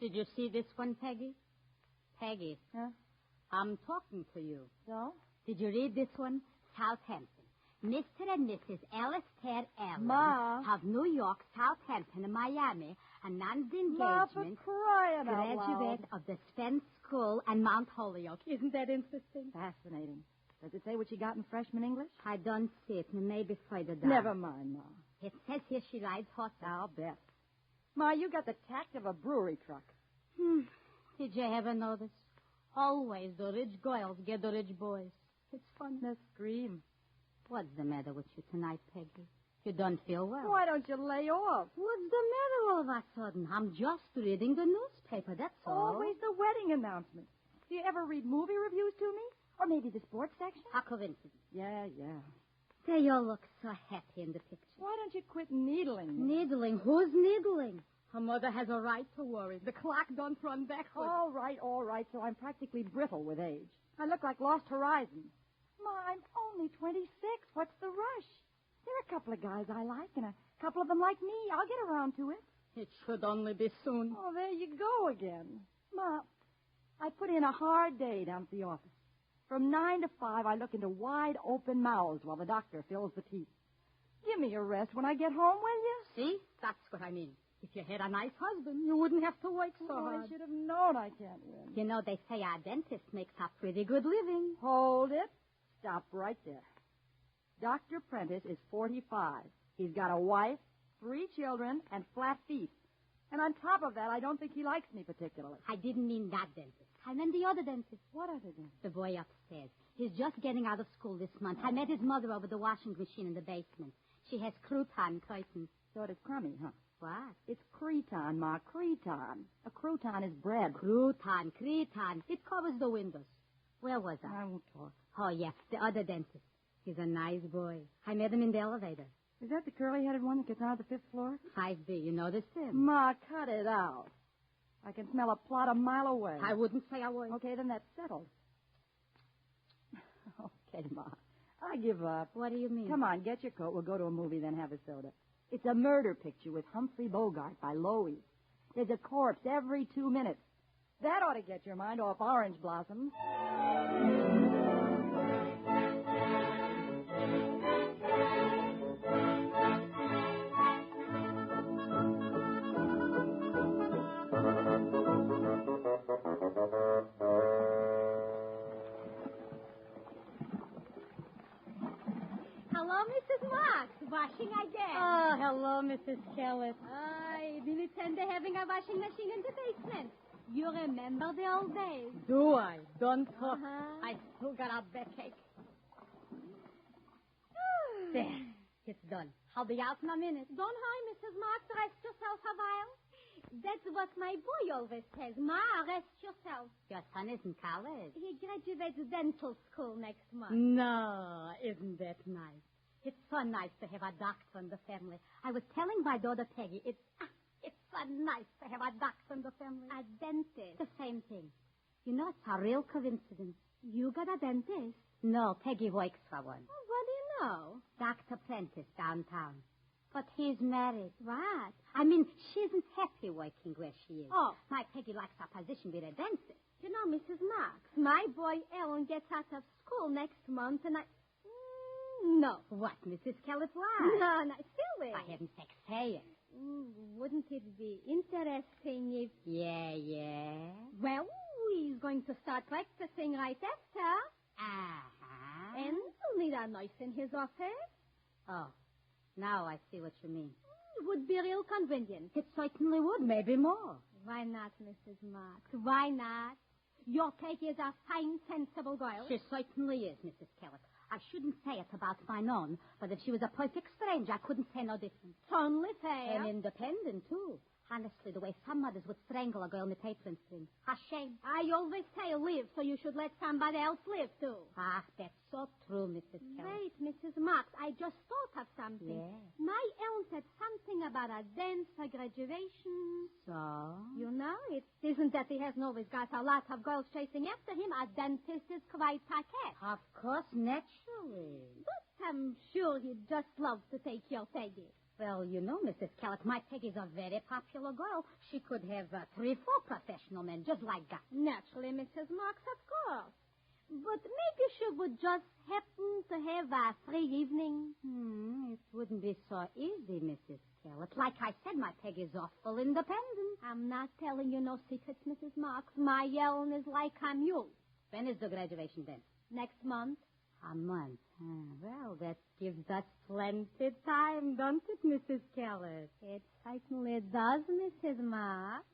Did you see this one, Peggy? Peggy. Huh? I'm talking to you. So? Did you read this one? Southampton. Mr. and Mrs. Ellis Ted Allen Ma. of New York, Southampton, and Miami announced the Ma, for engagement. crying out Graduate loud. of the Spence School and Mount Holyoke. Isn't that interesting? Fascinating. Does it say what she got in freshman English? I don't see it, and maybe further down. Never mind, Ma. It says here she rides horses. I'll bet. Ma, you got the tact of a brewery truck. Did you ever notice? Always the rich girls get the rich boys. It's fun. The scream. What's the matter with you tonight, Peggy? You don't feel well. Why don't you lay off? What's the matter all of a sudden? I'm just reading the newspaper, that's all. Always the wedding announcement. Do you ever read movie reviews to me? Or maybe the sports section? How coincidence. Yeah. They all look so happy in the picture. Why don't you quit needling? Needling? Who's needling? Her mother has a right to worry. The clock don't run backwards. All right. So I'm practically brittle with age. I look like Lost Horizons. Ma, I'm only 26. What's the rush? There are a couple of guys I like, and a couple of them like me. I'll get around to it. It should only be soon. Oh, there you go again. Ma, I put in a hard day down at the office. From 9 to 5, I look into wide open mouths while the doctor fills the teeth. Give me a rest when I get home, will you? See? That's what I mean. If you had a nice husband, you wouldn't have to work so hard. I should have known I can't win. You know, they say our dentist makes a pretty good living. Hold it. Stop right there. Dr. Prentice is 45. He's got a wife, 3 children, and flat feet. And on top of that, I don't think he likes me particularly. I didn't mean that dentist. I meant the other dentist. What other dentist? The boy upstairs. He's just getting out of school this month. I met his mother over the washing machine in the basement. She has crouton curtains. So it is crummy, huh? What? It's creton, Ma, creton. A crouton is bread. Creton. It covers the windows. Where was I? I won't talk. Oh, yeah, the other dentist. He's a nice boy. I met him in the elevator. Is that the curly-headed one that gets out of the 5th floor? 5B. You noticed him? Ma, cut it out. I can smell a plot a mile away. I wouldn't say a word. Okay, then that's settled. Okay, Ma. I give up. What do you mean? Come on, get your coat. We'll go to a movie, then have a soda. It's a murder picture with Humphrey Bogart by Loewy. There's a corpse every 2 minutes. That ought to get your mind off orange blossoms. Hello, Mrs. Marks. Washing again. Oh, hello, Mrs. Kellett. I Billy Tender having a washing machine in the basement. You remember the old days? Do I? Don't talk. I still got a backache. There. It's done. I'll be out in a minute. Don't hurry, Mrs. Marks. Rest yourself a while. That's what my boy always says. Ma, rest yourself. Your son is in college. He graduates dental school next month. No, isn't that nice? It's so nice to have a doctor in the family. I was telling my daughter Peggy, it's so nice to have a doctor in the family. A dentist. The same thing. You know, it's a real coincidence. You got a dentist? No, Peggy works for one. Oh, what do you know? Dr. Prentice downtown. But he's married. What? I mean, she isn't happy working where she is. Oh. My Peggy likes her position with a dentist. You know, Mrs. Marks, my boy Ellen gets out of school next month, and I... No. What, Mrs. Kellett? Why? No, no, silly. I haven't sex say it. Wouldn't it be interesting if... Yeah. Well, he's going to start practicing right after. Uh-huh. And he'll need a nurse in his office. Oh, now I see what you mean. It would be real convenient. It certainly would, maybe more. Why not, Mrs. Marks? Why not? Your Peggy is a fine, sensible girl. She certainly is, Mrs. Kellett. I shouldn't say it about mine own, but if she was a perfect stranger, I couldn't say no different. Only fair. And independent, too. Honestly, the way some mothers would strangle a girl in the apron string. A shame. I always say live, so you should let somebody else live, too. Ah, that's so true, Mrs. Kellett. Wait, Mrs. Marks, I just thought of something. Yeah. My Ellen said something about a dance for graduation. So? You know, it isn't that he hasn't always got a lot of girls chasing after him. A dentist is quite a cat. Of course, naturally. But I'm sure he'd just love to take your Peggy. Well, you know, Mrs. Kellett, my Peggy's a very popular girl. She could have 3 or 4 professional men just like that. Naturally, Mrs. Marks, of course. But maybe she would just happen to have a free evening. It wouldn't be so easy, Mrs. Kellett. Like I said, my Peggy's awful independent. I'm not telling you no secrets, Mrs. Marks. My Ellen is like a mule. When is the graduation then? Next month. A month. Well, that gives us plenty time, doesn't it, Mrs. Kellett? It certainly does, Mrs. Marks.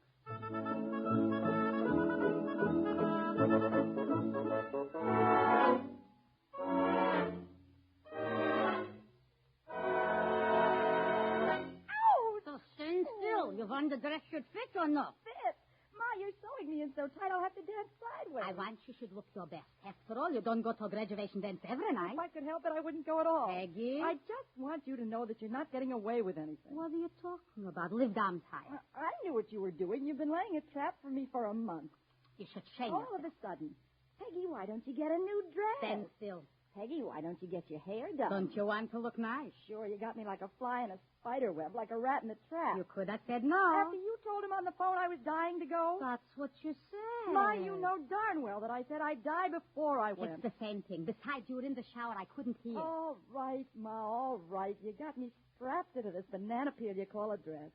Ow! So stand still. You've on the dress should fit or not? Fit? Ma, you're sewing me in so tight I'll have to dance sideways. I want you should look your best. After all, you don't go to graduation dance every night. If I could help it, I wouldn't go at all. Peggy? I just want you to know that you're not getting away with anything. What are you talking about? Live down tight. I knew what you were doing. You've been laying a trap for me for a month. You should shame All yourself. of a sudden. Peggy, why don't you get a new dress? Stand still. Peggy, why don't you get your hair done? Don't you want to look nice? Sure, you got me like a fly in a spider web, like a rat in a trap. You could have said no. After you told him on the phone I was dying to go? That's what you said. Ma, you know darn well that I said I'd die before I went. It's the same thing. Besides, you were in the shower. I couldn't hear. All right, Ma, all right. You got me strapped into this banana peel you call a dress.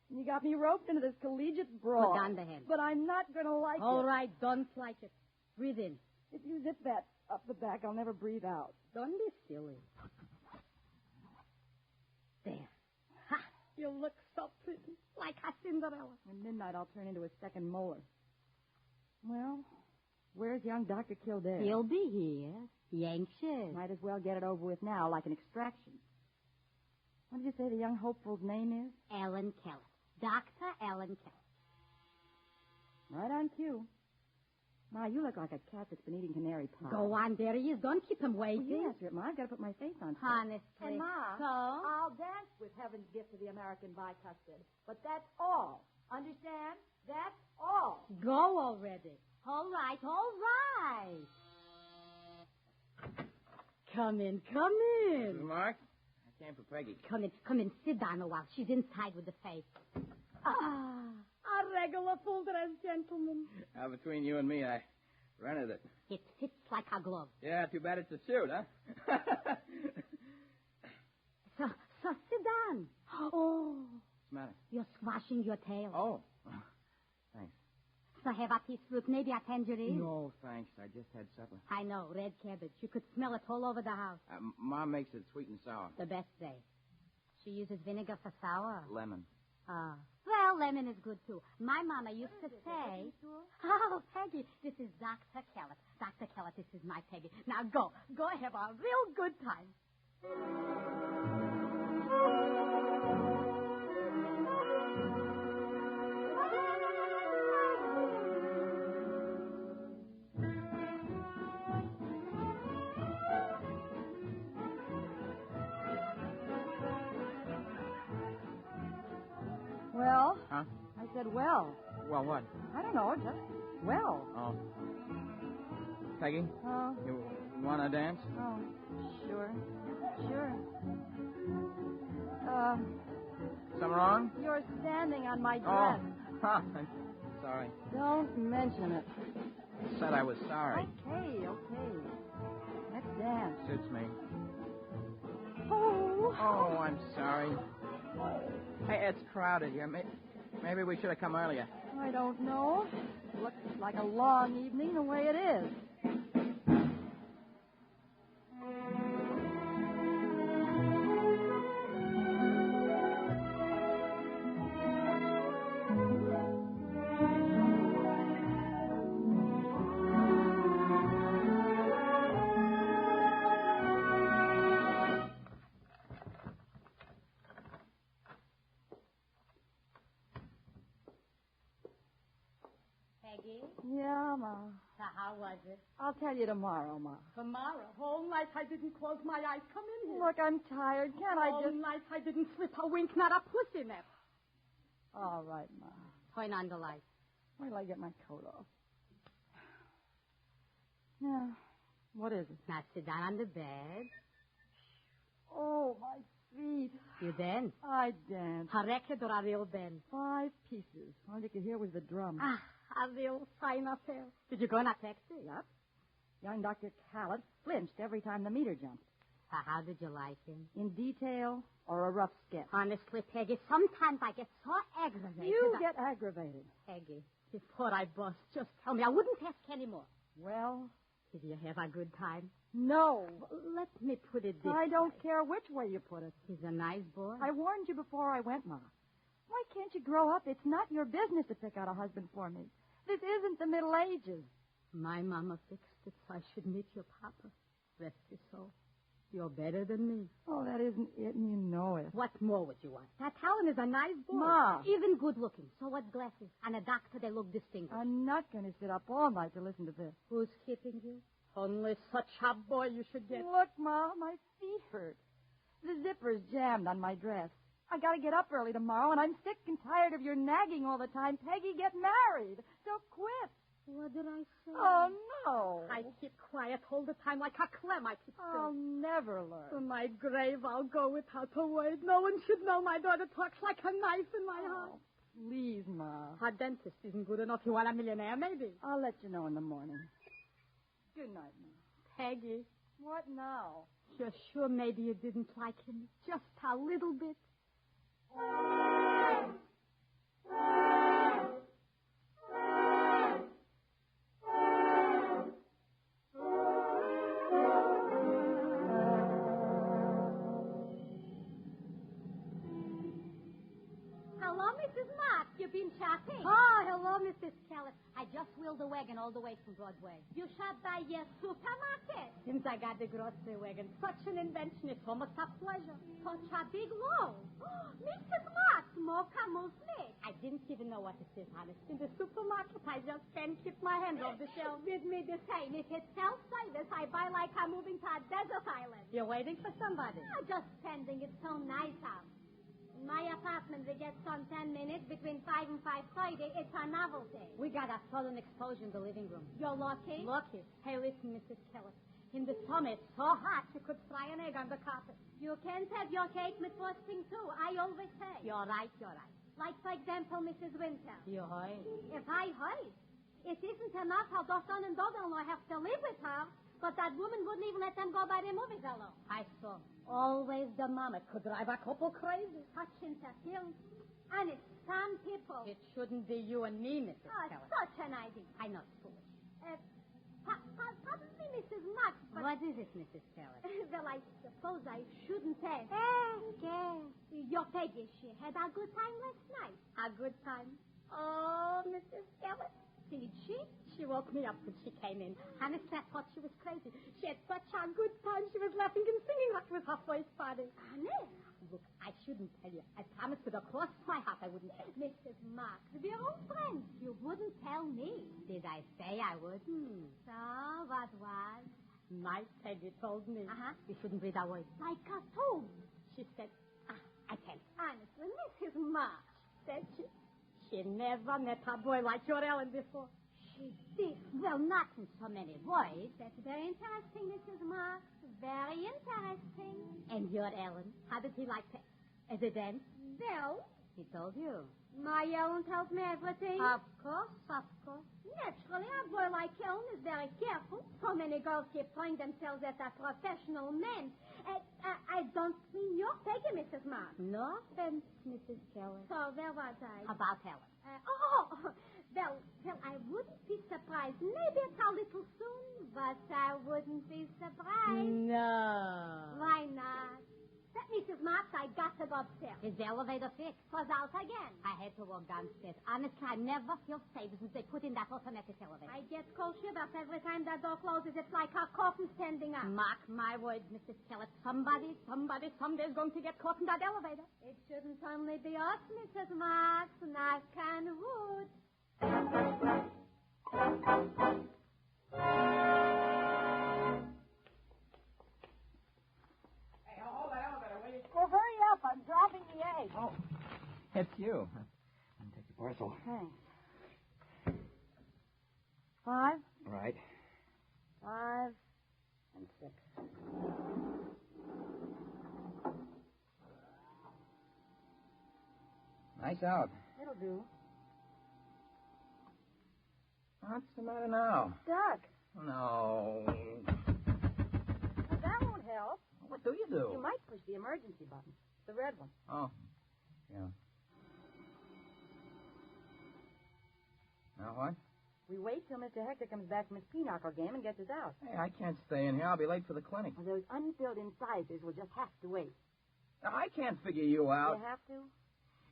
And you got me roped into this collegiate bra. Put down the hand. But I'm not going to like it. All right, don't like it. Breathe in. If you zip that up the back, I'll never breathe out. Don't be silly. There. Ha! You look so pretty. Like a Cinderella. At midnight, I'll turn into a second molar. Well, where's young Dr. Kildare? He'll be here. Be anxious. Might as well get it over with now, like an extraction. What did you say the young hopeful's name is? Ellen Kellett. Dr. Ellen Kellett. Right on cue. Ma, you look like a cat that's been eating canary pie. Go on, there he is. Don't keep him waiting. Well, yes, Ma, I've got to put my face on. Honestly. And Ma, So? I'll dance with Heaven's gift to the American bicuspid. But that's all. Understand? That's all. Go already. All right, all right. Come in, come in. Mark, I came for Peggy. Come in. Sit down a while. She's inside with the face. Ah, a regular full-dress gentleman. Between you and me, I rented it. It fits like a glove. Yeah, too bad it's a suit, huh? So sit down. Oh. What's the matter? You're squashing your tail. Oh. Thanks. So have a piece fruit, maybe a tangerine? No, thanks. I just had supper. I know, red cabbage. You could smell it all over the house. Mom makes it sweet and sour. The best day. She uses vinegar for sour. Lemon. Ah. Well, lemon is good, too. My mama used to say... Oh, Peggy, this is Dr. Kellett. Dr. Kellett, this is my Peggy. Now go. Go have a real good time. Well? Huh? I said, well. Well, what? I don't know, just well. Oh. Peggy? Oh. You want to dance? Oh, sure. Sure. Something wrong? You're standing on my dress. Oh. Huh. I'm sorry. Don't mention it. I said I was sorry. Okay. Let's dance. Suits me. Oh. Oh, I'm sorry. Hey, it's crowded here. Maybe we should have come earlier. I don't know. Looks like a long evening the way it is. Peggy? Yeah, Ma. So how was it? I'll tell you tomorrow, Ma. Tomorrow. Whole night I didn't close my eyes. Come in here. Look, I'm tired. Can't I Whole just... night I didn't slip a wink, not a pussy nap. All right, Ma. Turn on the light. Wait till I get my coat off. Yeah. What is it? Now sit down on the bed. Oh, my feet. You dance? I dance. A record or a real band? 5 pieces. All you could hear was the drum. Ah, a real fine affair. Did you go in a taxi? Yep. Young Dr. Callett flinched every time the meter jumped. So how did you like him? In detail or a rough sketch? Honestly, Peggy, sometimes I get so aggravated. You get aggravated. Peggy, before I bust, just tell me. I wouldn't ask anymore. Well? Did you have a good time? No. Let me put it this I don't care which way you put it. He's a nice boy. I warned you before I went, Ma. Why can't you grow up? It's not your business to pick out a husband for me. This isn't the Middle Ages. My mama fixed it so I should meet your papa. Rest his soul. You're better than me. Oh, that isn't it, and you know it. What more would you want? That Helen is a nice boy. Ma. Even good looking. So what glasses? And a doctor, they look distinguished. I'm not going to sit up all night to listen to this. Who's keeping you? Only such a boy you should get. Look, Ma, my feet hurt. The zipper's jammed on my dress. I got to get up early tomorrow, and I'm sick and tired of your nagging all the time. Peggy, get married. So quit. What did I say? Oh, no. I keep quiet all the time like a clam. I keep still. I'll never learn. To my grave, I'll go without a word. No one should know my daughter talks like a knife in my heart. Please, Ma. A dentist isn't good enough. You want a millionaire, maybe? I'll let you know in the morning. Good night, Ma. Peggy. What now? You're sure maybe you didn't like him? Just a little bit? Hello, Mrs. Marks. You've been shopping? Oh, hello, Mrs. Kelly. I just wheeled the wagon all the way from Broadway. You shop by your supermarket? Since I got the grocery wagon, such an invention. It's almost a pleasure. Such a big load. Mrs. Marks, mocha muesli. I didn't even know what it is, honest. In the supermarket, I just can't keep my hands off the shelf. With me the same. If it's self-service, I buy like I'm moving to a desert island. You're waiting for somebody? I'm just standing. It's so nice out. In my apartment, we get some 10 minutes between 5 and 5:30. It's a novelty. We got a sudden explosion in the living room. You're lucky? Lucky. Hey, listen, Mrs. Kelly. In the summer, it's so hot you could fry an egg on the carpet. You can't have your cake with frosting, too. I always say. You're right. Like, for example, Mrs. Winter. You're right. If I hurry, it isn't enough how the son and daughter-in-law have to live with her, but that woman wouldn't even let them go by the movies alone. I saw. Always the mama could drive a couple crazy. Such interference. And it's some people. It shouldn't be you and me, Mrs. Kelly. Such an idea. I know it's foolish. Pardon me, Mrs. Marks, but... What is it, Mrs. Kelly? Well, I suppose I shouldn't ask. Your Peggy, she had a good time last night. A good time? Oh, Mrs. Kelly. Did she? She woke me up when she came in. Honestly, I thought she was crazy. She had such a good time. She was laughing and singing like... with her first party. Honest? Look, I shouldn't tell you. I promised with across my heart I wouldn't tell you. Mrs. Marks, we're old friends. You wouldn't tell me. Did I say I wouldn't? So, what was? My Peggy told me. Uh-huh. We shouldn't breathe our words. Like a tomb. She said, I can't. Honestly, Mrs. Marks. Said she never met a boy like your Ellen before. She did. Well, not in so many boys. That's very interesting, Mrs. Marks. Very interesting. And your Ellen, how did he like to... As a dance? Well, He told you. my Ellen tells me everything. Of course, of course. Naturally, a boy like Ellen is very careful. So many girls keep throwing themselves at a professional man. I don't mean your Peggy, Mrs. Marks. No offense, Mrs. Keller. So where was I? About Helen. Well, I wouldn't be surprised. Maybe it's a little soon, but I wouldn't be surprised. No. Why not? Mrs. Marks, I got to go upstairs. Is the elevator fixed? Was out again. I had to walk downstairs. Honestly, I never feel safe since they put in that automatic elevator. I get cold shivers every time that door closes. It's like a coffin standing up. Mark my words, Mrs. Kellett. Somebody, someday is going to get caught in that elevator. It shouldn't only be us, Mrs. Marks. Knock on wood. Well, hurry up. I'm dropping the egg. Oh, it's you. I'll take your parcel. Thanks. 5, Right. 5, and 6. Nice out. It'll do. What's the matter now? Duck. No. Well, that won't help. What do you do? You might push the emergency button. The red one. Oh, yeah. Now what? We wait till Mr. Hector comes back from his pinochle game and gets us out. Hey, I can't stay in here. I'll be late for the clinic. Well, those unfilled incisors will just have to wait. Now, I can't figure you out. You have to?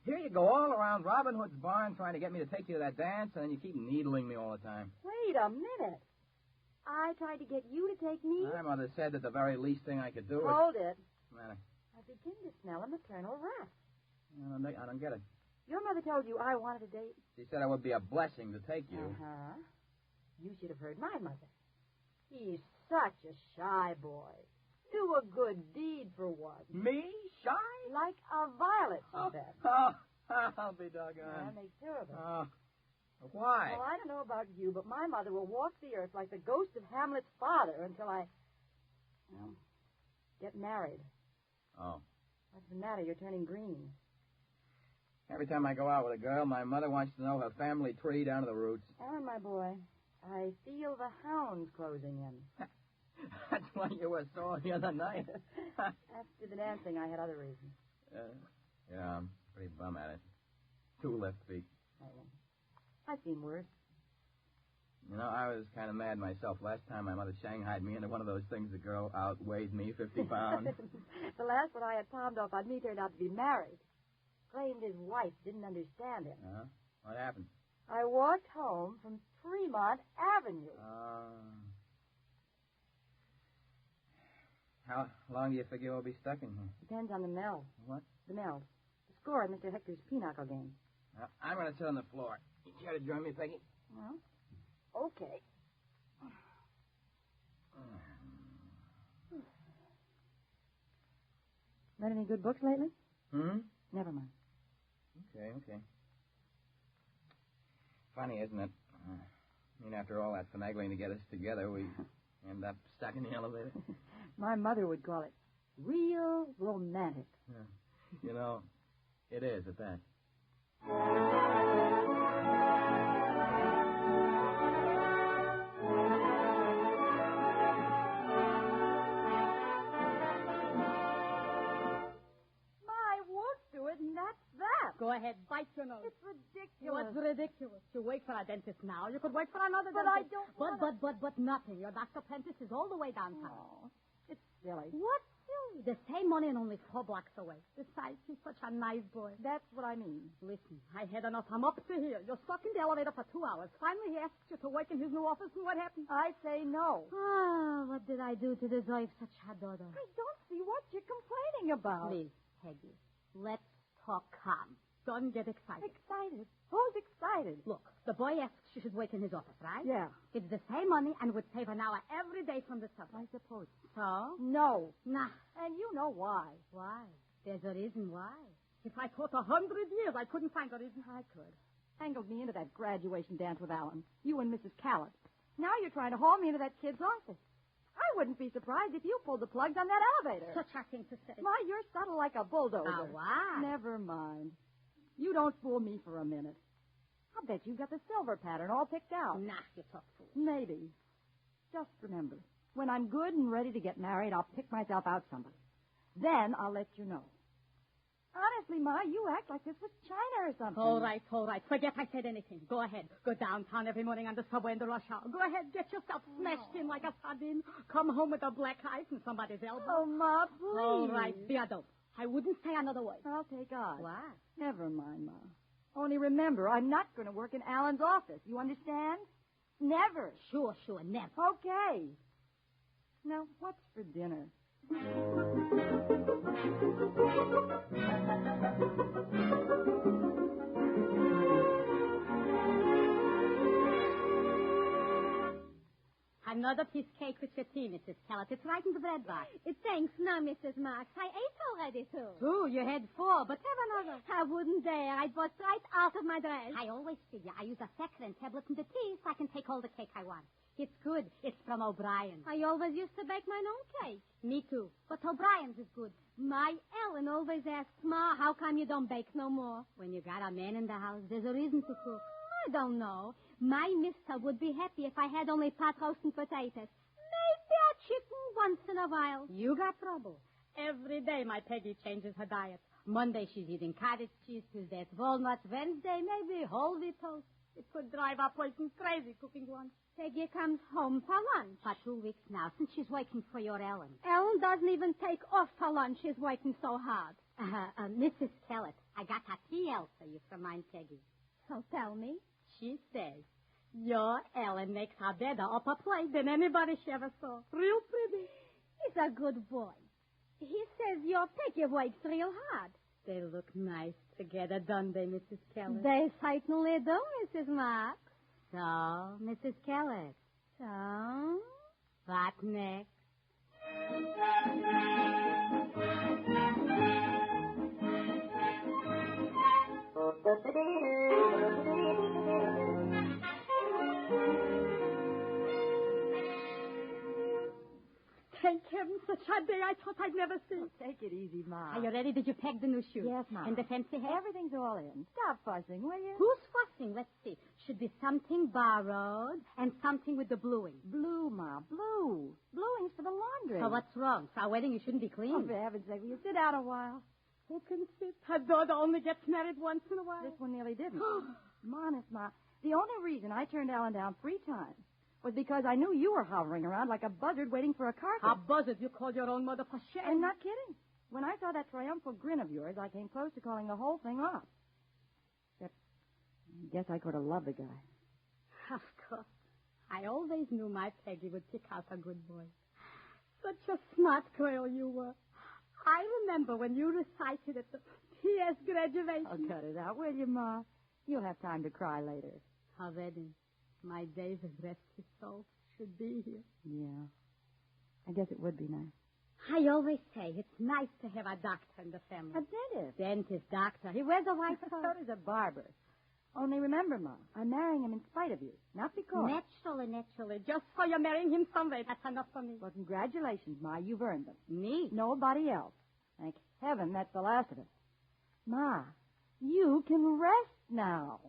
Here you go all around Robin Hood's barn trying to get me to take you to that dance, and then you keep needling me all the time. Wait a minute. I tried to get you to take me. My mother said that the very least thing I could do is... Hold it. What's the matter? I begin to smell a maternal wrath. I don't get it. Your mother told you I wanted a date? She said it would be a blessing to take you. Uh-huh. You should have heard my mother. He's such a shy boy. Do a good deed for once. Me? Shy? Like a violet, she said. Oh, I'll be doggone. Yeah, make two of us. Oh. Why? Well, I don't know about you, but my mother will walk the earth like the ghost of Hamlet's father until I, get married. Oh. What's the matter? You're turning green. Every time I go out with a girl, my mother wants to know her family tree down to the roots. Alan, my boy, I feel the hounds closing in. That's why you were sore the other night. After the dancing, I had other reasons. Yeah, I'm pretty bum at it. 2 left feet. I've seen worse. You know, I was kind of mad myself last time my mother shanghaied me into one of those things the girl outweighed me 50 pounds. The last one I had palmed off on me turned out to be married. Claimed his wife didn't understand him. Uh-huh. What happened? I walked home from Fremont Avenue. How long do you figure we'll be stuck in here? Depends on the mill. What? The mill. The score at Mr. Hector's pinochle game. Well, I'm going to sit on the floor. You care to join me, Peggy? Well, okay. Read any good books lately? Never mind. Okay. Funny, isn't it? After all that finagling to get us together, we end up stuck in the elevator. My mother would call it real romantic. Yeah. You know, it is at that. Go ahead, bite your nose. It's ridiculous. What's ridiculous? You wait for a dentist now. You could wait for another but dentist. I don't But nothing. Your Dr. Prentice is all the way downtown. Oh, it's silly. What's silly? The same money and only 4 blocks away. Besides, he's such a nice boy. That's what I mean. Listen, I had enough. I'm up to here. You're stuck in the elevator for 2 hours. Finally, he asks you to work in his new office, and what happened? I say no. Ah, what did I do to deserve such a daughter? I don't see what you're complaining about. Please, Peggy, let's talk calm. Don't get excited. Excited? Who's excited? Look, the boy asks she should work in his office, right? Yeah. It's the same money and would save an hour every day from the subway. I suppose. So? No. Nah. And you know why. Why? There's a reason why. If I thought 100 years, I couldn't find a reason. I could. Angled me into that graduation dance with Alan. You and Mrs. Callett. Now you're trying to haul me into that kid's office. I wouldn't be surprised if you pulled the plugs on that elevator. Such a thing to say. My, you're subtle like a bulldozer. Now, why? Never mind. You don't fool me for a minute. I'll bet you've got the silver pattern all picked out. Nah, you talk foolish. Maybe. Just remember, when I'm good and ready to get married, I'll pick myself out somebody. Then I'll let you know. Honestly, Ma, you act like this was China or something. All right. Forget I said anything. Go ahead. Go downtown every morning on the subway in the rush hour. Go ahead. Get yourself smashed in like a sardine. Come home with a black eye from somebody's elbow. Oh, Ma, please. All right. Be adult. I wouldn't say another word. I'll take odds. Why? Never mind, Ma. Only remember, I'm not going to work in Alan's office. You understand? Never. Sure, never. Okay. Now, what's for dinner? Another piece of cake with your tea, Mrs. Callett. It's right in the bread box. Thanks, now, Mrs. Marks. I ate already, too. 2? You had 4, but have another. I wouldn't dare. I'd bust right out of my dress. I always figure I use a saccharin tablet in the tea so I can take all the cake I want. It's good. It's from O'Brien. I always used to bake my own cake. Me too. But O'Brien's is good. My Ellen always asks, Ma, how come you don't bake no more? When you got a man in the house, there's a reason to cook. I don't know. My mister would be happy if I had only pot roast and potatoes. Maybe a chicken once in a while. You got trouble. Every day my Peggy changes her diet. Monday she's eating cottage cheese, Tuesday it's walnuts, Wednesday maybe whole wheat toast. It could drive a person crazy cooking lunch. Peggy comes home for lunch. For 2 weeks now, since she's working for your Ellen. Ellen doesn't even take off for lunch. She's working so hard. Mrs. Kellett, I got a TL for you from mine Peggy. So tell me. She says, your Ellen makes her better upper plate than anybody she ever saw. Real pretty. He's a good boy. He says your Peggy works real hard. They look nice together, don't they, Mrs. Kellett? They certainly do, Mrs. Marks. So, Mrs. Kellett. So? What next? Thank heaven, such a day I thought I'd never see. Oh, take it easy, Ma. Are you ready? Did you peg the new shoes? Yes, Ma. And the fancy hat? Everything's all in. Stop fussing, will you? Who's fussing? Let's see. Should be something borrowed and something with the bluing. Blue, Ma, blue. Bluing's for the laundry. So what's wrong? For our wedding, you shouldn't be clean. Oh, for heaven's sake, will you sit down a while? Who can sit? Her daughter only gets married once in a while. This one nearly didn't. I'm honest, Ma. The only reason I turned Alan down 3 times was because I knew you were hovering around like a buzzard waiting for a carcass. A buzzard? You called your own mother for shame. I'm not kidding. When I saw that triumphal grin of yours, I came close to calling the whole thing off. Except, I guess I could have loved the guy. Of course. I always knew my Peggy would pick out a good boy. Such a smart girl you were. I remember when you recited at the P.S. graduation. Oh, cut it out, will you, Ma? You'll have time to cry later. Her wedding. My David, rest his soul, should be here. Yeah. I guess it would be nice. I always say it's nice to have a doctor in the family. A dentist. Dentist, doctor. He wears a white coat. So does a barber. Only remember, Ma, I'm marrying him in spite of you, not because. Naturally. Just so you're marrying him someday. That's enough for me. Well, congratulations, Ma. You've earned them. Me? Nobody else. Thank heaven that's the last of it. Ma, you can rest now.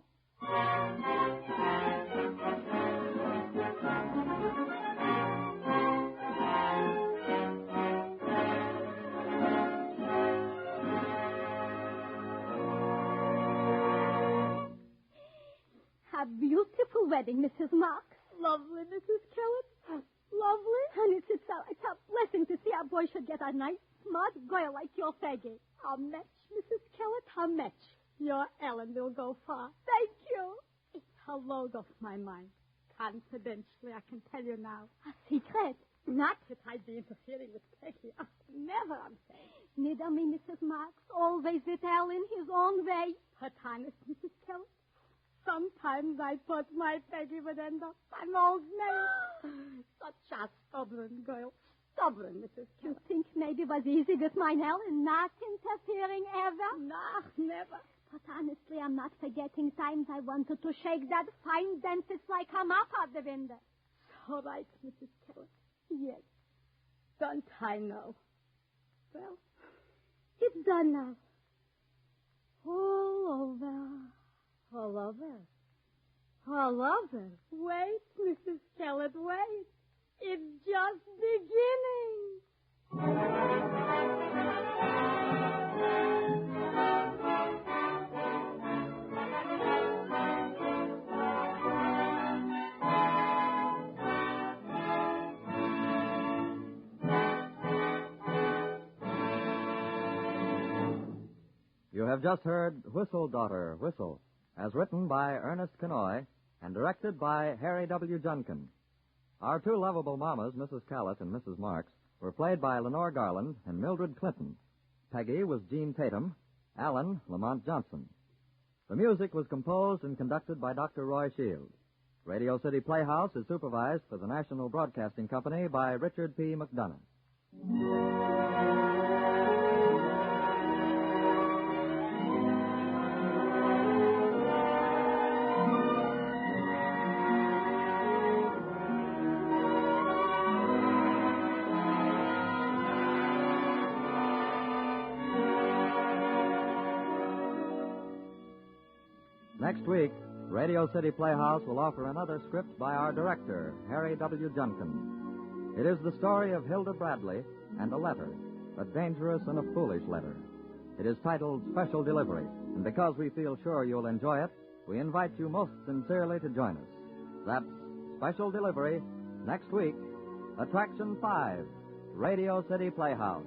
A beautiful wedding, Mrs. Marks. Lovely, Mrs. Kellett. Lovely. And it's a blessing to see a boy should get a nice, smart girl like your Peggy. A match, Mrs. Kellett, a match. Your Ellen will go far. Thank you. It's a load off my mind. Confidentially, I can tell you now. A secret. Not that I'd be interfering with Peggy. Never, I'm saying. Neither me, Mrs. Marks. Always with Ellen his own way. But honest, Mrs. Kellett, sometimes I thought my Peggy would end up an old maid. Such a stubborn girl. Stubborn, Mrs. Kellett. You think maybe it was easy with mine Ellen, not interfering ever? No, never. But honestly, I'm not forgetting times I wanted to shake that fine dentist like her mouth out the window. All right, Mrs. Kellett. Yes. Don't I know? Well, it's done now. All over. All over. All over. Wait, Mrs. Kellett, wait. It's just beginning. You have just heard Whistle, Daughter, Whistle, as written by Ernest Kenoy and directed by Harry W. Junkin. Our two lovable mamas, Mrs. Callett and Mrs. Marks, were played by Lenore Garland and Mildred Clinton. Peggy was Jean Tatum, Alan Lamont Johnson. The music was composed and conducted by Dr. Roy Shields. Radio City Playhouse is supervised for the National Broadcasting Company by Richard P. McDonough. Next week, Radio City Playhouse will offer another script by our director, Harry W. Junkin. It is the story of Hilda Bradley and a letter, a dangerous and a foolish letter. It is titled Special Delivery, and because we feel sure you'll enjoy it, we invite you most sincerely to join us. That's Special Delivery, next week, Attraction 5, Radio City Playhouse.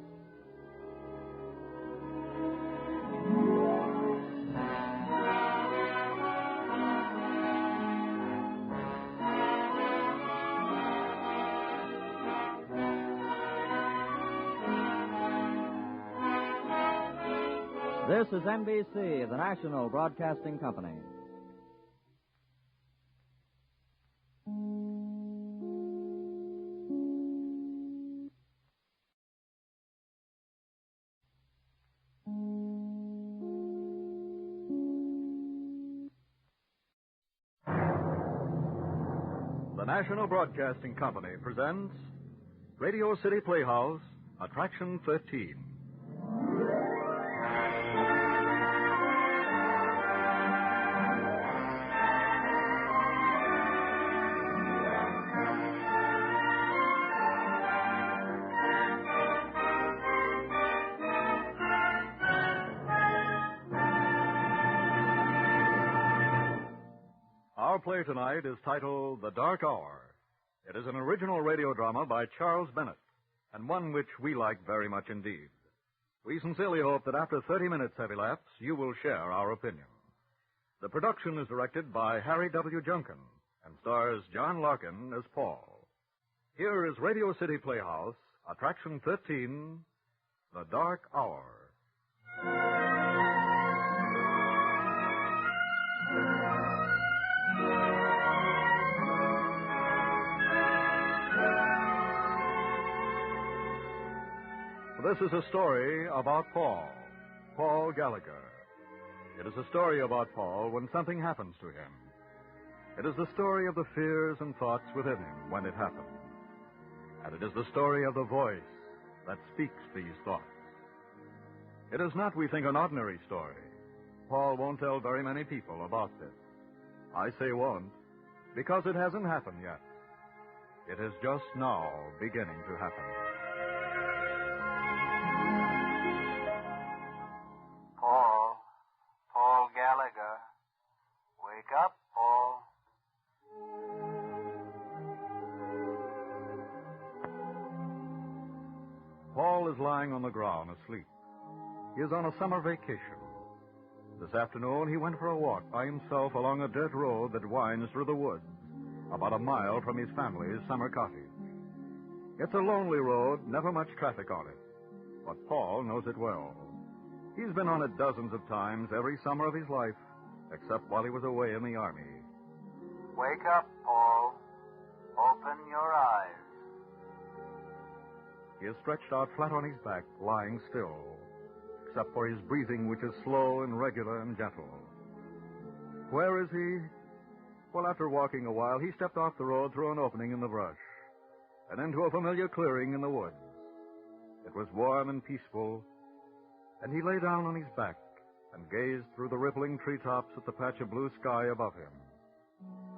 This is NBC, the National Broadcasting Company. The National Broadcasting Company presents Radio City Playhouse, Attraction 13. Our play tonight is titled The Dark Hour. It is an original radio drama by Charles Bennett, and one which we like very much indeed. We sincerely hope that after 30 minutes have elapsed, you will share our opinion. The production is directed by Harry W. Junkin and stars John Larkin as Paul. Here is Radio City Playhouse, Attraction 13, The Dark Hour. This is a story about Paul Gallagher. It is a story about Paul when something happens to him. It is the story of the fears and thoughts within him when it happens. And it is the story of the voice that speaks these thoughts. It is not, we think, an ordinary story. Paul won't tell very many people about this. I say won't, because it hasn't happened yet. It is just now beginning to happen. Paul Gallagher. Wake up, Paul. lying on the ground asleep. He is on a summer vacation. This afternoon, he went for a walk by himself along a dirt road that winds through the woods, about a mile from his family's summer cottage. It's a lonely road, never much traffic on it, but Paul knows it well. He's been on it dozens of times every summer of his life, except while he was away in the Army. Wake up, Paul. Open your eyes. He is stretched out flat on his back, lying still, except for his breathing, which is slow and regular and gentle. Where is he? Well, after walking a while, he stepped off the road through an opening in the brush and into a familiar clearing in the woods. It was warm and peaceful, and he lay down on his back and gazed through the rippling treetops at the patch of blue sky above him.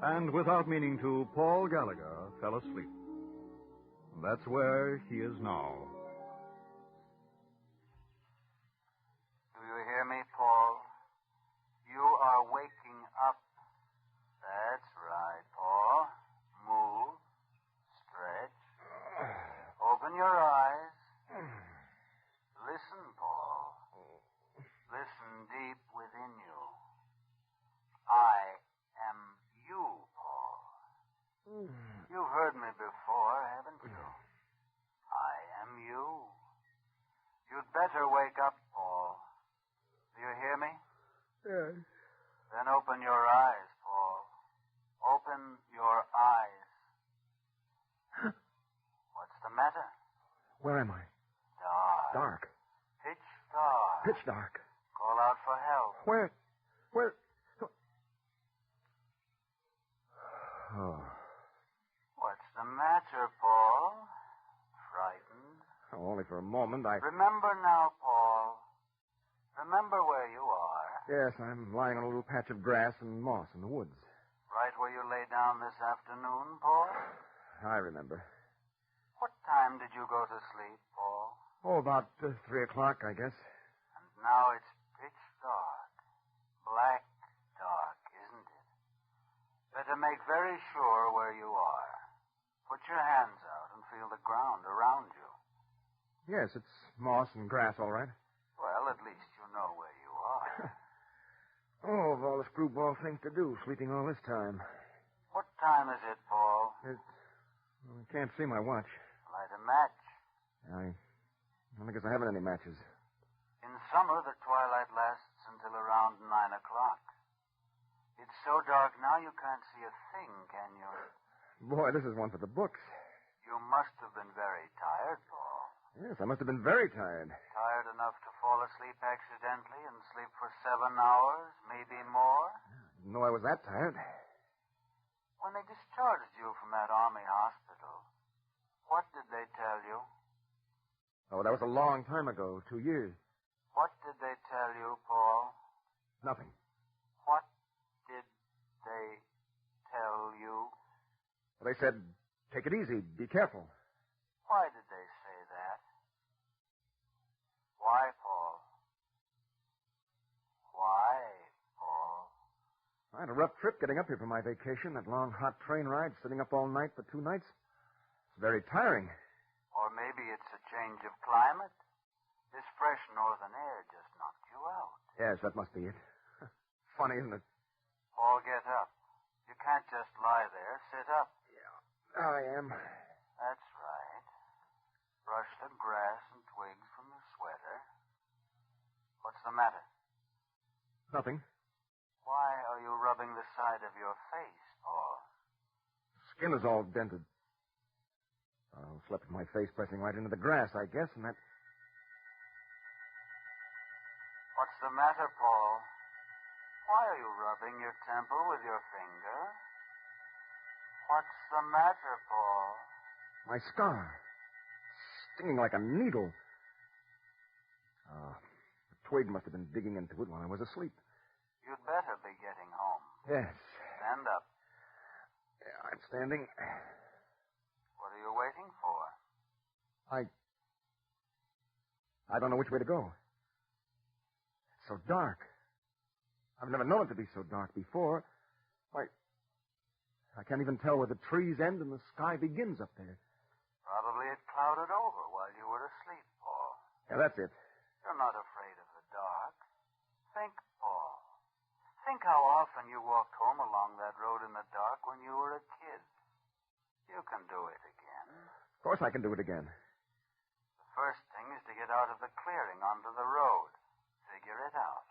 And without meaning to, Paul Gallagher fell asleep. That's where he is now. Do you hear me, Paul? You are waking up. That's right, Paul. Move. Stretch. Open your eyes. Listen, Paul. Listen deep within you. I am you, Paul. You've heard me before, haven't you? I am you. You'd better wake up, Paul. Do you hear me? Yes. Then open your eyes, Paul. Open your eyes. What's the matter? Where am I? Dark. Dark. Pitch dark. Pitch dark. Call out for help. Where? Oh. What's the matter, Paul? Frightened? Oh, only for a moment. Remember now, Paul. Remember where you are. Yes, I'm lying on a little patch of grass and moss in the woods. Right where you lay down this afternoon, Paul? I remember. What time did you go to sleep, Paul? Oh, about 3 o'clock, I guess. And now it's pitch dark. Black dark, isn't it? Better make very sure where you are. Put your hands out and feel the ground around you. Yes, it's moss and grass, all right. Well, at least you know where you are. Oh, of all the screwball things to do, sleeping all this time. What time is it, Paul? I can't see my watch. Light a match. I don't guess I haven't any matches. In summer, the twilight lasts until around 9 o'clock. It's so dark now you can't see a thing, can you? Boy, this is one for the books. You must have been very tired, Paul. Yes, I must have been very tired. Tired enough to fall asleep accidentally and sleep for 7 hours, maybe more? I didn't know I was that tired. When they discharged you from that army hospital, what did they tell you? Oh, that was a long time ago, 2 years. What did they tell you, Paul? Nothing. What did they tell you? Well, they said, take it easy, be careful. Why did they say that? Why, Paul? Why, Paul? I had a rough trip getting up here for my vacation, that long, hot train ride, sitting up all night for 2 nights. It's very tiring. Or maybe it's a change of climate. This fresh northern air just knocked you out. Yes, that must be it. Funny, isn't it? Paul, get up. You can't just lie there. Sit up. I am. That's right. Brush the grass and twigs from your sweater. What's the matter? Nothing. Why are you rubbing the side of your face, Paul? Skin is all dented. I slept with my face pressing right into the grass, I guess, and that... What's the matter, Paul? Why are you rubbing your temple with your finger? What's the matter, Paul? My scar. Stinging like a needle. A twig must have been digging into it while I was asleep. You'd better be getting home. Yes. Stand up. Yeah, I'm standing. What are you waiting for? I don't know which way to go. It's so dark. I've never known it to be so dark before. Why, I can't even tell where the trees end and the sky begins up there. Probably it clouded over while you were asleep, Paul. Yeah, that's it. You're not afraid of the dark. Think, Paul. Think how often you walked home along that road in the dark when you were a kid. You can do it again. Of course I can do it again. The first thing is to get out of the clearing onto the road. Figure it out.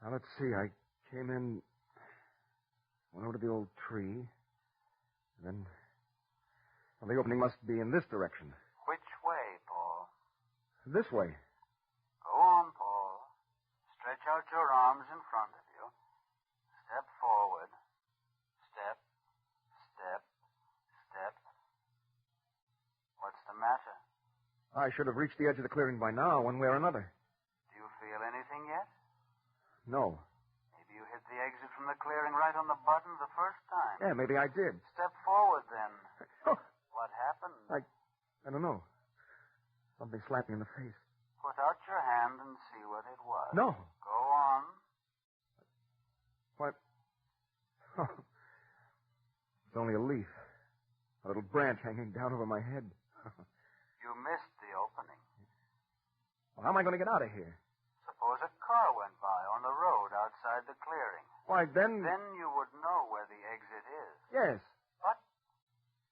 Now, let's see. I came in, went over to the old tree, and then... Well, the opening must be in this direction. Which way, Paul? This way. Go on, Paul. Stretch out your arms in front of you. Step forward. Step, step, step. What's the matter? I should have reached the edge of the clearing by now, one way or another. Do you feel anything yet? No. Maybe you hit the exit from the clearing right on the button the first time. Yeah, maybe I did. Step forward, then. What happened? I don't know. Something slapped me in the face. Put out your hand and see what it was. No. Go on. What? Oh. It's only a leaf. A little branch hanging down over my head. You missed the opening. Well, how am I going to get out of here? Suppose a car went by on the road outside the clearing. Why, then... Then you would know where the exit is. Yes. But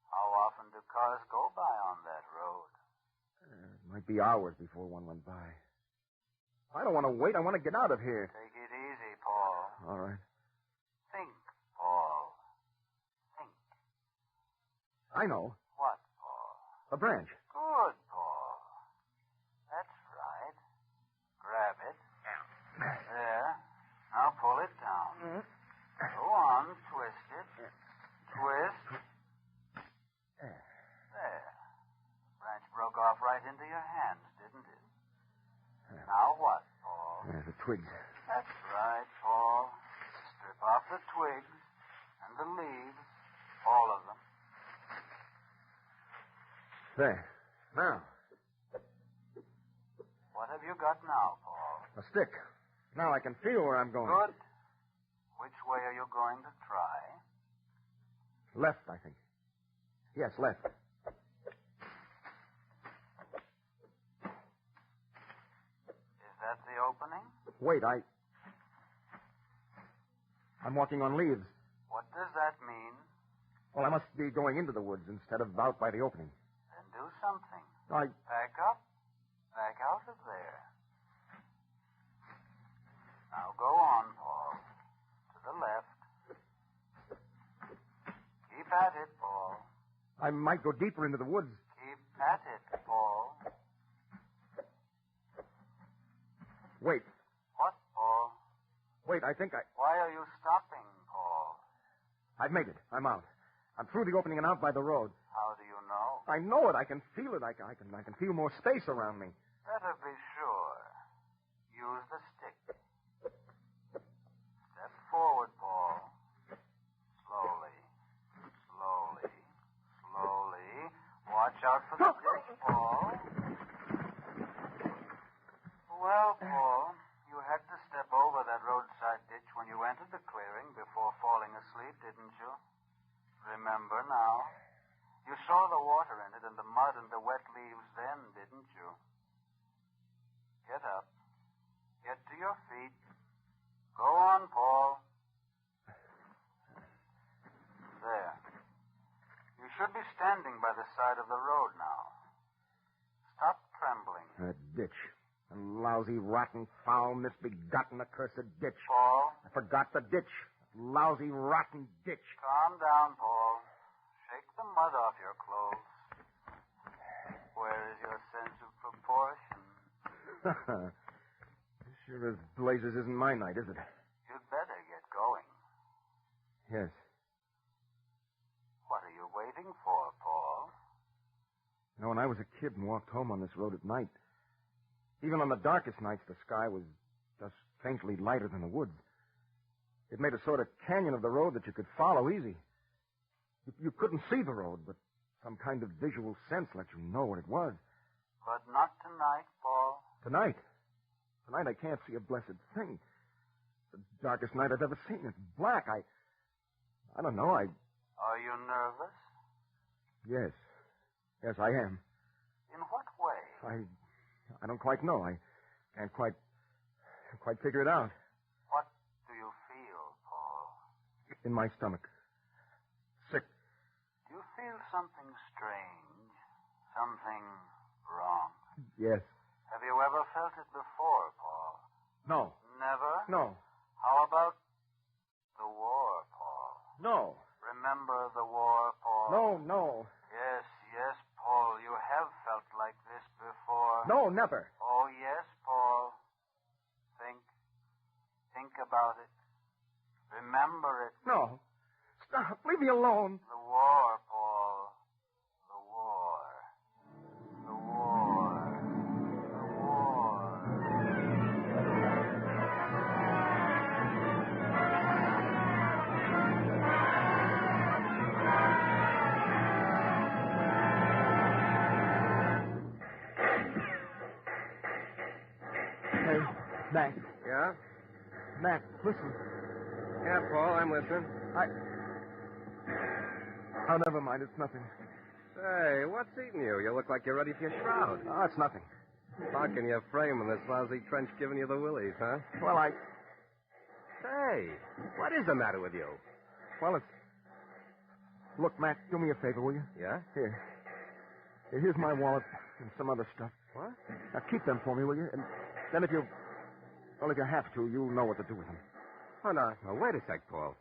how often do cars go by on that road? It might be hours before one went by. I don't want to wait. I want to get out of here. Take it easy, Paul. All right. Think, Paul. Think. I know. What, Paul? A branch. Good, Paul. That's right. Grab it. There. Now pull it down. Go on, twist it. Twist. There. The branch broke off right into your hands, didn't it? Now what, Paul? The twigs. That's right, Paul. Strip off the twigs and the leaves. All of them. There. Now. What have you got now, Paul? A stick. Now I can feel where I'm going. Good. Which way are you going to try? Left, I think. Yes, left. Is that the opening? Wait, I'm walking on leaves. What does that mean? Well, I must be going into the woods instead of out by the opening. Then do something. I... Back up. Back out of there. Now go on, Paul. To the left. Keep at it, Paul. I might go deeper into the woods. Keep at it, Paul. Wait. What, Paul? Wait, I think I... Why are you stopping, Paul? I've made it. I'm out. I'm through the opening and out by the road. How do you know? I know it. I can feel it. I can feel more space around me. Better be sure. Use the stick. Step forward, Paul. Slowly. Slowly. Slowly. Watch out for the ditch, Paul. Well, Paul, you had to step over that roadside ditch when you entered the clearing before falling asleep, didn't you? Remember now? You saw the water in it and the mud and the wet leaves then, didn't you? Get up. Get to your feet. Go on, Paul. There. You should be standing by the side of the road now. Stop trembling. That ditch. A lousy, rotten, foul, misbegotten, accursed ditch. Paul? I forgot the ditch. Lousy, rotten ditch. Calm down, Paul. Shake the mud off your clothes. Where is your sense of proportion? Sure as blazes isn't my night, is it? You'd better get going. Yes. What are you waiting for, Paul? You know, when I was a kid and walked home on this road at night, even on the darkest nights, the sky was just faintly lighter than the woods. It made a sort of canyon of the road that you could follow easy. You couldn't see the road, but some kind of visual sense let you know what it was. But not tonight, Paul. Tonight? Tonight I can't see a blessed thing. The darkest night I've ever seen. It's black. I don't know. Are you nervous? Yes. Yes, I am. In what way? I don't quite know. I can't quite figure it out. What do you feel, Paul? In my stomach. Sick. Do you feel something strange? Something wrong? Yes. Have you ever felt it before, Paul? No. Never? No. How about the war, Paul? No. Remember the war, Paul? No. Yes, Paul. You have felt like this before. No, never. Oh, yes, Paul. Think about it. Remember it. No. Stop. Leave me alone. The war, Paul. The war. The war. The war. Hey, Mac. Yeah? Mac, listen. Yeah, Paul, I'm listening. Oh, never mind. It's nothing. Say, what's eating you? You look like you're ready for your shroud. Oh, it's nothing. How can you frame in this lousy trench giving you the willies, huh? Well, Say, what is the matter with you? Well, it's... Look, Mac, do me a favor, will you? Yeah? Here's my wallet and some other stuff. What? Now, keep them for me, will you? And then if you have to, you'll know what to do with them. Oh, no. Now, wait a sec, Paul.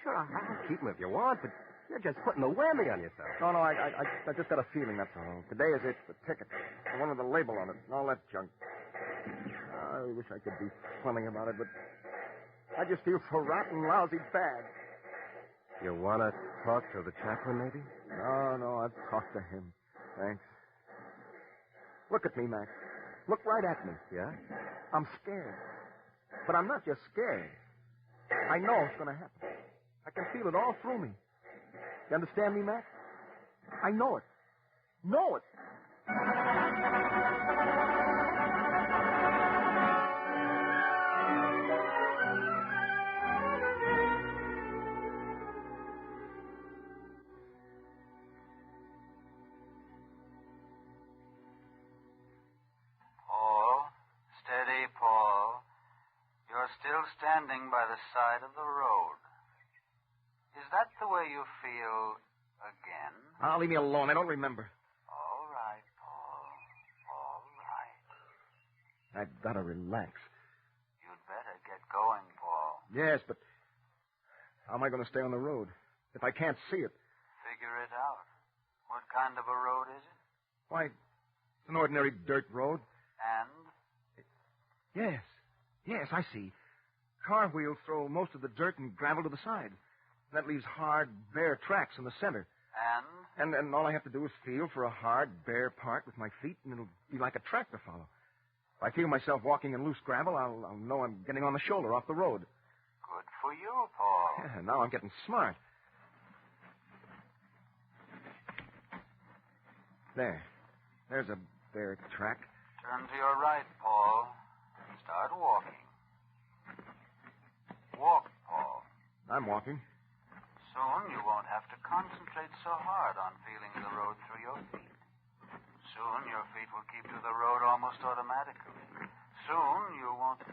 Sure, I'll keep them if you want, but you're just putting a whammy on yourself. No, I just got a feeling, that's all. Today is it, the ticket. The one with the label on it, and all that junk. I wish I could be funny about it, but I just feel so rotten, lousy bad. You want to talk to the chaplain, maybe? No, I've talked to him. Thanks. Look at me, Max. Look right at me. Yeah? I'm scared. But I'm not just scared. I know it's going to happen. I can feel it all through me. You understand me, Max? I know it. Know it. Paul, steady, Paul. You're still standing by the side of the road. Is that the way you feel again? Oh, leave me alone. I don't remember. All right, Paul. All right. I've got to relax. You'd better get going, Paul. Yes, but how am I going to stay on the road if I can't see it? Figure it out. What kind of a road is it? Why, it's an ordinary dirt road. And? Yes, I see. Car wheels throw most of the dirt and gravel to the side. That leaves hard, bare tracks in the center. And? And all I have to do is feel for a hard, bare part with my feet, and it'll be like a track to follow. If I feel myself walking in loose gravel, I'll know I'm getting on the shoulder off the road. Good for you, Paul. Yeah, now I'm getting smart. There's a bare track. Turn to your right, Paul. Start walking. Walk, Paul. I'm walking. Soon you won't have to concentrate so hard on feeling the road through your feet. Soon your feet will keep to the road almost automatically. Soon you won't...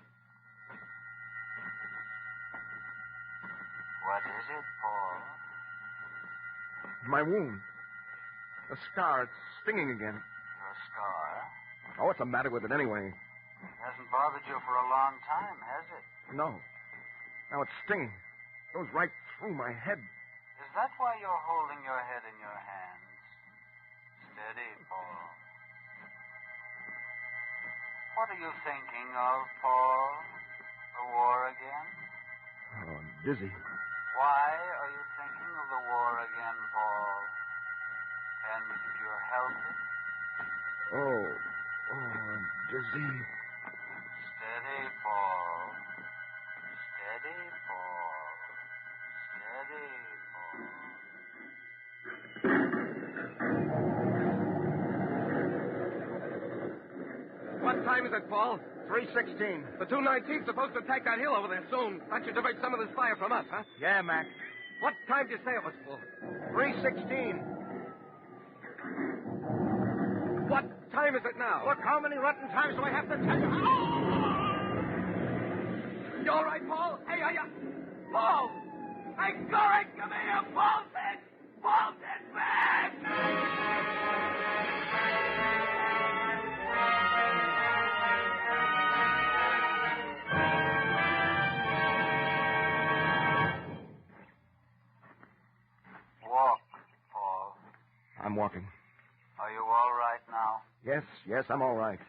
What is it, Paul? My wound. The scar. It's stinging again. Your scar? Oh, what's the matter with it anyway? It hasn't bothered you for a long time, has it? No. Now it's stinging. It goes right through my head. Is that why you're holding your head in your hands? Steady, Paul. What are you thinking of, Paul? The war again? Oh, I'm dizzy. Why are you thinking of the war again, Paul? Can you help it? Oh, I'm dizzy. Steady, Paul. Steady, Paul. Steady, Paul. What time is it, Paul? 3:16. The 219's supposed to attack that hill over there soon. That should divert some of this fire from us, huh? Yeah, Mac. What time did you say it was, Paul? 3:16. What time is it now? Look, how many rotten times do I have to tell you? You all right, Paul? Hey, Paul! Hey, Goring, come here! Paul's hit! Paul's hit back! Walk, Paul. I'm walking. Are you all right now? Yes, I'm all right.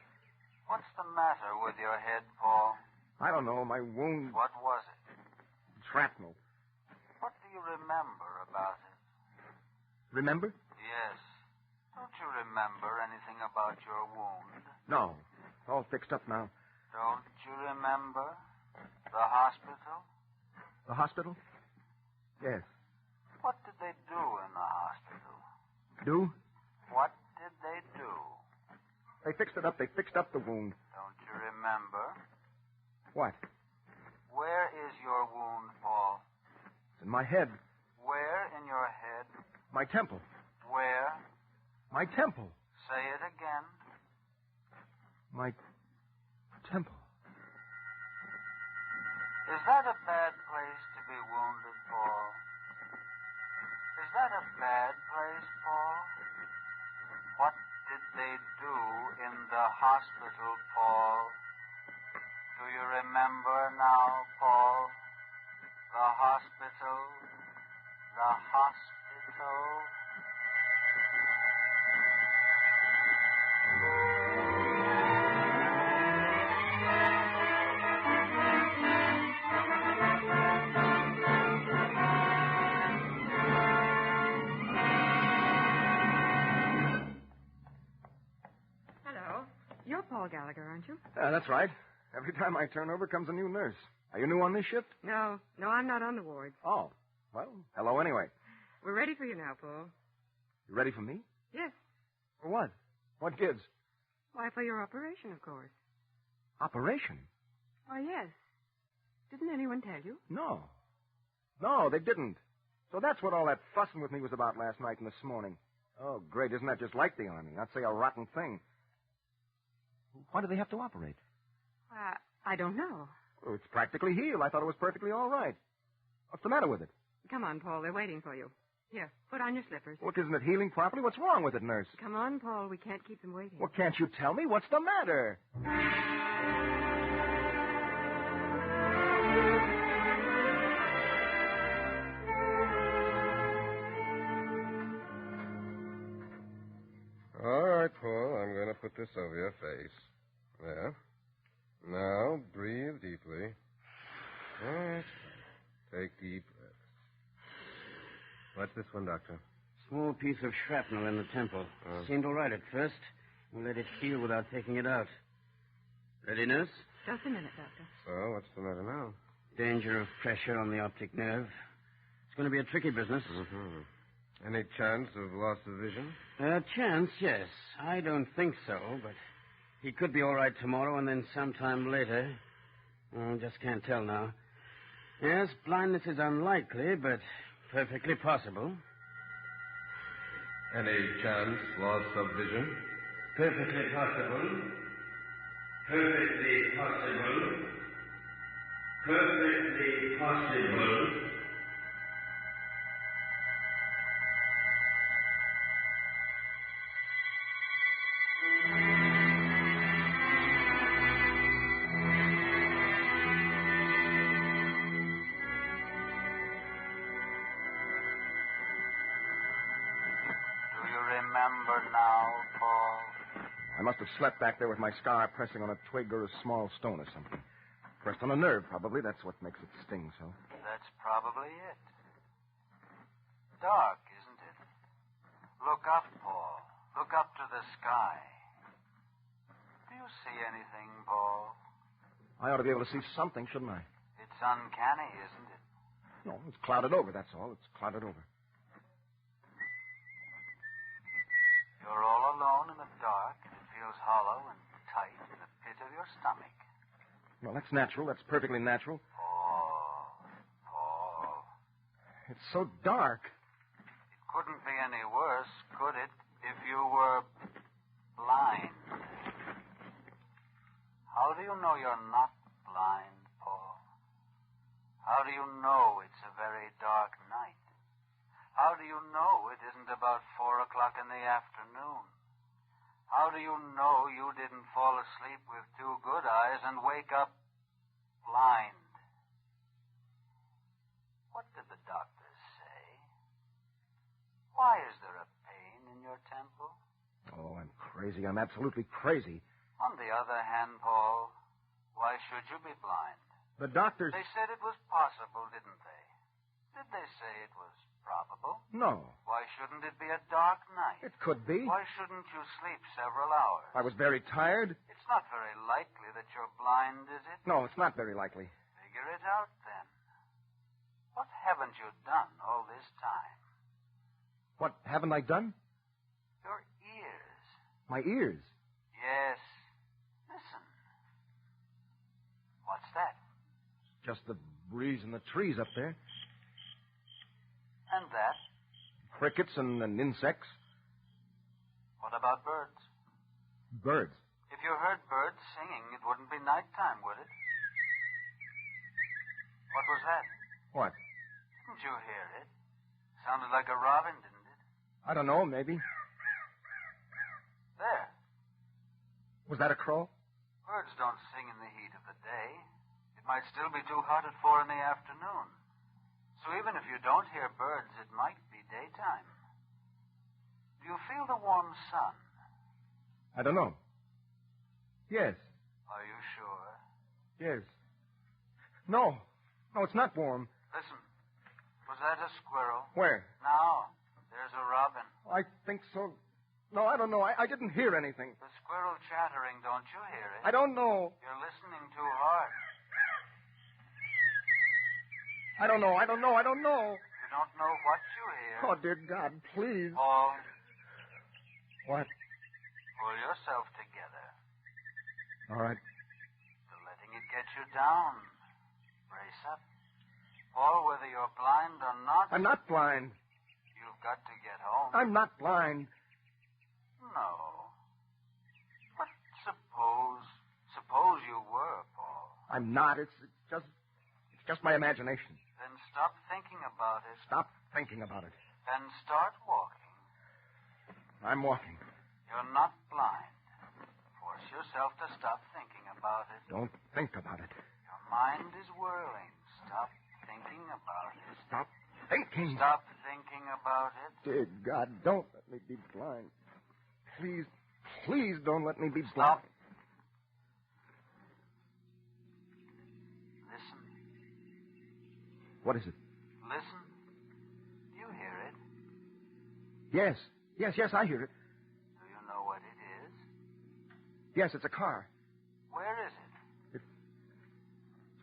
What's the matter with your head, Paul? I don't know, my wound... What was it? Shrapnel. What do you remember about it? Remember? Yes. Don't you remember anything about your wound? No. All fixed up now. Don't you remember the hospital? The hospital? Yes. What did they do in the hospital? Do? What did they do? They fixed it up. They fixed up the wound. Don't you remember? What? Where is your wound, Paul? It's in my head. Where in your head? My temple. Where? My temple. Say it again. My temple. Is that a bad place to be wounded, Paul? Is that a bad place, Paul? What did they do in the hospital, Paul? Do you remember now, Paul? The hospital. The hospital. Hello. You're Paul Gallagher, aren't you? That's right. Every time I turn over comes a new nurse. Are you new on this shift? No, I'm not on the ward. Oh. Well, hello anyway. We're ready for you now, Paul. You ready for me? Yes. For what? What gives? Why, for your operation, of course. Operation? Why, yes. Didn't anyone tell you? No. No, they didn't. So that's what all that fussing with me was about last night and this morning. Oh, great. Isn't that just like the Army? Not say a rotten thing. Why do they have to operate? I don't know. Oh, it's practically healed. I thought it was perfectly all right. What's the matter with it? Come on, Paul. They're waiting for you. Here, put on your slippers. Look, isn't it healing properly? What's wrong with it, nurse? Come on, Paul. We can't keep them waiting. Well, can't you tell me? What's the matter? All right, Paul. I'm going to put this over your face. There. Now, breathe deeply. All right. Take deep breaths. What's this one, Doctor? Small piece of shrapnel in the temple. Seemed all right at first. We let it heal without taking it out. Ready, nurse? Just a minute, Doctor. So, what's the matter now? Danger of pressure on the optic nerve. It's going to be a tricky business. Mm-hmm. Any chance of loss of vision? Chance, yes. I don't think so, but he could be all right tomorrow and then sometime later. Just can't tell now. Yes, blindness is unlikely, but perfectly possible. Any chance loss of vision? Perfectly possible. Perfectly possible. Perfectly possible. Remember now, Paul? I must have slept back there with my scar pressing on a twig or a small stone or something. Pressed on a nerve, probably. That's what makes it sting so. That's probably it. Dark, isn't it? Look up, Paul. Look up to the sky. Do you see anything, Paul? I ought to be able to see something, shouldn't I? It's uncanny, isn't it? No, it's clouded over, that's all. It's clouded over. You're all alone in the dark, and it feels hollow and tight in the pit of your stomach. Well, that's natural. That's perfectly natural. Paul. It's so dark. It couldn't be any worse, could it, if you were blind? How do you know you're not blind, Paul? How do you know it's a very dark night? How do you know it isn't about 4 o'clock in the afternoon? How do you know you didn't fall asleep with 2 good eyes and wake up blind? What did the doctors say? Why is there a pain in your temple? Oh, I'm crazy. I'm absolutely crazy. On the other hand, Paul, why should you be blind? The doctors... They said it was possible, didn't they? Did they say it was probable? No. Why shouldn't it be a dark night? It could be. Why shouldn't you sleep several hours? I was very tired. It's not very likely that you're blind, is it? No, it's not very likely. Figure it out, then. What haven't you done all this time? What haven't I done? Your ears. My ears? Yes. Listen. What's that? Just the breeze in the trees up there. And that? Crickets and insects. What about birds? Birds. If you heard birds singing, it wouldn't be nighttime, would it? What was that? What? Didn't you hear it? Sounded like a robin, didn't it? I don't know, maybe. There. Was that a crow? Birds don't sing in the heat of the day. It might still be too hot at 4 in the afternoon. So even if you don't hear birds, it might be daytime. Do you feel the warm sun? I don't know. Yes. Are you sure? Yes. No. No, it's not warm. Listen. Was that a squirrel? Where? No. There's a robin. I think so. No, I don't know. I didn't hear anything. The squirrel chattering, don't you hear it? I don't know. You're listening too hard. I don't know. You don't know what you hear. Oh, dear God, please. Paul. What? Pull yourself together. All right. You're letting it get you down. Brace up. Paul, whether you're blind or not... I'm not blind. You've got to get home. I'm not blind. No. But suppose you were, Paul. I'm not. It's just my imagination. Then stop thinking about it. Stop thinking about it. And start walking. I'm walking. You're not blind. Force yourself to stop thinking about it. Don't think about it. Your mind is whirling. Stop thinking about it. Stop thinking. Stop thinking about it. Dear God, don't let me be blind. Please, please don't let me be Stop. blind. Listen. What is it? Listen. Do you hear it? Yes. Yes, I hear it. Do you know what it is? Yes, it's a car. Where is it? It's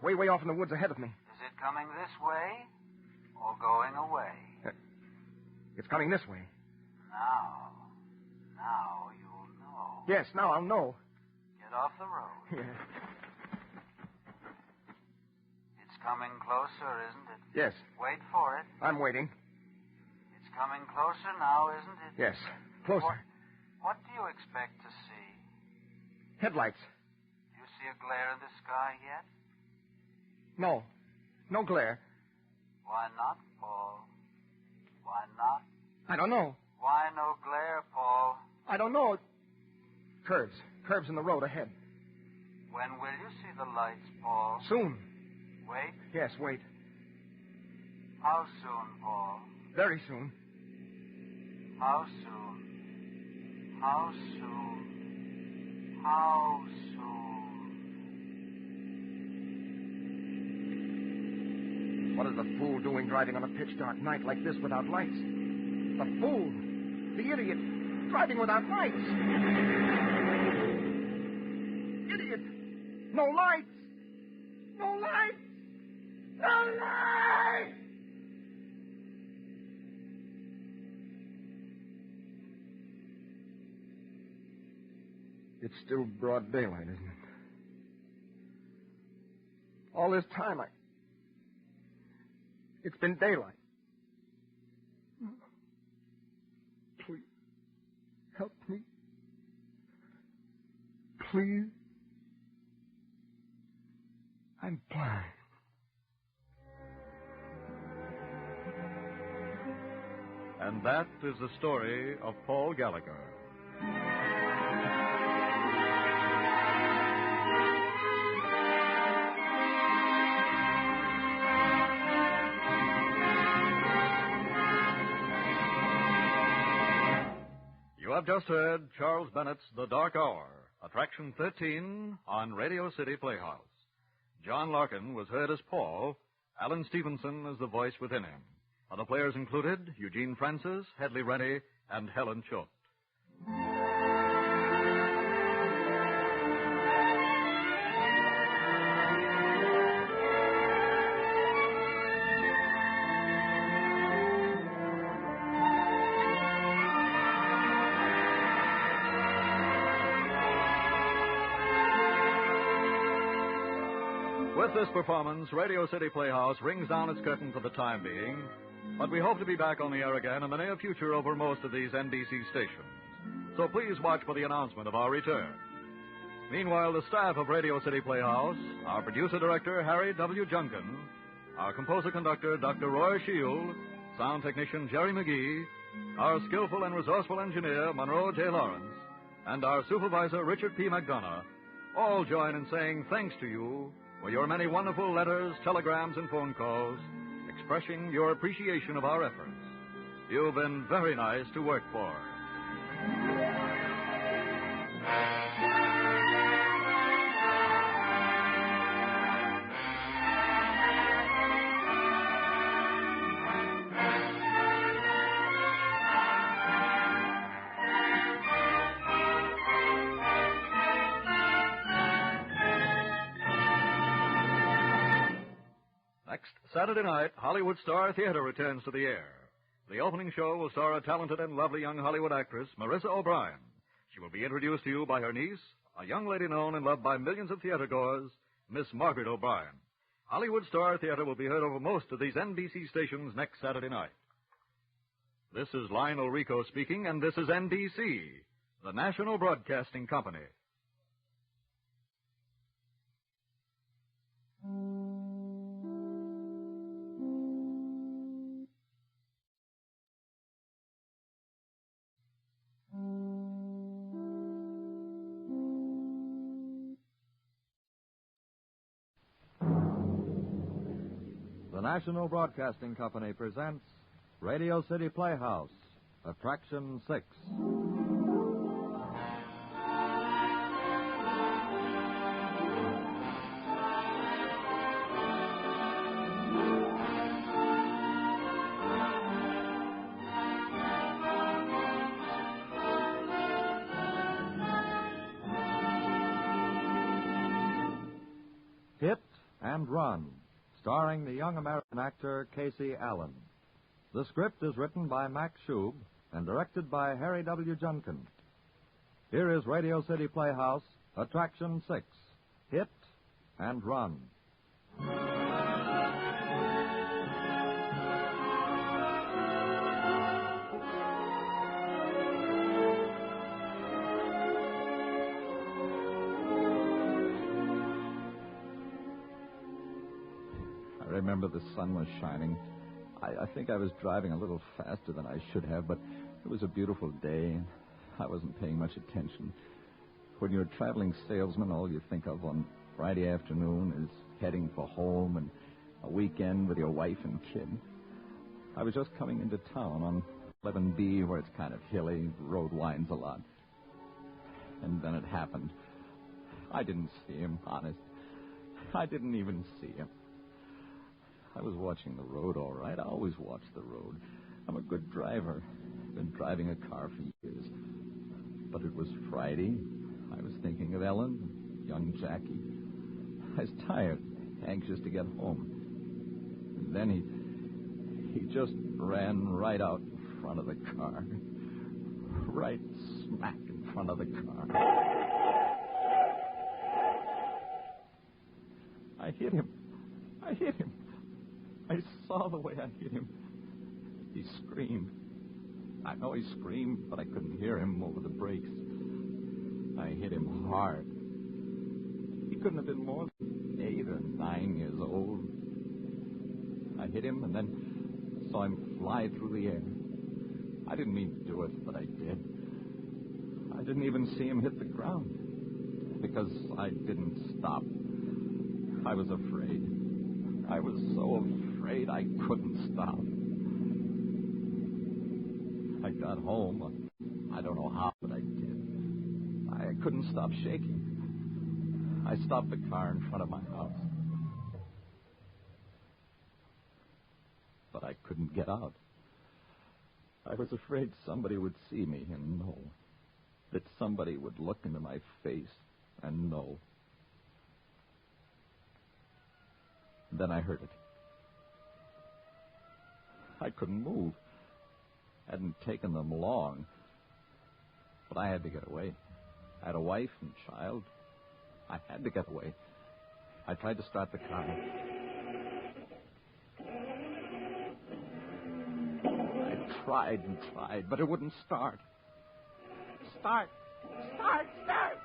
way off in the woods ahead of me. Is it coming this way or going away? It's coming this way. Now you'll know. Yes, now I'll know. Get off the road. Yeah. It's coming closer, isn't it? Yes. Wait for it. I'm waiting. It's coming closer now, isn't it? Yes. Closer. What do you expect to see? Headlights. Do you see a glare in the sky yet? No. No glare. Why not, Paul? Why not? I don't know. Why no glare, Paul? I don't know. Curves. Curves in the road ahead. When will you see the lights, Paul? Soon. Wait? Yes, wait. How soon, Paul? Very soon. How soon? How soon? How soon? What is the fool doing driving on a pitch-dark night like this without lights? The fool. The idiot. Driving without lights. Idiot. No lights. No lights. No lights. It's still broad daylight, isn't it? All this time, it's been daylight. Please, help me. Please. I'm blind. And that is the story of Paul Gallagher. You have just heard Charles Bennett's The Dark Hour, Attraction 13 on Radio City Playhouse. John Larkin was heard as Paul, Alan Stevenson as the voice within him. Other players included Eugene Francis, Hedley Rennie, and Helen Choate. With this performance, Radio City Playhouse rings down its curtain for the time being, but we hope to be back on the air again in the near future over most of these NBC stations. So please watch for the announcement of our return. Meanwhile, the staff of Radio City Playhouse, our producer-director, Harry W. Junkin, our composer-conductor, Dr. Roy Shield, sound technician, Jerry McGee, our skillful and resourceful engineer, Monroe J. Lawrence, and our supervisor, Richard P. McDonough, all join in saying thanks to you for your many wonderful letters, telegrams, and phone calls expressing your appreciation of our efforts. You've been very nice to work for. Next Saturday night, Hollywood Star Theater returns to the air. The opening show will star a talented and lovely young Hollywood actress, Marissa O'Brien. She will be introduced to you by her niece, a young lady known and loved by millions of theatergoers, Miss Margaret O'Brien. Hollywood Star Theater will be heard over most of these NBC stations next Saturday night. This is Lionel Rico speaking, and this is NBC, the National Broadcasting Company. The National Broadcasting Company presents Radio City Playhouse, Attraction 6. Hit and Run, starring the young American actor Casey Allen. The script is written by Max Schub and directed by Harry W. Junkin. Here is Radio City Playhouse, Attraction 6, Hit and Run. I remember the sun was shining. I think I was driving a little faster than I should have, but it was a beautiful day, and I wasn't paying much attention. When you're a traveling salesman, all you think of on Friday afternoon is heading for home and a weekend with your wife and kid. I was just coming into town on 11B, where it's kind of hilly, road winds a lot. And then it happened. I didn't see him, honest. I didn't even see him. I was watching the road, all right. I always watch the road. I'm a good driver. I've been driving a car for years. But it was Friday. I was thinking of Ellen, young Jackie. I was tired, anxious to get home. And then he just ran right out in front of the car. Right smack in front of the car. I hit him. I saw the way I hit him. He screamed. I know he screamed, but I couldn't hear him over the brakes. I hit him hard. He couldn't have been more than 8 or 9 years old. I hit him and then saw him fly through the air. I didn't mean to do it, but I did. I didn't even see him hit the ground because I didn't stop. I was afraid. I was so afraid I couldn't stop. I got home. I don't know how, but I did. I couldn't stop shaking. I stopped the car in front of my house. But I couldn't get out. I was afraid somebody would see me and know. That somebody would look into my face and know. Then I heard it. I couldn't move. Hadn't taken them long. But I had to get away. I had a wife and child. I had to get away. I tried to start the car. I tried and tried, but it wouldn't start. Start! Start! Start!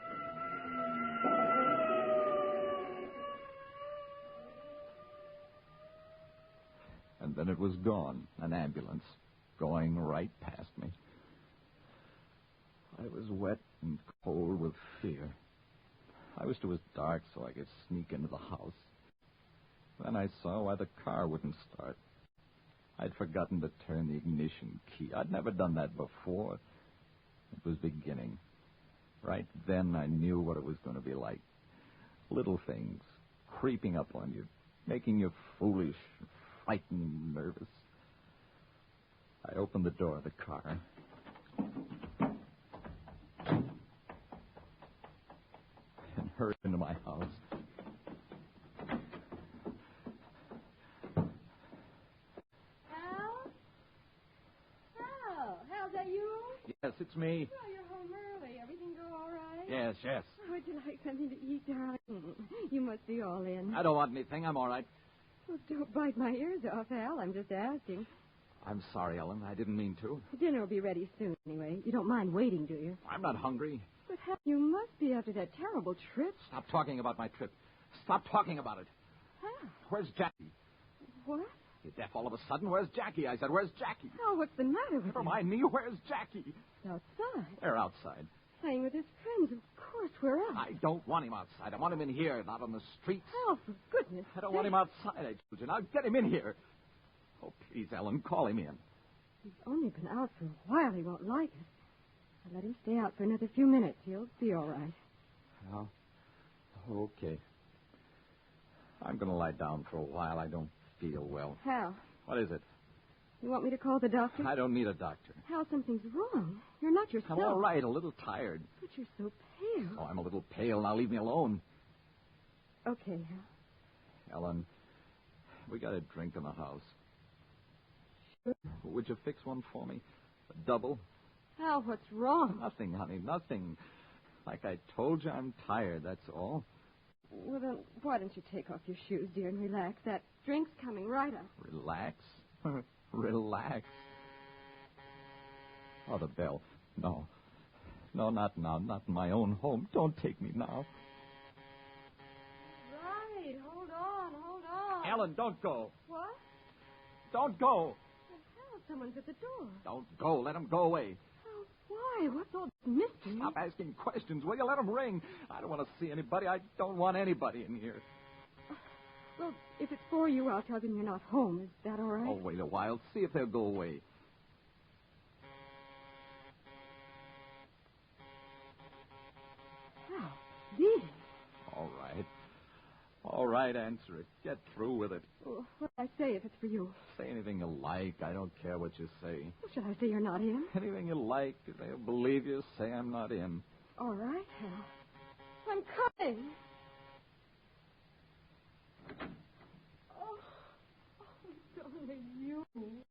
And then it was gone, an ambulance, going right past me. I was wet and cold with fear. I wished it was dark so I could sneak into the house. Then I saw why the car wouldn't start. I'd forgotten to turn the ignition key. I'd never done that before. It was beginning. Right then I knew what it was going to be like. Little things creeping up on you, making you foolish, frightened, nervous. I opened the door of the car. And hurried into my house. Hal, is that you? Yes, it's me. Oh, you're home early. Everything go all right? Yes, yes. Would you like something to eat, darling? You must be all in. I don't want anything. I'm all right. Well, don't bite my ears off, Al. I'm just asking. I'm sorry, Ellen. I didn't mean to. Dinner will be ready soon, anyway. You don't mind waiting, do you? I'm not hungry. But, Hal, you must be after that terrible trip. Stop talking about my trip. Stop talking about it. Hal. Where's Jackie? What? You're deaf all of a sudden. Where's Jackie? I said, where's Jackie? Hal, what's the matter with Never you? mind me. Where's Jackie? Outside. They're outside. Playing with his friends. Of course, where else? I don't want him outside. I want him in here, not on the streets. Hal, for goodness I don't want him outside, I told you. Now get him in here. Oh, please, Ellen, call him in. He's only been out for a while. He won't like it. I'll let him stay out for another few minutes. He'll be all right. Well, okay. I'm going to lie down for a while. I don't feel well. Hal, What is it? you want me to call the doctor? I don't need a doctor. Hal, something's wrong. You're not yourself. I'm all right, a little tired. But you're so pale. Oh, I'm a little pale. Now leave me alone. Okay, Hal. Ellen, we got a drink in the house. Sure. Would you fix one for me? A double? Hal, what's wrong? Nothing, honey, nothing. Like I told you, I'm tired, that's all. Well, then, why don't you take off your shoes, dear, and relax? That drink's coming right up. Relax? Relax. Oh, the bell. No. No, not now. Not in my own home. Don't take me now. Right. Hold on. Ellen, don't go. What? Don't go. Well, Hal, someone's at the door. Don't go. Let him go away. Oh, why? What's all this mystery? Stop asking questions, will you? Let him ring. I don't want to see anybody. I don't want anybody in here. Well, if it's for you, I'll tell them you're not home. Is that all right? Oh, wait a while. See if they'll go away. Hal, please. All right. All right, answer it. Get through with it. Oh, what'll I say if it's for you? Say anything you like. I don't care what you say. Well, should I say you're not in? Anything you like. If they'll believe you, say I'm not in. All right, Hal. I'm coming. Oh, it's only you.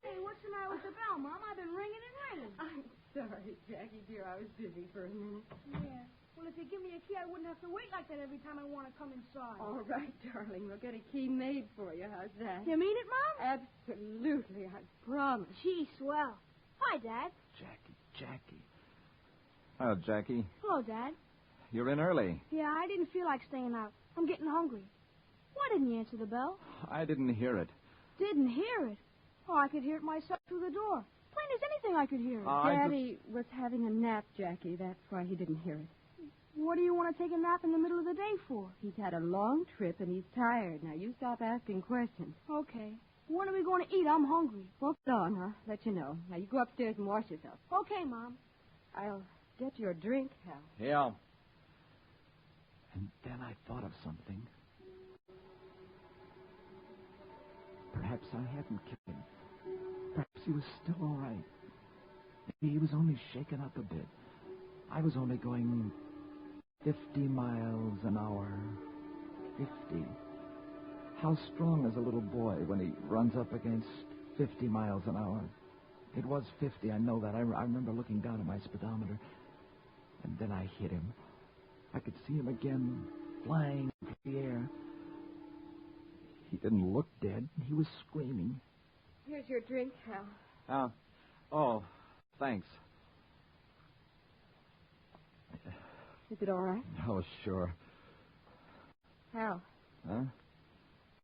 Hey, what's the matter with the bell, Mom? I've been ringing and ringing. I'm sorry, Jackie, dear. I was busy for a minute. Yeah. Well, if you give me a key, I wouldn't have to wait like that every time I want to come inside. All right, darling. We'll get a key made for you. How's that? You mean it, Mom? Absolutely. I promise. Gee, swell. Hi, Dad. Jackie. Oh, Jackie. Hello, Dad. You're in early. Yeah, I didn't feel like staying out. I'm getting hungry. Why didn't you answer the bell? I didn't hear it. Didn't hear it? Oh, I could hear it myself through the door. Plain as anything I could hear it. Daddy was having a nap, Jackie. That's why he didn't hear it. What do you want to take a nap in the middle of the day for? He's had a long trip and he's tired. Now, you stop asking questions. Okay. When are we going to eat? I'm hungry. Well, on, I'll let you know. Now, you go upstairs and wash yourself. Okay, Mom. I'll get you a drink, Hal. Yeah. And then I thought of something. Perhaps I hadn't killed him. Perhaps he was still all right. Maybe he was only shaken up a bit. I was only going 50 miles an hour. 50. How strong is a little boy when he runs up against 50 miles an hour? It was 50, I know that. I remember looking down at my speedometer. And then I hit him. I could see him again, flying through the air. He didn't look dead. He was screaming. Here's your drink, Hal. Oh, thanks. Is it all right? Oh, sure. Hal. Huh?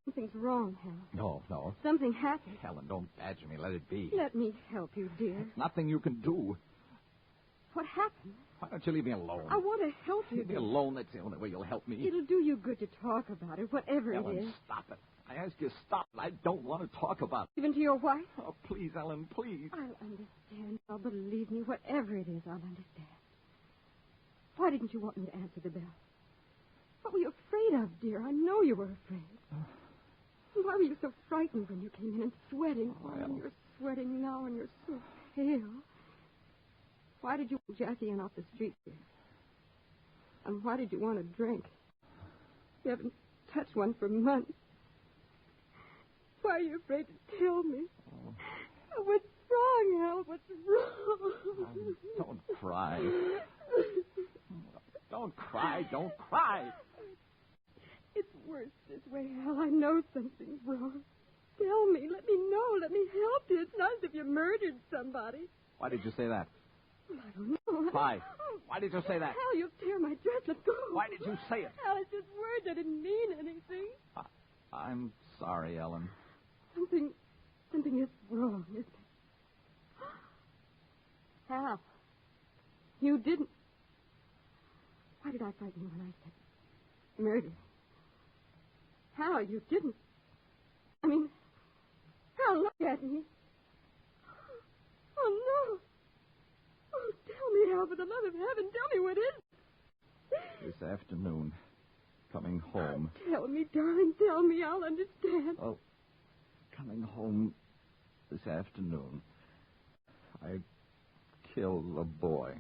Something's wrong, Hal. No. Something happened. Helen, don't badger me. Let it be. Let me help you, dear. Nothing you can do. What happened? Why don't you leave me alone? I want to help you. Leave me alone. That's the only way you'll help me. It'll do you good to talk about it, whatever Ellen, it is. Stop it. I ask you to stop it. I don't want to talk about it. Even to your wife? Oh, please, Ellen, please. I'll understand. Now, believe me, whatever it is, I'll understand. Why didn't you want me to answer the bell? What were you afraid of, dear? I know you were afraid. Why were you so frightened when you came in and sweating? Well. And you're sweating now and you're so pale. Why did you want Jackie in off the street, dear? And why did you want a drink? You haven't touched one for months. Why are you afraid to tell me? Oh. What's wrong, Al? What's wrong? Don't cry. Don't cry. Don't cry. It's worse this way, Al. I know something's wrong. Tell me. Let me know. Let me help you. It's not as if you murdered somebody. Why did you say that? Well, I don't know. Why? Why did you say that? Al, you'll tear my dress. Let go. Why did you say it? Al, it's just words. I didn't mean anything. I'm sorry, Ellen. Something is wrong, isn't it? Al, you didn't. Why did I frighten you when I said murder? Hal, you didn't. I mean, Hal, look at me. Oh, no. Oh, tell me, Hal, for the love of heaven, tell me what is. This afternoon, coming home. Tell me, darling, tell me. I'll understand. Well, coming home this afternoon, I killed a boy.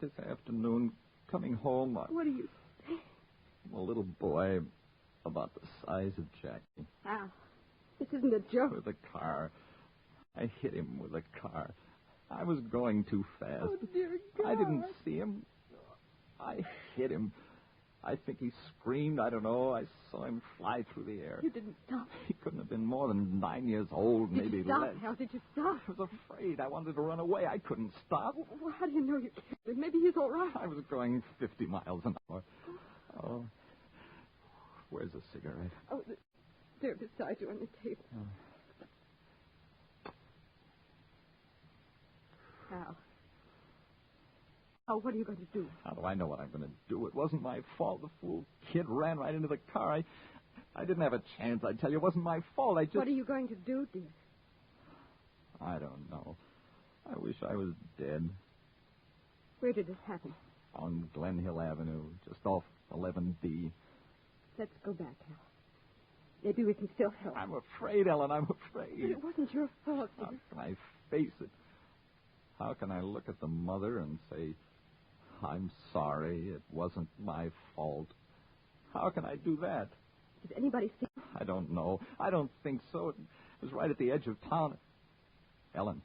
This afternoon, coming home, What do you say? A little boy about the size of Jackie. Al, this isn't a joke. With a car. I hit him with a car. I was going too fast. Oh, dear God. I didn't see him. I hit him. I think he screamed. I don't know. I saw him fly through the air. You didn't stop. He couldn't have been more than 9 years old, Did maybe you stop, less. Hal? Did you stop? I was afraid. I wanted to run away. I couldn't stop. Well, how do you know you killed him? Maybe he's all right. I was going 50 miles an hour. Oh. Where's a cigarette? Oh, they're beside you on the table. Hal. Oh, what are you going to do? How do I know what I'm going to do? It wasn't my fault. The fool kid ran right into the car. I didn't have a chance. I tell you, it wasn't my fault. What are you going to do, dear? I don't know. I wish I was dead. Where did this happen? On Glen Hill Avenue, just off 11B. Let's go back, Hal. Maybe we can still help. I'm afraid, Ellen. I'm afraid. But it wasn't your fault, dear. How can I face it? How can I look at the mother and say, I'm sorry, it wasn't my fault? How can I do that? Does anybody see? I don't know. I don't think so. It was right at the edge of town. Ellen,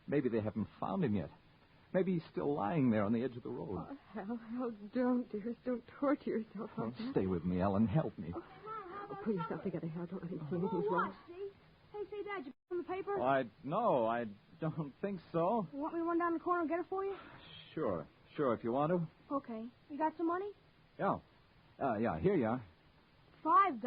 maybe they haven't found him yet. Maybe he's still lying there on the edge of the road. Oh, Hal, don't, dearest. Don't torture yourself like that. Stay with me, Ellen. Help me. Oh, pull yourself together, Hal. Don't let him see anything's wrong. Hey, say, Dad, you put on the paper? Oh, I don't think so. You want me to run down the corner and get it for you? Sure, if you want to. Okay. You got some money? Yeah. Yeah, here you are. $5?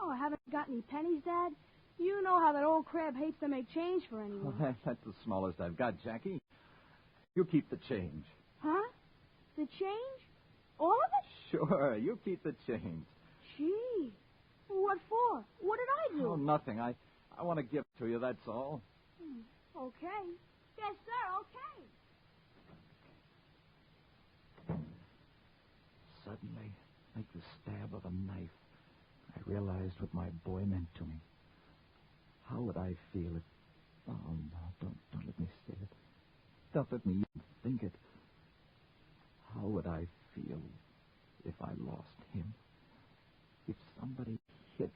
Oh, I haven't got any pennies, Dad. You know how that old crab hates to make change for anyone. Well, that's the smallest I've got, Jackie. You keep the change. Huh? The change? All of it? Sure, you keep the change. Gee. What for? What did I do? Oh, nothing. I want to give it to you, that's all. Okay. Yes, sir, okay. Suddenly, like the stab of a knife, I realized what my boy meant to me. How would I feel if... Oh, no, don't let me say it. Don't let me even think it. How would I feel if I lost him? If somebody hit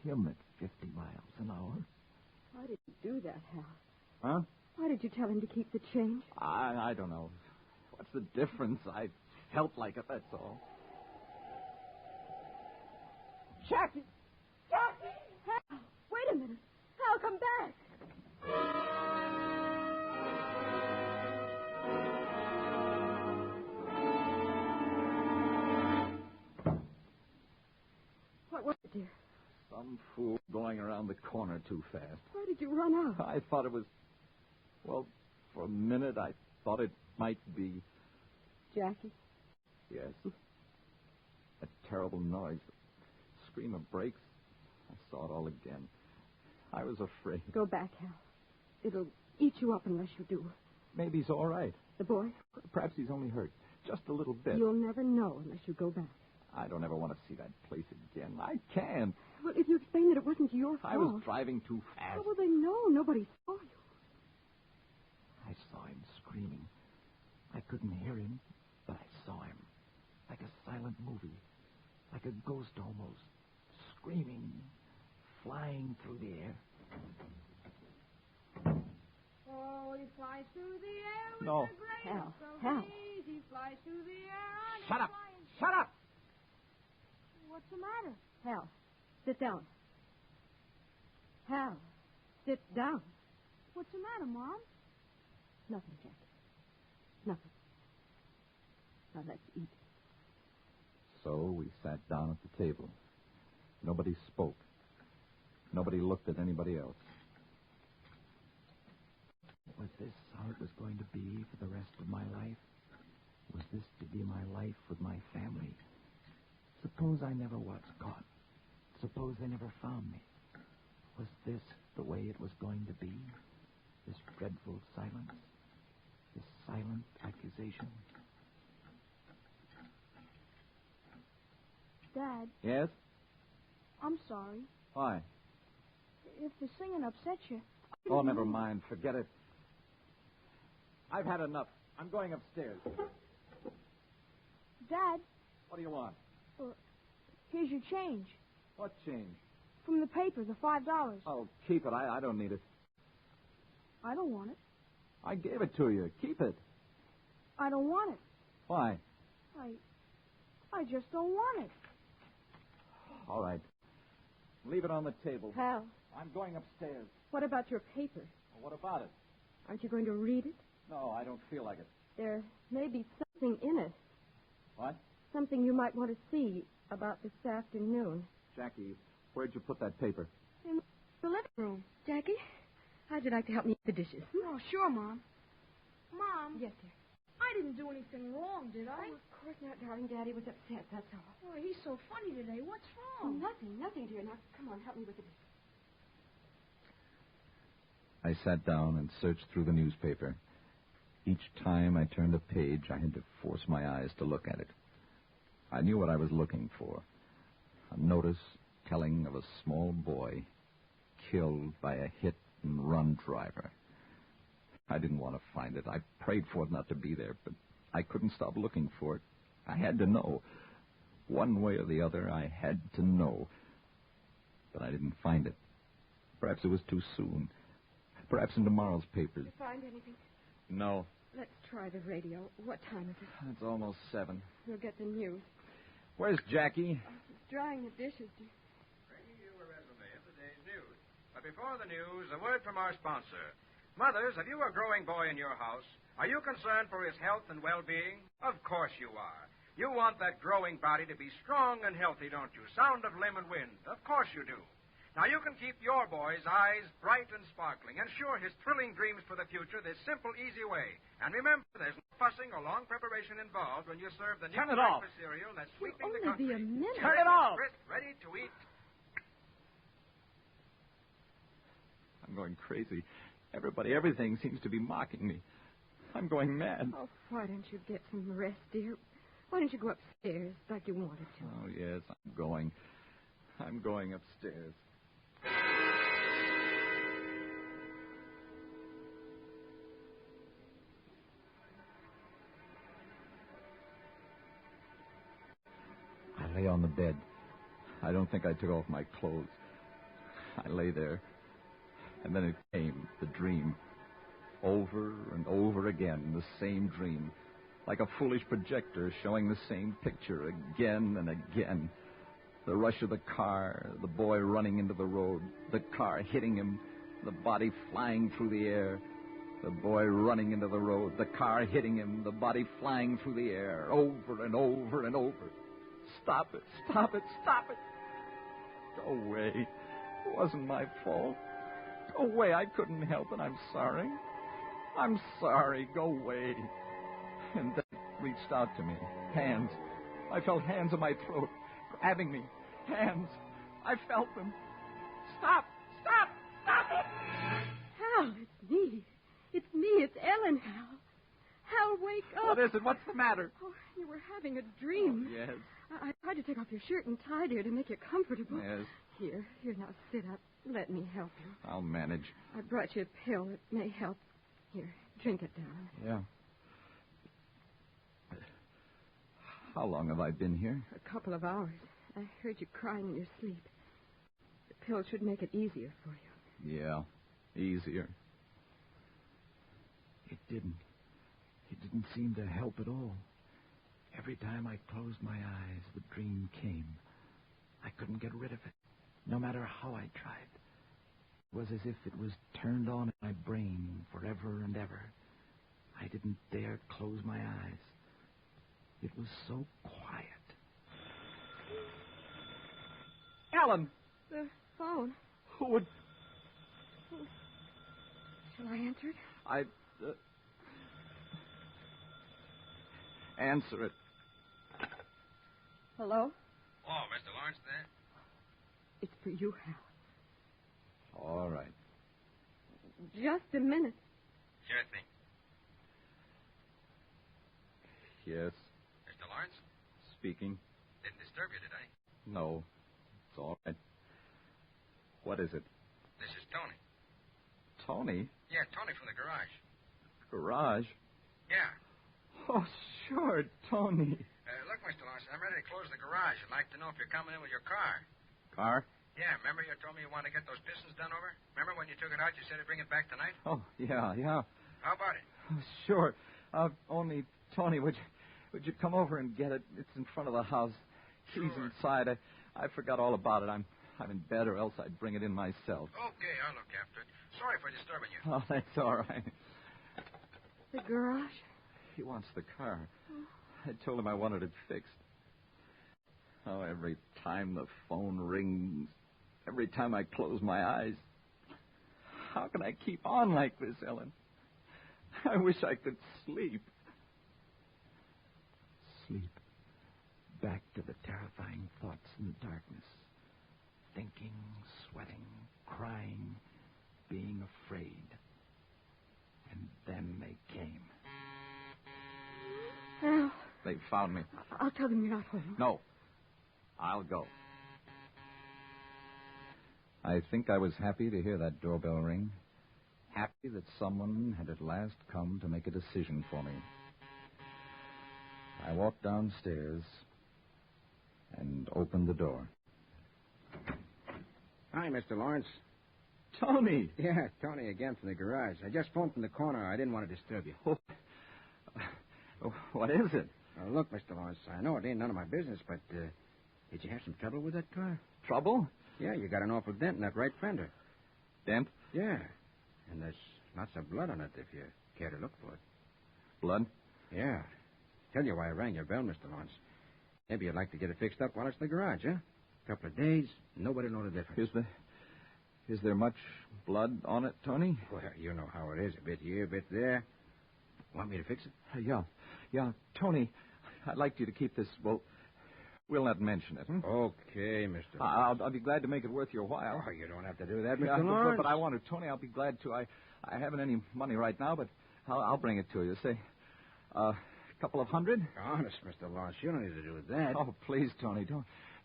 him at 50 miles an hour? Why did you do that, Hal? Huh? Why did you tell him to keep the change? I don't know. What's the difference? I felt like it, that's all. Jackie! Jackie! Hal, wait a minute. Hal, come back. What was it, dear? Some fool going around the corner too fast. Why did you run out? I thought it was... Well, for a minute, I thought it might be... Jackie? Yes. A terrible noise. A scream of brakes. I saw it all again. I was afraid. Go back, Hal. It'll eat you up unless you do. Maybe he's all right. The boy? Perhaps he's only hurt. Just a little bit. You'll never know unless you go back. I don't ever want to see that place again. I can't. Well, if you explain that it wasn't your fault... I was driving too fast. How will they know? Nobody saw you. I saw him screaming. I couldn't hear him, but I saw him. Like a silent movie. Like a ghost almost. Screaming. Flying through the air. Oh, he flies through the air with No. the greatest Hal, of Hal. ease. He flies through the air on Shut his up. flying- Shut up. What's the matter? Hal, sit down. Hal, sit down. What's the matter, Mom? Nothing, Jackie. Nothing. Now let's eat. So we sat down at the table. Nobody spoke. Nobody looked at anybody else. Was this how it was going to be for the rest of my life? Was this to be my life with my family? Suppose I never was caught. Suppose they never found me. Was this the way it was going to be? This dreadful silence? This silent accusation? Dad, Yes? I'm sorry. Why? If the singing upsets you... Oh, never mind. Forget it. I've had enough. I'm going upstairs. Dad, What do you want? here's your change. What change? From the paper, the $5. Oh, keep it. I don't need it. I don't want it. I gave it to you. Keep it. I don't want it. Why? I just don't want it. All right. Leave it on the table. Hal, I'm going upstairs. what about your paper? Well, what about it? Aren't you going to read it? No, I don't feel like it. There may be something in it. What? Something you might want to see about this afternoon. Jackie, where'd you put that paper? In the living room. Jackie, how'd you like to help me eat the dishes? Oh, sure, Mom. Mom, Yes, dear. I didn't do anything wrong, did I? Oh, of course not, darling. Daddy was upset, that's all. Oh, he's so funny today. What's Oh, wrong? nothing, dear. Now, come on, help me with the dishes. I sat down and searched through the newspaper. Each time I turned a page, I had to force my eyes to look at it. I knew what I was looking for. A notice telling of a small boy killed by a hit-and-run driver. I didn't want to find it. I prayed for it not to be there, but I couldn't stop looking for it. I had to know. One way or the other, I had to know. But I didn't find it. Perhaps it was too soon. Perhaps in tomorrow's papers. Did you find anything? No. Let's try the radio. What time is it? It's almost 7. We'll get the news. Where's Jackie? She's drying the dishes, dear. Bringing you a resume of the day's news. But before the news, a word from our sponsor. Mothers, have you a growing boy in your house? Are you concerned for his health and well-being? Of course you are. You want that growing body to be strong and healthy, don't you? Sound of lemon wind. Of course you do. Now, you can keep your boy's eyes bright and sparkling. Ensure his thrilling dreams for the future this simple, easy way. And remember, there's no fussing or long preparation involved when you serve the new Turn it off. breakfast cereal that's sweetening the Only country. be a minute. Turn it off. Crisp, ready to eat. I'm going crazy. Everything seems to be mocking me. I'm going mad. Oh, why don't you get some rest, dear? Why don't you go upstairs like you wanted to? Oh, yes, I'm going. I'm going upstairs. I lay on the bed. I don't think I took off my clothes. I lay there. And then it came, the dream. Over and over again, the same dream. Like a foolish projector showing the same picture again and again. The rush of the car, the boy running into the road, the car hitting him, the body flying through the air. The boy running into the road, the car hitting him, the body flying through the air, over and over and over. Stop it, stop it, stop it. Go away. It wasn't my fault. Go away. I couldn't help it. I'm sorry. I'm sorry. Go away. And then it reached out to me. Hands. I felt hands on my throat, grabbing me. Hands. I felt them. Stop! Stop! Stop it! Hal, it's me. It's me. It's Ellen, Hal. Hal, wake up. What is it? What's the matter? Oh, you were having a dream. Yes. I tried to take off your shirt and tie, dear, to make you comfortable. Yes. Here, now sit up. Let me help you. I'll manage. I brought you a pill. It may help. Here, drink it down. Yeah. How long have I been here? A couple of hours. I heard you crying in your sleep. The pill should make it easier for you. Yeah, easier. It didn't. It didn't seem to help at all. Every time I closed my eyes, the dream came. I couldn't get rid of it, no matter how I tried. It was as if it was turned on in my brain forever and ever. I didn't dare close my eyes. It was so quiet. Alan! The phone. Who would... Shall I answer it? Answer it. Hello? Oh, Mr. Lawrence there? It's for you, Hal. All right. Just a minute. Sure thing. Yes. Mr. Lawrence? Speaking. Didn't disturb you, did I? No. It's all right. What is it? This is Tony. Tony? Yeah, Tony from the garage. Garage? Yeah. Oh, sure, Tony. Look, Mr. Lawrence, I'm ready to close the garage. I'd like to know if you're coming in with your car. Car? Yeah, remember you told me you wanted to get those pistons done over? Remember when you took it out, you said to bring it back tonight? Oh, yeah. How about it? Sure. Only, Tony, would you come over and get it? It's in front of the house. Keys inside. I forgot all about it. I'm in bed, or else I'd bring it in myself. Okay, I'll look after it. Sorry for disturbing you. Oh, that's all right. The garage? He wants the car. I told him I wanted it fixed. Oh, every time the phone rings, every time I close my eyes. How can I keep on like this, Ellen? I wish I could sleep. Sleep. Back to the terrifying thoughts in the darkness. Thinking, sweating, crying, being afraid. And then they came. Hal. They found me. I'll tell them you're not home. No. I'll go. I think I was happy to hear that doorbell ring. Happy that someone had at last come to make a decision for me. I walked downstairs and opened the door. Hi, Mr. Lawrence. Tony! Yeah, Tony again from the garage. I just phoned from the corner. I didn't want to disturb you. What is it? Look, Mr. Lawrence, I know it ain't none of my business, but did you have some trouble with that car? Trouble? Yeah, you got an awful dent in that right fender. Dent? Yeah. And there's lots of blood on it if you care to look for it. Blood? Yeah. tell you why I rang your bell, Mr. Lawrence. Maybe you'd like to get it fixed up while it's in the garage, huh? A couple of days, nobody know the difference. Is there much blood on it, Tony? Well, you know how it is. A bit here, a bit there. Want me to fix it? Yeah. Tony, I'd like you to keep this, well, we'll not mention it. Okay, Mr. Lawrence. I'll be glad to make it worth your while. Oh, you don't have to do that, Mr. Lawrence. But I want to, Tony, I'll be glad to. I haven't any money right now, but I'll bring it to you. Say, a couple of $100? Honest, Mr. Lawrence, you don't need to do that. Oh, please, Tony,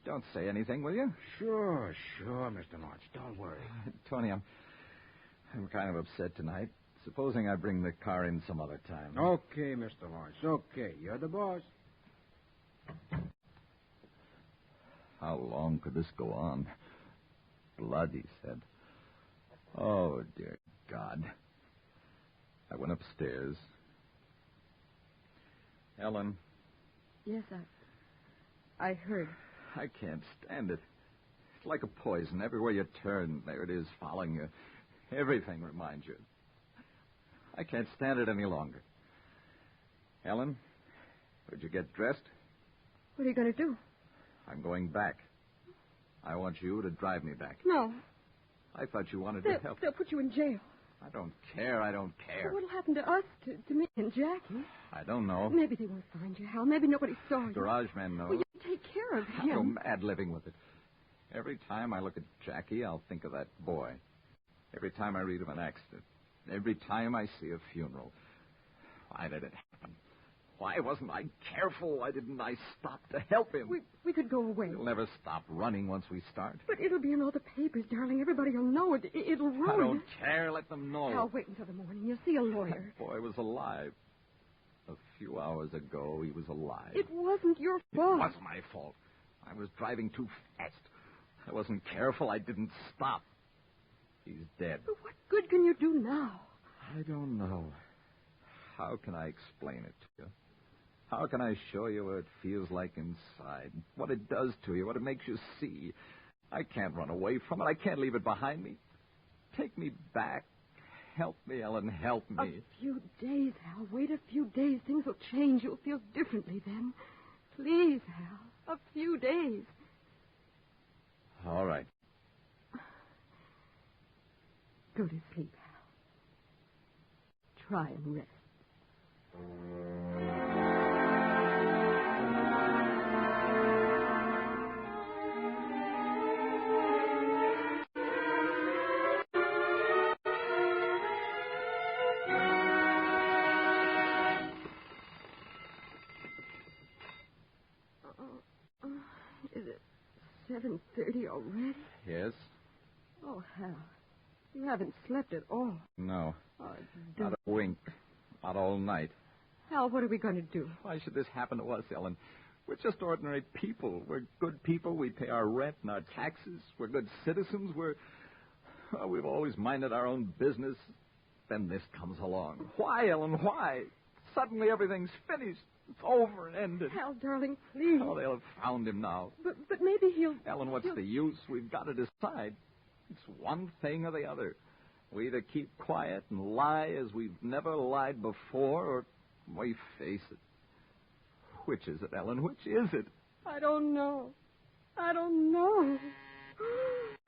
don't say anything, will you? Sure, Mr. Lawrence. Don't worry. Tony, I'm kind of upset tonight. Supposing I bring the car in some other time. Okay, Mr. Lawrence. Okay, you're the boss. How long could this go on? Blood, he said. Oh, dear God. I went upstairs. Ellen. Yes, I heard. I can't stand it. It's like a poison. Everywhere you turn, there it is, following you. Everything reminds you. I can't stand it any longer. Ellen, would you get dressed? What are you going to do? I'm going back. I want you to drive me back. No. I thought you wanted to help. They'll put you in jail. I don't care. Well, what'll happen to us, to me and Jackie? I don't know. Maybe they won't find you, Hal. Maybe nobody saw you. Garage man knows. Well, you take care of him. I go mad living with it. Every time I look at Jackie, I'll think of that boy. Every time I read of an accident. Every time I see a funeral. Why did it happen? Why wasn't I careful? Why didn't I stop to help him? We could go away. We'll never stop running once we start. But it'll be in all the papers, darling. Everybody will know it. It'll ruin. I don't care. Let them know. I'll wait until the morning. You'll see a lawyer. That boy was alive. A few hours ago, he was alive. It wasn't your fault. It was my fault. I was driving too fast. I wasn't careful. I didn't stop. He's dead. But what good can you do now? I don't know. How can I explain it to you? How can I show you what it feels like inside? What it does to you, what it makes you see? I can't run away from it. I can't leave it behind me. Take me back. Help me, Ellen. Help me. A few days, Hal. Wait a few days. Things will change. You'll feel differently then. Please, Hal. A few days. All right. Go to sleep, Hal. Try and rest. Is it 7:30 already? Yes? Oh, Hal. You haven't slept at all. No. Oh, not a wink. Not all night. Hal, what are we going to do? Why should this happen to us, Ellen? We're just ordinary people. We're good people. We pay our rent and our taxes. We're good citizens. We've always minded our own business. Then this comes along. Why, Ellen? Why? Suddenly everything's finished. It's over and ended. Hal, darling, please. Oh, they'll have found him now. But maybe he'll... Ellen, what's the use? We've got to decide. It's one thing or the other. We either keep quiet and lie as we've never lied before, or we face it. Which is it, Ellen? Which is it? I don't know.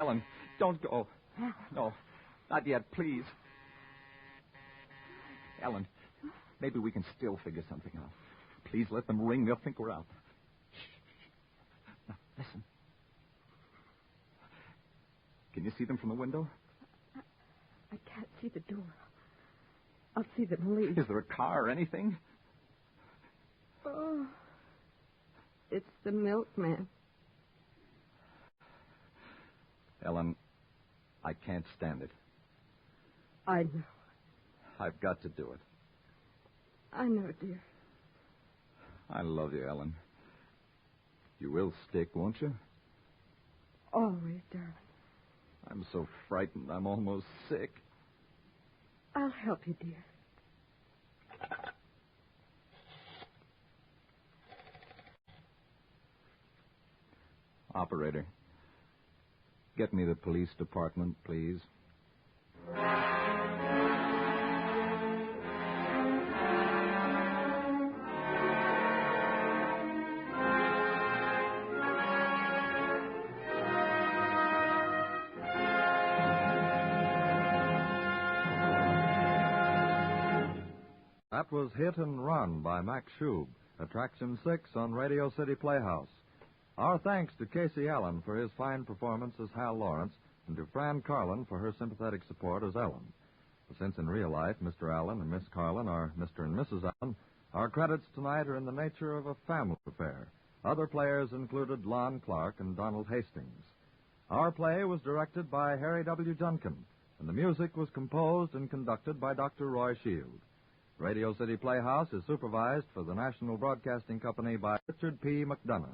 Ellen, don't go. No, not yet, please. Ellen, maybe we can still figure something out. Please let them ring. They'll think we're out. Shh. Now, listen. Can you see them from the window? I can't see the door. I'll see them leave. Is there a car or anything? Oh, it's the milkman. Ellen, I can't stand it. I know. I've got to do it. I know, dear. I love you, Ellen. You will stick, won't you? Always, darling. I'm so frightened I'm almost sick. I'll help you, dear. Operator, get me the police department, please. That was Hit and Run by Max Schub, Attraction 6 on Radio City Playhouse. Our thanks to Casey Allen for his fine performance as Hal Lawrence and to Fran Carlin for her sympathetic support as Ellen. Since in real life Mr. Allen and Miss Carlin are Mr. and Mrs. Allen, our credits tonight are in the nature of a family affair. Other players included Lon Clark and Donald Hastings. Our play was directed by Harry W. Junkin, and the music was composed and conducted by Dr. Roy Shield. Radio City Playhouse is supervised for the National Broadcasting Company by Richard P. McDonough.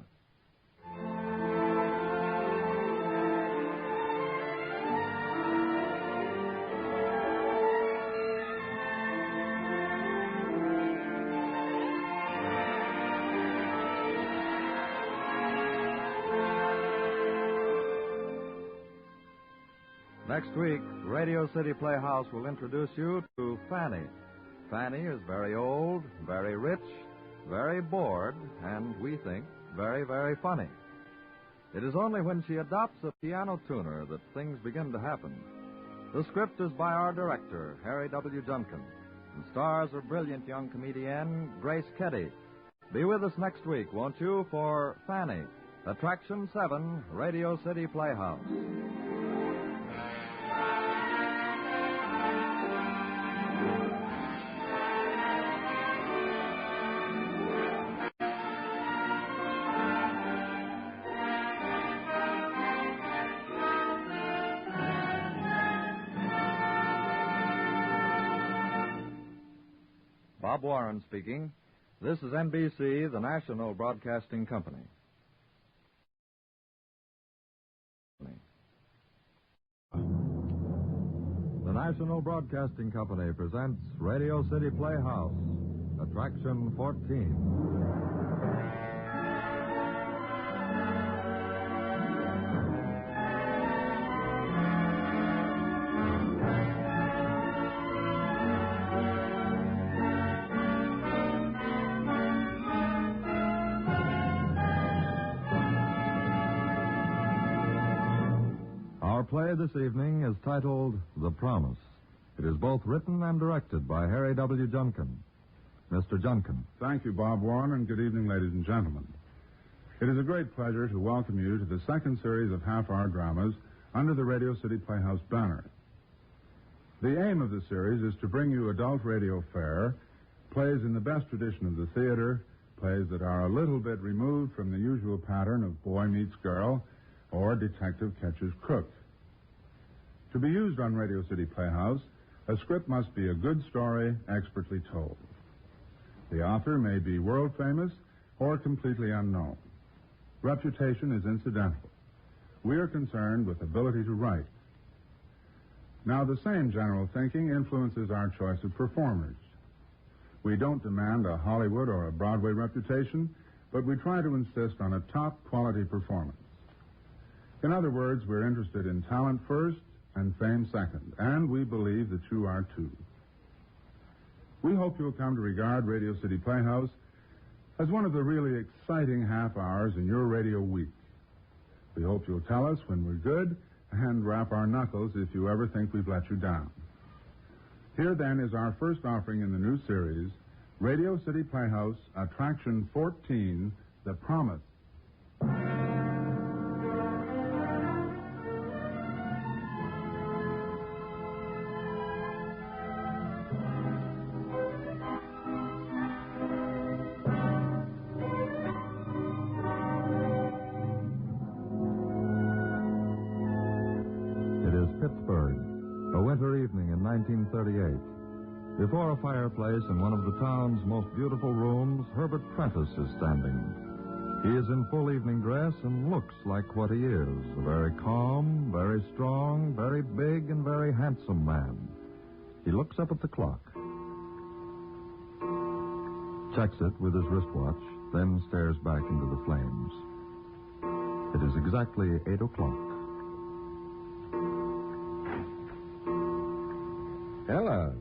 Next week, Radio City Playhouse will introduce you to Fanny. Fanny is very old, very rich, very bored, and we think very, very funny. It is only when she adopts a piano tuner that things begin to happen. The script is by our director, Harry W. Junkin, and stars a brilliant young comedienne, Grace Keddy. Be with us next week, won't you, for Fanny, Attraction 7, Radio City Playhouse. Bob Warren speaking. This is NBC, the National Broadcasting Company. The National Broadcasting Company presents Radio City Playhouse, Attraction 14. Our play this evening is titled The Promise. It is both written and directed by Harry W. Junkin. Mr. Junkin. Thank you, Bob Warren, and good evening, ladies and gentlemen. It is a great pleasure to welcome you to the second series of half-hour dramas under the Radio City Playhouse banner. The aim of the series is to bring you adult radio fare, plays in the best tradition of the theater, plays that are a little bit removed from the usual pattern of boy meets girl or detective catches crook. To be used on Radio City Playhouse, a script must be a good story, expertly told. The author may be world famous or completely unknown. Reputation is incidental. We are concerned with ability to write. Now, the same general thinking influences our choice of performers. We don't demand a Hollywood or a Broadway reputation, but we try to insist on a top-quality performance. In other words, we're interested in talent first and fame second, and we believe that you are too. We hope you'll come to regard Radio City Playhouse as one of the really exciting half hours in your radio week. We hope you'll tell us when we're good and rap our knuckles if you ever think we've let you down. Here, then, is our first offering in the new series, Radio City Playhouse, Attraction 14, The Promise. Pittsburgh, a winter evening in 1938. Before a fireplace in one of the town's most beautiful rooms, Herbert Prentice is standing. He is in full evening dress and looks like what he is, a very calm, very strong, very big, and very handsome man. He looks up at the clock, checks it with his wristwatch, then stares back into the flames. It is exactly 8 o'clock. Ella,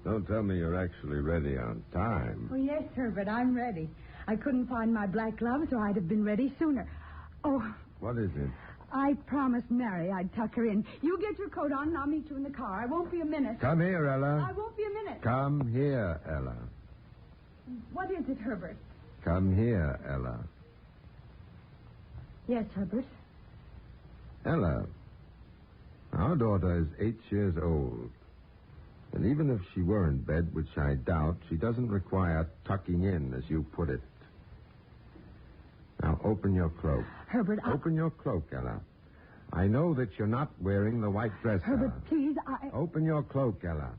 don't tell me you're actually ready on time. Oh, yes, Herbert, I'm ready. I couldn't find my black gloves, or I'd have been ready sooner. Oh. What is it? I promised Mary I'd tuck her in. You get your coat on, and I'll meet you in the car. I won't be a minute. Come here, Ella. I won't be a minute. Come here, Ella. What is it, Herbert? Come here, Ella. Yes, Herbert. Ella, our daughter is 8 years old. And even if she were in bed, which I doubt, she doesn't require tucking in, as you put it. Now, open your cloak. Herbert, Open your cloak, Ella. I know that you're not wearing the white dress, Herbert, Ella. please, Open your cloak, Ella.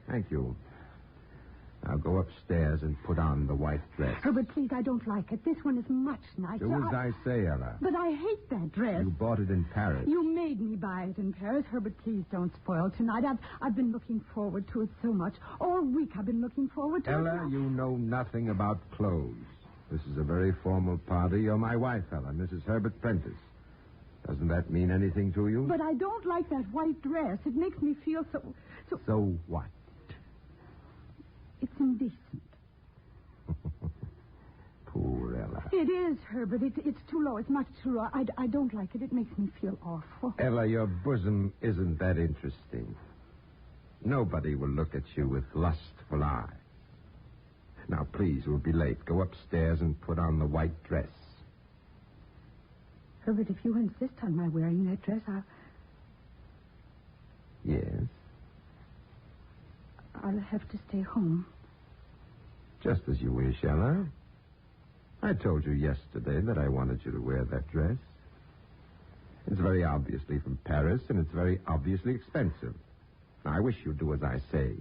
Thank you. Now go upstairs and put on the white dress. Herbert, please, I don't like it. This one is much nicer. Do as I say, Ella. But I hate that dress. You bought it in Paris. You made me buy it in Paris. Herbert, please don't spoil tonight. I've been looking forward to it so much. All week I've been looking forward to it. Ella, you know nothing about clothes. This is a very formal party. You're my wife, Ella, Mrs. Herbert Prentice. Doesn't that mean anything to you? But I don't like that white dress. It makes me feel so... So what? It's indecent. Poor Ella. It is, Herbert. It's too low. It's much too low. I don't like it. It makes me feel awful. Ella, your bosom isn't that interesting. Nobody will look at you with lustful eye. Now, please, we'll be late. Go upstairs and put on the white dress. Herbert, if you insist on my wearing that dress, Yes? I'll have to stay home. Just as you wish, Ella. I told you yesterday that I wanted you to wear that dress. It's very obviously from Paris, and it's very obviously expensive. Now, I wish you'd do as I say.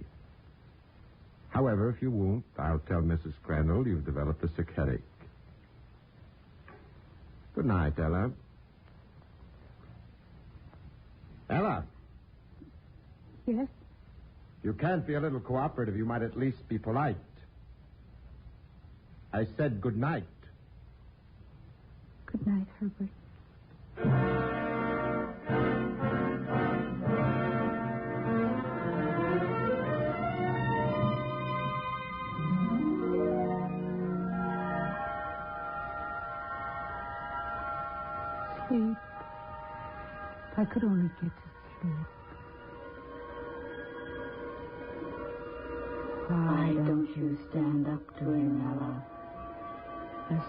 However, if you won't, I'll tell Mrs. Crandall you've developed a sick headache. Good night, Ella. Ella! Yes? You can't be a little cooperative. You might at least be polite. I said good night. Good night, Herbert. Sleep. If I could only get to sleep. Why don't you stand up to him, Ella?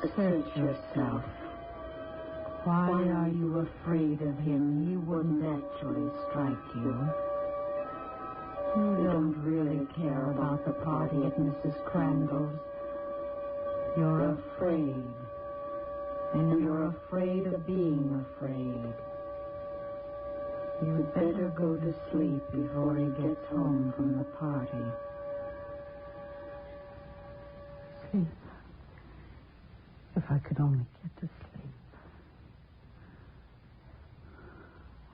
Assert yourself. Why are you afraid of him? He wouldn't actually strike you. You don't really care about the party at Mrs. Crandall's. You're afraid. And you're afraid of being afraid. You'd better go to sleep before he gets home from the party. Sleep. If I could only get to sleep.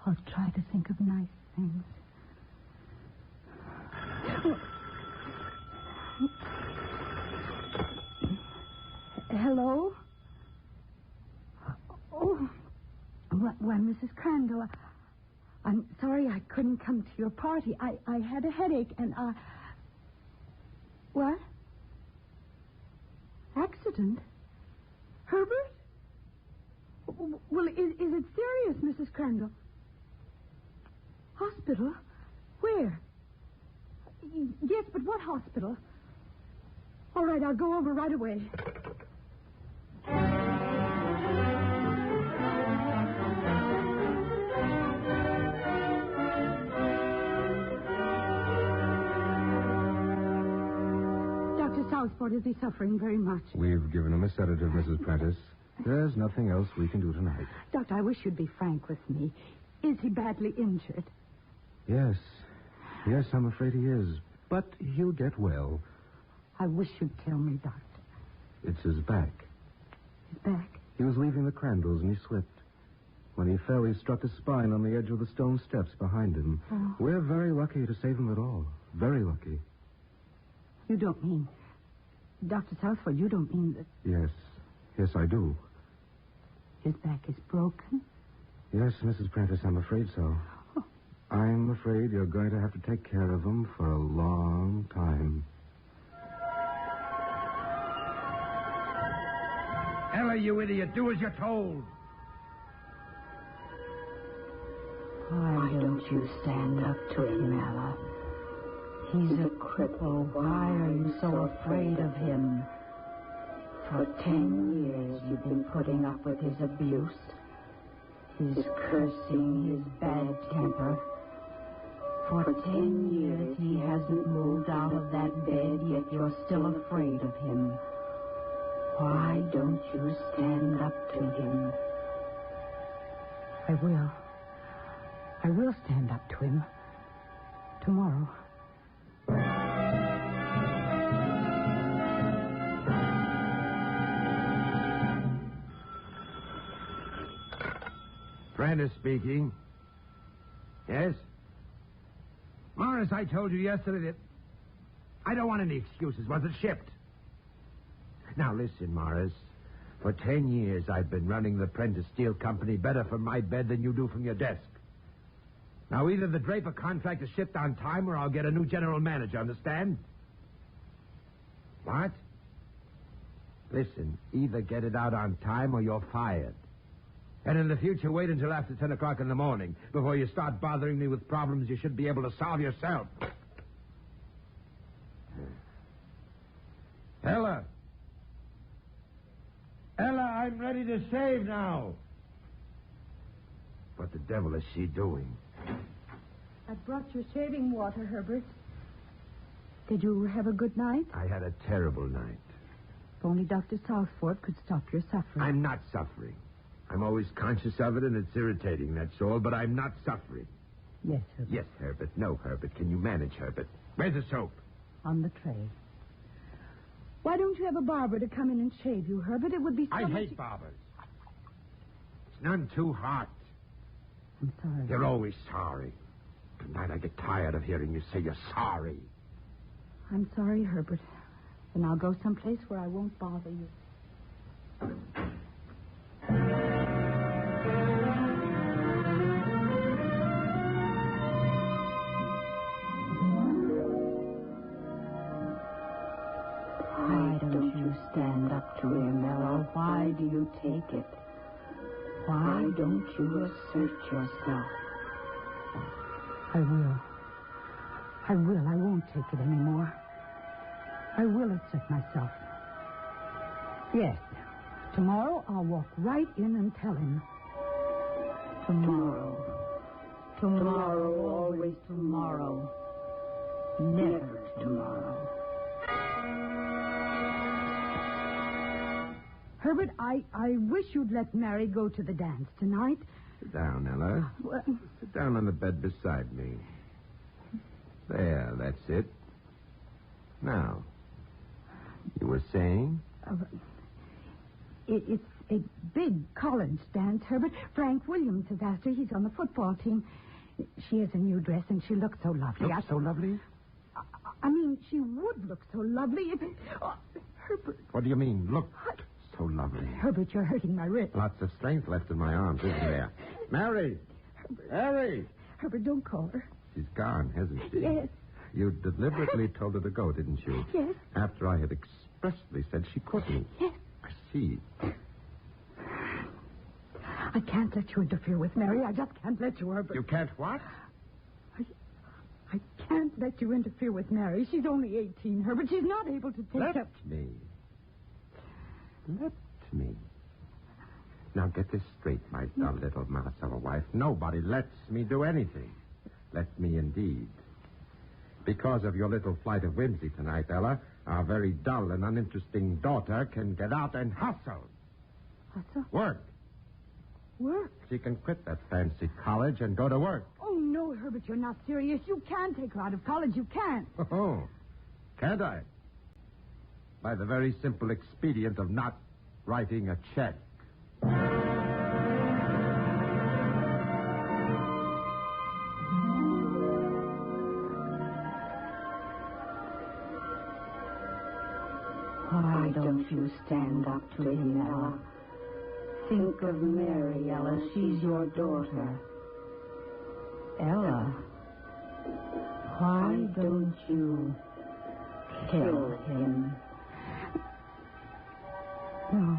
I'll try to think of nice things. Hello? Oh, why, Mrs. Crandall, I'm sorry I couldn't come to your party. I had a headache and What? Accident? Herbert? Well, is it serious, Mrs. Crandall? Hospital? Where? Yes, but what hospital? All right, I'll go over right away. Dr. Southport, is he suffering very much? We've given him a sedative, Mrs. Prentice. There's nothing else we can do tonight. Doctor, I wish you'd be frank with me. Is he badly injured? Yes. Yes, I'm afraid he is. But he'll get well. I wish you'd tell me, Doctor. It's his back. His back? He was leaving the Crandalls and he slipped. When he fell, he struck his spine on the edge of the stone steps behind him. Oh. We're very lucky to save him at all. Very lucky. You don't mean... Dr. Southford, you don't mean that... Yes. Yes, I do. His back is broken? Yes, Mrs. Prentice, I'm afraid so. Oh. I'm afraid you're going to have to take care of him for a long time. Ella, you idiot, do as you're told. Why don't you stand up to him, Ella? He's a cripple. Why are you so afraid of him? For 10 years you've been putting up with his abuse, his cursing, his bad temper. For 10 years he hasn't moved out of that bed, yet you're still afraid of him. Why don't you stand up to him? I will. I will stand up to him. Tomorrow. Prentice speaking. Yes? Morris, I told you yesterday that I don't want any excuses. Was it shipped? Now listen, Morris. For 10 years I've been running the Prentice Steel Company better from my bed than you do from your desk. Now either the Draper contract is shipped on time or I'll get a new general manager, understand? What? Listen, either get it out on time or you're fired. And in the future, wait until after 10 o'clock in the morning before you start bothering me with problems you should be able to solve yourself. Ella! Ella, I'm ready to shave now. What the devil is she doing? I brought you shaving water, Herbert. Did you have a good night? I had a terrible night. If only Dr. Southford could stop your suffering. I'm not suffering. I'm always conscious of it, and it's irritating, that's all, but I'm not suffering. Yes, Herbert. Yes, Herbert. No, Herbert. Can you manage, Herbert? Where's the soap? On the tray. Why don't you have a barber to come in and shave you, Herbert? It would be so I much... hate barbers. It's none too hot. I'm sorry. You're always sorry. Tonight I get tired of hearing you say you're sorry. I'm sorry, Herbert. And I'll go someplace where I won't bother you. Why don't you stand up to him, Ella? Why do you take it? Why don't you assert yourself? I will. I will. I won't take it anymore. I will assert myself. Yes. Tomorrow I'll walk right in and tell him. Tomorrow. Tomorrow, always tomorrow. Never tomorrow. Herbert, I wish you'd let Mary go to the dance tonight. Sit down, Ella. Well, Sit down on the bed beside me. There, that's it. Now, you were saying? It's a big college dance, Herbert. Frank Williams has asked her. He's on the football team. She has a new dress, and she looks so lovely. Looks so lovely? I mean, she would look so lovely if... Oh, Herbert. What do you mean, look so lovely? Herbert, you're hurting my wrist. Lots of strength left in my arms, isn't there? Mary! Mary! Herbert, don't call her. She's gone, hasn't she? Yes. You deliberately told her to go, didn't you? Yes. After I had expressly said she couldn't. Yes. I see. I can't let you interfere with Mary. I just can't let you, Herbert. You can't what? I can't let you interfere with Mary. She's only 18, Herbert. She's not able to take Let up... me. Let me. Now get this straight, my dull little Marcella wife. Nobody lets me do anything. Let me indeed. Because of your little flight of whimsy tonight, Ella, our very dull and uninteresting daughter can get out and hustle. Hustle? Work. Work? She can quit that fancy college and go to work. Oh, no, Herbert, you're not serious. You can't take her out of college. You can't. Oh, can't I? By the very simple expedient of not writing a check. Why don't you stand up to him, Ella? Think of Mary, Ella. She's your daughter. Ella, why don't you kill him? No.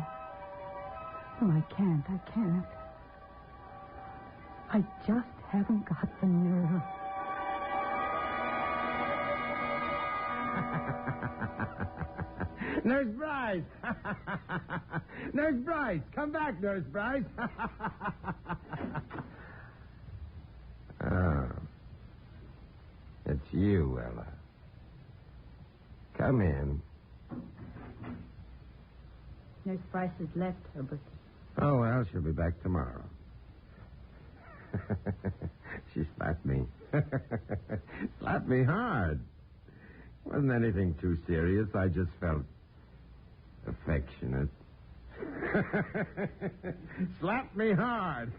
No, I can't. I I just haven't got the nerve. Nurse Bryce! Nurse Bryce! Come back, Nurse Bryce! Oh. It's you, Ella. Come in. Nurse Bryce has left, Herbert. Oh, well, she'll be back tomorrow. She slapped me. Slapped me hard. Wasn't anything too serious. I just felt affectionate. Slapped me hard.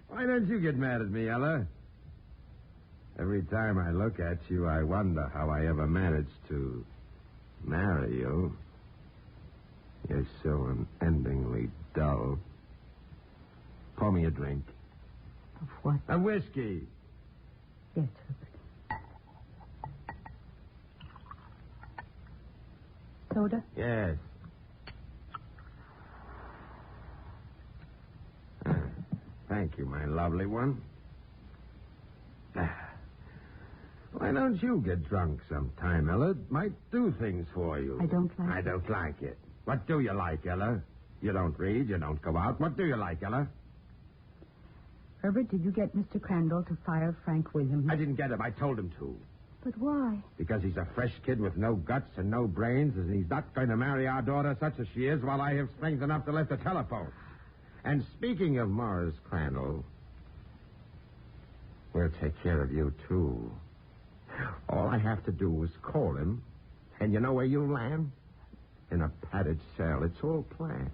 Why don't you get mad at me, Ella? Every time I look at you, I wonder how I ever managed to marry you. You're so unendingly dull. Pour me a drink. Of what? A whiskey. Yes, Herbert. Soda? Yes. Thank you, my lovely one. Why don't you get drunk sometime, Ella? It might do things for you. I don't like it. I don't like it. What do you like, Ella? You don't read, you don't go out. What do you like, Ella? Herbert, did you get Mr. Crandall to fire Frank Williams? I didn't get him. I told him to. But why? Because he's a fresh kid with no guts and no brains, and he's not going to marry our daughter such as she is while I have strength enough to lift the telephone. And speaking of Morris Crandall, we'll take care of you, too. All I have to do is call him, and you know where you'll land? In a padded cell. It's all planned.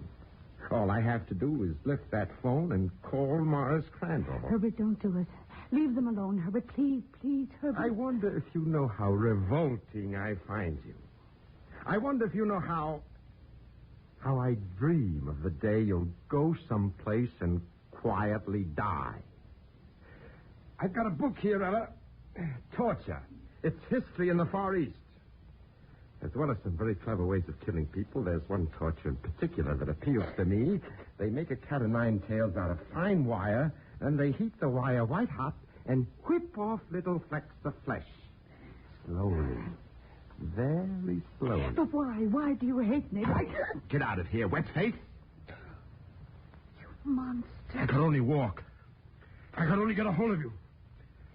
All I have to do is lift that phone and call Morris Crandall. Herbert, don't do it. Leave them alone, Herbert. Please, please, Herbert. I wonder if you know how revolting I find you. I wonder if you know how I dream of the day you'll go someplace and quietly die. I've got a book here, Ella. Torture. It's history in the Far East. As well as some very clever ways of killing people, there's one torture in particular that appeals to me. They make a cat o' nine tails out of fine wire, and they heat the wire white hot and whip off little flecks of flesh. Slowly. Very slowly. But why? Why do you hate me? Get out of here, wet face. You monster. I could only walk. I could only get a hold of you.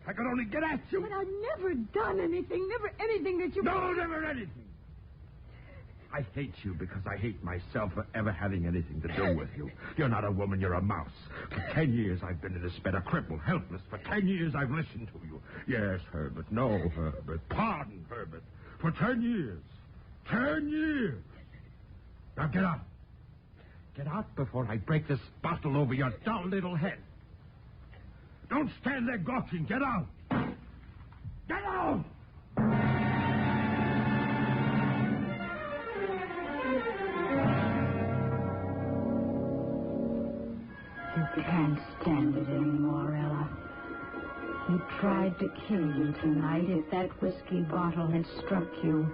I could only get at you. But I've never done anything. Never anything that you... No, never anything. I hate you because I hate myself for ever having anything to do with you. You're not a woman, you're a mouse. For 10 years I've been in this bed, a cripple, helpless. For 10 years I've listened to you. Yes, Herbert. No, Herbert. Pardon, Herbert. For 10 years. 10 years. Now get out. Get out before I break this bottle over your dull little head. Don't stand there gawking. Get out. Get out! You can't stand it anymore, Ella. He tried to kill you tonight if that whiskey bottle had struck you.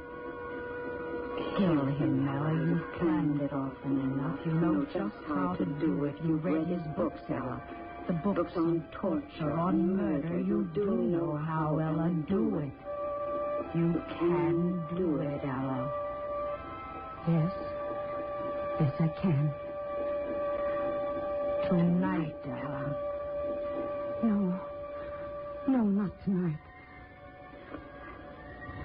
Kill him, Ella. You've planned it often enough. You know just how to do it. You read his books, Ella. The books on torture, on murder. You do know how, Ella. Do it. You can do it, Ella. Yes. Yes, I can. Tonight, Ella. No. No, not tonight.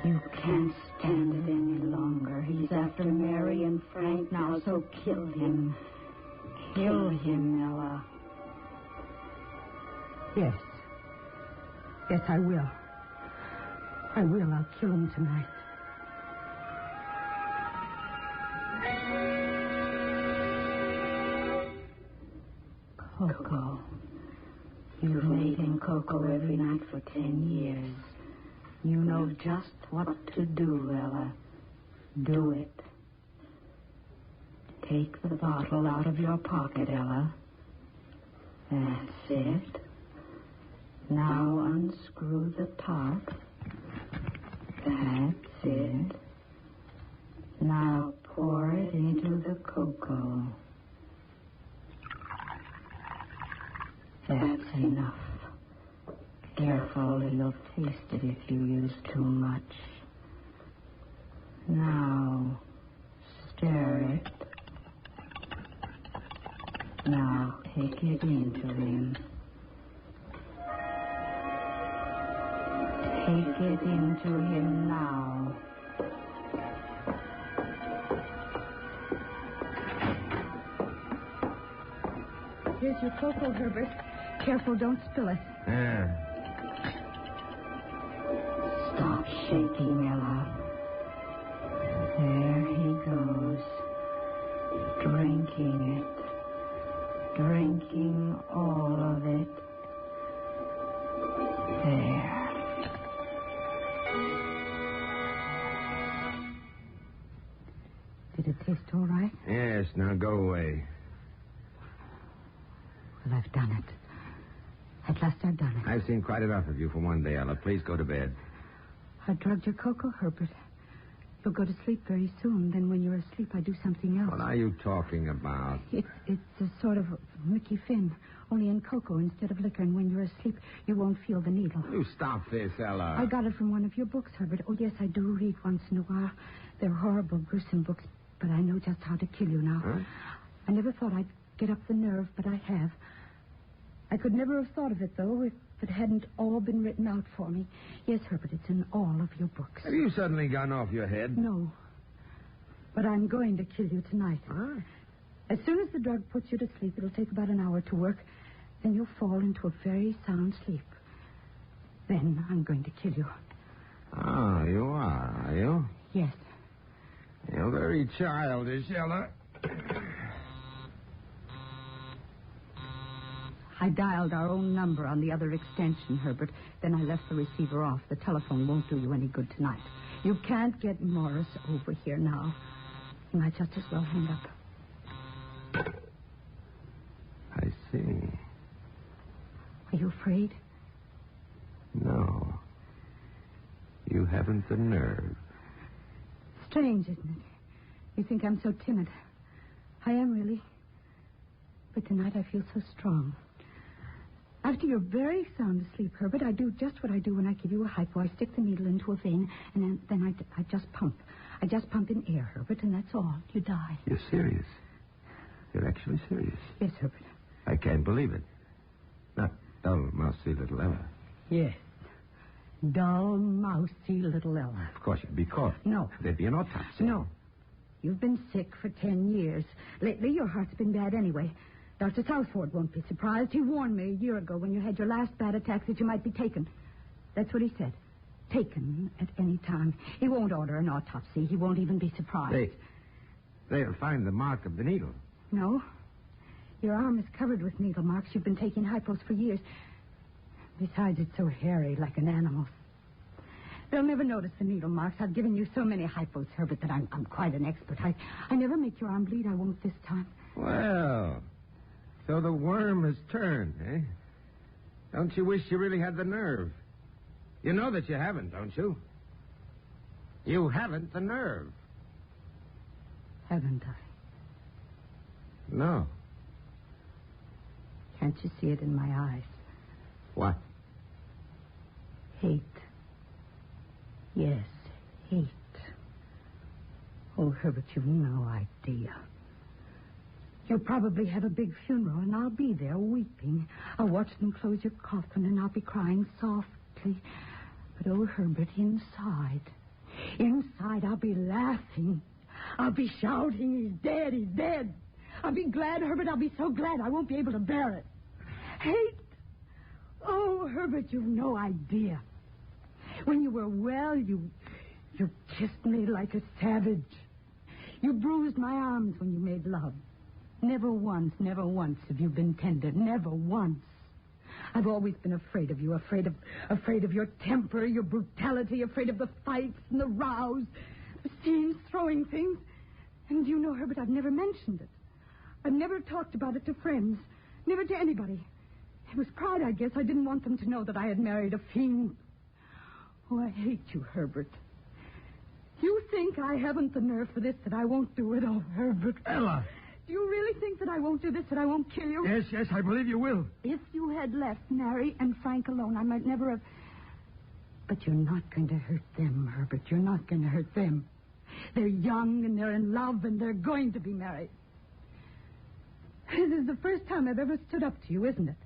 You can't stand it any longer. He's after Mary and Frank now, so kill him. Kill him, Ella. Yes. Yes, I will. I will. I'll kill him tonight. Coco. You've made him Coco every night for 10 years. You know just what to do, Ella. Do it. Take the bottle out of your pocket, Ella. That's it. Now unscrew the top. That's it. Now pour it into the cocoa. That's enough. Careful, you'll taste it if you use too much. Now, stir it. Now, take it into him. Take it into him now. Here's your cocoa, Herbert. Careful, don't spill it. Yeah. Stop shaking, Ella. There he goes. Drinking it. Drinking all of it. There. Did it taste all right? Yes, now go away. Well, I've done it. At last I've done it. I've seen quite enough of you for one day, Ella. Please go to bed. I drugged your cocoa, Herbert. You'll go to sleep very soon. Then when you're asleep, I do something else. What are you talking about? It's a sort of Mickey Finn, only in cocoa instead of liquor. And when you're asleep, you won't feel the needle. You stop this, Ella. I got it from one of your books, Herbert. Oh, yes, I do read once in a while. They're horrible, gruesome books, but I know just how to kill you now. Huh? I never thought I'd get up the nerve, but I have. I could never have thought of it, though, if it hadn't all been written out for me. Yes, Herbert, it's in all of your books. Have you suddenly gone off your head? No. But I'm going to kill you tonight. Huh? As soon as the drug puts you to sleep, it'll take about an hour to work. Then you'll fall into a very sound sleep. Then I'm going to kill you. Oh, you are you? Yes. You're very childish, Ella. I dialed our own number on the other extension, Herbert. Then I left the receiver off. The telephone won't do you any good tonight. You can't get Morris over here now. You might just as well hang up. I see. Are you afraid? No. You haven't the nerve. Strange, isn't it? You think I'm so timid. I am, really. But tonight I feel so strong. After you're very sound asleep, Herbert, I do just what I do when I give you a hypo. I stick the needle into a vein, and then I just pump. I just pump in air, Herbert, and that's all. You die. You're serious. You're actually serious. Yes, Herbert. I can't believe it. Not dull, mousy little Ella. Yes. Dull, mousy little Ella. Of course, you'd be caught. No. There'd be an autopsy. No. You've been sick for 10 years. Lately, your heart's been bad anyway. Dr. Southward won't be surprised. He warned me a year ago when you had your last bad attack that you might be taken. That's what he said. Taken at any time. He won't order an autopsy. He won't even be surprised. They'll find the mark of the needle. No. Your arm is covered with needle marks. You've been taking hypos for years. Besides, it's so hairy, like an animal's. They'll never notice the needle marks. I've given you so many hypos, Herbert, that I'm quite an expert. I never make your arm bleed. I won't this time. Well, so the worm has turned, eh? Don't you wish you really had the nerve? You know that you haven't, don't you? You haven't the nerve. Haven't I? No. Can't you see it in my eyes? What? Hate. Yes, hate. Oh, Herbert, you've no idea. You'll probably have a big funeral, and I'll be there weeping. I'll watch them close your coffin, and I'll be crying softly. But, oh, Herbert, inside, I'll be laughing. I'll be shouting, he's dead, he's dead. I'll be glad, Herbert, I'll be so glad I won't be able to bear it. Hate. Oh, Herbert, you've no idea. When you were well, you kissed me like a savage. You bruised my arms when you made love. Never once have you been tender. Never once. I've always been afraid of you, afraid of your temper, your brutality, afraid of the fights and the rows, the scenes, throwing things. And you know, Herbert, I've never mentioned it. I've never talked about it to friends, never to anybody. It was pride, I guess. I didn't want them to know that I had married a fiend. Oh, I hate you, Herbert. You think I haven't the nerve for this, that I won't do it? Oh, Herbert. Ella. Do you really think that I won't do this, that I won't kill you? Yes, I believe you will. If you had left Mary and Frank alone, I might never have... But you're not going to hurt them, Herbert. You're not going to hurt them. They're young, and they're in love, and they're going to be married. This is the first time I've ever stood up to you, isn't it?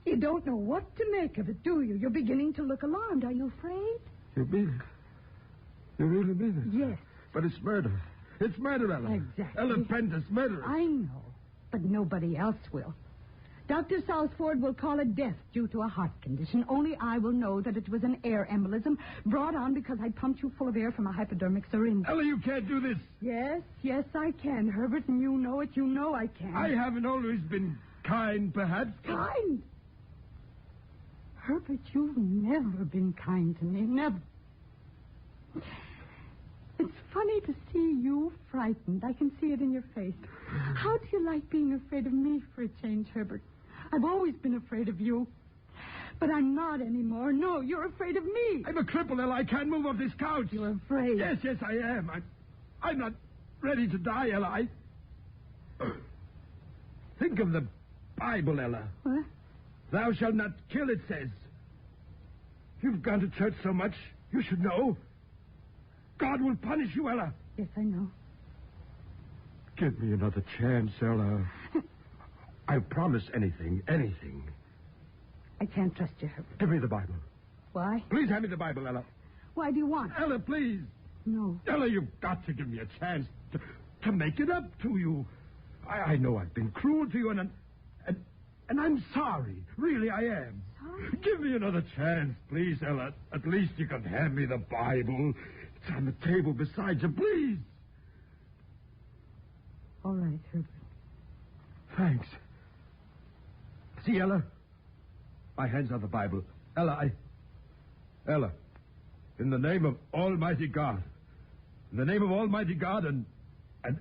You don't know what to make of it, do you? You're beginning to look alarmed. Are you afraid? You mean it? You really mean it? Yes. But it's murder. It's murder, Ella. Exactly. Ella Prentice, murder. I know, but nobody else will. Dr. Southford will call it death due to a heart condition. Only I will know that it was an air embolism brought on because I pumped you full of air from a hypodermic syringe. Ella, you can't do this. Yes, I can, Herbert, and you know it. You know I can. I haven't always been kind, perhaps. Kind? Herbert, you've never been kind to me. Never. It's funny to see you frightened. I can see it in your face. How do you like being afraid of me for a change, Herbert? I've always been afraid of you. But I'm not anymore. No, you're afraid of me. I'm a cripple, Ella. I can't move off this couch. You're afraid. Yes, I am. I'm not ready to die, Ella. Think of the Bible, Ella. What? Thou shalt not kill, it says. You've gone to church so much, you should know. God will punish you, Ella. Yes, I know. Give me another chance, Ella. I'll promise anything. I can't trust you, Herbert. Give me the Bible. Why? Please hand me the Bible, Ella. Why do you want it? Ella, please. No. Ella, you've got to give me a chance to make it up to you. I know I've been cruel to you, and I'm sorry. Really, I am. Sorry? Give me another chance, please, Ella. At least you can hand me the Bible. It's on the table beside you, please. All right, Herbert. Thanks. See, Ella? My hand's on the Bible. Ella, in the name of Almighty God, and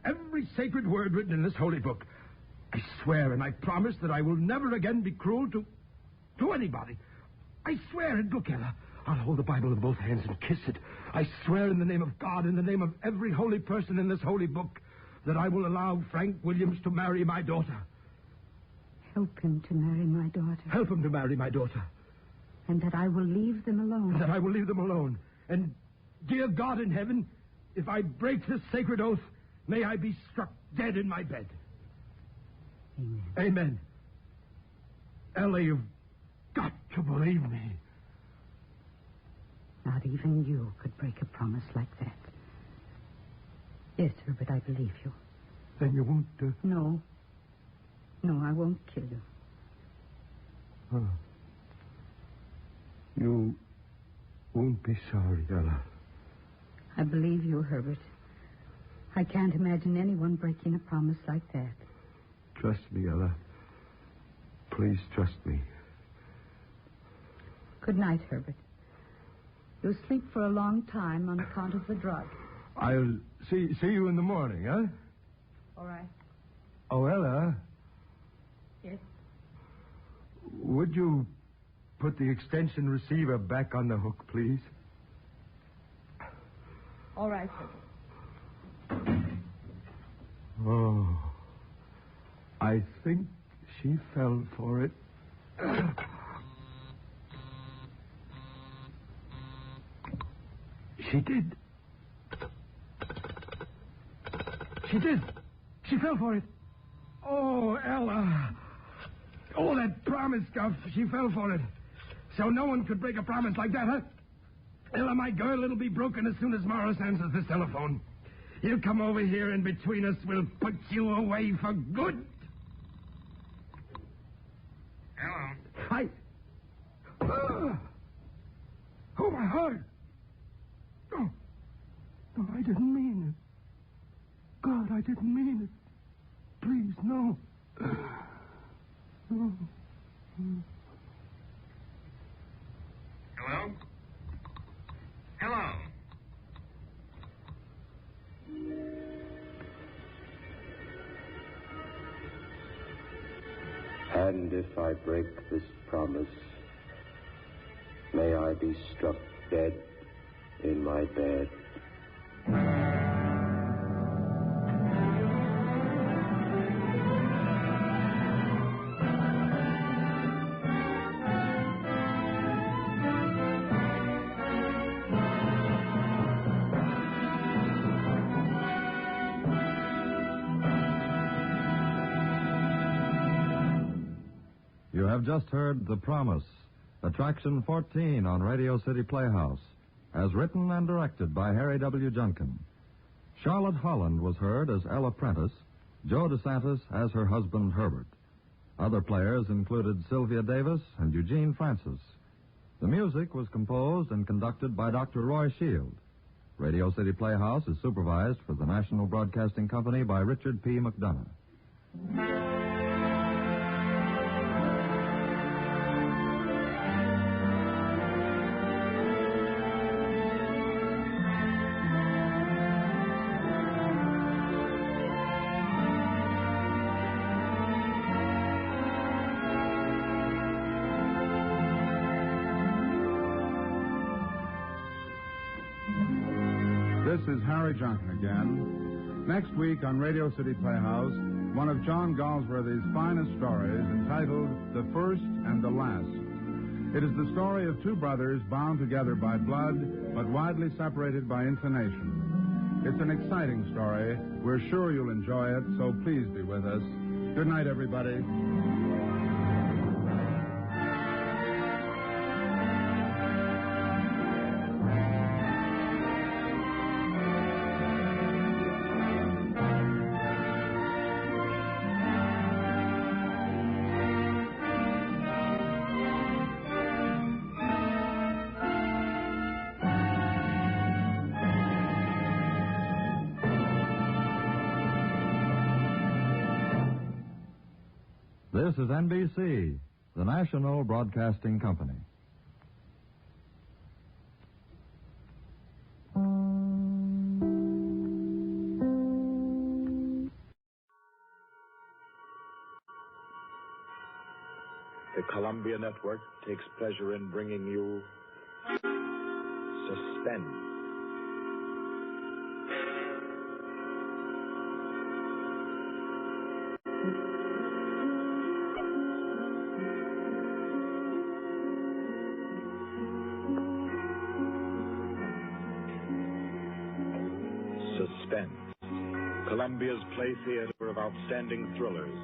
every sacred word written in this holy book, I swear and I promise that I will never again be cruel to anybody. I swear it. Look, Ella, I'll hold the Bible in both hands and kiss it. I swear in the name of God, in the name of every holy person in this holy book, that I will allow Frank Williams to marry my daughter. Help him to marry my daughter. Help him to marry my daughter. And that I will leave them alone. And, dear God in heaven, if I break this sacred oath, may I be struck dead in my bed. Amen. Ella, you've got to believe me. Not even you could break a promise like that. Yes, Herbert, I believe you. Then you won't... No, I won't kill you. Oh. You won't be sorry, Ella. I believe you, Herbert. I can't imagine anyone breaking a promise like that. Trust me, Ella. Please trust me. Good night, Herbert. You'll sleep for a long time on account of the drug. I'll see you in the morning, huh? All right. Oh, Ella. Yes? Would you put the extension receiver back on the hook, please? All right, Herbert. Oh. I think she fell for it. She did. She fell for it. Oh, Ella. Oh, that promise stuff. She fell for it. So no one could break a promise like that, huh? Ella, my girl, it'll be broken as soon as Morris answers this telephone. He'll come over here, and between us, we'll put you away for good. Hello. Hi. Oh, my heart. Oh. No, I didn't mean it. God, I didn't mean it. Please, no. No. Hello? Hello? And if I break this promise, may I be struck dead in my bed. You have just heard The Promise, Attraction 14 on Radio City Playhouse, as written and directed by Harry W. Junkin. Charlotte Holland was heard as Ella Prentice, Joe DeSantis as her husband Herbert. Other players included Sylvia Davis and Eugene Francis. The music was composed and conducted by Dr. Roy Shield. Radio City Playhouse is supervised for the National Broadcasting Company by Richard P. McDonough. This is Harry Junkin again. Next week on Radio City Playhouse, one of John Galsworthy's finest stories entitled The First and the Last. It is the story of two brothers bound together by blood but widely separated by inclination. It's an exciting story. We're sure you'll enjoy it, so please be with us. Good night, everybody. This is NBC, the National Broadcasting Company. The Columbia Network takes pleasure in bringing you Suspense. Suspense. Columbia's play theater of outstanding thrillers,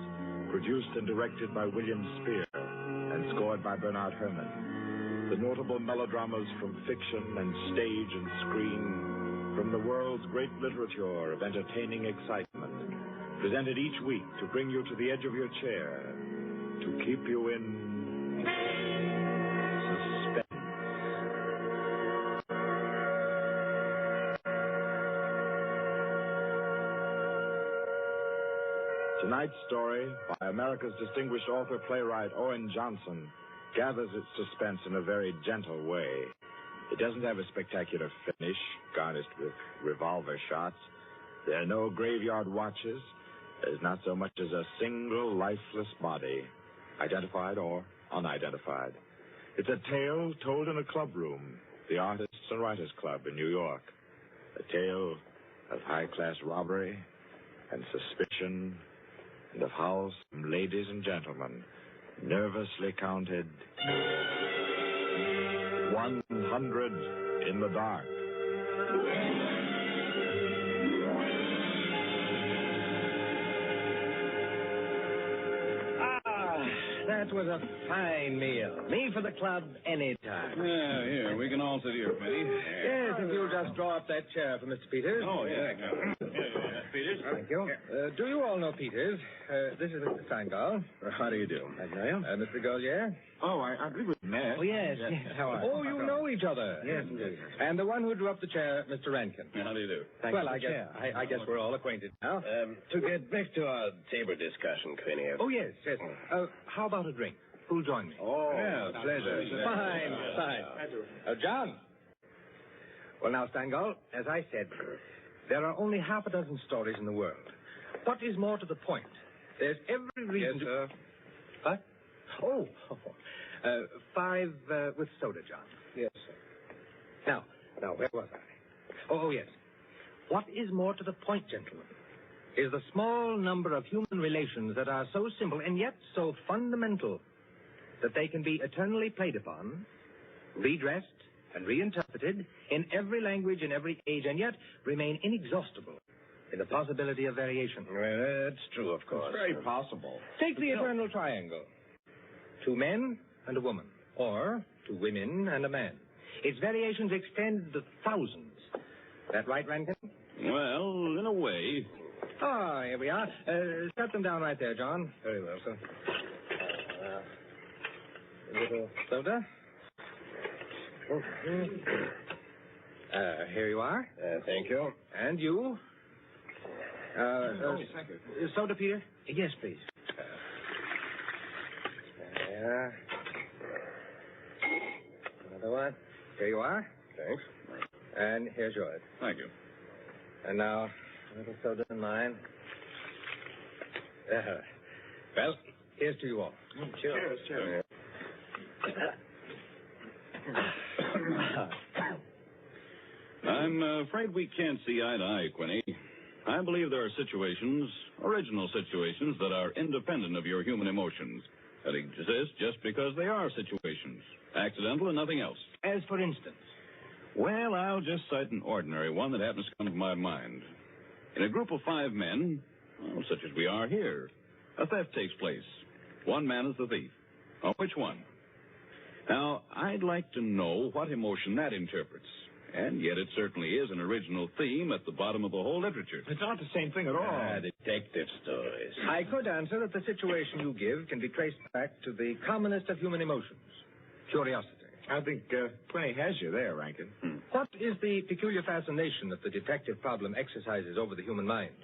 produced and directed by William Spear and scored by Bernard Herrmann. The notable melodramas from fiction and stage and screen, from the world's great literature of entertaining excitement, presented each week to bring you to the edge of your chair, to keep you in suspense. Tonight's story, by America's distinguished author-playwright Owen Johnson, gathers its suspense in a very gentle way. It doesn't have a spectacular finish, garnished with revolver shots. There are no graveyard watches. There's not so much as a single lifeless body, identified or unidentified. It's a tale told in a club room, the Artists and Writers Club in New York. A tale of high-class robbery and suspicion, and of how some ladies and gentlemen nervously counted 100 in the dark. That was a fine meal. Me for the club anytime. Yeah, here, we can all sit here, Penny. Yes, if you'll just draw up that chair for Mr. Peters. Oh, yeah. Peters? Thank you. Do you all know Peters? This is Mr. Steingall. How do you do? I know you. Mr. Gaulier? Oh, I believe we've met. Oh, yes. How are you? Oh, you know each other. Yes, indeed. And the one who drew up the chair, Mr. Rankin. How do you do? Thanks well, I guess we're all acquainted now. To get back to our table discussion, Quinny. Oh, yes. How about a drink? Who'll join me? Oh, yeah, pleasure. Fine. John. Well, now, Steingall, as I said, there are only half a dozen stories in the world. What is more to the point? There's every reason Yes, sir. What? Oh. 5 with soda, John. Yes, sir. Now, where was I? Oh, yes. What is more to the point, gentlemen, is the small number of human relations that are so simple and yet so fundamental that they can be eternally played upon, redressed, and reinterpreted in every language, in every age, and yet remain inexhaustible in the possibility of variation. Well, that's true, of course. It's very possible. Take the eternal triangle. 2 men and a woman, or 2 women and a man. Its variations extend to thousands. That right, Rankin? Well, in a way. Ah, here we are. Set them down right there, John. Very well, sir. A little soda. Here you are. Thank you. And you? Thank you. Soda, Peter? Yes, please. There. Another one. Here you are. Thanks. And here's yours. Thank you. And now, a little soda in mine. Well, here's to you all. Cheers. Cheers. I'm afraid we can't see eye to eye, Quinny. I believe there are situations, original situations, that are independent of your human emotions, that exist just because they are situations, accidental and nothing else. As for instance? Well, I'll just cite an ordinary one that happens to come to my mind. In a group of 5 men, such as we are here, a theft takes place. One man is the thief. Which one? Now, I'd like to know what emotion that interprets. And yet it certainly is an original theme at the bottom of the whole literature. It's not the same thing at all. Detective stories. I could answer that the situation you give can be traced back to the commonest of human emotions, curiosity. I think Quinny has you there, Rankin. What is the peculiar fascination that the detective problem exercises over the human mind?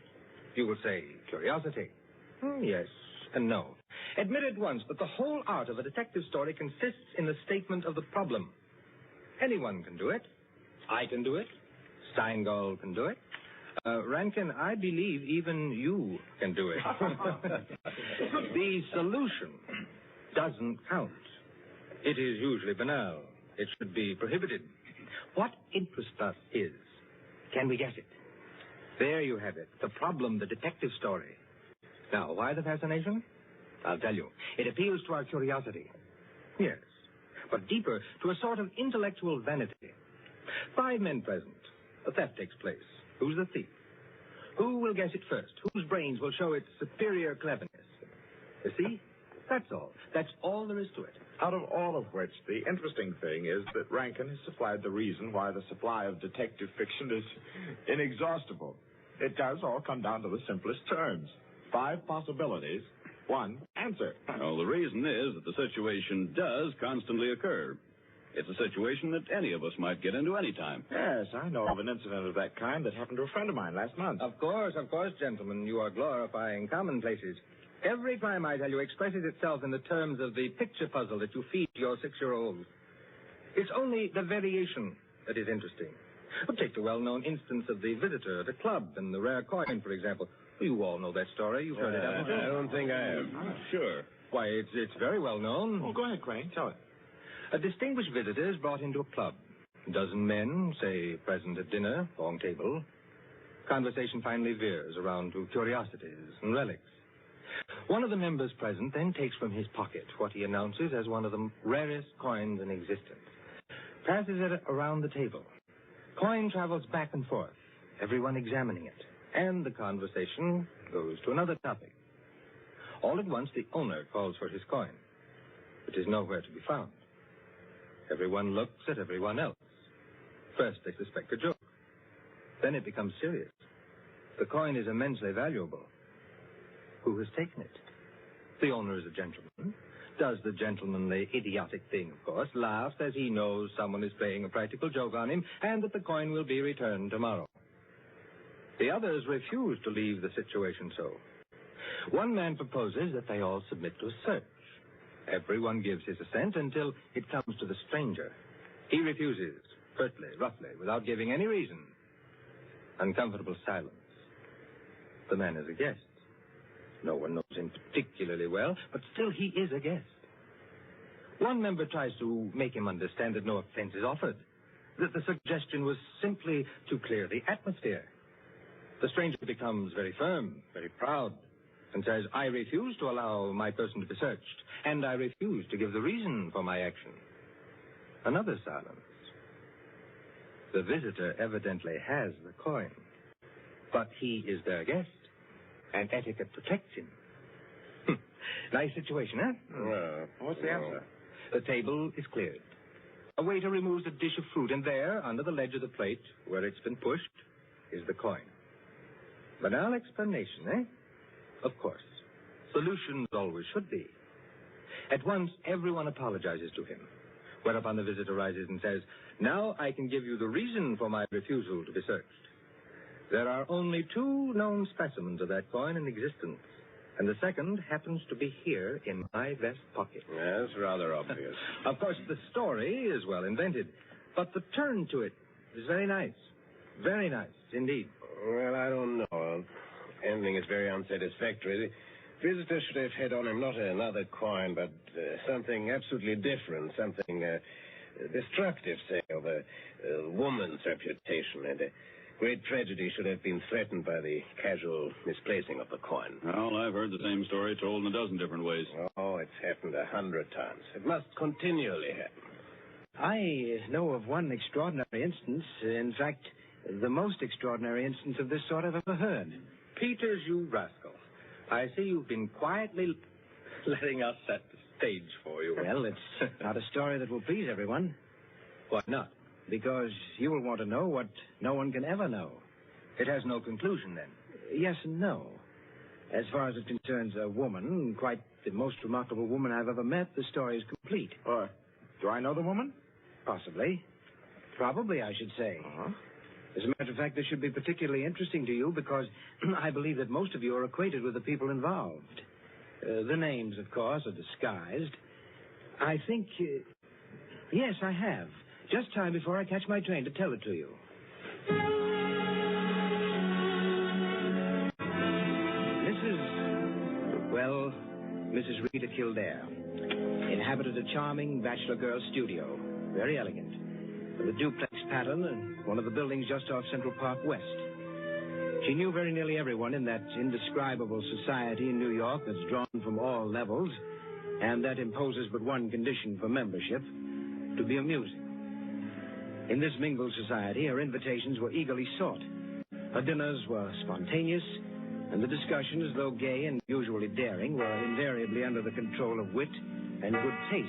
You will say curiosity. Yes and no. Admit at once that the whole art of a detective story consists in the statement of the problem. Anyone can do it. I can do it. Steingall can do it. Rankin, I believe even you can do it. The solution doesn't count. It is usually banal. It should be prohibited. What interests us is, can we guess it? There you have it. The problem, the detective story. Now, why the fascination? I'll tell you. It appeals to our curiosity. Yes. But deeper, to a sort of intellectual vanity. 5 men present. A theft takes place. Who's the thief? Who will guess it first? Whose brains will show its superior cleverness? You see? That's all. That's all there is to it. Out of all of which, the interesting thing is that Rankin has supplied the reason why the supply of detective fiction is inexhaustible. It does all come down to the simplest terms. 5 possibilities, 1 answer. Well, the reason is that the situation does constantly occur. It's a situation that any of us might get into any time. Yes, I know of an incident of that kind that happened to a friend of mine last month. Of course, gentlemen. You are glorifying commonplaces. Every crime, I tell you, expresses itself in the terms of the picture puzzle that you feed your 6-year-old. It's only the variation that is interesting. Well, take the well-known instance of the visitor at a club and the rare coin, for example. You all know that story. You've heard it, haven't you? I don't think I have. Sure. Why, it's very well known. Oh, go ahead, Quinny. Tell it. A distinguished visitor is brought into a club. A dozen men, say, present at dinner, long table. Conversation finally veers around to curiosities and relics. One of the members present then takes from his pocket what he announces as one of the rarest coins in existence. Passes it around the table. Coin travels back and forth, everyone examining it. And the conversation goes to another topic. All at once, the owner calls for his coin. It is nowhere to be found. Everyone looks at everyone else. First, they suspect a joke. Then it becomes serious. The coin is immensely valuable. Who has taken it? The owner is a gentleman. Does the gentlemanly, idiotic thing, of course, laughs as he knows someone is playing a practical joke on him and that the coin will be returned tomorrow. The others refuse to leave the situation so. One man proposes that they all submit to a search. Everyone gives his assent until it comes to the stranger. He refuses, curtly, roughly, without giving any reason. Uncomfortable silence. The man is a guest. No one knows him particularly well, but still he is a guest. One member tries to make him understand that no offense is offered, that the suggestion was simply to clear the atmosphere. The stranger becomes very firm, very proud, and says, I refuse to allow my person to be searched, and I refuse to give the reason for my action. Another silence. The visitor evidently has the coin, but he is their guest, and etiquette protects him. Nice situation, huh? Well, What's the answer? The table is cleared. A waiter removes a dish of fruit, and there, under the ledge of the plate, where it's been pushed, is the coin. Banal explanation, eh? Of course. Solutions always should be. At once, everyone apologizes to him, whereupon the visitor rises and says, "Now I can give you the reason for my refusal to be searched. There are only 2 known specimens of that coin in existence, and the second happens to be here in my vest pocket." Yes, rather obvious. Of course, the story is well invented, but the turn to it is very nice. Very nice, indeed. Well, I don't know. Ending is very unsatisfactory. The visitor should have had on him not another coin, but something absolutely different, something destructive, say, of a woman's reputation. And a great tragedy should have been threatened by the casual misplacing of the coin. Well, I've heard the same story told in a dozen different ways. Oh, it's happened 100 times. It must continually happen. I know of one extraordinary instance. In fact, the most extraordinary instance of this sort I've ever heard. Peters, you rascal. I see you've been quietly letting us set the stage for you. Well, it's not a story that will please everyone. Why not? Because you will want to know what no one can ever know. It has no conclusion, then? Yes and no. As far as it concerns a woman, quite the most remarkable woman I've ever met, the story is complete. Do I know the woman? Possibly. Probably, I should say. Uh-huh. As a matter of fact, this should be particularly interesting to you because I believe that most of you are acquainted with the people involved. The names, of course, are disguised. I think... yes, I have. Just time before I catch my train to tell it to you. Mrs. Rita Kildare inhabited a charming bachelor girl studio, very elegant, with a duplex pattern in one of the buildings just off Central Park West. She knew very nearly everyone in that indescribable society in New York that's drawn from all levels and that imposes but one condition for membership, to be amusing. In this mingled society, her invitations were eagerly sought. Her dinners were spontaneous, and the discussions, though gay and usually daring, were invariably under the control of wit and good taste.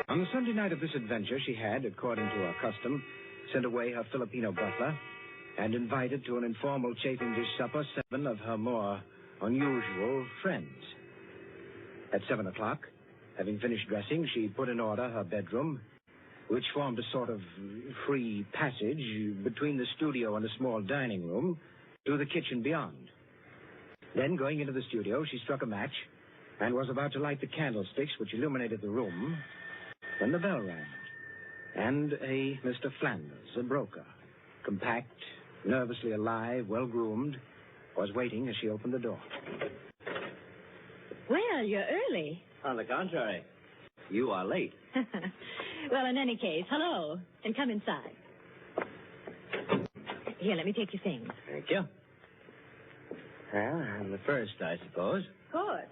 On the Sunday night of this adventure, she had, according to her custom, sent away her Filipino butler and invited to an informal chafing dish supper 7 of her more unusual friends. At 7 o'clock, having finished dressing, she put in order her bedroom, which formed a sort of free passage between the studio and a small dining room, to the kitchen beyond. Then, going into the studio, she struck a match and was about to light the candlesticks which illuminated the room when the bell rang. And a Mr. Flanders, a broker, compact, nervously alive, well-groomed, was waiting as she opened the door. Well, you're early. On the contrary, you are late. Well, in any case, hello, and come inside. Here, let me take your things. Thank you. Well, I'm the first, I suppose. Of course.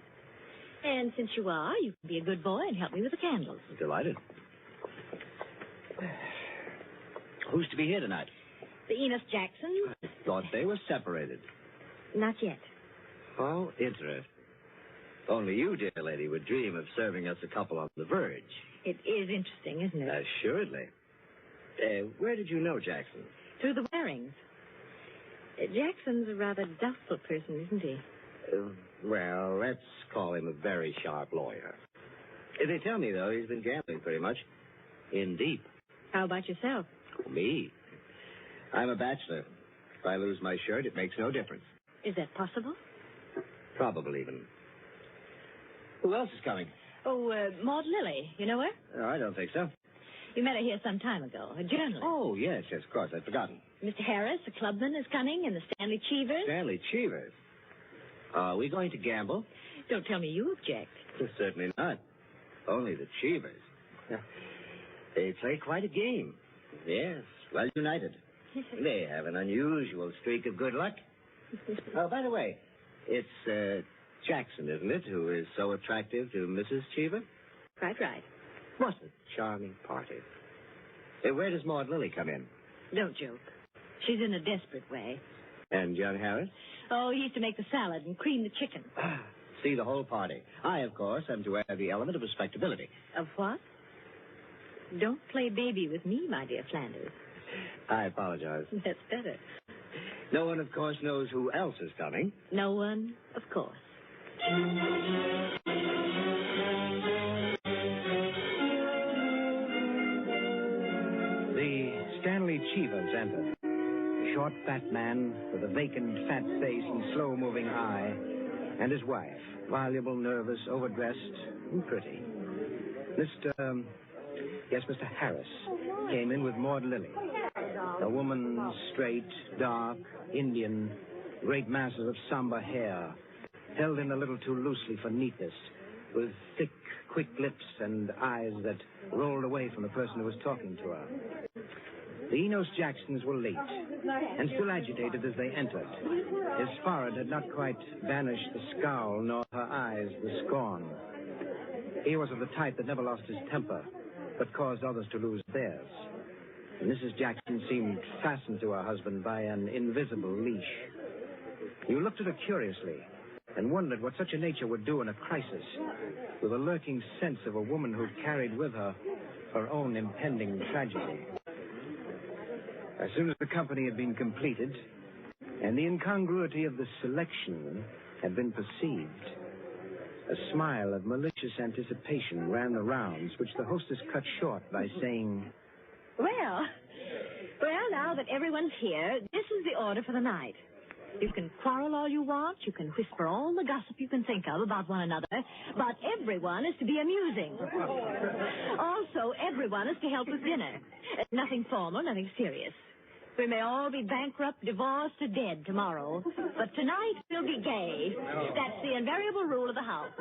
And since you are, you can be a good boy and help me with the candles. Delighted. Who's to be here tonight? The Enos Jacksons? I thought they were separated. Not yet. Oh, interesting. Only you, dear lady, would dream of serving us a couple on the verge. It is interesting, isn't it? Assuredly. Where did you know Jackson? Through the Warings. Jackson's a rather doubtful person, isn't he? Well, let's call him a very sharp lawyer. They tell me, though, he's been gambling pretty much. In deep. How about yourself? Me? I'm a bachelor. If I lose my shirt, it makes no difference. Is that possible? Probable, even. Who else is coming? Oh, Maud Lily. You know her? No, I don't think so. You met her here some time ago. A journalist. Oh, yes, of course. I'd forgotten. Mr. Harris, the clubman, is coming, and the Stanley Cheevers. Stanley Cheevers? Are we going to gamble? Don't tell me you object. Certainly not. Only the Cheevers. They play quite a game. Yes, well united. They have an unusual streak of good luck. Oh, by the way, it's Jackson, isn't it, who is so attractive to Mrs. Cheever? Quite right. What a charming party. Where does Maud Lily come in? Don't joke. She's in a desperate way. And young Harris? Oh, he used to make the salad and cream the chicken. see the whole party. I, of course, am to add the element of respectability. Of what? Don't play baby with me, my dear Flanders. I apologize. That's better. No one, of course, knows who else is coming. No one, of course. The Stanley Cheevers entered. A short, fat man with a vacant, fat face and slow-moving eye, and his wife, voluble, nervous, overdressed, and pretty. Mr. Harris came in with Maud Lily. A woman, straight, dark, Indian, great masses of somber hair, held in a little too loosely for neatness, with thick, quick lips and eyes that rolled away from the person who was talking to her. The Enos Jacksons were late, and still agitated as they entered. His forehead had not quite banished the scowl, nor her eyes the scorn. He was of the type that never lost his temper, but caused others to lose theirs. Mrs. Jackson seemed fastened to her husband by an invisible leash. You looked at her curiously and wondered what such a nature would do in a crisis, with a lurking sense of a woman who carried with her her own impending tragedy. As soon as the company had been completed and the incongruity of the selection had been perceived, a smile of malicious anticipation ran the rounds, which the hostess cut short by saying, Well, now that everyone's here, this is the order for the night. You can quarrel all you want, you can whisper all the gossip you can think of about one another, but everyone is to be amusing. Also, everyone is to help with dinner. Nothing formal, nothing serious. We may all be bankrupt, divorced, or dead tomorrow, but tonight we'll be gay. That's the invariable rule of the house.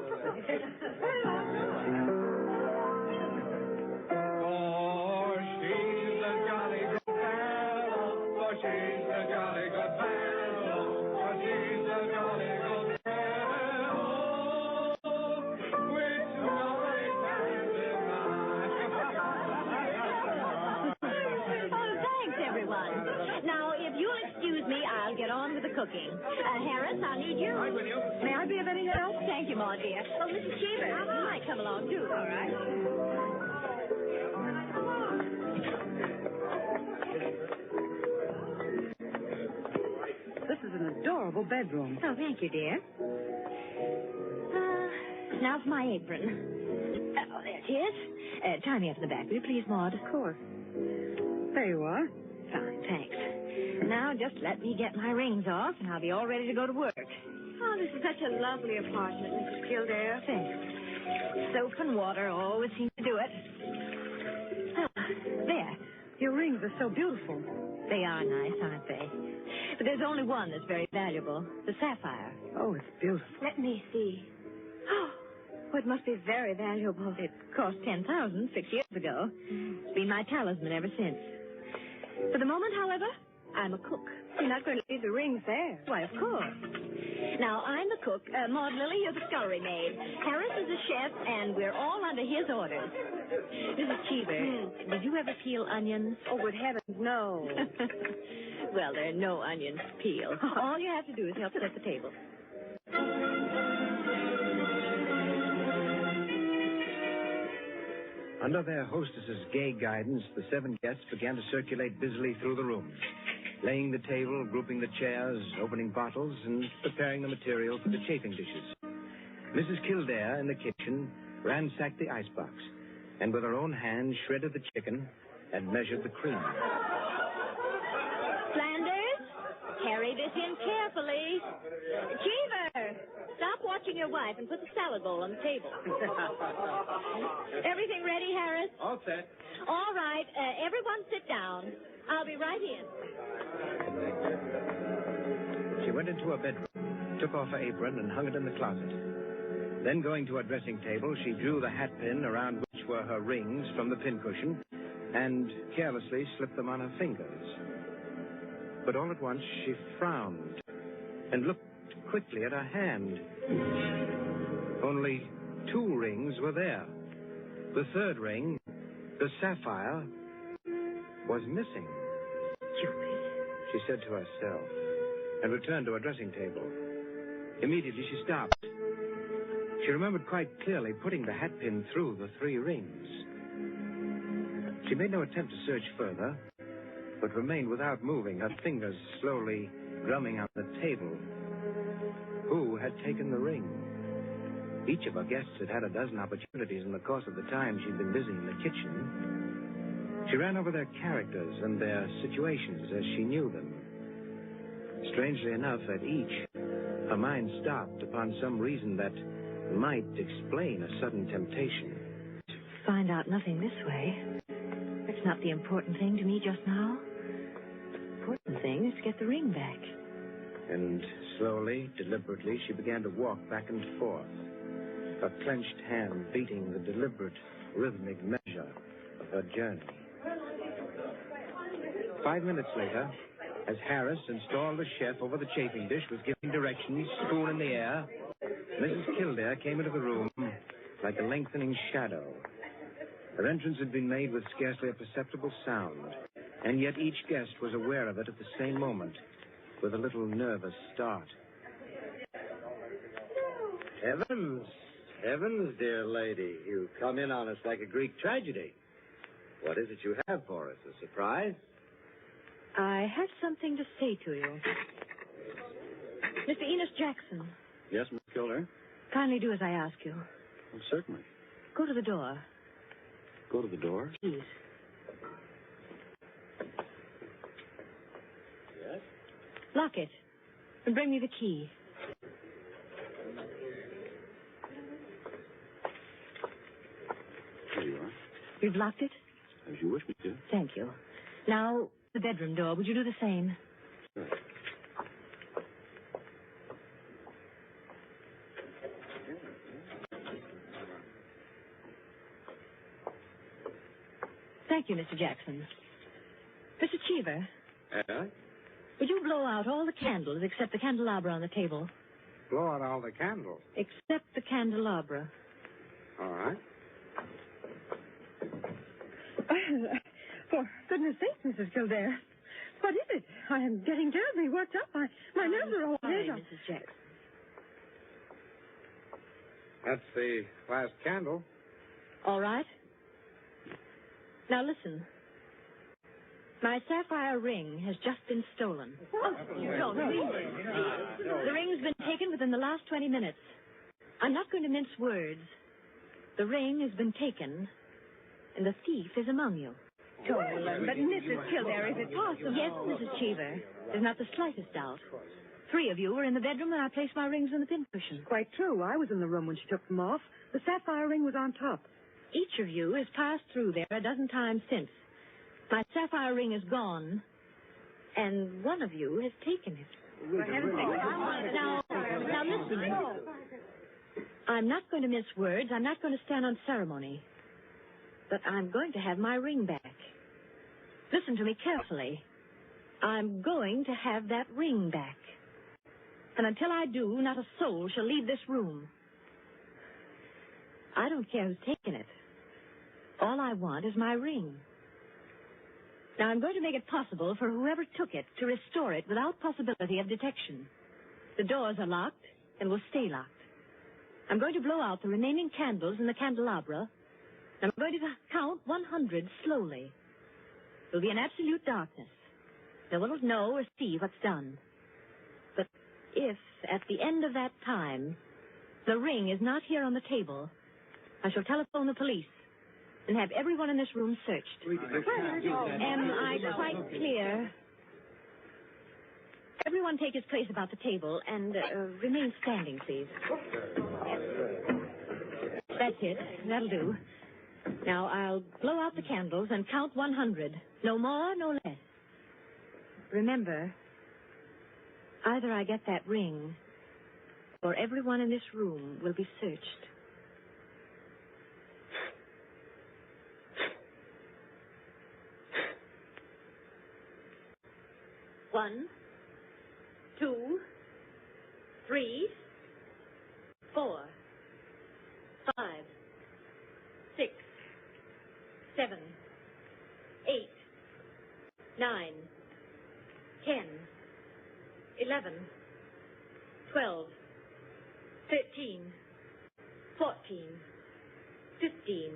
Cooking. Harris, I'll need you. Right with you. May I be of any help? Thank you, Ma, dear. Oh, Mrs. Cheever, you might come along, too. All right. This is an adorable bedroom. Oh, thank you, dear. Now for my apron. Oh, there it is. Tie me up in the back, will you please, Maud? Of course. There you are. Fine, thanks. Now, just let me get my rings off, and I'll be all ready to go to work. Oh, this is such a lovely apartment, Mrs. Kildare. Thanks. Soap and water always seem to do it. Oh, there. Your rings are so beautiful. They are nice, aren't they? But there's only one that's very valuable, the sapphire. Oh, it's beautiful. Let me see. Oh, it must be very valuable. It cost $10,000 6 years ago. It's been my talisman ever since. For the moment, however, I'm a cook. You're not going to leave the rings there. Why, of course. Now, I'm the cook. Maud Lily, you're the scullery maid. Harris is the chef, and we're all under his orders. Mrs. Cheever, did you ever peel onions? Oh, good heavens, no. Well, there are no onions to peel. All you have to do is help set the table. Under their hostess's gay guidance, the 7 guests began to circulate busily through the room, laying the table, grouping the chairs, opening bottles, and preparing the material for the chafing dishes. Mrs. Kildare, in the kitchen, ransacked the icebox, and with her own hand shredded the chicken and measured the cream. Flanders, carry this in carefully. Cheever, stop watching your wife and put the salad bowl on the table. Everything ready, Harris? All set. All right, everyone sit down. I'll be right in. She went into her bedroom, took off her apron, and hung it in the closet. Then, going to her dressing table, she drew the hat pin around which were her rings from the pincushion and carelessly slipped them on her fingers. But all at once, she frowned and looked quickly at her hand. Only 2 rings were there. The 3rd ring, the sapphire, was missing. She said to herself, and returned to her dressing table. Immediately she stopped, She remembered quite clearly putting the hatpin through the 3 rings. She made no attempt to search further, but remained without moving, her fingers slowly drumming on the table. Who had taken the ring? Each of her guests had had a dozen opportunities in the course of the time she'd been busy in the kitchen. She ran over their characters and their situations as she knew them. Strangely enough, at each, her mind stopped upon some reason that might explain a sudden temptation. Find out nothing this way. That's not the important thing to me just now. The important thing is to get the ring back. And slowly, deliberately, she began to walk back and forth, her clenched hand beating the deliberate, rhythmic measure of her journey. 5 minutes later, as Harris, installed as chef over the chafing dish, was giving directions, spoon in the air, Mrs. Kildare came into the room like a lengthening shadow. Her entrance had been made with scarcely a perceptible sound, and yet each guest was aware of it at the same moment, with a little nervous start. Heavens, heavens, dear lady. You come in on us like a Greek tragedy. What is it you have for us? A surprise? I have something to say to you. Mr. Enos Jackson. Yes, Miss Kildare? Kindly do as I ask you. Well, certainly. Go to the door. Go to the door? Please. Yes? Lock it. And bring me the key. There you are. You've locked it? As you wish me to. Thank you. Now, the bedroom door. Would you do the same? Sure. Thank you, Mr. Jackson. Mr. Cheever, Yeah? would you blow out all the candles except the candelabra on the table? Blow out all the candles. Except the candelabra. All right. For goodness sake, Mrs. Kildare. What is it? I am getting terribly worked up. My nerves are all Sorry, red. Mrs. Jackson. That's the last candle. All right. Now listen. My sapphire ring has just been stolen. You don't mean it. The ring's been taken within the last 20 minutes. I'm not going to mince words. The ring has been taken, and the thief is among you. But Mrs. Kildare, is it possible? Yes, Mrs. Cheever. There's not the slightest doubt. 3 of you were in the bedroom when I placed my rings on the pincushion. Quite true. I was in the room when she took them off. The sapphire ring was on top. Each of you has passed through there a dozen times since. My sapphire ring is gone, and one of you has taken it. Now listen. I'm not going to mince words. I'm not going to stand on ceremony. But I'm going to have my ring back. Listen to me carefully. I'm going to have that ring back. And until I do, not a soul shall leave this room. I don't care who's taken it. All I want is my ring. Now, I'm going to make it possible for whoever took it to restore it without possibility of detection. The doors are locked and will stay locked. I'm going to blow out the remaining candles in the candelabra. I'm going to count 100 slowly. There'll be an absolute darkness. No one will know or see what's done. But if, at the end of that time, the ring is not here on the table, I shall telephone the police and have everyone in this room searched. Am I quite clear? Everyone take his place about the table and remain standing, please. That's it. That'll do. Now, I'll blow out the candles and count 100. No more, no less. Remember, either I get that ring, or everyone in this room will be searched. One, 2, 3, 4, 5, 6, 7, 8, 9, 10, 11, 12, 13, 14, 15,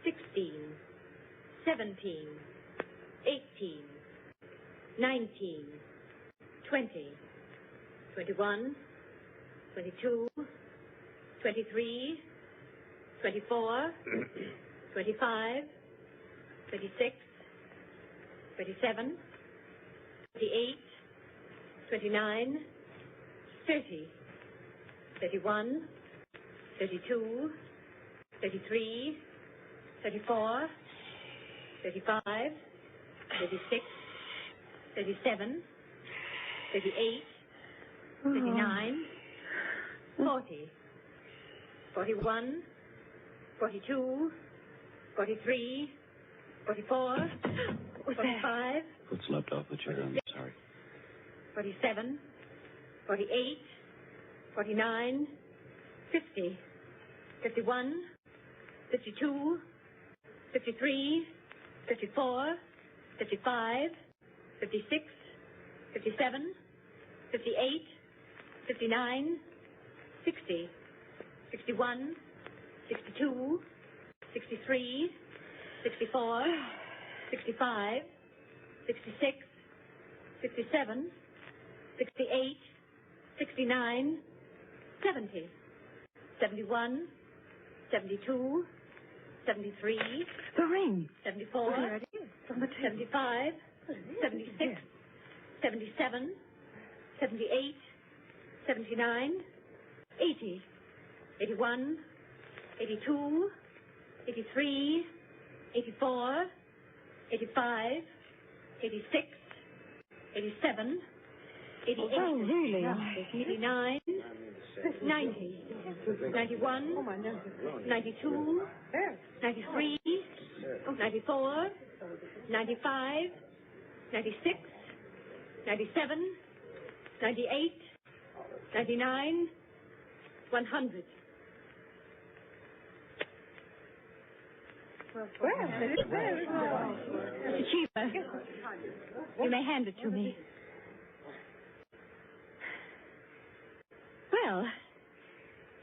16, 17, 18, 19, 20, 21, 22, 23, 24, 25, 26, 27, 28, 29, 30, 31, 32, 33, 34, 35, 36, 37, 38, 39, 40, 41, 42, 43, 44, 45, Foot slipped off the chair. I'm sorry. 47, 48, 49, 50, 51, 52, 53, 54, 55, 56, 57, 58, 59, 60, 61, 62, 63, 64, 65, 66, 67, 68, 69, 70, 71, 72, 73. The ring. 74. There it is. From the 75, 76, 77, 78, 79, 80, 81, 82, 83, 84, 85, 86, 87, 88, Oh, really? 89, 90, 91, 92, 93, 94, 95, 96, 97, 98, 99, 100. Mr. Cheever, you may hand it to me. Well,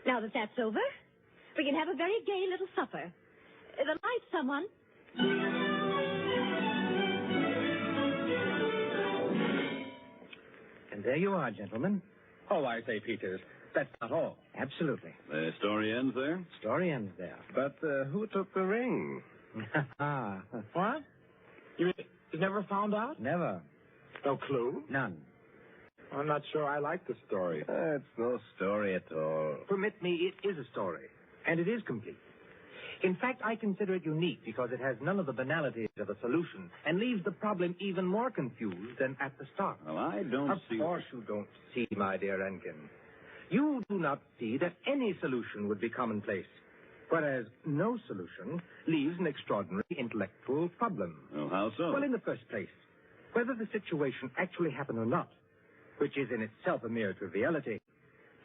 now that that's over, we can have a very gay little supper. The light, someone. And there you are, gentlemen. Oh, I say, Peters, that's not all. Absolutely. The story ends there? Story ends there. But who took the ring? What? You never found out? Never. No clue? None. I'm not sure I like the story. It's no story at all. Permit me, it is a story. And it is complete. In fact, I consider it unique because it has none of the banalities of a solution and leaves the problem even more confused than at the start. Well, I don't see... Of course you don't see, my dear Rankin. You do not see that any solution would be commonplace, whereas no solution leaves an extraordinary intellectual problem. Well, how so? Well, in the first place, whether the situation actually happened or not, which is in itself a mere triviality,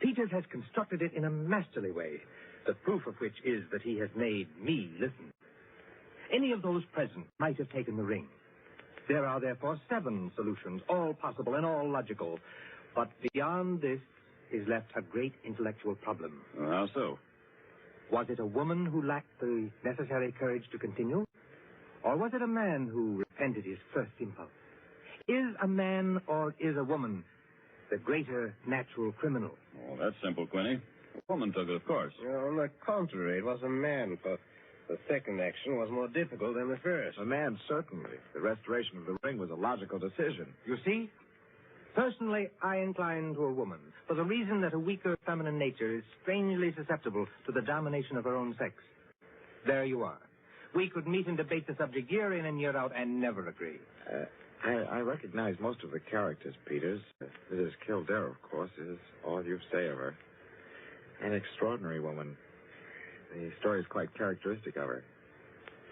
Peters has constructed it in a masterly way, the proof of which is that he has made me listen. Any of those present might have taken the ring. There are therefore 7 solutions, all possible and all logical. But beyond this is left a great intellectual problem. Well, how so? Was it a woman who lacked the necessary courage to continue? Or was it a man who repented his first impulse? Is a man or is a woman the greater natural criminal? Oh, that's simple, Quinny. A woman took it, of course. On the contrary, it was a man, for the second action was more difficult than the first. A man, certainly. The restoration of the ring was a logical decision. You see? Personally, I incline to a woman, for the reason that a weaker feminine nature is strangely susceptible to the domination of her own sex. There you are. We could meet and debate the subject year in and year out and never agree. I recognize most of the characters, Peters. Mrs. Kildare, of course, is all you say of her. An extraordinary woman. The story is quite characteristic of her.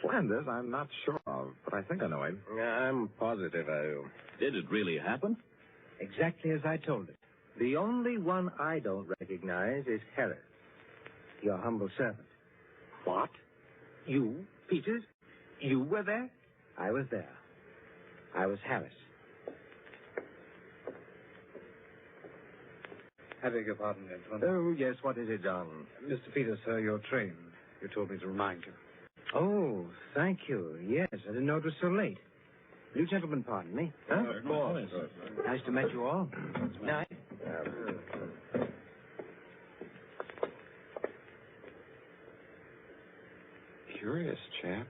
Flanders, I'm not sure of, but I think I know him. I'm positive I do. Did it really happen? Exactly as I told it. The only one I don't recognize is Harris, your humble servant. What? You, Peters? You were there? I was there. I was Harris. I beg your pardon, gentlemen. Oh, yes, what is it, John? Mr. Peters, sir, your train. You told me to remind you. Oh, thank you. Yes, I didn't know it was so late. You gentlemen pardon me. Huh? Of course. Nice to meet you all. Night. Curious chap.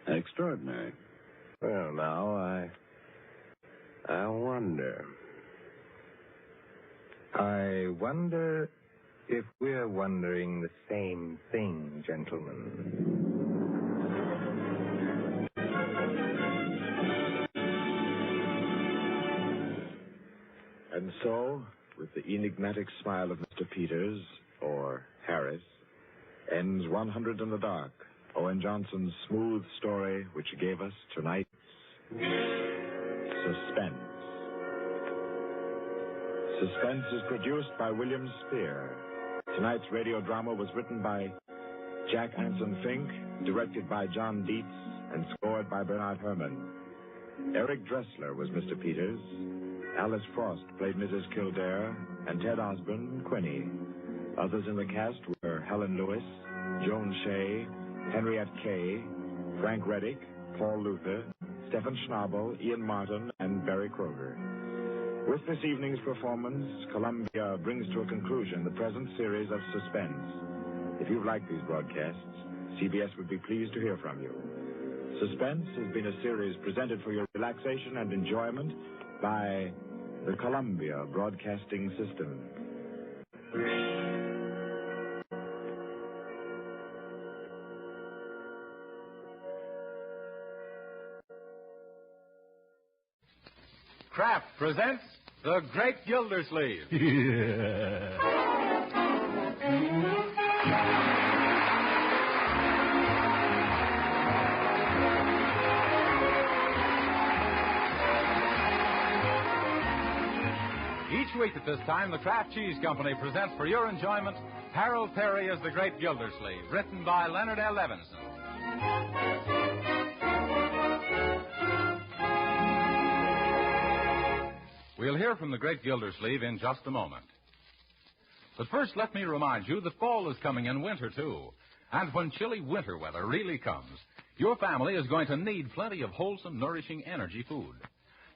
Extraordinary. Well, now, I wonder. I wonder if we're wondering the same thing, gentlemen. And so, with the enigmatic smile of Mr. Peters, or Harris, ends 100 in the Dark, Owen Johnson's smooth story which gave us tonight's Suspense. Suspense is produced by William Spear. Tonight's radio drama was written by Jack Anson Fink, directed by John Dietz, and scored by Bernard Herrmann. Eric Dressler was Mr. Peters. Alice Frost played Mrs. Kildare, and Ted Osborne, Quinny. Others in the cast were Helen Lewis, Joan Shea, Henriette Kay, Frank Reddick, Paul Luther, Stephen Schnabel, Ian Martin, and Barry Kroger. With this evening's performance, Columbia brings to a conclusion the present series of Suspense. If you've liked these broadcasts, CBS would be pleased to hear from you. Suspense has been a series presented for your relaxation and enjoyment by the Columbia Broadcasting System. Kraft presents The Great Gildersleeve. Each week at this time, the Kraft Cheese Company presents for your enjoyment Harold Perry as the Great Gildersleeve, written by Leonard L. Levinson. We'll hear from the Great Gildersleeve in just a moment. But first, let me remind you that fall is coming and winter, too. And when chilly winter weather really comes, your family is going to need plenty of wholesome, nourishing energy food.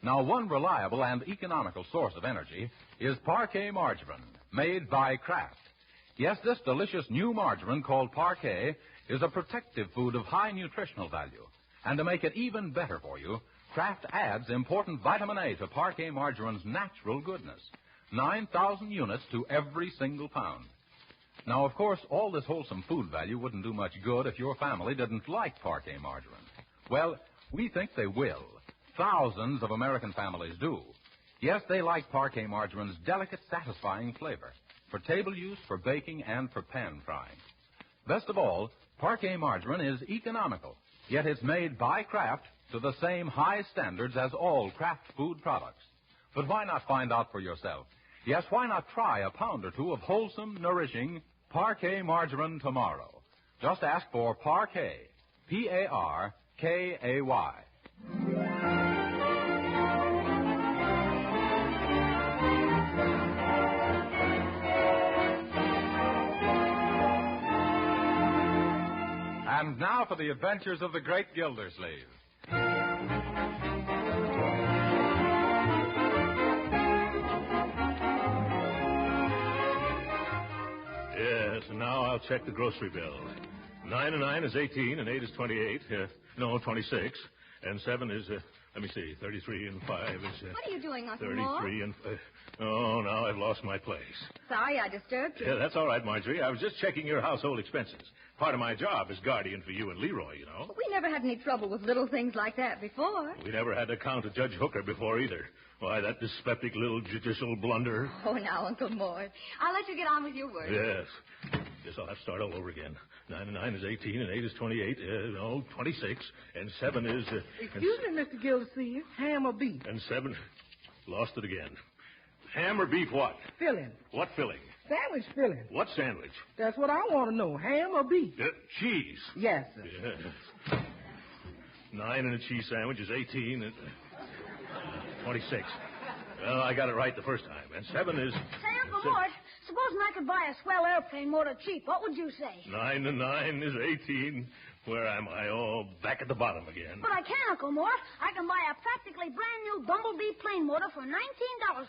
Now, one reliable and economical source of energy is Parquet margarine, made by Kraft. Yes, this delicious new margarine called Parquet is a protective food of high nutritional value. And to make it even better for you, Kraft adds important vitamin A to Parquet margarine's natural goodness. 9,000 units to every single pound. Now, of course, all this wholesome food value wouldn't do much good if your family didn't like Parquet margarine. Well, we think they will. Thousands of American families do. Yes, they like Parquet margarine's delicate, satisfying flavor for table use, for baking, and for pan frying. Best of all, Parquet margarine is economical, yet it's made by Kraft to the same high standards as all Kraft food products. But why not find out for yourself? Yes, why not try a pound or two of wholesome, nourishing Parquet margarine tomorrow? Just ask for Parquet, P-A-R-K-A-Y. And now for the adventures of the Great Gildersleeve. Yes, and now I'll check the grocery bill. 9 and 9 is 18, and 8 is 28. No, 26. And 7 is, let me see, 33 and 5 is... What are you doing, Uncle 33 and... oh, now I've lost my place. Sorry I disturbed you. Yeah, that's all right, Marjorie. I was just checking your household expenses. Part of my job is guardian for you and Leroy, you know. But we never had any trouble with little things like that before. We never had to count a Judge Hooker before either. Why, that dyspeptic little judicial blunder. Oh, now, Uncle Mort. I'll let you get on with your work. Yes. Guess I'll have to start all over again. 9 and 9 is 18, and 8 is 28. 26. And 7 is... Excuse me, Mr. Gildersleeve. Ham or beef? And 7... Lost it again. Ham or beef what? Filling. What filling? Sandwich filling. What sandwich? That's what I want to know. Ham or beef? Cheese. Yes, sir. Yes. 9 and a cheese sandwich is 18 and... 26. Well, I got it right the first time. And 7 is... Hey, Uncle Mort. Supposing I could buy a swell airplane motor cheap, what would you say? 9 and 9 is 18. Where am I? Oh, back at the bottom again. But I can, Uncle Mort. I can buy a practically brand new Bumblebee plane motor for $19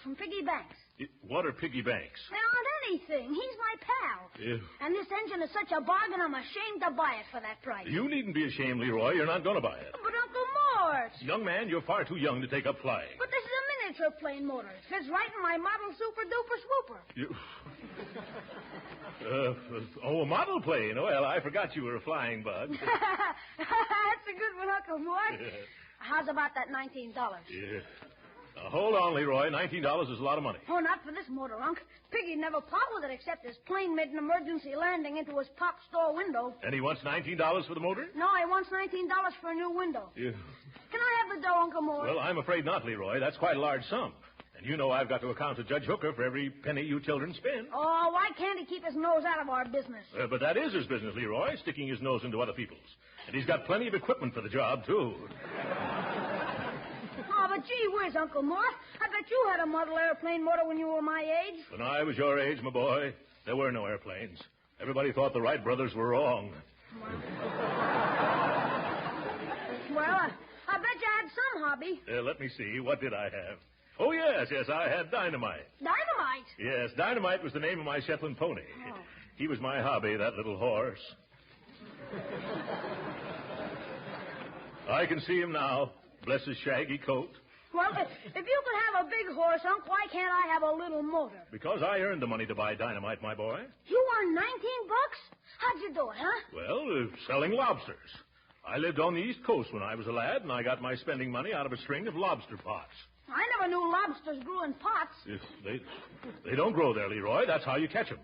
from Piggy Banks. What are Piggy Banks? They aren't anything. He's my pal. Yeah. And this engine is such a bargain, I'm ashamed to buy it for that price. You needn't be ashamed, Leroy. You're not going to buy it. But Uncle Mort. Young man, you're far too young to take up flying. But this is a miniature plane motor. It fits right in my model super-duper swooper. A model plane. Well, I forgot you were a flying bug. That's a good one, Uncle Mort. How's about that $19? Yeah. Hold on, Leroy. $19 is a lot of money. Oh, not for this motor, Unc. Piggy never part with it except his plane made an emergency landing into his pop store window. And he wants $19 for the motor? No, he wants $19 for a new window. Yeah. Can I have the dough, Uncle Mort? Well, I'm afraid not, Leroy. That's quite a large sum. And you know I've got to account to Judge Hooker for every penny you children spend. Oh, why can't he keep his nose out of our business? But that is his business, Leroy, sticking his nose into other people's. And he's got plenty of equipment for the job, too. Oh, but gee whiz, Uncle Mort. I bet you had a model airplane motor when you were my age. When I was your age, my boy, there were no airplanes. Everybody thought the Wright brothers were wrong. Well, I bet you had some hobby. Let me see. What did I have? Oh, yes, I had dynamite. Dynamite? Yes, Dynamite was the name of my Shetland pony. Oh. He was my hobby, that little horse. I can see him now. Bless his shaggy coat. Well, if you could have a big horse, Unc, why can't I have a little motor? Because I earned the money to buy Dynamite, my boy. You earned $19? How'd you do it, huh? Well, selling lobsters. I lived on the East Coast when I was a lad, and I got my spending money out of a string of lobster pots. I never knew lobsters grew in pots. They don't grow there, Leroy. That's how you catch them.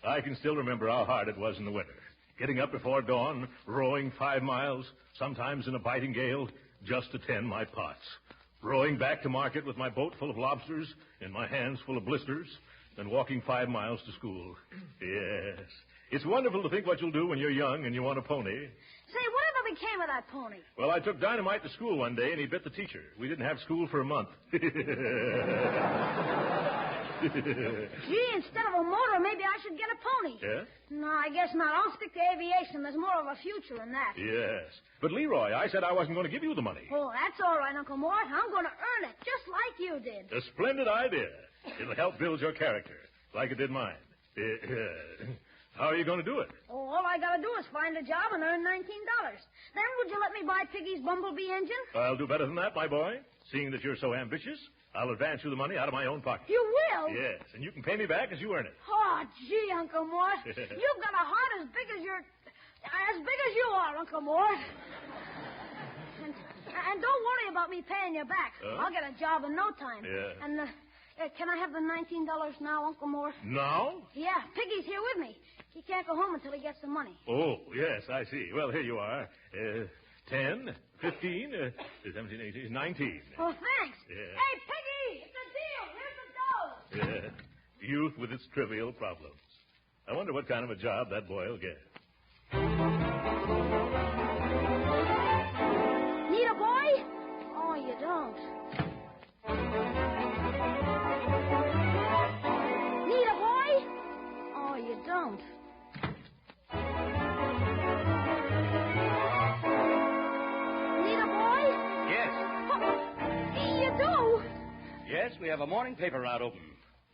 I can still remember how hard it was in the winter. Getting up before dawn, rowing 5 miles, sometimes in a biting gale, just to tend my pots. Rowing back to market with my boat full of lobsters and my hands full of blisters, then walking 5 miles to school. Yes. It's wonderful to think what you'll do when you're young and you want a pony. Say, whatever became of that pony? Well, I took Dynamite to school one day, and he bit the teacher. We didn't have school for a month. Gee, instead of a motor, maybe I should get a pony. Yeah? No, I guess not. I'll stick to aviation. There's more of a future in that. Yes. But, Leroy, I said I wasn't going to give you the money. Oh, that's all right, Uncle Mort. I'm going to earn it, just like you did. A splendid idea. It'll help build your character, like it did mine. How are you going to do it? Oh, all I got to do is find a job and earn $19. Then would you let me buy Piggy's Bumblebee engine? I'll do better than that, my boy. Seeing that you're so ambitious, I'll advance you the money out of my own pocket. You will? Yes, and you can pay me back as you earn it. Oh, gee, Uncle Mort. You've got a heart as big as you are, Uncle Mort. And don't worry about me paying you back. I'll get a job in no time. Yeah. And can I have the $19 now, Uncle Mort? Now? Yeah, Piggy's here with me. He can't go home until he gets the money. Oh, yes, I see. Well, here you are. 10, 15, 17, 18, 19. Oh, thanks. Yeah. Hey, Piggy, it's a deal. Here's the dough. Yeah. Youth with its trivial problems. I wonder what kind of a job that boy will get. Need a boy? Oh, you don't. Need a boy? Oh, you don't. Need a boy? Yes. Oh, you do? Yes, we have a morning paper route open.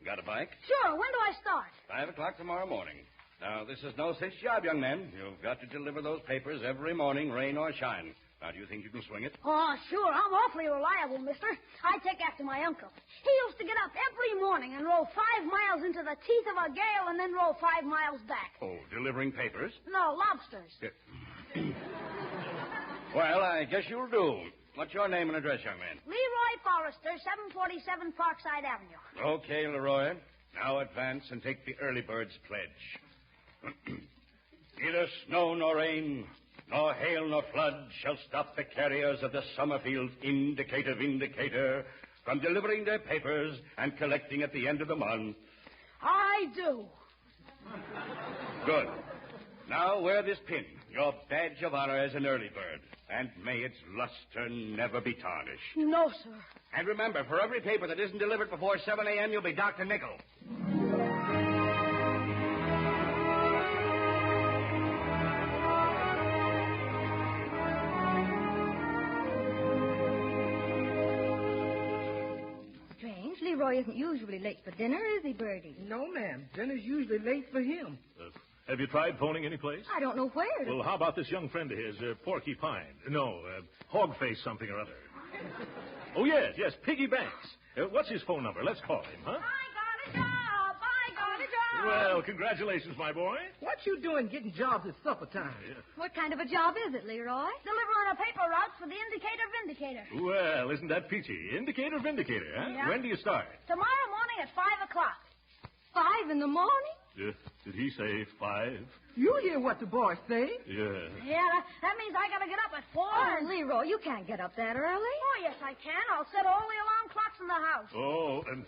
Got a bike? Sure. When do I start? 5 o'clock tomorrow morning. Now, this is no cinch job, young men. You've got to deliver those papers every morning, rain or shine. Now, do you think you can swing it? Oh, sure. I'm awfully reliable, mister. I take after my uncle. He used to get up every morning and row 5 miles into the teeth of a gale and then row 5 miles back. Oh, delivering papers? No, lobsters. Well, I guess you'll do. What's your name and address, young man? Leroy Forrester, 747 Parkside Avenue. Okay, Leroy. Now advance and take the early bird's pledge. Neither snow nor rain, nor hail nor flood shall stop the carriers of the Summerfield Indicator Vindicator from delivering their papers and collecting at the end of the month. I do. Good. Now wear this pin, your badge of honor as an early bird, and may its luster never be tarnished. No, sir. And remember, for every paper that isn't delivered before 7 a.m., you'll be Dr. Nickel. Leroy isn't usually late for dinner, is he, Bertie? No, ma'am. Dinner's usually late for him. Have you tried phoning any place? I don't know where. Well, how about this young friend of his, Porky Pine? No, Hogface something or other. Oh, yes, Piggy Banks. What's his phone number? Let's call him, huh? I got a job. Well, congratulations, my boy. What you doing getting jobs at supper time? What kind of a job is it, Leroy? Delivering a paper route for the Indicator Vindicator. Well, isn't that peachy? Indicator, Vindicator, huh? Yeah. When do you start? Tomorrow morning at 5 o'clock. 5 in the morning? Did he say 5? You hear what the boy say? Yeah. Yeah, that means I gotta get up at 4. Oh, Leroy, you can't get up that early. Oh, yes, I can. I'll set all the alarm clocks in the house. Oh, and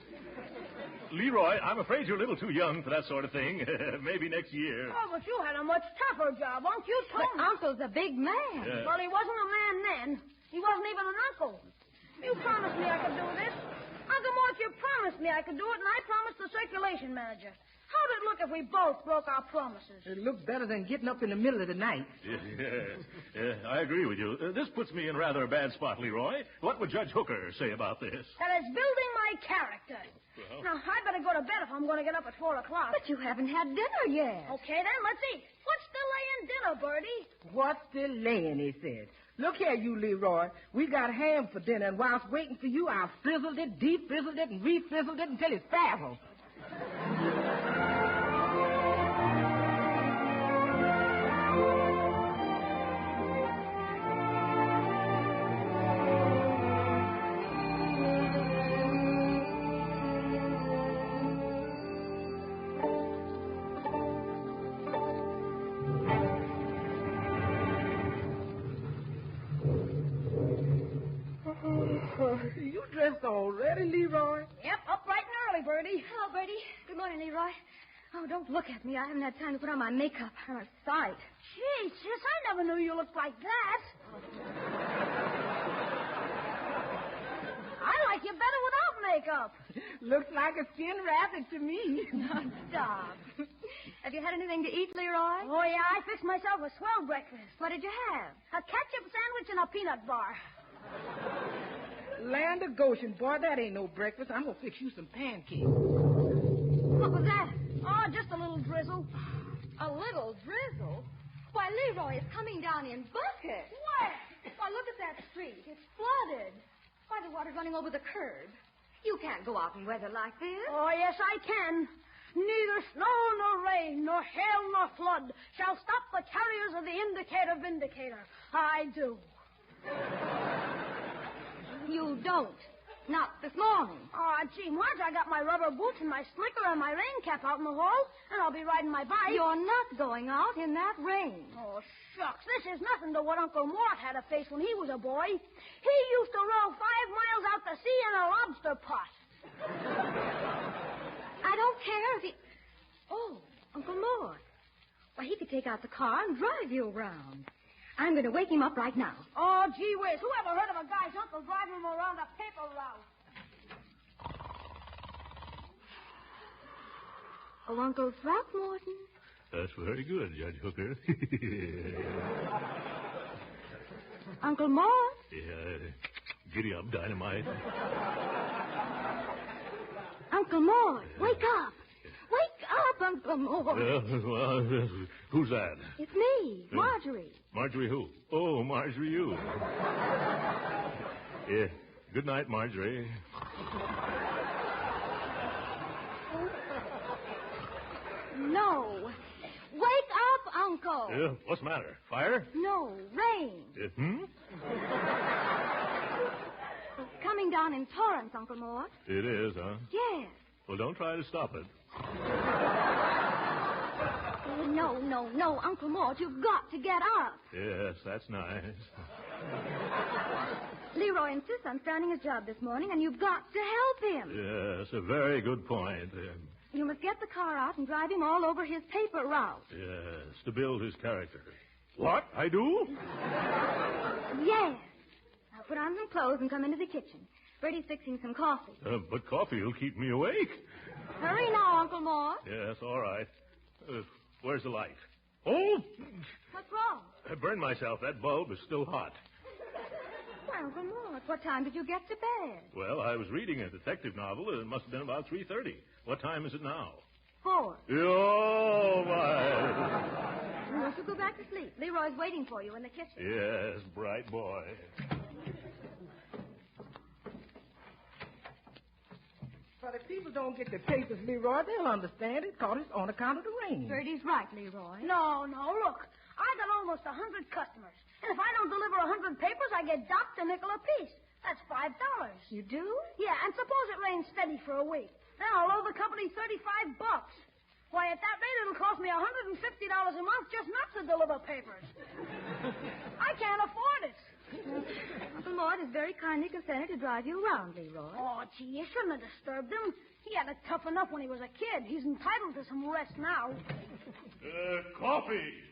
Leroy, I'm afraid you're a little too young for that sort of thing. Maybe next year. Oh, but you had a much tougher job, won't you, Tom? But Uncle's a big man. Yeah. Well, he wasn't a man then. He wasn't even an uncle. You promised me I could do this. Uncle Mort, you promised me I could do it, and I promised the circulation manager. How'd it look if we both broke our promises? It looked better than getting up in the middle of the night. Yeah, I agree with you. This puts me in rather a bad spot, Leroy. What would Judge Hooker say about this? That it's building my character. Well. Now, I better go to bed if I'm going to get up at 4 o'clock. But you haven't had dinner yet. Okay, then, let's eat. What's delaying dinner, Bertie? What's delaying, he said. Look here, you Leroy. We got ham for dinner, and whilst waiting for you, I frizzled it, de-frizzled it, and re-frizzled it until it's frazzled. You dressed already, Leroy? Yep, up bright and early, Bertie. Hello, Bertie. Good morning, Leroy. Oh, don't look at me. I haven't had time to put on my makeup. I'm a sight. Gee, sis, I never knew you looked like that. I like you better without makeup. Looks like a skin rabbit to me. Stop. Have you had anything to eat, Leroy? Oh, yeah, I fixed myself a swell breakfast. What did you have? A ketchup sandwich and a peanut bar. Land of Goshen, boy, that ain't no breakfast. I'm going to fix you some pancakes. What was that? Oh, just a little drizzle. A little drizzle? Why, Leroy, it's coming down in buckets. Where? Why, look at that street. It's flooded. Why, the water's running over the curb. You can't go out in weather like this. Oh, yes, I can. Neither snow nor rain, nor hail nor flood shall stop the carriers of the Indicator Vindicator. I do. You don't. Not this morning. Oh, gee, Marge, I got my rubber boots and my slicker and my rain cap out in the hall, and I'll be riding my bike. You're not going out in that rain. Oh, shucks. This is nothing to what Uncle Mort had to face when he was a boy. He used to row 5 miles out to sea in a lobster pot. I don't care if he... Oh, Uncle Mort. Why, he could take out the car and drive you around. I'm going to wake him up right now. Oh, gee whiz. Who ever heard of a guy's uncle driving him around a paper route? Oh, Uncle Throckmorton. That's very good, Judge Hooker. Uncle Mort? Yeah, giddy up, Dynamite. Uncle Mort, wake up. Wake up, Uncle Mort. Who's that? It's me, Marjorie. Marjorie who? Oh, Marjorie you. Yeah. Good night, Marjorie. No. Wake up, Uncle. Yeah, what's the matter? Fire? No, rain. It's coming down in torrents, Uncle Mort. It is, huh? Yes. Well, don't try to stop it. No, Uncle Mort, you've got to get up. Yes, that's nice. Leroy insists on starting his job this morning, and you've got to help him. Yes, a very good point. You must get the car out and drive him all over his paper route. Yes, to build his character. What? I do? Yes. Now put on some clothes and come into the kitchen. Bertie's fixing some coffee. But coffee will keep me awake. Hurry now, Uncle Mort. Yes, all right. Where's the light? Oh! What's wrong? I burned myself. That bulb is still hot. Why, Uncle Mort, what time did you get to bed? Well, I was reading a detective novel. It must have been about 3:30. What time is it now? 4. Oh, my. You must go back to sleep. Leroy's waiting for you in the kitchen. Yes, bright boy. But if people don't get the papers, Leroy, they'll understand it because it's on account of the rain. Bertie's right, Leroy. No, look. I got almost 100 customers. And if I don't deliver 100 papers, I get docked a nickel apiece. That's $5. You do? Yeah, and suppose it rains steady for a week. Then I'll owe the company $35. Why, at that rate, it'll cost me $150 a month just not to deliver papers. I can't afford it. Uncle Mort has very kindly consented to drive you around, Leroy. Oh, gee, you shouldn't have disturbed him. He had it tough enough when he was a kid. He's entitled to some rest now. Coffee.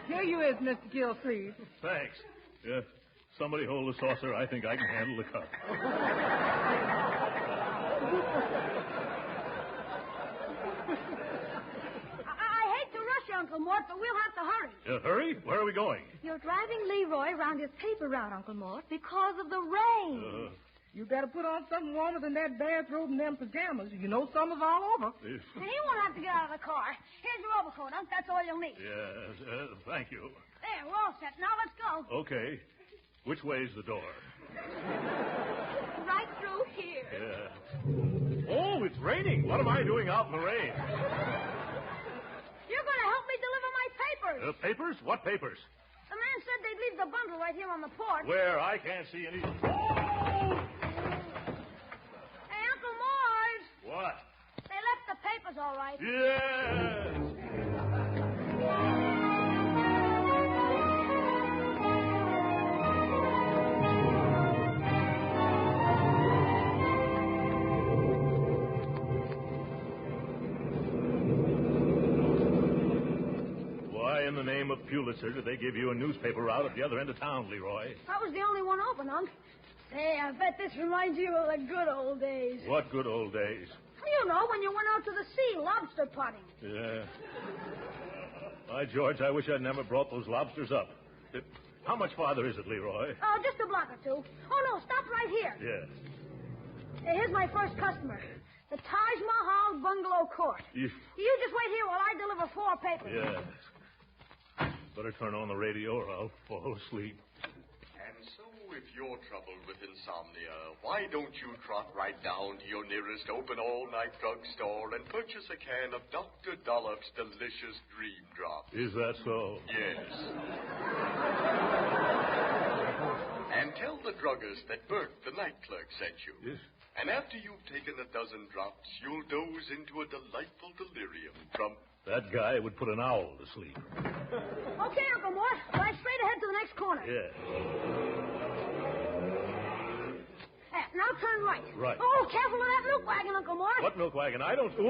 Here you is, Mr. Gillsleeve. Thanks. Somebody hold the saucer. I think I can handle the cup. I hate to rush you, Uncle Mort, but we'll have to hurry. Hurry? Where are we going? You're driving Leroy around his paper route, Uncle Mort, because of the rain. You better put on something warmer than that bathrobe and them pajamas. You know summer's all over. And he won't have to get out of the car. Here's your overcoat, Unc. That's all you'll need. Yes, thank you. There, we're all set. Now let's go. Okay. Which way's the door? Right through here. Yeah. Oh, it's raining. What am I doing out in the rain? You're going to help me deliver my papers. Papers? What papers? The man said they'd leave the bundle right here on the porch. Where? I can't see any. Hey, Uncle Mort. What? They left the papers all right. Yes. In the name of Pulitzer, did they give you a newspaper route at the other end of town, Leroy? That was the only one open, Unc. Say, I bet this reminds you of the good old days. What good old days? You know, when you went out to the sea lobster potting. Yeah. By George, I wish I'd never brought those lobsters up. How much farther is it, Leroy? Oh, just a block or two. Oh, no, stop right here. Yes. Hey, here's my first customer. The Taj Mahal Bungalow Court. You just wait here while I deliver 4 papers. Yes. Better turn on the radio or I'll fall asleep. And so, if you're troubled with insomnia, why don't you trot right down to your nearest open all-night drugstore and purchase a can of Dr. Dollop's delicious Dream Drops? Is that so? Yes. And tell the druggist that Bert, the night clerk, sent you. Yes. And after you've taken a dozen drops, you'll doze into a delightful delirium from... That guy would put an owl to sleep. Okay, Uncle Mort. Right straight ahead to the next corner. Yeah. Now turn right. Right. Oh, careful of that milk wagon, Uncle Mort. What milk wagon? I don't... Oh!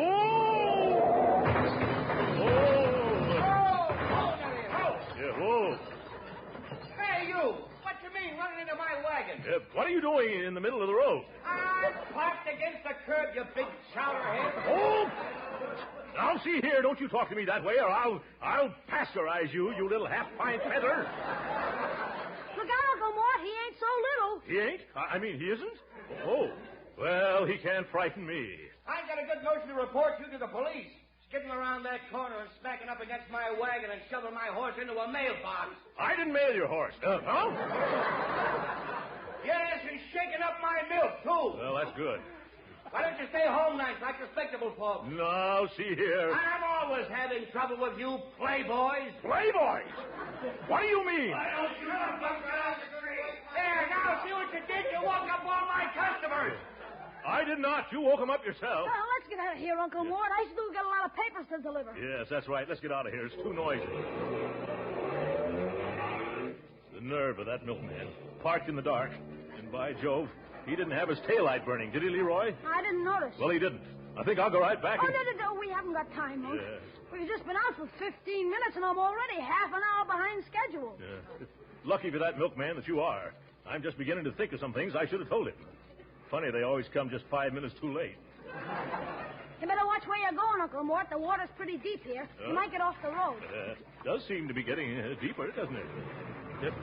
Yeah, whoa. Hey, you! What you mean, running into my wagon? What are you doing in the middle of the road? I'm parked against the curb, you big chowderhead. Oh! Now, see here, don't you talk to me that way, or I'll pasteurize you, you little half-pint feather. Look out, Uncle Mort. He ain't so little. He ain't? I mean, he isn't? Oh. Well, he can't frighten me. I got a good notion to report you to the police. Skidding around that corner and smacking up against my wagon and shoving my horse into a mailbox. I didn't mail your horse. Huh? Yes, and shaking up my milk, too. Well, that's good. Why don't you stay home nights like respectable folks? No, see here. I'm always having trouble with you playboys. Playboys? What do you mean? Why don't you look around the street? There, now see what you did. You woke up all my customers. I did not. You woke them up yourself. Well, let's get out of here, Uncle Mort. I still got a lot of papers to deliver. Yes, that's right. Let's get out of here. It's too noisy. The nerve of that milkman. Parked in the dark. And by Jove, he didn't have his taillight burning, did he, Leroy? I didn't notice. Well, he didn't. I think I'll go right back No. We haven't got time, Unc. Yes. We've just been out for 15 minutes, and I'm already half an hour behind schedule. Yeah. Lucky for that milkman that you are. I'm just beginning to think of some things I should have told him. Funny, they always come just 5 minutes too late. You better watch where you're going, Uncle Mort. The water's pretty deep here. You might get off the road. Does seem to be getting deeper, doesn't it? Yep.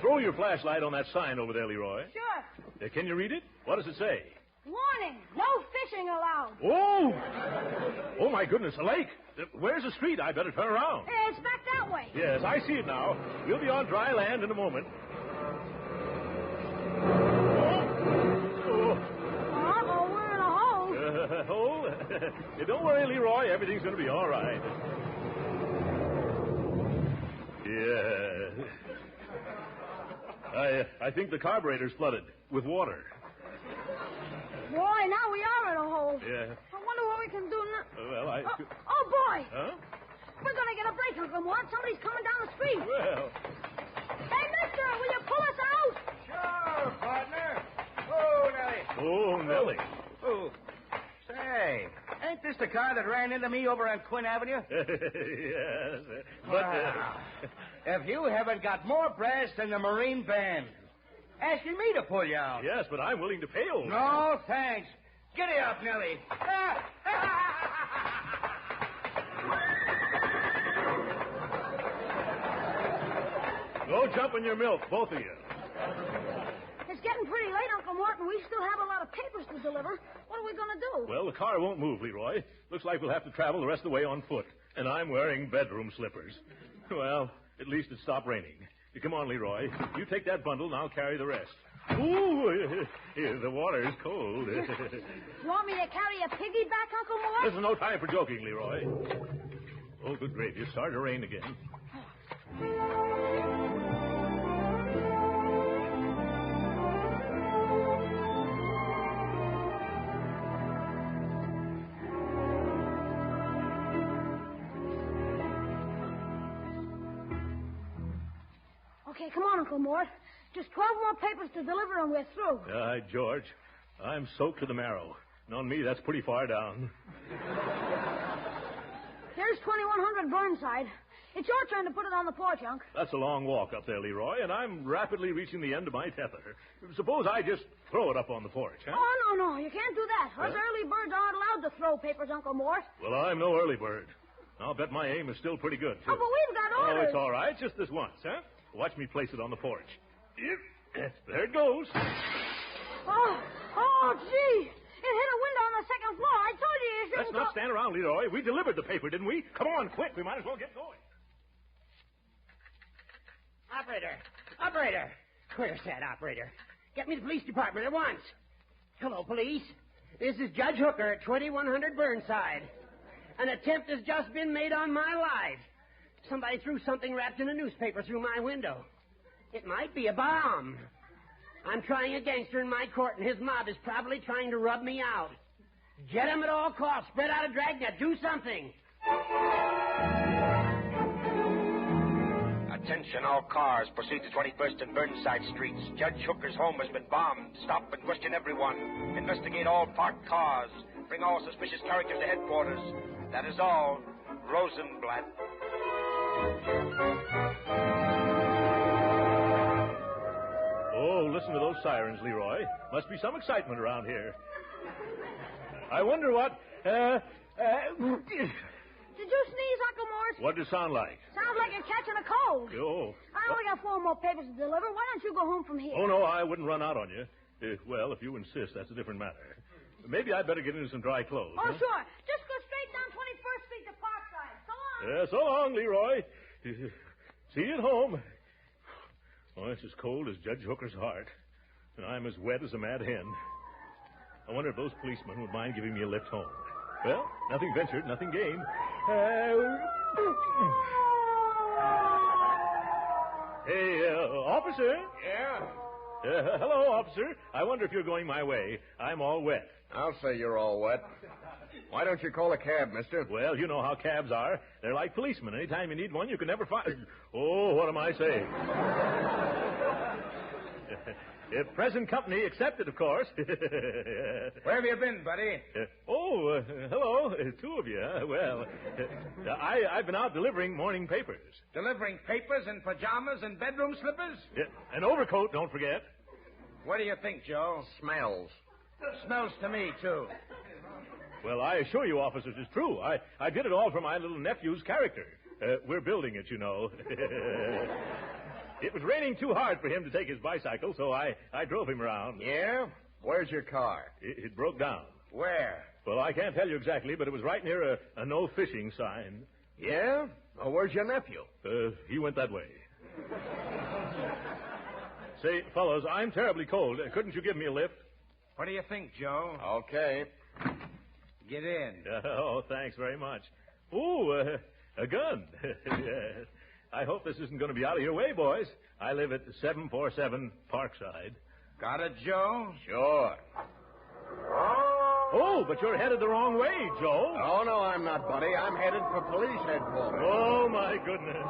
throw your flashlight on that sign over there, Leroy. Sure. Can you read it? What does it say? Warning, no fishing allowed. Oh! Oh, my goodness, a lake. Where's the street? I better turn around. It's back that way. Yes, I see it now. We'll be on dry land in a moment. We're in a hole. Hole? Don't worry, Leroy. Everything's going to be all right. Yeah. I think the carburetor's flooded with water. Boy, now we are in a hole. Yeah. I wonder what we can do now. Well, Oh, boy. Huh? We're going to get a break, Uncle Mort. Somebody's coming down the street. Well. Hey, mister, will you pull us out? Sure, partner. Oh, Nellie. Oh, Nellie. Oh. Say, ain't this the car that ran into me over on Quinn Avenue? Yes. But, Wow. If you haven't got more brass than the Marine Band, asking me to pull you out. Yes, but I'm willing to pay old. No, thanks. Giddy up, Nellie. Go jump in your milk, both of you. It's getting pretty late, Uncle Morton. We still have a lot of papers to deliver. What are we going to do? Well, the car won't move, Leroy. Looks like we'll have to travel the rest of the way on foot. And I'm wearing bedroom slippers. Well, at least it stopped raining. Come on, Leroy. You take that bundle, and I'll carry the rest. Ooh, the water is cold. You want me to carry a piggyback, Uncle Mort? This is no time for joking, Leroy. Oh, good gravy. It's starting to rain again. Okay, come on, Uncle Mort. Just 12 more papers to deliver and we're through. George, I'm soaked to the marrow. And on me, that's pretty far down. There's 2100 Burnside. It's your turn to put it on the porch, Unc. That's a long walk up there, Leroy, and I'm rapidly reaching the end of my tether. Suppose I just throw it up on the porch, huh? Oh, no. You can't do that. Us early birds aren't allowed to throw papers, Uncle Mort. Well, I'm no early bird. I'll bet my aim is still pretty good, too. Oh, but we've got orders. Oh, it's all right. Just this once, huh? Watch me place it on the porch. There it goes. Oh, gee. It hit a window on the second floor. I told you you shouldn't Let's not stand around, Leroy. We delivered the paper, didn't we? Come on, quick. We might as well get going. Operator. Where's that operator? Get me the police department at once. Hello, police. This is Judge Hooker at 2100 Burnside. An attempt has just been made on my life. Somebody threw something wrapped in a newspaper through my window. It might be a bomb. I'm trying a gangster in my court, and his mob is probably trying to rub me out. Get him at all costs. Spread out a dragnet. Do something. Attention all cars. Proceed to 21st and Burnside Streets. Judge Hooker's home has been bombed. Stop and question everyone. Investigate all parked cars. Bring all suspicious characters to headquarters. That is all. Rosenblatt. Oh, listen to those sirens, Leroy. Must be some excitement around here. I wonder what... Did you sneeze, Uncle Morris? What does it sound like? Sounds like you're catching a cold. Oh. I only got 4 more papers to deliver. Why don't you go home from here? Oh, no, I wouldn't run out on you. Well, if you insist, that's a different matter. Maybe I'd better get into some dry clothes. Oh, huh? sure. Just go straight down 21st Street to Parkside. So long. So long, Leroy. See you at home. Oh, it's as cold as Judge Hooker's heart. And I'm as wet as a mad hen. I wonder if those policemen would mind giving me a lift home. Well, nothing ventured, nothing gained. Hey, officer. Yeah? Hello, officer. I wonder if you're going my way. I'm all wet. I'll say you're all wet. Why don't you call a cab, mister? Well, you know how cabs are. They're like policemen. Anytime you need one, you can never find... Oh, what am I saying? If present company accepted, of course. Where have you been, buddy? Hello. 2 of you. Well, I've been out delivering morning papers. Delivering papers in pajamas and bedroom slippers? An overcoat, don't forget. What do you think, Joe? Smells. Smells to me, too. Well, I assure you, officers, it's true. I did it all for my little nephew's character. We're building it, you know. It was raining too hard for him to take his bicycle, so I drove him around. Yeah? Where's your car? It broke down. Where? Well, I can't tell you exactly, but it was right near a no fishing sign. Yeah? Well, where's your nephew? He went that way. Say, fellows, I'm terribly cold. Couldn't you give me a lift? What do you think, Joe? Okay. Get in. Oh, thanks very much. Ooh, a gun. Yes. I hope this isn't going to be out of your way, boys. I live at 747 Parkside. Got it, Joe? Sure. Oh, but you're headed the wrong way, Joe. Oh, no, I'm not, buddy. I'm headed for police headquarters. Oh, my goodness.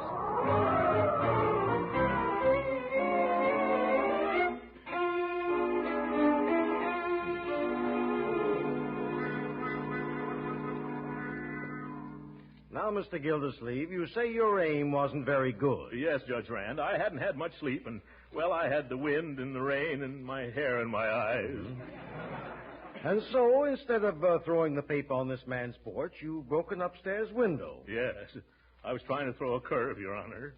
Now, Mr. Gildersleeve, you say your aim wasn't very good. Yes, Judge Rand. I hadn't had much sleep, and, well, I had the wind and the rain and my hair in my eyes. And so, instead of throwing the paper on this man's porch, you broke an upstairs window. Yes. I was trying to throw a curve, Your Honor.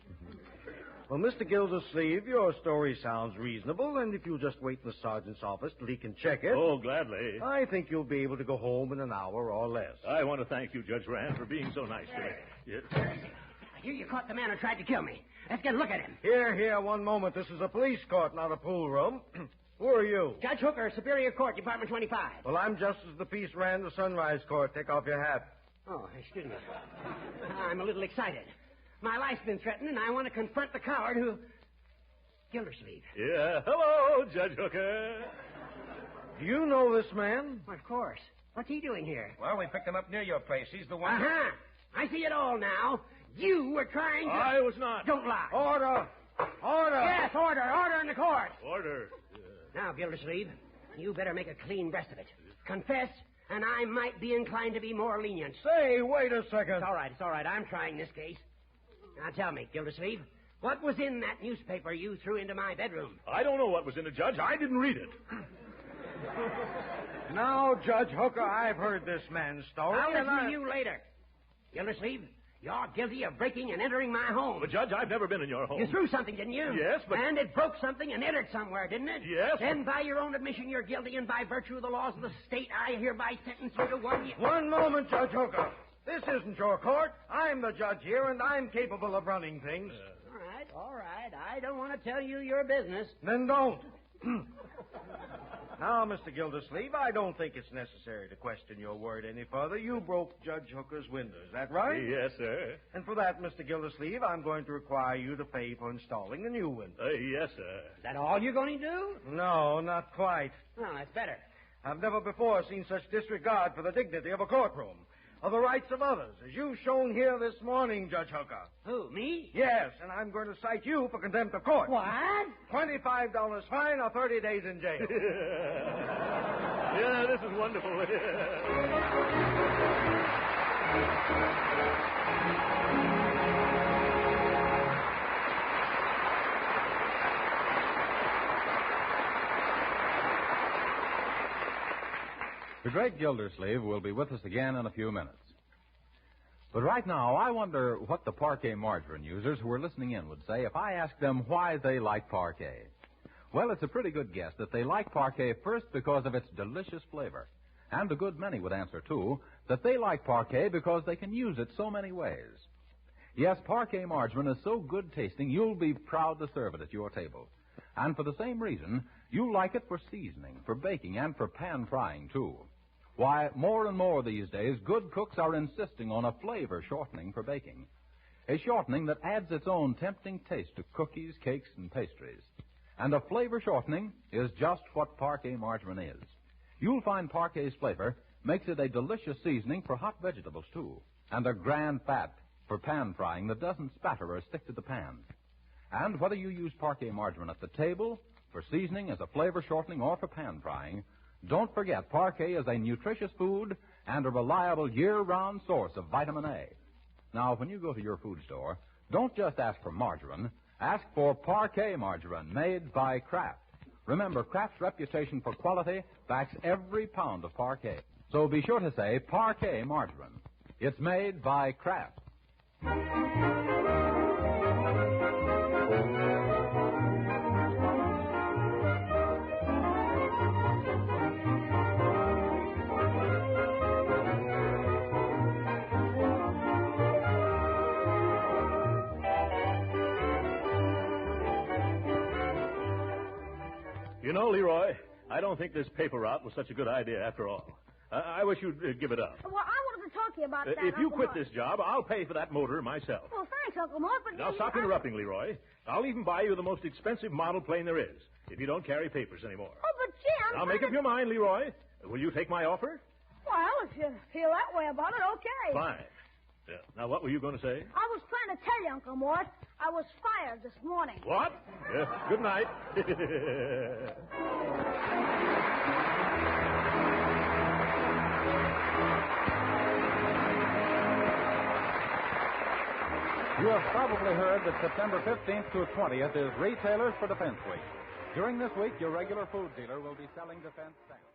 Well, Mr. Gildersleeve, your story sounds reasonable, and if you'll just wait in the sergeant's office till he can check it... Oh, gladly. I think you'll be able to go home in an hour or less. I want to thank you, Judge Rand, for being so nice to me. Yes. I hear you caught the man who tried to kill me. Let's get a look at him. Here, one moment. This is a police court, not a pool room. Who are you? Judge Hooker, Superior Court, Department 25. Well, I'm Justice of the Peace Rand, the Sunrise Court. Take off your hat. Oh, excuse me. I'm a little excited. My life's been threatened, and I want to confront the coward who... Gildersleeve. Yeah. Hello, Judge Hooker. Do you know this man? Well, of course. What's he doing here? Well, we picked him up near your place. He's the one... Uh-huh. I see it all now. You were trying to... I was not. Don't lie. Order! Order! Yes, order. Order in the court. Order. Now, Gildersleeve, you better make a clean breast of it. Confess, and I might be inclined to be more lenient. Say, wait a second. It's all right. I'm trying this case. Now, tell me, Gildersleeve, what was in that newspaper you threw into my bedroom? I don't know what was in it, Judge. I didn't read it. Now, Judge Hooker, I've heard this man's story. I'll listen to you later. Gildersleeve, you're guilty of breaking and entering my home. But, Judge, I've never been in your home. You threw something, didn't you? Yes, but... And it broke something and entered somewhere, didn't it? Yes. Then, by your own admission, you're guilty, and by virtue of the laws of the state, I hereby sentence you to 1 year... One moment, Judge Hooker. This isn't your court. I'm the judge here, and I'm capable of running things. All right. I don't want to tell you your business. Then don't. Now, Mr. Gildersleeve, I don't think it's necessary to question your word any further. You broke Judge Hooker's window. Is that right? Yes, sir. And for that, Mr. Gildersleeve, I'm going to require you to pay for installing a new window. Yes, sir. Is that all you're going to do? No, not quite. Well, that's better. I've never before seen such disregard for the dignity of a courtroom, of the rights of others, as you've shown here this morning, Judge Hooker. Who, me? Yes, and I'm going to cite you for contempt of court. What? $25 fine or 30 days in jail. Yeah, this is wonderful. The great Gildersleeve will be with us again in a few minutes. But right now, I wonder what the Parquet margarine users who are listening in would say if I asked them why they like Parquet. Well, it's a pretty good guess that they like Parquet first because of its delicious flavor. And a good many would answer, too, that they like Parquet because they can use it so many ways. Yes, Parquet margarine is so good tasting, you'll be proud to serve it at your table. And for the same reason, you like it for seasoning, for baking, and for pan frying, too. Why, more and more these days, good cooks are insisting on a flavor shortening for baking. A shortening that adds its own tempting taste to cookies, cakes, and pastries. And a flavor shortening is just what Parquet margarine is. You'll find Parquet's flavor makes it a delicious seasoning for hot vegetables, too. And a grand fat for pan frying that doesn't spatter or stick to the pan. And whether you use Parquet margarine at the table, for seasoning, as a flavor shortening, or for pan frying, don't forget, Parquet is a nutritious food and a reliable year-round source of vitamin A. Now, when you go to your food store, don't just ask for margarine. Ask for Parquet margarine made by Kraft. Remember, Kraft's reputation for quality backs every pound of Parquet. So be sure to say Parquet margarine. It's made by Kraft. You know, Leroy, I don't think this paper route was such a good idea after all. I wish you'd give it up. Well, I wanted to talk to you about that. If you Uncle quit Mort. this job, I'll pay for that motor myself. Well, thanks, Uncle Mort, but... Now, stop interrupting, Leroy. I'll even buy you the most expensive model plane there is, if you don't carry papers anymore. Oh, but, gee, Now, make up your mind, Leroy. Will you take my offer? Well, if you feel that way about it, okay. Fine. Yeah. Now, what were you going to say? I was trying to tell you, Uncle Mort, I was fired this morning. What? Good night. You have probably heard that September 15th to 20th is Retailers for Defense Week. During this week, your regular food dealer will be selling defense stamps.